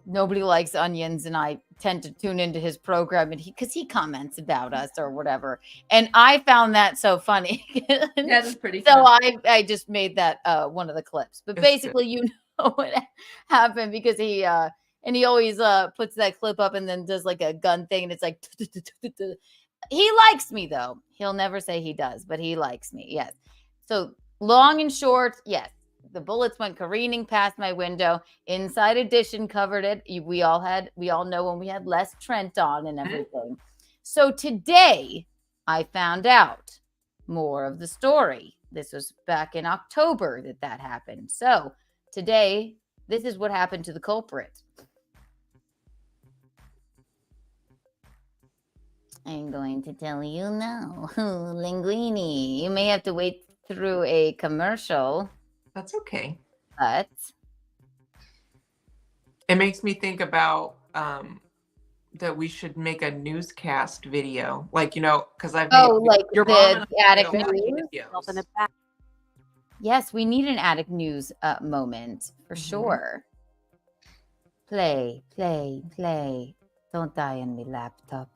Nobody Likes Onions, and I tend to tune into his program, and because he comments about us or whatever, and I found that so funny. That is pretty So funny. I just made that one of the clips, but It's basically you know what happened because he always puts that clip up and then does like a gun thing, and it's like he likes me though. He'll never say he does, but he likes me. Yes. So long and short, yes. The bullets went careening past my window. Inside Edition covered it. We all know when we had Les Trent on and everything. So today I found out more of the story. This was back in October that happened. So today, this is what happened to the culprit. I'm going to tell you now. Linguini. You may have to wait through a commercial. That's okay. But It makes me think about that we should make a newscast video, like, you know, because I've made like your mom and the I attic made a lot of news. videos. Yes, we need an attic news moment for sure. Play, play, play. Don't die on me laptop.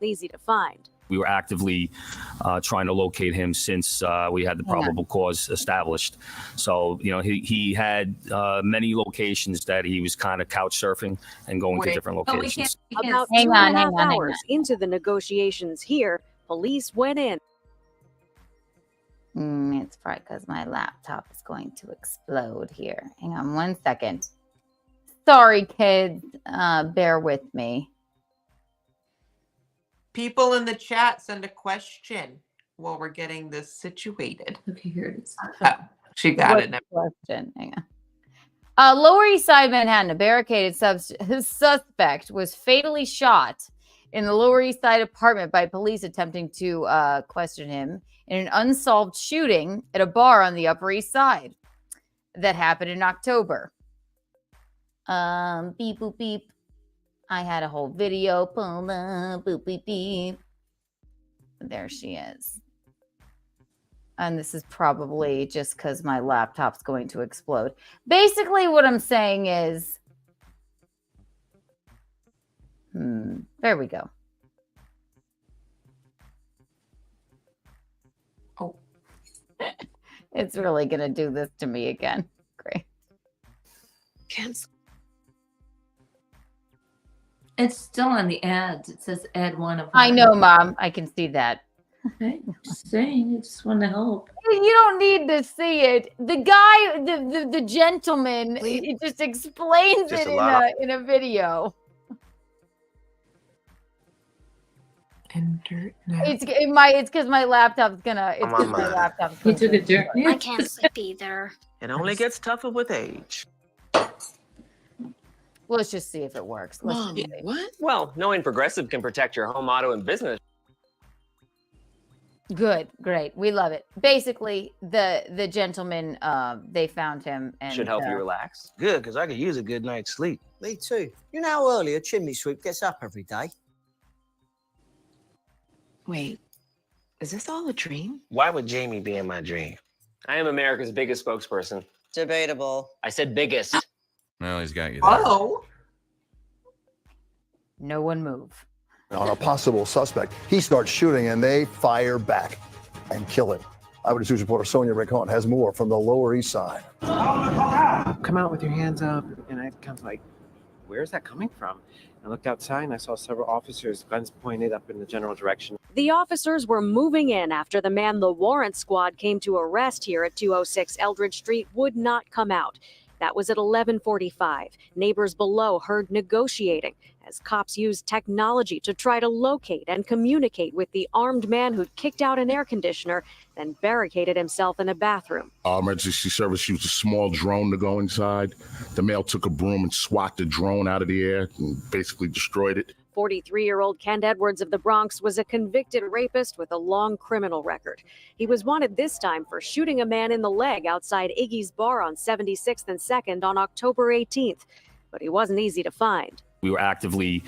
Easy to find. We were actively trying to locate him since we had the probable cause established. So, you know, he had many locations that he was kind of couch surfing and going to different locations. About 2.5 hours into the negotiations here, police went in. It's probably because my laptop is going to explode here. Hang on 1 second. Sorry, kids. Bear with me. People in the chat send a question while we're getting this situated. Okay, here it is. Oh, she got What's it now. the question? Hang on. Lower East Side Manhattan, a barricaded suspect was fatally shot in the Lower East Side apartment by police attempting to question him in an unsolved shooting at a bar on the Upper East Side that happened in October. Beep, boop, beep. I had a whole video. Boom, boop, beep, beep. There she is. And this is probably just because my laptop's going to explode. Basically, what I'm saying is, there we go. Oh. It's really going to do this to me again. Great. Cancel. It's still on the ads. It says ad 1 of 1. I know, Mom. I can see that. Okay, just saying. I just want to help. You don't need to see it. The guy, the gentleman, it just explains Just it in a video. Enter It's because my laptop's gonna. It's because my laptop's. He took a dirt. I can't sleep either. It only gets tougher with age. Let's just see if it works. Let's see. What? Well, knowing Progressive can protect your home, auto, and business. Good, great, we love it. Basically, the gentleman, they found him and Should help you relax. Good, because I could use a good night's sleep. Me too. You know how early a chimney sweep gets up every day? Wait, is this all a dream? Why would Jamie be in my dream? I am America's biggest spokesperson. Debatable. I said biggest. Well, he's got you there. Oh. No one move. On a possible suspect, he starts shooting and they fire back and kill him. Eyewitness News reporter Sonia Rincon has more from the Lower East Side. Come out with your hands up, and I kind of like, where's that coming from? I looked outside and I saw several officers, guns pointed up in the general direction. The officers were moving in after the man the warrant squad came to arrest here at 206 Eldridge Street would not come out. That was at 11:45. Neighbors below heard negotiating as cops used technology to try to locate and communicate with the armed man who'd kicked out an air conditioner, then barricaded himself in a bathroom. Emergency service used a small drone to go inside. The male took a broom and swatted the drone out of the air and basically destroyed it. 43-year-old Ken Edwards of the Bronx was a convicted rapist with a long criminal record. He was wanted this time for shooting a man in the leg outside Iggy's bar on 76th and 2nd on October 18th, but he wasn't easy to find. We were actively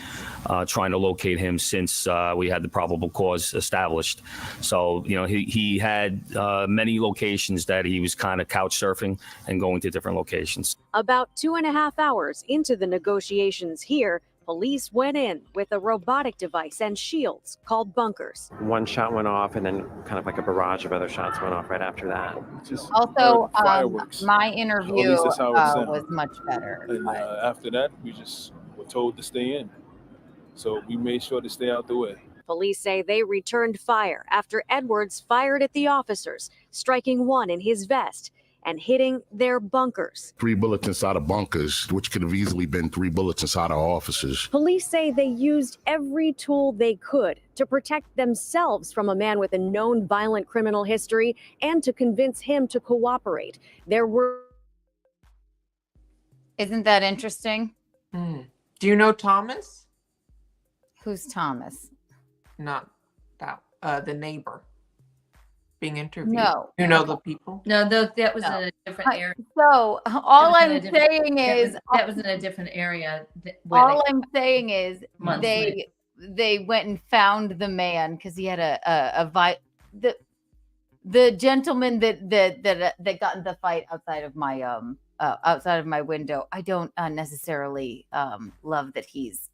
trying to locate him since we had the probable cause established. So, you know, he had many locations that he was kind of couch surfing and going to different locations. About 2.5 hours into the negotiations here, police went in with a robotic device and shields called bunkers. One shot went off, and then kind of like a barrage of other shots went off right after that. Also, fireworks. my At interview least that's how it sounded. was much better. And after that, we just were told to stay in. So we made sure to stay out the way. Police say they returned fire after Edwards fired at the officers, striking one in his vest and hitting their bunkers. 3 bullets inside of bunkers, which could have easily been 3 bullets inside of officers. Police say they used every tool they could to protect themselves from a man with a known violent criminal history and to convince him to cooperate. There were... Isn't that interesting? Do you know Thomas? Who's Thomas? Not the neighbor being interviewed? No. You know the people? No, that was No. in a different area. So That all was in a I'm different- saying that is was in a different area. Where all I'm saying is Months they went and found the man because he had the gentleman that got in the fight outside of my window. I don't necessarily love that he's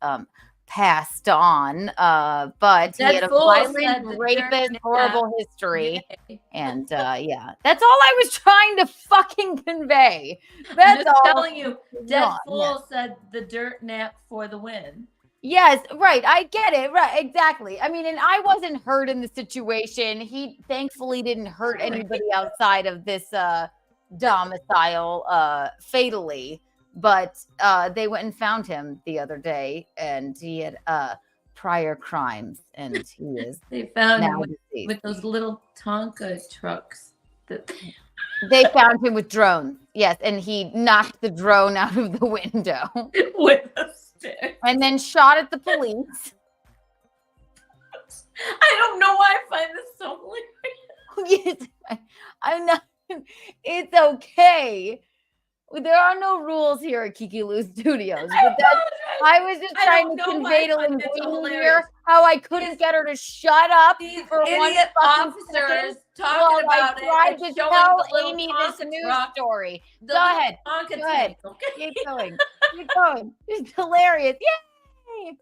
passed on, but he That had a fool said violent, the rapist, dirt- horrible history. Yay. And yeah, that's all I was trying to fucking convey. I'm That's just all. telling you, that Yeah, fool said the dirt nap for the win. Yes, right. I get it. Right, exactly. I mean, and I wasn't hurt in the situation. He thankfully didn't hurt anybody outside of this domicile fatally. But they went and found him the other day, and he had prior crimes, and he is They found him now with deceased. those little Tonka trucks. They found him with drones. Yes, and he knocked the drone out of the window with a stick. And then shot at the police. I don't know why I find this so hilarious. I'm not. It's okay. There are no rules here at Kiki Lou Studios. But I was just trying to convey to Linguini here how I couldn't get her to shut up for one idiot fucking officers second talking while about I it tried and to showing tell the little Amy this Tonka news truck. story. The Go little ahead. Tonka Go ahead. tank, okay? Keep going. Keep going. It's hilarious. Yay!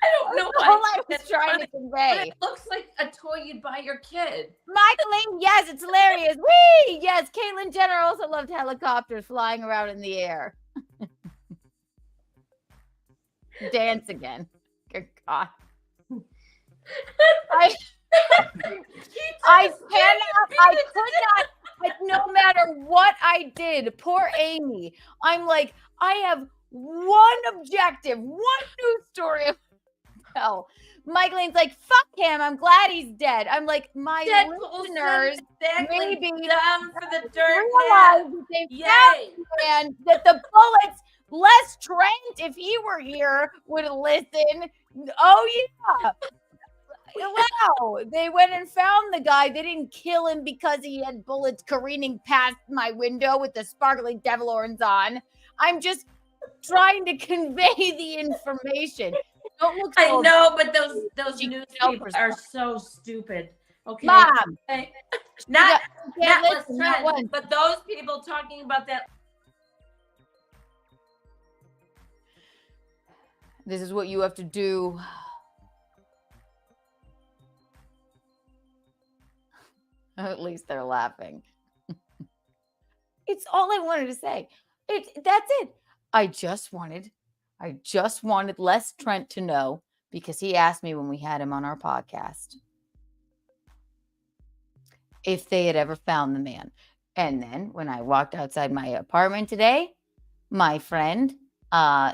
I don't know That's why all I was that's trying funny, to convey. But it looks like a toy you'd buy your kid. Michaeline, yes, it's hilarious. Whee! Yes, Caitlyn Jenner also loved helicopters flying around in the air. Dance again. Good God. I could not, no matter what I did, poor Amy, I'm like, I have one objective, one news story. Hell, Michaeline's like, fuck him. I'm glad he's dead. I'm like, my listeners maybe down for the dirt realize that they Yay. found and that the bullets, Les Trent, if he were here, would listen. Oh yeah. Wow. They went and found the guy. They didn't kill him because he had bullets careening past my window with the sparkling devil horns on. I'm just trying to convey the information. Don't look so I know, but those news people are so stupid. Okay, Mom. Okay. Not listen, not Trent, once. but those people talking about that. This is what you have to do. At least they're laughing. It's all I wanted to say. That's it. I just wanted Les Trent to know, because he asked me when we had him on our podcast if they had ever found the man. And then when I walked outside my apartment today, my friend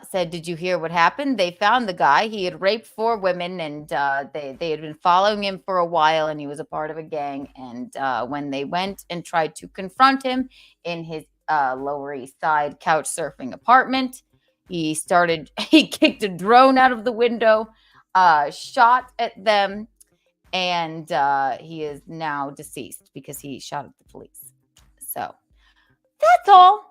said, did you hear what happened? They found the guy. He had raped 4 women, and they had been following him for a while, and he was a part of a gang. And when they went and tried to confront him in his Lower East Side couch surfing apartment, he kicked a drone out of the window, shot at them, and he is now deceased because he shot at the police. So that's all.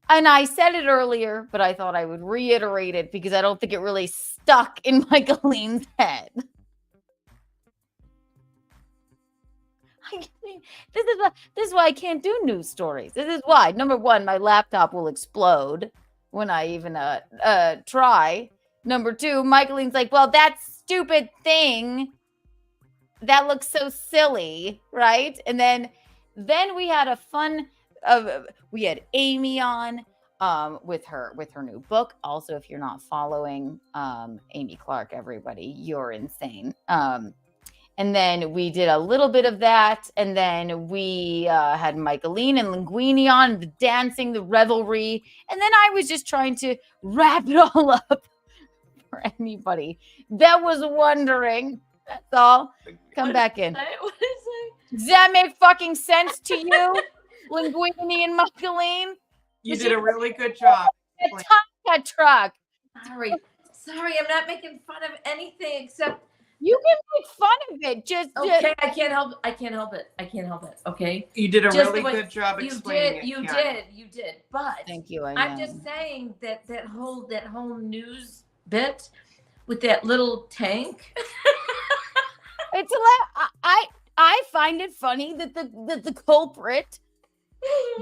And I said it earlier, but I thought I would reiterate it because I don't think it really stuck in Michaeline's head. This is why I can't do news stories. This is why. Number one, my laptop will explode when I even try. Number two, Michaeline's like, well, that stupid thing, that looks so silly, right? And then we had a fun. We had Amy on with her new book. Also, if you're not following Amy Clark, everybody, you're insane. And then we did a little bit of that, and then we had Michaeline and Linguini on, the dancing, the revelry, and then I was just trying to wrap it all up for anybody that was wondering. That's all. Come back in. What is it? Does that make fucking sense to you? Linguini and Michaeline? You did a really good job. That truck. Sorry, I'm not making fun of anything except You can make fun of it. Just Okay, I can't help it. Okay. You did a Just really the way- good job You explaining did. it. You Keanu. did. But thank you. I'm just saying that whole news bit with that little tank. It's I find it funny that the culprit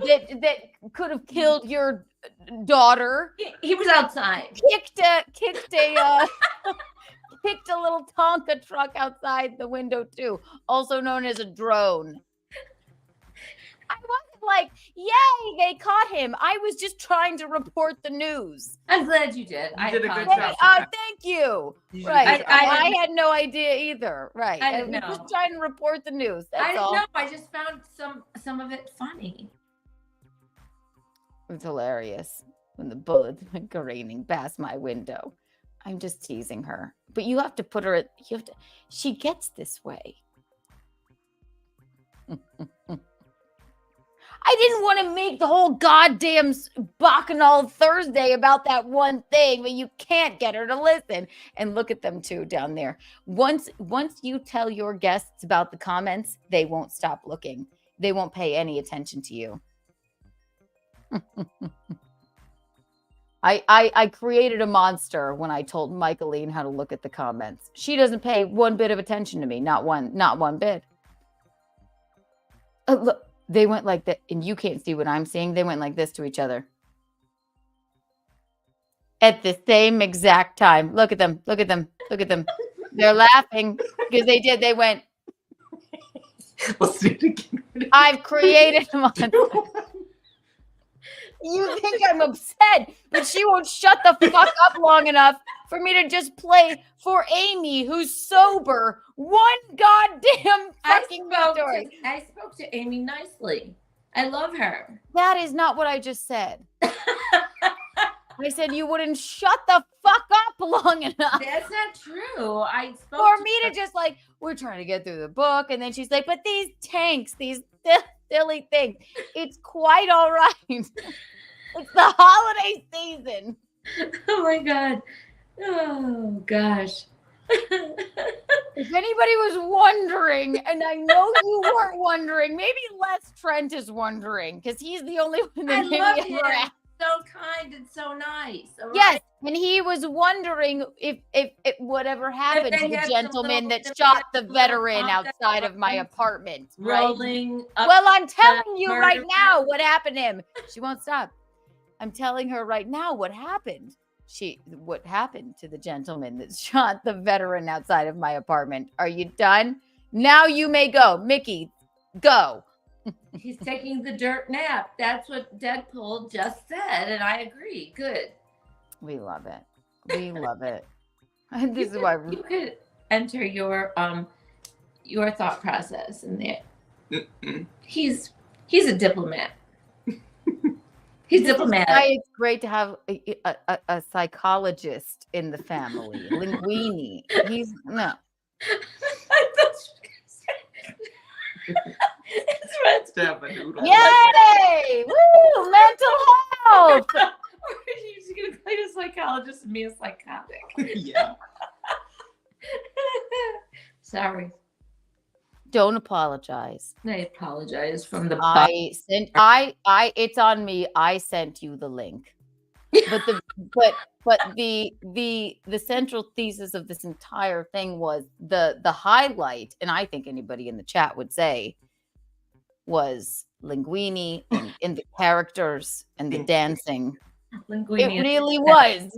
that could have killed your daughter. He was outside. Kicked a little Tonka truck outside the window too, also known as a drone. I wasn't like, yay, they caught him. I was just trying to report the news. I'm glad you did. You did a good apologize. job. Thank you. You did a Right. good job. I had no idea either. Right. I I didn't was know. just trying to report the news. I That's didn't all. know. I just found some of it funny. It's hilarious when the bullets went careening past my window. I'm just teasing her. But you have to put her she gets this way. I didn't want to make the whole goddamn Bacchanal Thursday about that one thing, but you can't get her to listen. And look at them too down there. Once you tell your guests about the comments, they won't stop looking. They won't pay any attention to you. I created a monster when I told Michaeline how to look at the comments. She doesn't pay one bit of attention to me. Not one bit. Look, they went like that, and you can't see what I'm seeing. They went like this to each other at the same exact time. Look at them. Look at them. Look at them. They're laughing because they did. They went. Let's do it again. I've created a monster. You think I'm upset, but she won't shut the fuck up long enough for me to just play for Amy, who's sober, one goddamn fucking story. I spoke to Amy nicely. I love her. That is not what I just said. I said you wouldn't shut the fuck up long enough. That's not true. I spoke For me to just like, we're trying to get through the book, and then she's like, but these tanks, these silly things, it's quite all right. It's the holiday season. Oh my God. Oh gosh. If anybody was wondering, and I know you weren't wondering, maybe Les Trent is wondering because he's the only one that I maybe love ever him. asked. So kind and so nice. all Yes, right? and he was wondering if whatever happened they to the had some gentleman little- that shot the little veteran contact outside of my apartment. Right? Rolling up Well, I'm telling the you murder right now what happened to him. She won't stop. I'm telling her right now what happened. What happened to the gentleman that shot the veteran outside of my apartment. Are you done? Now you may go. Mickey, go. He's taking the dirt nap. That's what Deadpool just said, and I agree. Good. We love it. We love it. This is why You could enter your thought process in there. He's a diplomat. He's diplomatic. why it's great to have a psychologist in the family. Linguini. He's no. It's Yay! Woo! Mental health. She's gonna play a psychologist and me a psychotic. Yeah. Sorry. Don't apologize. I apologize from the it's on me. I sent you the link. But the central thesis of this entire thing was the highlight, and I think anybody in the chat would say, was Linguini and the characters and the dancing. Linguini It really was.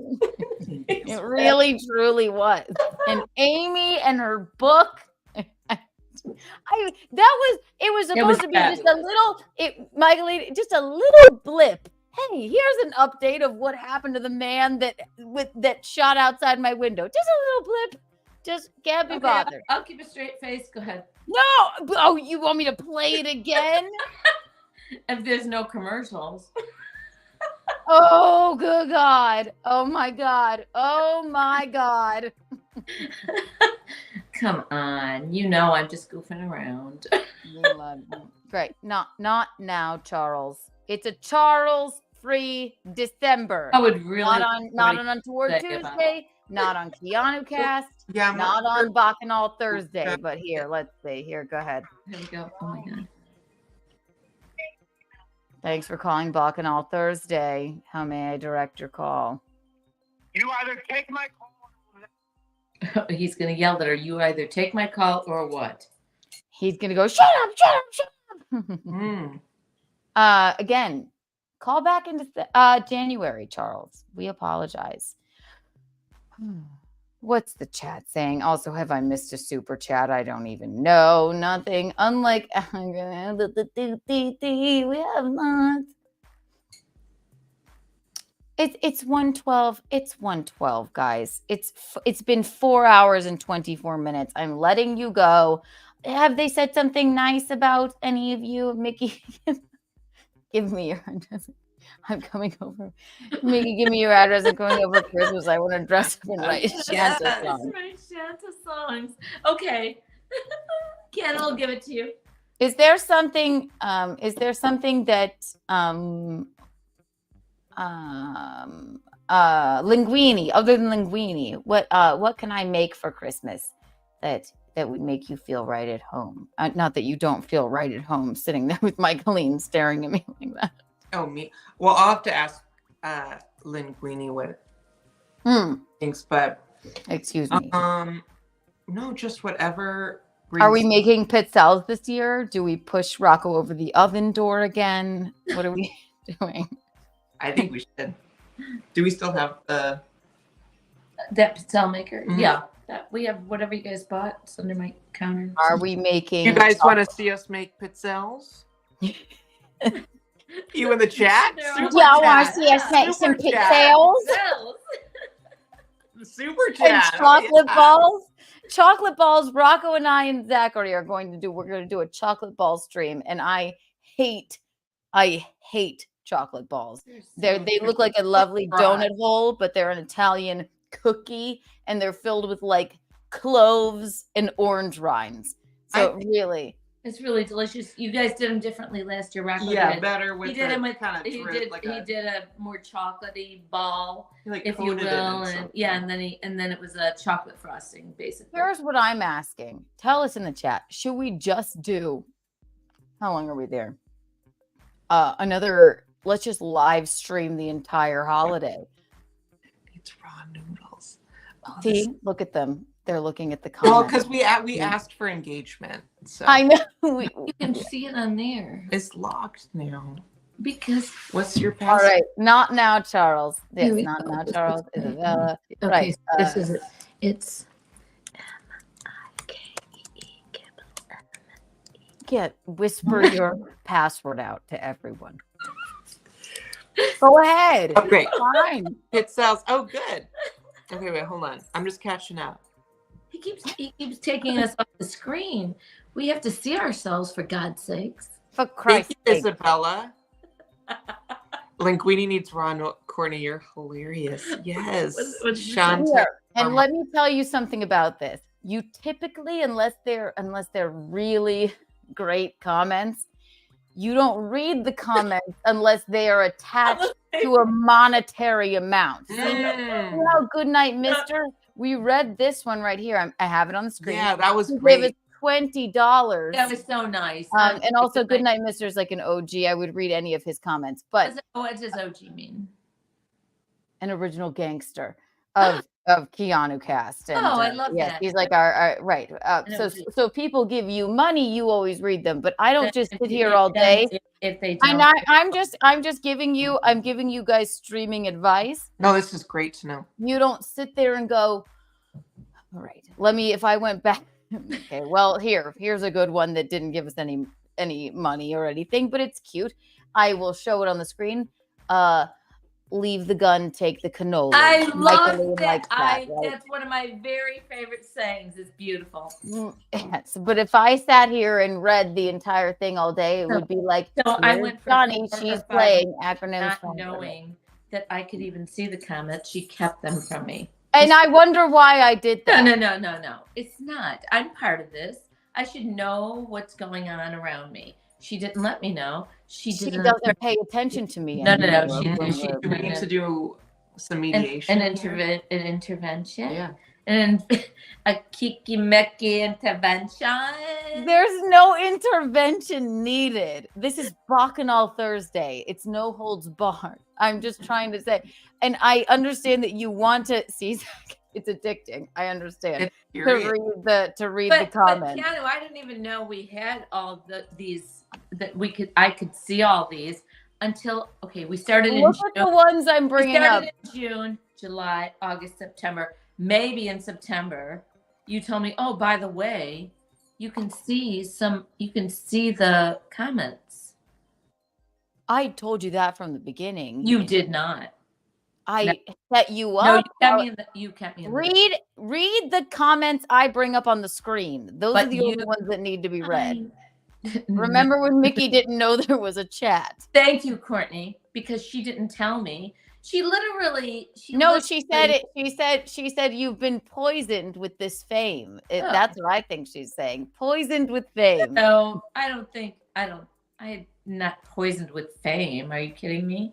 It really truly was. And Amy and her book. It was supposed to be just a little, Michaeline, just a little blip. Hey, here's an update of what happened to the man that shot outside my window. Just a little blip. Just can't be bothered. I'll keep a straight face. Go ahead. No. Oh, you want me to play it again? If there's no commercials. Oh, good God. Oh, my God. Oh, my God. Come on. You know I'm just goofing around. Great. Not now, Charles. It's a Charles-free December. I would really not on Untoward say about Tuesday, not on Keanu Cast, Yeah, not on Bacchanal Thursday. But here, let's see. Here, go ahead. Here we go. Oh my God. Thanks for calling Bacchanal Thursday. How may I direct your call? You either take my call. He's going to yell at her. You either take my call or what? He's gonna go, shut up, shut up, shut up. Again, call back into January, Charles. We apologize. What's the chat saying? Also, have I missed a super chat? I don't even know. Nothing. Unlike we have not. It's 1:12. It's 1:12, guys. It's been 4 hours and 24 minutes. I'm letting you go. Have they said something nice about any of you? Mickey, give me your address. I'm coming over. Mickey, give me your address. I'm coming over Christmas. I want to dress up and write Santa songs. Write Santa songs. Okay. Ken, I'll give it to you. Is there something that linguine, other than linguine, what can I make for Christmas that would make you feel right at home? Not that you don't feel right at home sitting there with Michaeline staring at me like that. Oh, me. Well, I'll have to ask Linguini what thinks, but excuse me. No, just whatever. Are we making pizzelles this year? Do we push Rocco over the oven door again? What are we doing? I think we should. Do we still have the that pizzelle maker? Mhm. Yeah. We have whatever you guys bought. It's under my counter. Are we making? You guys want to see us make pizzelles? You in the chat? Y'all want to see us make some pizzelles? Super chat. And chocolate balls. Chocolate balls. Rocco and I and Zachary are going to do. We're going to do a chocolate ball stream, and I hate chocolate balls. They look like a lovely donut hole, but they're an Italian cookie, and they're filled with like cloves and orange rinds. So it's really delicious. You guys did them differently last year. Rocco did. Better with he did them with kind of he did a more chocolatey ball, like if you will, and then it was a chocolate frosting basically. Here's what I'm asking. Tell us in the chat. Should we just do? How long are we there? Let's just live stream the entire holiday. It's raw noodles. See, look at them. They're looking at the Well, comments. because we asked for engagement. So I know. You can see it on there. It's locked now. Because what's your All password? right, not now, Charles. Yes, Here we not go. now, Charles. Isabella. Okay, Right. this is it. It's Whisper your password out to everyone. Go ahead. Oh, great. Fine. It sells. Oh, good. Okay, wait, hold on. I'm just catching up. he keeps taking us off the screen. We have to see ourselves, for God's sakes. For Christ's Thank you, sake. Isabella. Linguini needs Ron Courtney. You're hilarious. Yes. Shanta. Here, and let me tell you something about this. You typically, unless they're really great comments, you don't read the comments unless they are attached to a monetary amount. See how good night, Mister? We read this one right here. I have it on the screen. Yeah, that was He great. gave us $20. That was so nice. And also, good night, Mister is like an OG. I would read any of his comments, but What does OG mean? an original gangster of Keanu Cast. And, I love yes, that. he's like our right. know, So people give you money, you always read them, but I don't just If sit they- here all day. If they I'm don't. not. I'm just giving you guys streaming advice. No, this is great to know. You don't sit there and go, all right, if I went back. Okay, well, here's a good one that didn't give us any money or anything, but it's cute. I will show it on the screen. Leave the gun, take the cannoli. I love Michaeline that. likes right? That's one of my very favorite sayings. It's beautiful. Yes, but if I sat here and read the entire thing all day, it would be like, So I "Here's went for Johnny, 4 or she's 5 playing acronyms." not from- knowing that I could even see the comments. She kept them from me. And I wonder why I did that. No. It's not. I'm part of this. I should know what's going on around me. She didn't let me know. She She didn't. doesn't pay attention to me. No. anymore. She Do we need to do Some mediation. An intervention. Yeah. And a kiki-meki intervention. There's no intervention needed. This is Bacchanal Thursday. It's no holds barred. I'm just trying to say, and I understand that you want to see. It's addicting. I understand to read the comments. But Keanu, I didn't even know we had all these that I could see all these until we started in Look June. at the ones I'm bringing we started up. in June, July, August, September. Maybe in September, you told me, oh, by the way, you can see the comments. I told you that from the beginning. You did not. I set you up. No, you kept me in read the comments I bring up on the screen. Those are the only ones that need to be read. Remember when Mickey didn't know there was a chat? Thank you, Courtney, because she didn't tell me. She literally. She said it. She said you've been poisoned with this fame. That's what I think she's saying. Poisoned with fame. No, I'm not poisoned with fame. Are you kidding me?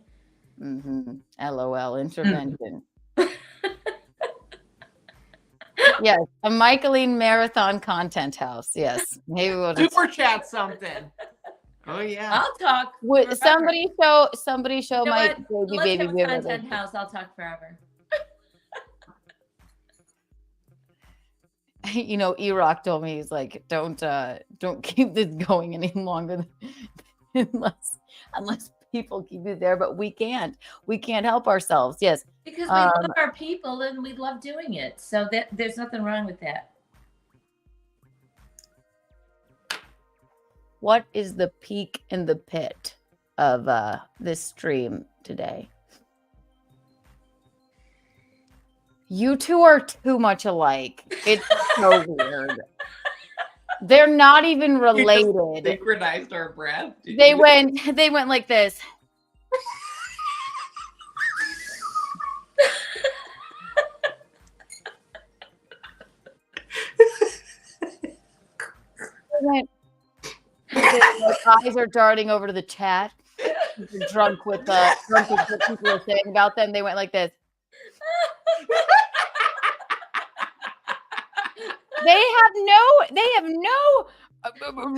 LOL. Intervention. Yes, a Michaeline Marathon Content House. Yes, maybe we'll super chat something. Oh yeah, I'll talk. Somebody show my baby Let's have a content house. I'll talk forever. You know, E-Rock told me, he's like, don't keep this going any longer unless people keep you there, but we can't help ourselves. Yes, because we love our people and we love doing it, so that there's nothing wrong with that. What is the peak and the pit of this stream today? You two are too much alike. It's so weird. They're not even related. You just synchronized our breath. They went like this. The eyes are darting over to the chat. Drunk with what people are saying about them. They went like this. They have no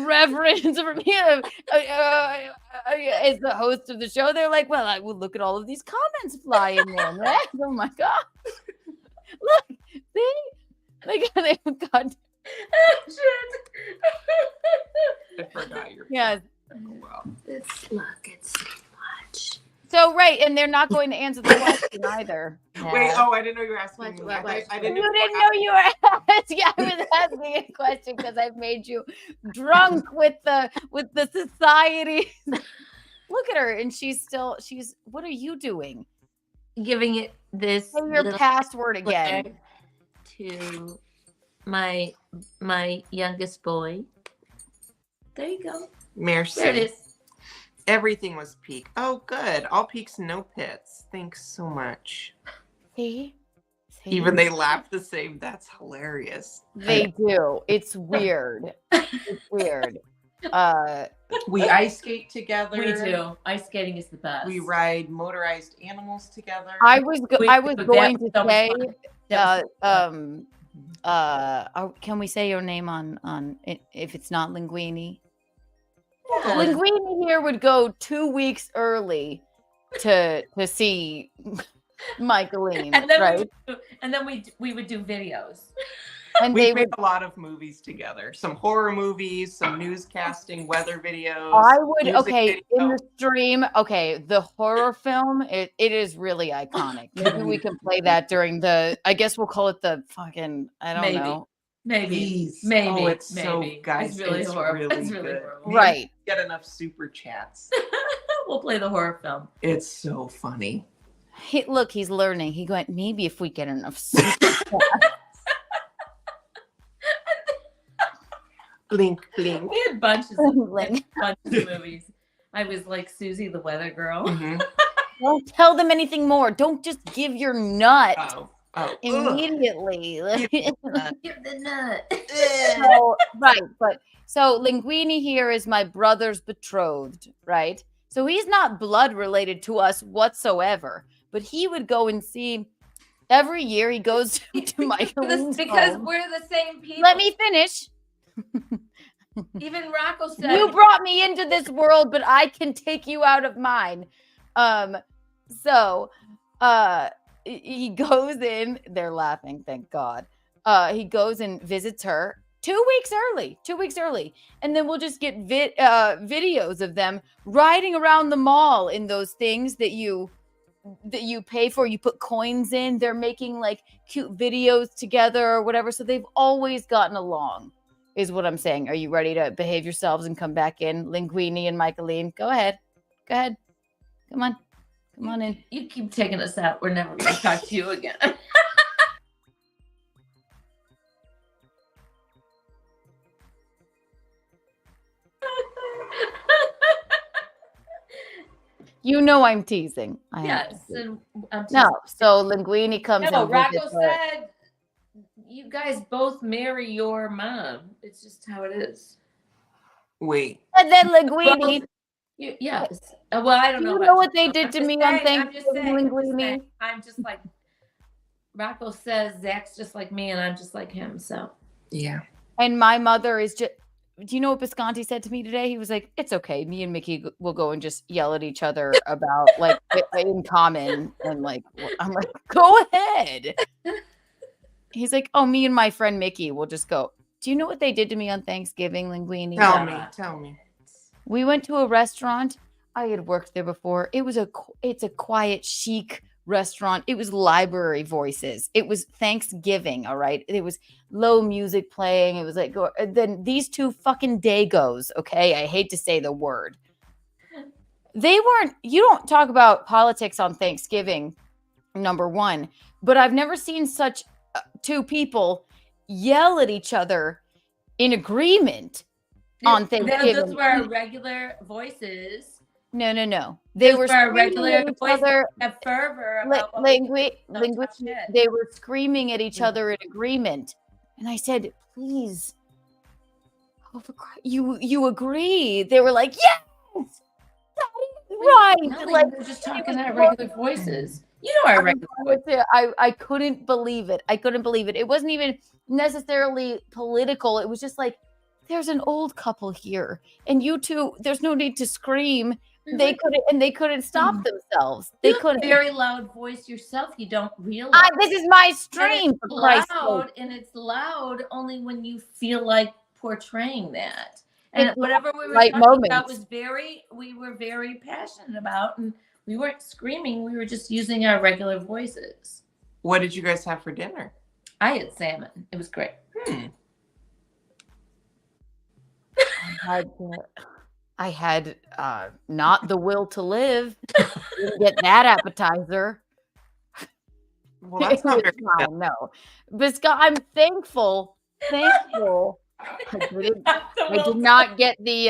reverence for me as the host of the show. They're like, well, I will look at all of these comments flying in. Right? Oh my god! Look, see, they've got. I forgot your. Yes. Oh, wow. It's too much. So right, and they're not going to answer the question either. Wait, I didn't know you were asking me. I didn't know you were asking. I was asking a question because I've made you drunk with the society. Look at her, and she's. What are you doing? Giving it this. Say your password again. To my youngest boy. There you go. Merci. There it is. Everything was peak. Oh, good. All peaks, no pits. Thanks so much. See? Even they laugh the same. That's hilarious. They do. It's weird. It's weird. We ice skate together. We do. Ice skating is the best. We ride motorized animals together. I was going to say, can we say your name on if it's not Linguini? Yeah. Linguini here would go 2 weeks early to see Michaeline, and then right? we would do videos. And we made a lot of movies together. Some horror movies, some newscasting, weather videos. I would in the stream. Okay, the horror film. It is really iconic. Maybe we can play that during the. I guess we'll call it the fucking. I don't know. Maybe. Oh, it's so guys. It's really horrible. Really it's really good. horrible. Right. Get enough super chats. We'll play the horror film. It's so funny. Look, he's learning. He went. Maybe if we get enough super chats. Blink, blink. We had bunches of movies. I was like Susie the Weather Girl. Mm-hmm. Don't tell them anything more. Don't just give your nut immediately. Give the nut. So Linguini here is my brother's betrothed, right? So he's not blood related to us whatsoever. but he would go and see every year. He goes to Michael because we're the same people. Let me finish. Even Rocco said You brought me into this world, but I can take you out of mine. So he goes in. They're laughing, thank God. He goes and visits her 2 weeks early, and then we'll just get videos of them riding around the mall in those things that you pay for. You put coins in. They're making like cute videos together or whatever. So they've always gotten along, is what I'm saying. Are you ready to behave yourselves and come back in? Linguini and Michaeline, go ahead. Come on in. You keep taking us out. We're never going to talk to you again. You know I'm teasing. Yes. And no, so Linguini comes no, and Rocco visits her. said you guys both marry your mom. It's just how it is. Wait. And then Linguini. Yes. Well, I don't know. You know what they did to me on Thanksgiving, I'm Linguini? I'm just like Rocco says Zach's just like me and I'm just like him. So yeah. And my mother is just. Do you know what Bisconti said to me today? He was like, "It's okay. Me and Mickey will go and just yell at each other about like in common." And like, I'm like, "Go ahead." He's like, "Oh, me and my friend Mickey will just go." Do you know what they did to me on Thanksgiving, Linguini? Tell me. We went to a restaurant. I had worked there before. It's a quiet, chic restaurant. It was library voices. It was Thanksgiving. All right. It was low music playing. It was like, then these two fucking Dagos. Okay. I hate to say the word. You don't talk about politics on Thanksgiving, number one, but I've never seen such two people yell at each other in agreement on Thanksgiving. Those were our regular voices. No. They were regular at each other. Have fervor about they were screaming at each other in agreement, and I said, "Please, you agree?" They were like, "Yes, that is right." Like we're just talking our regular voices. You know our regular voices. I couldn't believe it. It wasn't even necessarily political. It was just like, there's an old couple here, and you two. There's no need to scream. They couldn't stop themselves. They couldn't. Very loud voice yourself. You don't realize. This is my stream. It's loud, and it's loud only when you feel like portraying that. And whatever we were talking about we were very passionate about, and we weren't screaming. We were just using our regular voices. What did you guys have for dinner? I had salmon. It was great. I had not the will to live. Didn't get that appetizer. Well, that's not very good. No, but I'm thankful. I did not get the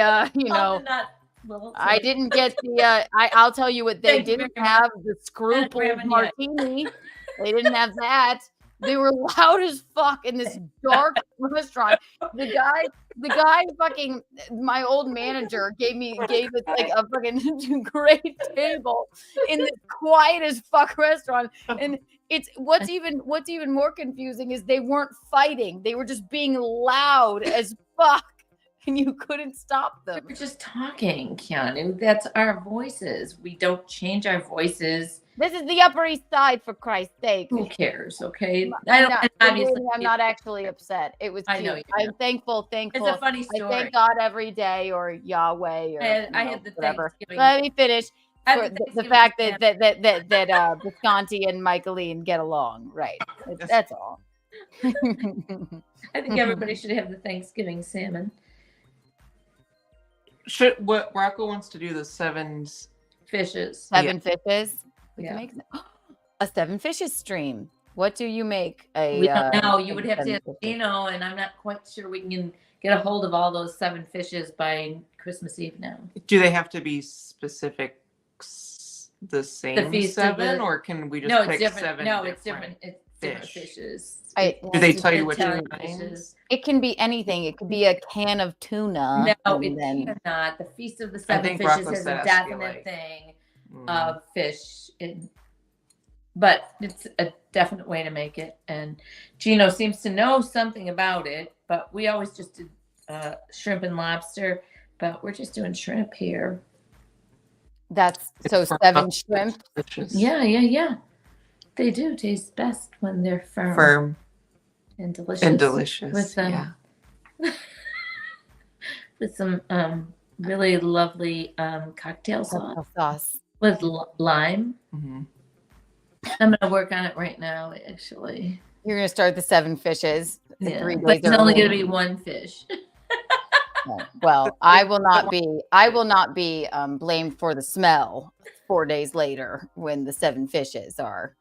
I didn't get the I'll tell you what they didn't have, the scruple martini. They didn't have that. They were loud as fuck in this dark restaurant. The guy fucking, my old manager gave us like a fucking great table in this quiet as fuck restaurant. And what's even more confusing is they weren't fighting. They were just being loud as fuck. And you couldn't stop them. We're just talking, Keanu. That's our voices. We don't change our voices. This is the Upper East Side, for Christ's sake. Who cares? Okay, I'm not actually upset. It was cute. I know. I'm thankful. It's a funny story. I thank God every day, or Yahweh, or I had the whatever. Thanksgiving. Let me finish. The fact that Visconti and Michaeline get along, right? That's all. I think everybody should have the Thanksgiving salmon. What Rocco wants to do the seven fishes. Seven fishes. We can make a seven fishes stream. What do you make? We don't know. You would have to, and I'm not quite sure we can get a hold of all those seven fishes by Christmas Eve now. Do they have to be specific? The same seven, or can we just pick different. seven? No, it's different. It's different fishes. Do they tell you what names? It can be anything. It could be a can of tuna. No, it cannot. The Feast of the Seven Fishes is a definite thing of fish. but it's a definite way to make it. And Gino seems to know something about it, but we always just did shrimp and lobster, but we're just doing shrimp here. That's so 7 shrimp. Yeah. They do taste best when they're firm and delicious. With with some really lovely cocktail sauce with lime. Mm-hmm. I'm gonna work on it right now. Actually, You're gonna start the 7 fishes. yeah, 3 days but it's only early. gonna be 1 fish. Well, I will not be blamed for the smell 4 days later when the 7 fishes are.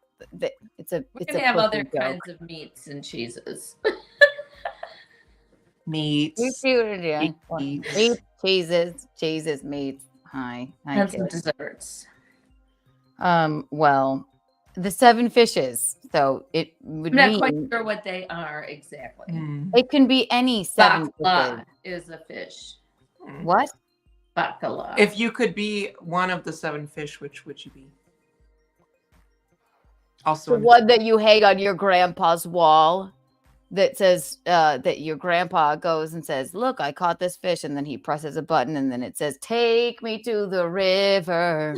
It's a We're gonna have other kinds of meats and cheeses. Meats. Meats, cheeses, meats. Hi. And some desserts. Well, the 7 fishes. So it would I'm not mean quite sure what they are exactly. it can be any 7 Bacala fishes. is a fish. What? Bacala. If you could be one of the 7 fish, which would you be? Also, The one that you hang on your grandpa's wall that says that your grandpa goes and says, "Look, I caught this fish," and then he presses a button and then it says, "Take me to the river.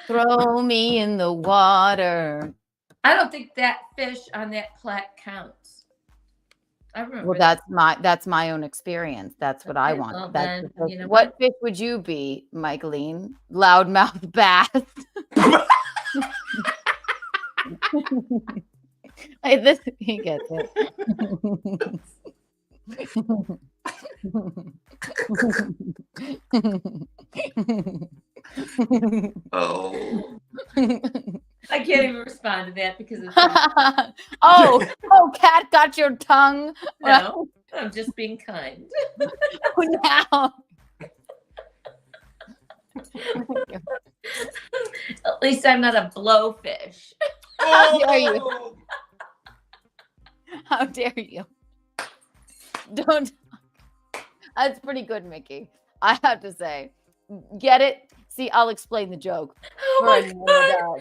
Throw me in the water." I don't think that fish on that plaque counts. I remember. Well, that's my own experience. That's what I want. well, That's then, what you know what fish would you be, Michaeline? Loudmouth bass. He gets it. Oh. I can't even respond to that because it's oh, cat got your tongue. no, I'm just being kind. Now. At least I'm not a blowfish. How dare you? How dare you? Don't. That's pretty good, Mickey. I have to say. Get it? See, I'll explain the joke for anyone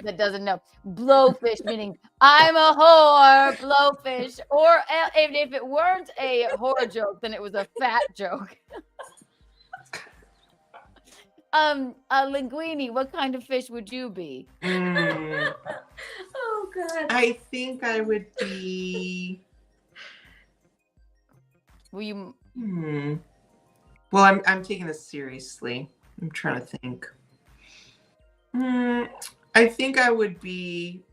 that doesn't know. Blowfish meaning I'm a whore, blowfish. Or if it weren't a whore joke, then it was a fat joke. Linguini, what kind of fish would you be? Oh God. I think I would be. Will you? Well, I'm taking this seriously. I'm trying to think. I think I would be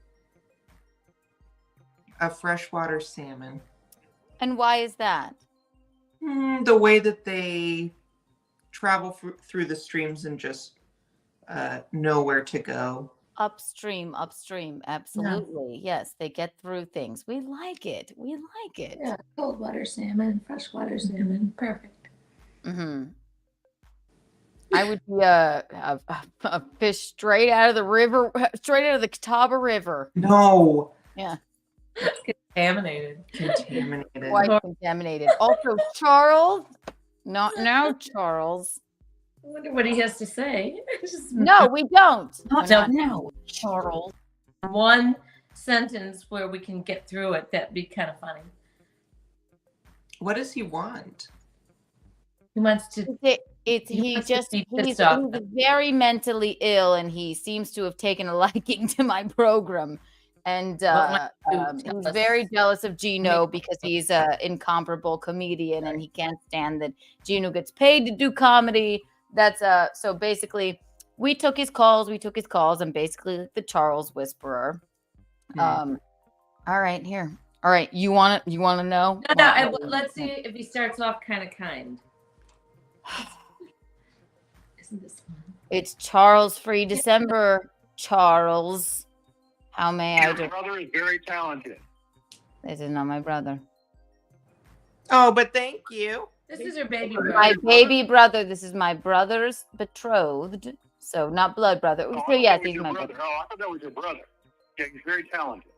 a freshwater salmon. And why is that? The way that they travel through the streams and just know where to go. Upstream. Absolutely. Yes, they get through things. We like it. Yeah, cold water salmon, freshwater salmon, perfect. I would be a fish straight out of the river, straight out of the Catawba River. No. Yeah. Contaminated. Quite contaminated. Also, Charles. Not now, Charles. I wonder what he has to say. No, we don't. No, Charles. One sentence where we can get through it. That'd be kind of funny. What does he want? He wants to. He's very mentally ill, and he seems to have taken a liking to my program. And he's very jealous of Gino because he's an incomparable comedian, and he can't stand that Gino gets paid to do comedy. That's so basically, we took his calls. I'm basically like the Charles Whisperer. All right, here. All right, you want to know? No. Let's see if he starts off kind of kind. Isn't this fun? It's Charles Free December. Charles, how may I do? Your brother is very talented. This is not my brother. Oh, but thank you. This is your baby brother. My baby brother. This is my brother's betrothed. So not blood brother. So yes, he's my brother. Oh, I thought that was your brother. Yeah, he's very talented.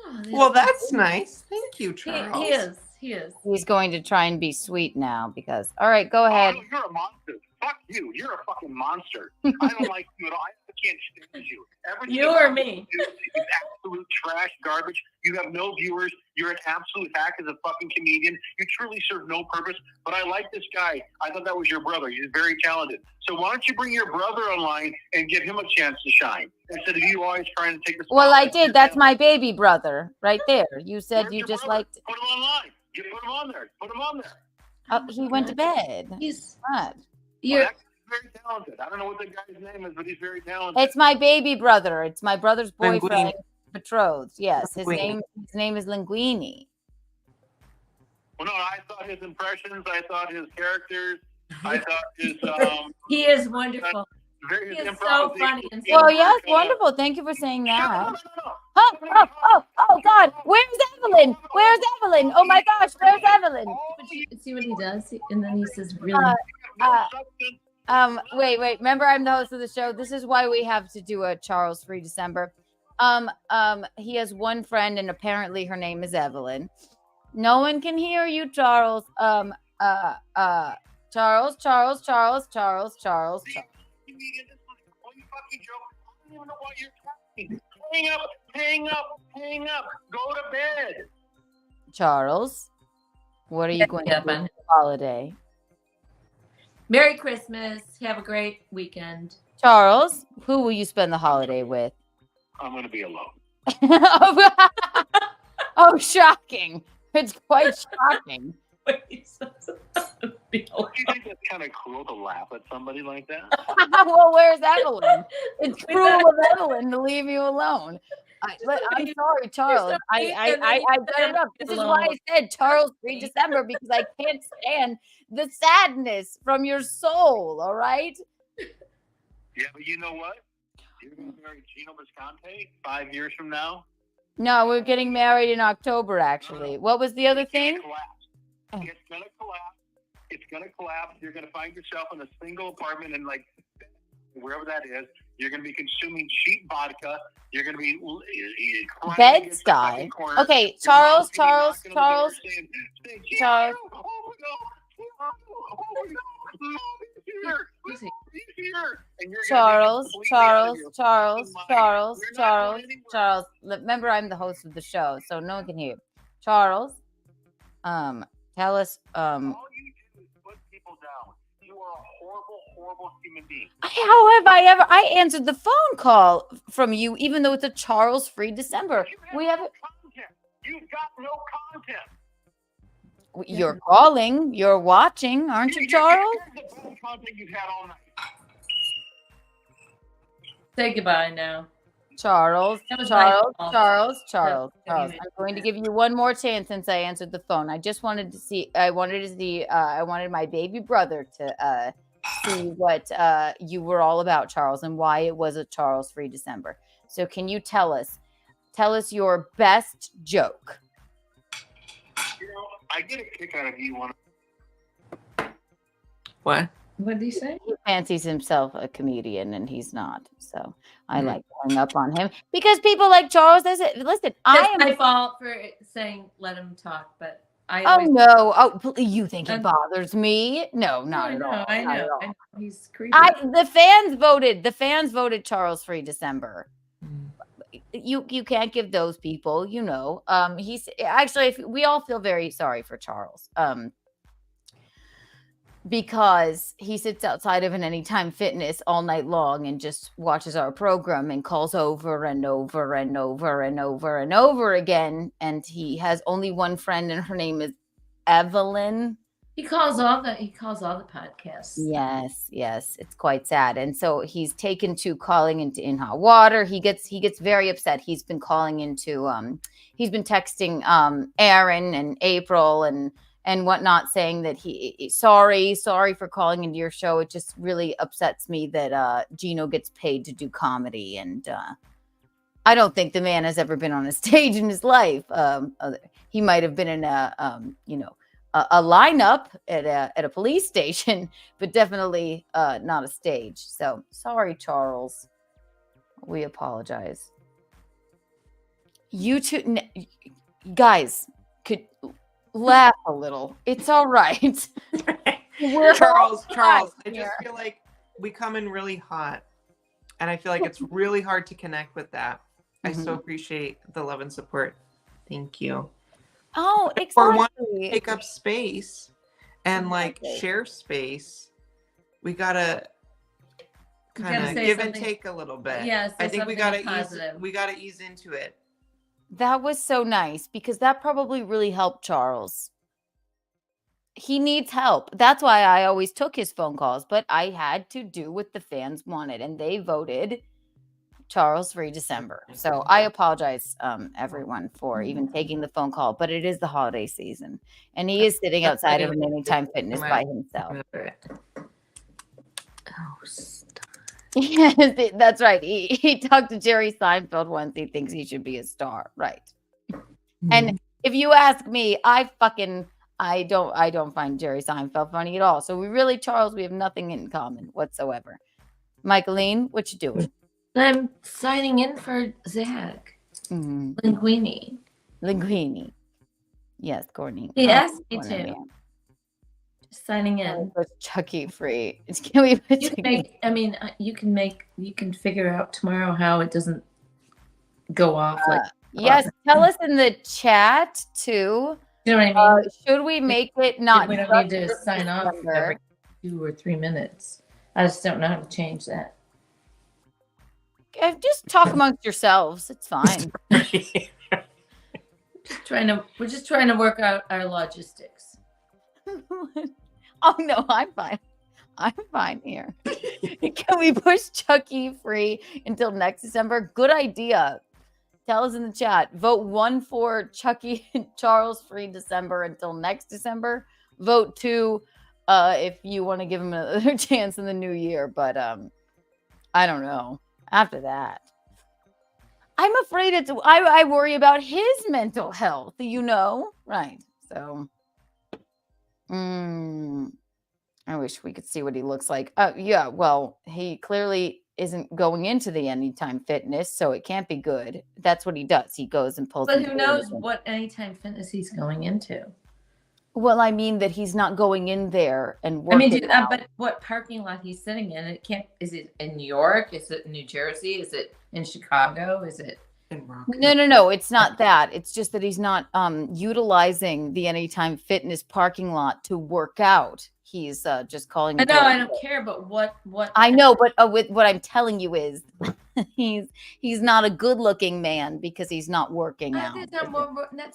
Oh, Well, that's nice. Thank you, Charles. He is. He's going to try and be sweet now because. All right, go ahead. Oh, you're a monster. Fuck you. You're a fucking monster. I don't like you at all. I have to can't stand you. Everything You about or me? you is absolute trash, garbage. You have no viewers. You're an absolute hack as a fucking comedian. You truly serve no purpose. But I like this guy. I thought that was your brother. He's very talented. So why don't you bring your brother online and give him a chance to shine instead of you always trying to take the Well, I spotlight? did. That's my baby brother right there. You said Where's you your just brother? liked. Put him online. You put him on there. Put him on there. Oh, he went to bed. He's What? you're That guy's very talented. I don't know what the guy's name is, but he's very talented. It's my baby brother. It's my brother's boyfriend, Linguini. betrothed. Yes, his Linguini. name is Linguini. Well, no, I thought his impressions. I thought his characters. I thought his he is wonderful. very He is so improvisation funny and skills Well, were yes, kinda- wonderful. Thank you for saying that. No. Oh, God. Where's Evelyn? Where's Evelyn? Oh, my gosh. Where's Evelyn? See what he does, and then he says, "Really." Wait. Remember, I'm the host of the show. This is why we have to do a Charles Free December. He has one friend, and apparently her name is Evelyn. No one can hear you, Charles. Charles. Hang up. Go to bed. Charles, what are you going to do for the holiday? Merry Christmas. Have a great weekend. Charles, who will you spend the holiday with? I'm going to be alone. Oh, shocking. It's quite shocking. Do you think that's kind of cruel to laugh at somebody like that? Well, where's Evelyn? It's cruel of Evelyn to leave you alone. I'm sorry, Charles. I got it up. This is why I said Charles Free December, because I can't stand the sadness from your soul. All right. Yeah, but you know what? You're going to marry Gino Visconti 5 years from now. No, we're getting married in October, actually. What was the other thing? It's going to collapse. It's going to collapse. You're going to find yourself in a single apartment in like wherever that is. You're going to be consuming cheap vodka. You're going to be Bed-Stuy. Okay, Charles. Charles. Remember, I'm the host of the show, so no one can hear you. Charles, tell us. All you do is put people down. You are a horrible human being. How have I ever? I answered the phone call from you, even though it's a Charles Free December. We have. You've got no content. You're calling. You're watching, aren't you, Charles? Here's the best content you've had all night. Say goodbye now. Charles. That was my fault. I'm going to give you one more chance since I answered the phone. I just wanted to see. I wanted my baby brother to see what you were all about, Charles, and why it was a Charles Free December. So, can you tell us your best joke? You know, I get a kick out of you one. What? What did he say? He fancies himself a comedian, and he's not. So I like going up on him because people like Charles. Listen, That's my fault for saying let him talk, but I. Oh no! Oh, you think it bothers me? No, not at all. I know. He's creepy. The fans voted Charles Free December. You can't give those people, he's actually, we all feel very sorry for Charles, because he sits outside of an Anytime Fitness all night long and just watches our program and calls over and over and over and over and over again. And he has only one friend, and her name is Evelyn. He calls all the podcasts. Yes, it's quite sad. And so he's taken to calling into In Hot Water. He gets very upset. He's been calling into he's been texting Aaron and April and whatnot, saying that sorry for calling into your show. It just really upsets me that Gino gets paid to do comedy, and I don't think the man has ever been on a stage in his life. He might have been in a lineup at a police station, but definitely not a stage. So sorry, Charles. We apologize. You two guys could laugh a little. It's all right. Charles, I just feel like we come in really hot, And I feel like it's really hard to connect with that. I so Mhm. appreciate the love and support. Thank you. Oh, For one, exactly. take up space and like Exactly. share space. We gotta You kind gotta of say give and something- take a little bit. Yeah, say I think we something gotta positive. we gotta ease into it. That was so nice because that probably really helped Charles. He needs help. That's why I always took his phone calls, but I had to do what the fans wanted, and they voted Charles free December. So I apologize, everyone, for even taking the phone call, but it is the holiday season, and he is sitting That's outside why of an Anytime Fitness by himself. Oh, stop. Yes, that's right. He talked to Jerry Seinfeld once. He thinks he should be a star, right? And if you ask me, I don't find Jerry Seinfeld funny at all. So we really, Charles, we have nothing in common whatsoever. Michaeline, what you doing? I'm signing in for Zach. Linguini. Linguini. Yes, Courtney. He Oh, asked me Courtney, to. man. Just signing Can we in. put Chucky free? Can we put You can Chucky? make, I mean, you can figure out tomorrow how it doesn't go off like. Yes, tell us in the chat too. You know what I mean? Should we make it not? We don't just need to for sign off December? every 2 or 3 minutes. I just don't know how to change that. Just talk amongst yourselves. It's fine. We're just trying to work out our logistics. Oh no, I'm fine. I'm fine here. Can we push Chucky free until next December? Good idea. Tell us in the chat. Vote 1 for Chucky and Charles free December until next December. Vote 2 if you want to give him another chance in the new year. But I don't know. After that, I'm afraid I worry about his mental health, right? So I wish we could see what he looks like. Yeah, well, he clearly isn't going into the Anytime Fitness, so it can't be good. That's what he does. He goes and pulls. But who knows what Anytime Fitness he's going into? Well, I mean that he's not going in there and I working mean, out. but what parking lot he's sitting in? It can't. Is it in New York? Is it in New Jersey? Is it in Chicago? Is it in No, it's not that. It's just that he's not utilizing the Anytime Fitness parking lot to work out. He's just calling. I it know. a- I don't care. But what? I know, but with what I'm telling you is, he's not a good-looking man because he's not working out. That's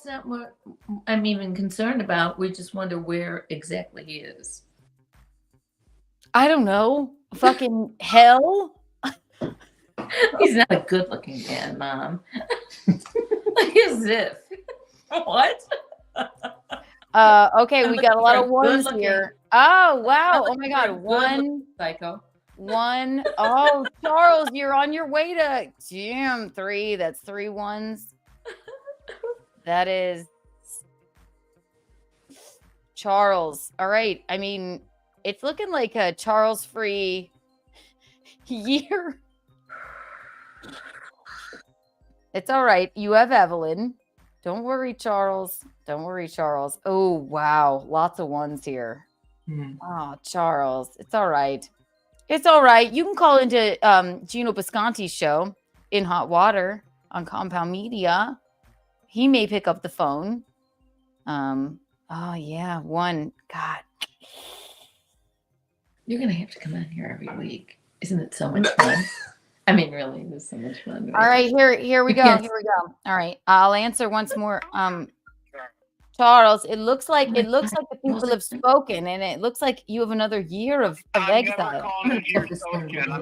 not what I'm even concerned about. We just wonder where exactly he is. I don't know. Fucking hell. He's not a good-looking man, Mom. Like as if. What? Okay, we got a lot of ones here. Oh wow! Oh my God, one psycho. One. Oh, Charles, you're on your way to 3. That's 3 ones. That is Charles. All right. I mean, it's looking like a Charles free year. It's all right. You have Evelyn. Don't worry, Charles. Don't worry, Charles. Oh, wow. Lots of ones here. Oh, Charles. It's all right. It's all right. You can call into Gino Bisconti's show in Hot Water on Compound Media. He may pick up the phone. Oh, yeah. 1. God. You're going to have to come on here every week. Isn't it so much fun? I mean, really, it is so much fun. All right, here we go. Yes. Here we go. All right, I'll answer once more. Charles, it looks like the people have spoken, and it looks like you have another year of exile. I'm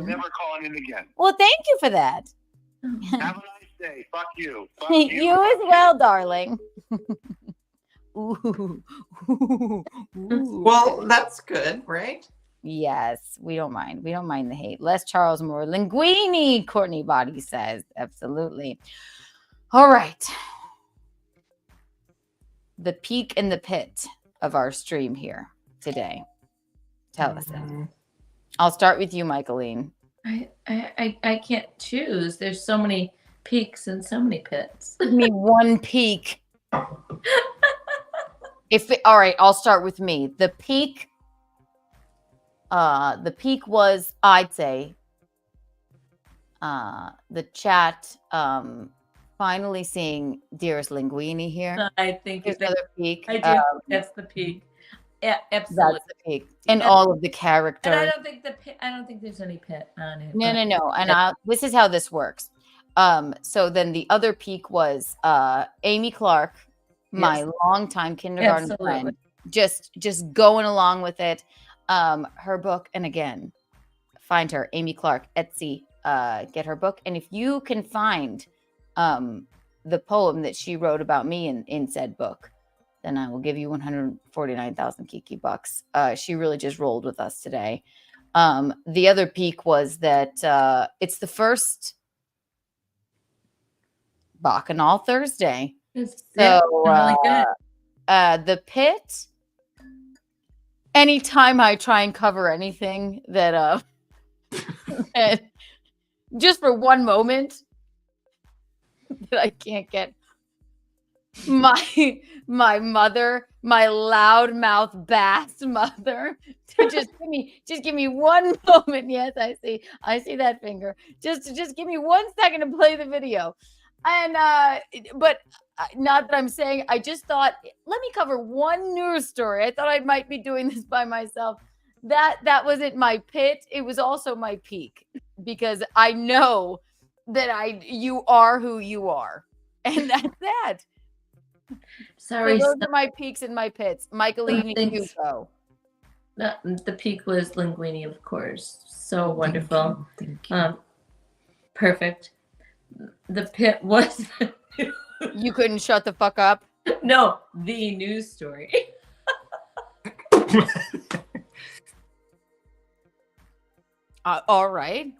never calling in again. Well, thank you for that. Have a nice day. Fuck you. Fuck You as well, darling. Ooh. Well, that's good, right? Yes, we don't mind. We don't mind the hate. Less Charles, more Linguini, Courtney Body says. Absolutely. All right. The peak and the pit of our stream here today. Tell us it. I'll start with you, Michaeline. I can't choose. There's so many peaks and so many pits. Give me one peak. All right, I'll start with me. The peak was, I'd say, the chat finally seeing Dearest Linguini here. I think Here's that- another peek. I do. That's the peak. Yeah, absolutely. That's the peak. And all of the characters. And I don't think there's any pit on it. No. And Yeah. this is how this works. So then the other peak was Amy Clark, my Yes. longtime kindergarten Absolutely. friend, just going along with it. Her book, and again, find her, Amy Clark, Etsy, get her book. And if you can find the poem that she wrote about me in said book, then I will give you 149,000 Kiki bucks. She really just rolled with us today. The other peak was that it's the first Bacchanal Thursday. Yeah, really good. The pit, anytime I try and cover anything that that just for one moment that I can't get my mother, my loudmouth bass mother, to just give me one moment. Yes, I see that finger. Just give me 1 second to play the video. And but not that I'm saying, I just thought, let me cover one news story. I thought I might be doing this by myself. That wasn't my pit. It was also my peak, because I know that you are who you are, and that's that. Sorry, So those are my peaks and my pits. Michaeline, you go. The peak was Linguini, of course. So wonderful. Thank you. Perfect. The pit was. You couldn't shut the fuck up? No, the news story. All right.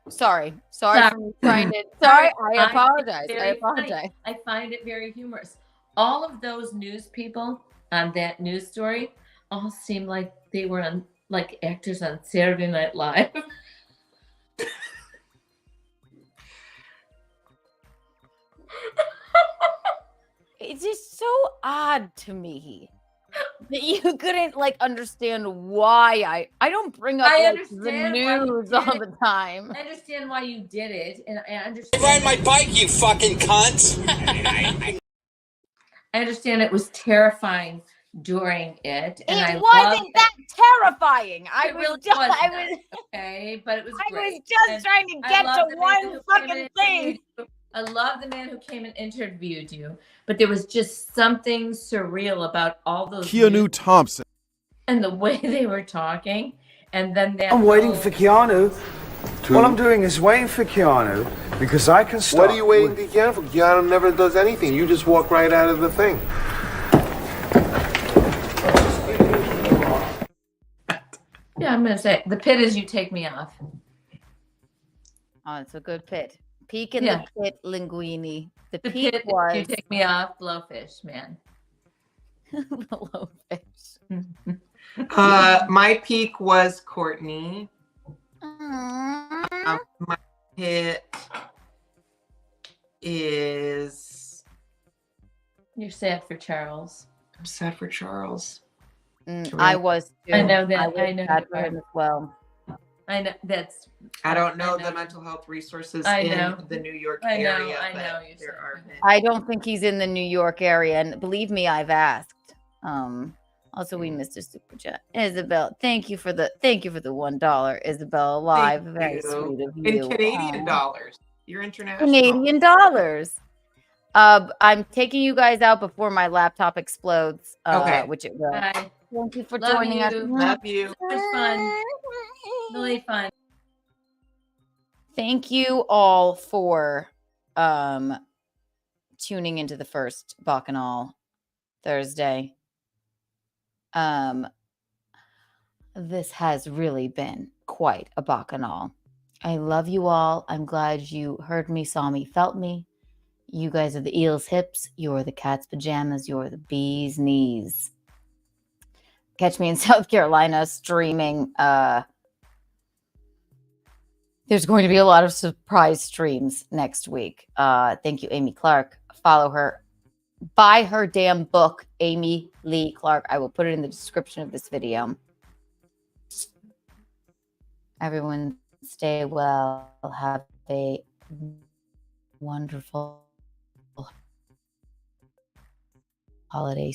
Sorry for trying to. Sorry, I apologize. I apologize. I find it very humorous. All of those news people on that news story all seem like they were on, like, actors on Saturday Night Live. It's just so odd to me that you couldn't understand why I don't bring up the news all the time. I understand why you did it, and I understand. Ride my bike, you fucking cunt. I understand it was terrifying during it, and It I wasn't that terrifying. I It was really just, wasn't. I was, okay, but it was. I great. was just And trying to I get love to the man one who came fucking and thing. interviewed you. I love the man who came and interviewed you, but there was just something surreal about all those Keanu news Thompson. and the way they were talking, and then that. I'm waiting whole- for Keanu. What I'm doing is waiting for Keanu because I can start. What are you waiting for Keanu for? Keanu never does anything. You just walk right out of the thing. Yeah, I'm gonna say the pit is you take me off. Oh, it's a good pit. Peak in Yeah. the pit, Linguini. The The peak pit was you take me off, blowfish, man. Blowfish. My peak was Courtney. My hit is. You're sad for Charles. I'm sad for Charles. I was too. I know that. was I know sad you for are. him as well. I know that's. I don't know the mental health resources I in know. the New York I know, area. I but know, you there are. I don't think he's in the New York area, and believe me, I've asked. Also, we missed a super chat. Isabel, thank you for the $1, Isabel. Alive, Thank very you. sweet of In you. Canadian dollars. You're international. Canadian dollars. I'm taking you guys out before my laptop explodes. Okay. Which it will. Bye. Thank you for Love joining us. you. Love you. It was fun. Really fun. Thank you all for tuning into the first Bacchanal Thursday. This has really been quite a Bacchanal. I love you all. I'm glad you heard me, saw me, felt me. You guys are the eel's hips. You're the cat's pajamas. You're the bee's knees. Catch me in South Carolina streaming. There's going to be a lot of surprise streams next week. Thank you, Amy Clark. Follow her. Buy her damn book, Amy Lee Clark. I will put it in the description of this video. Everyone, Stay well. Have a wonderful holiday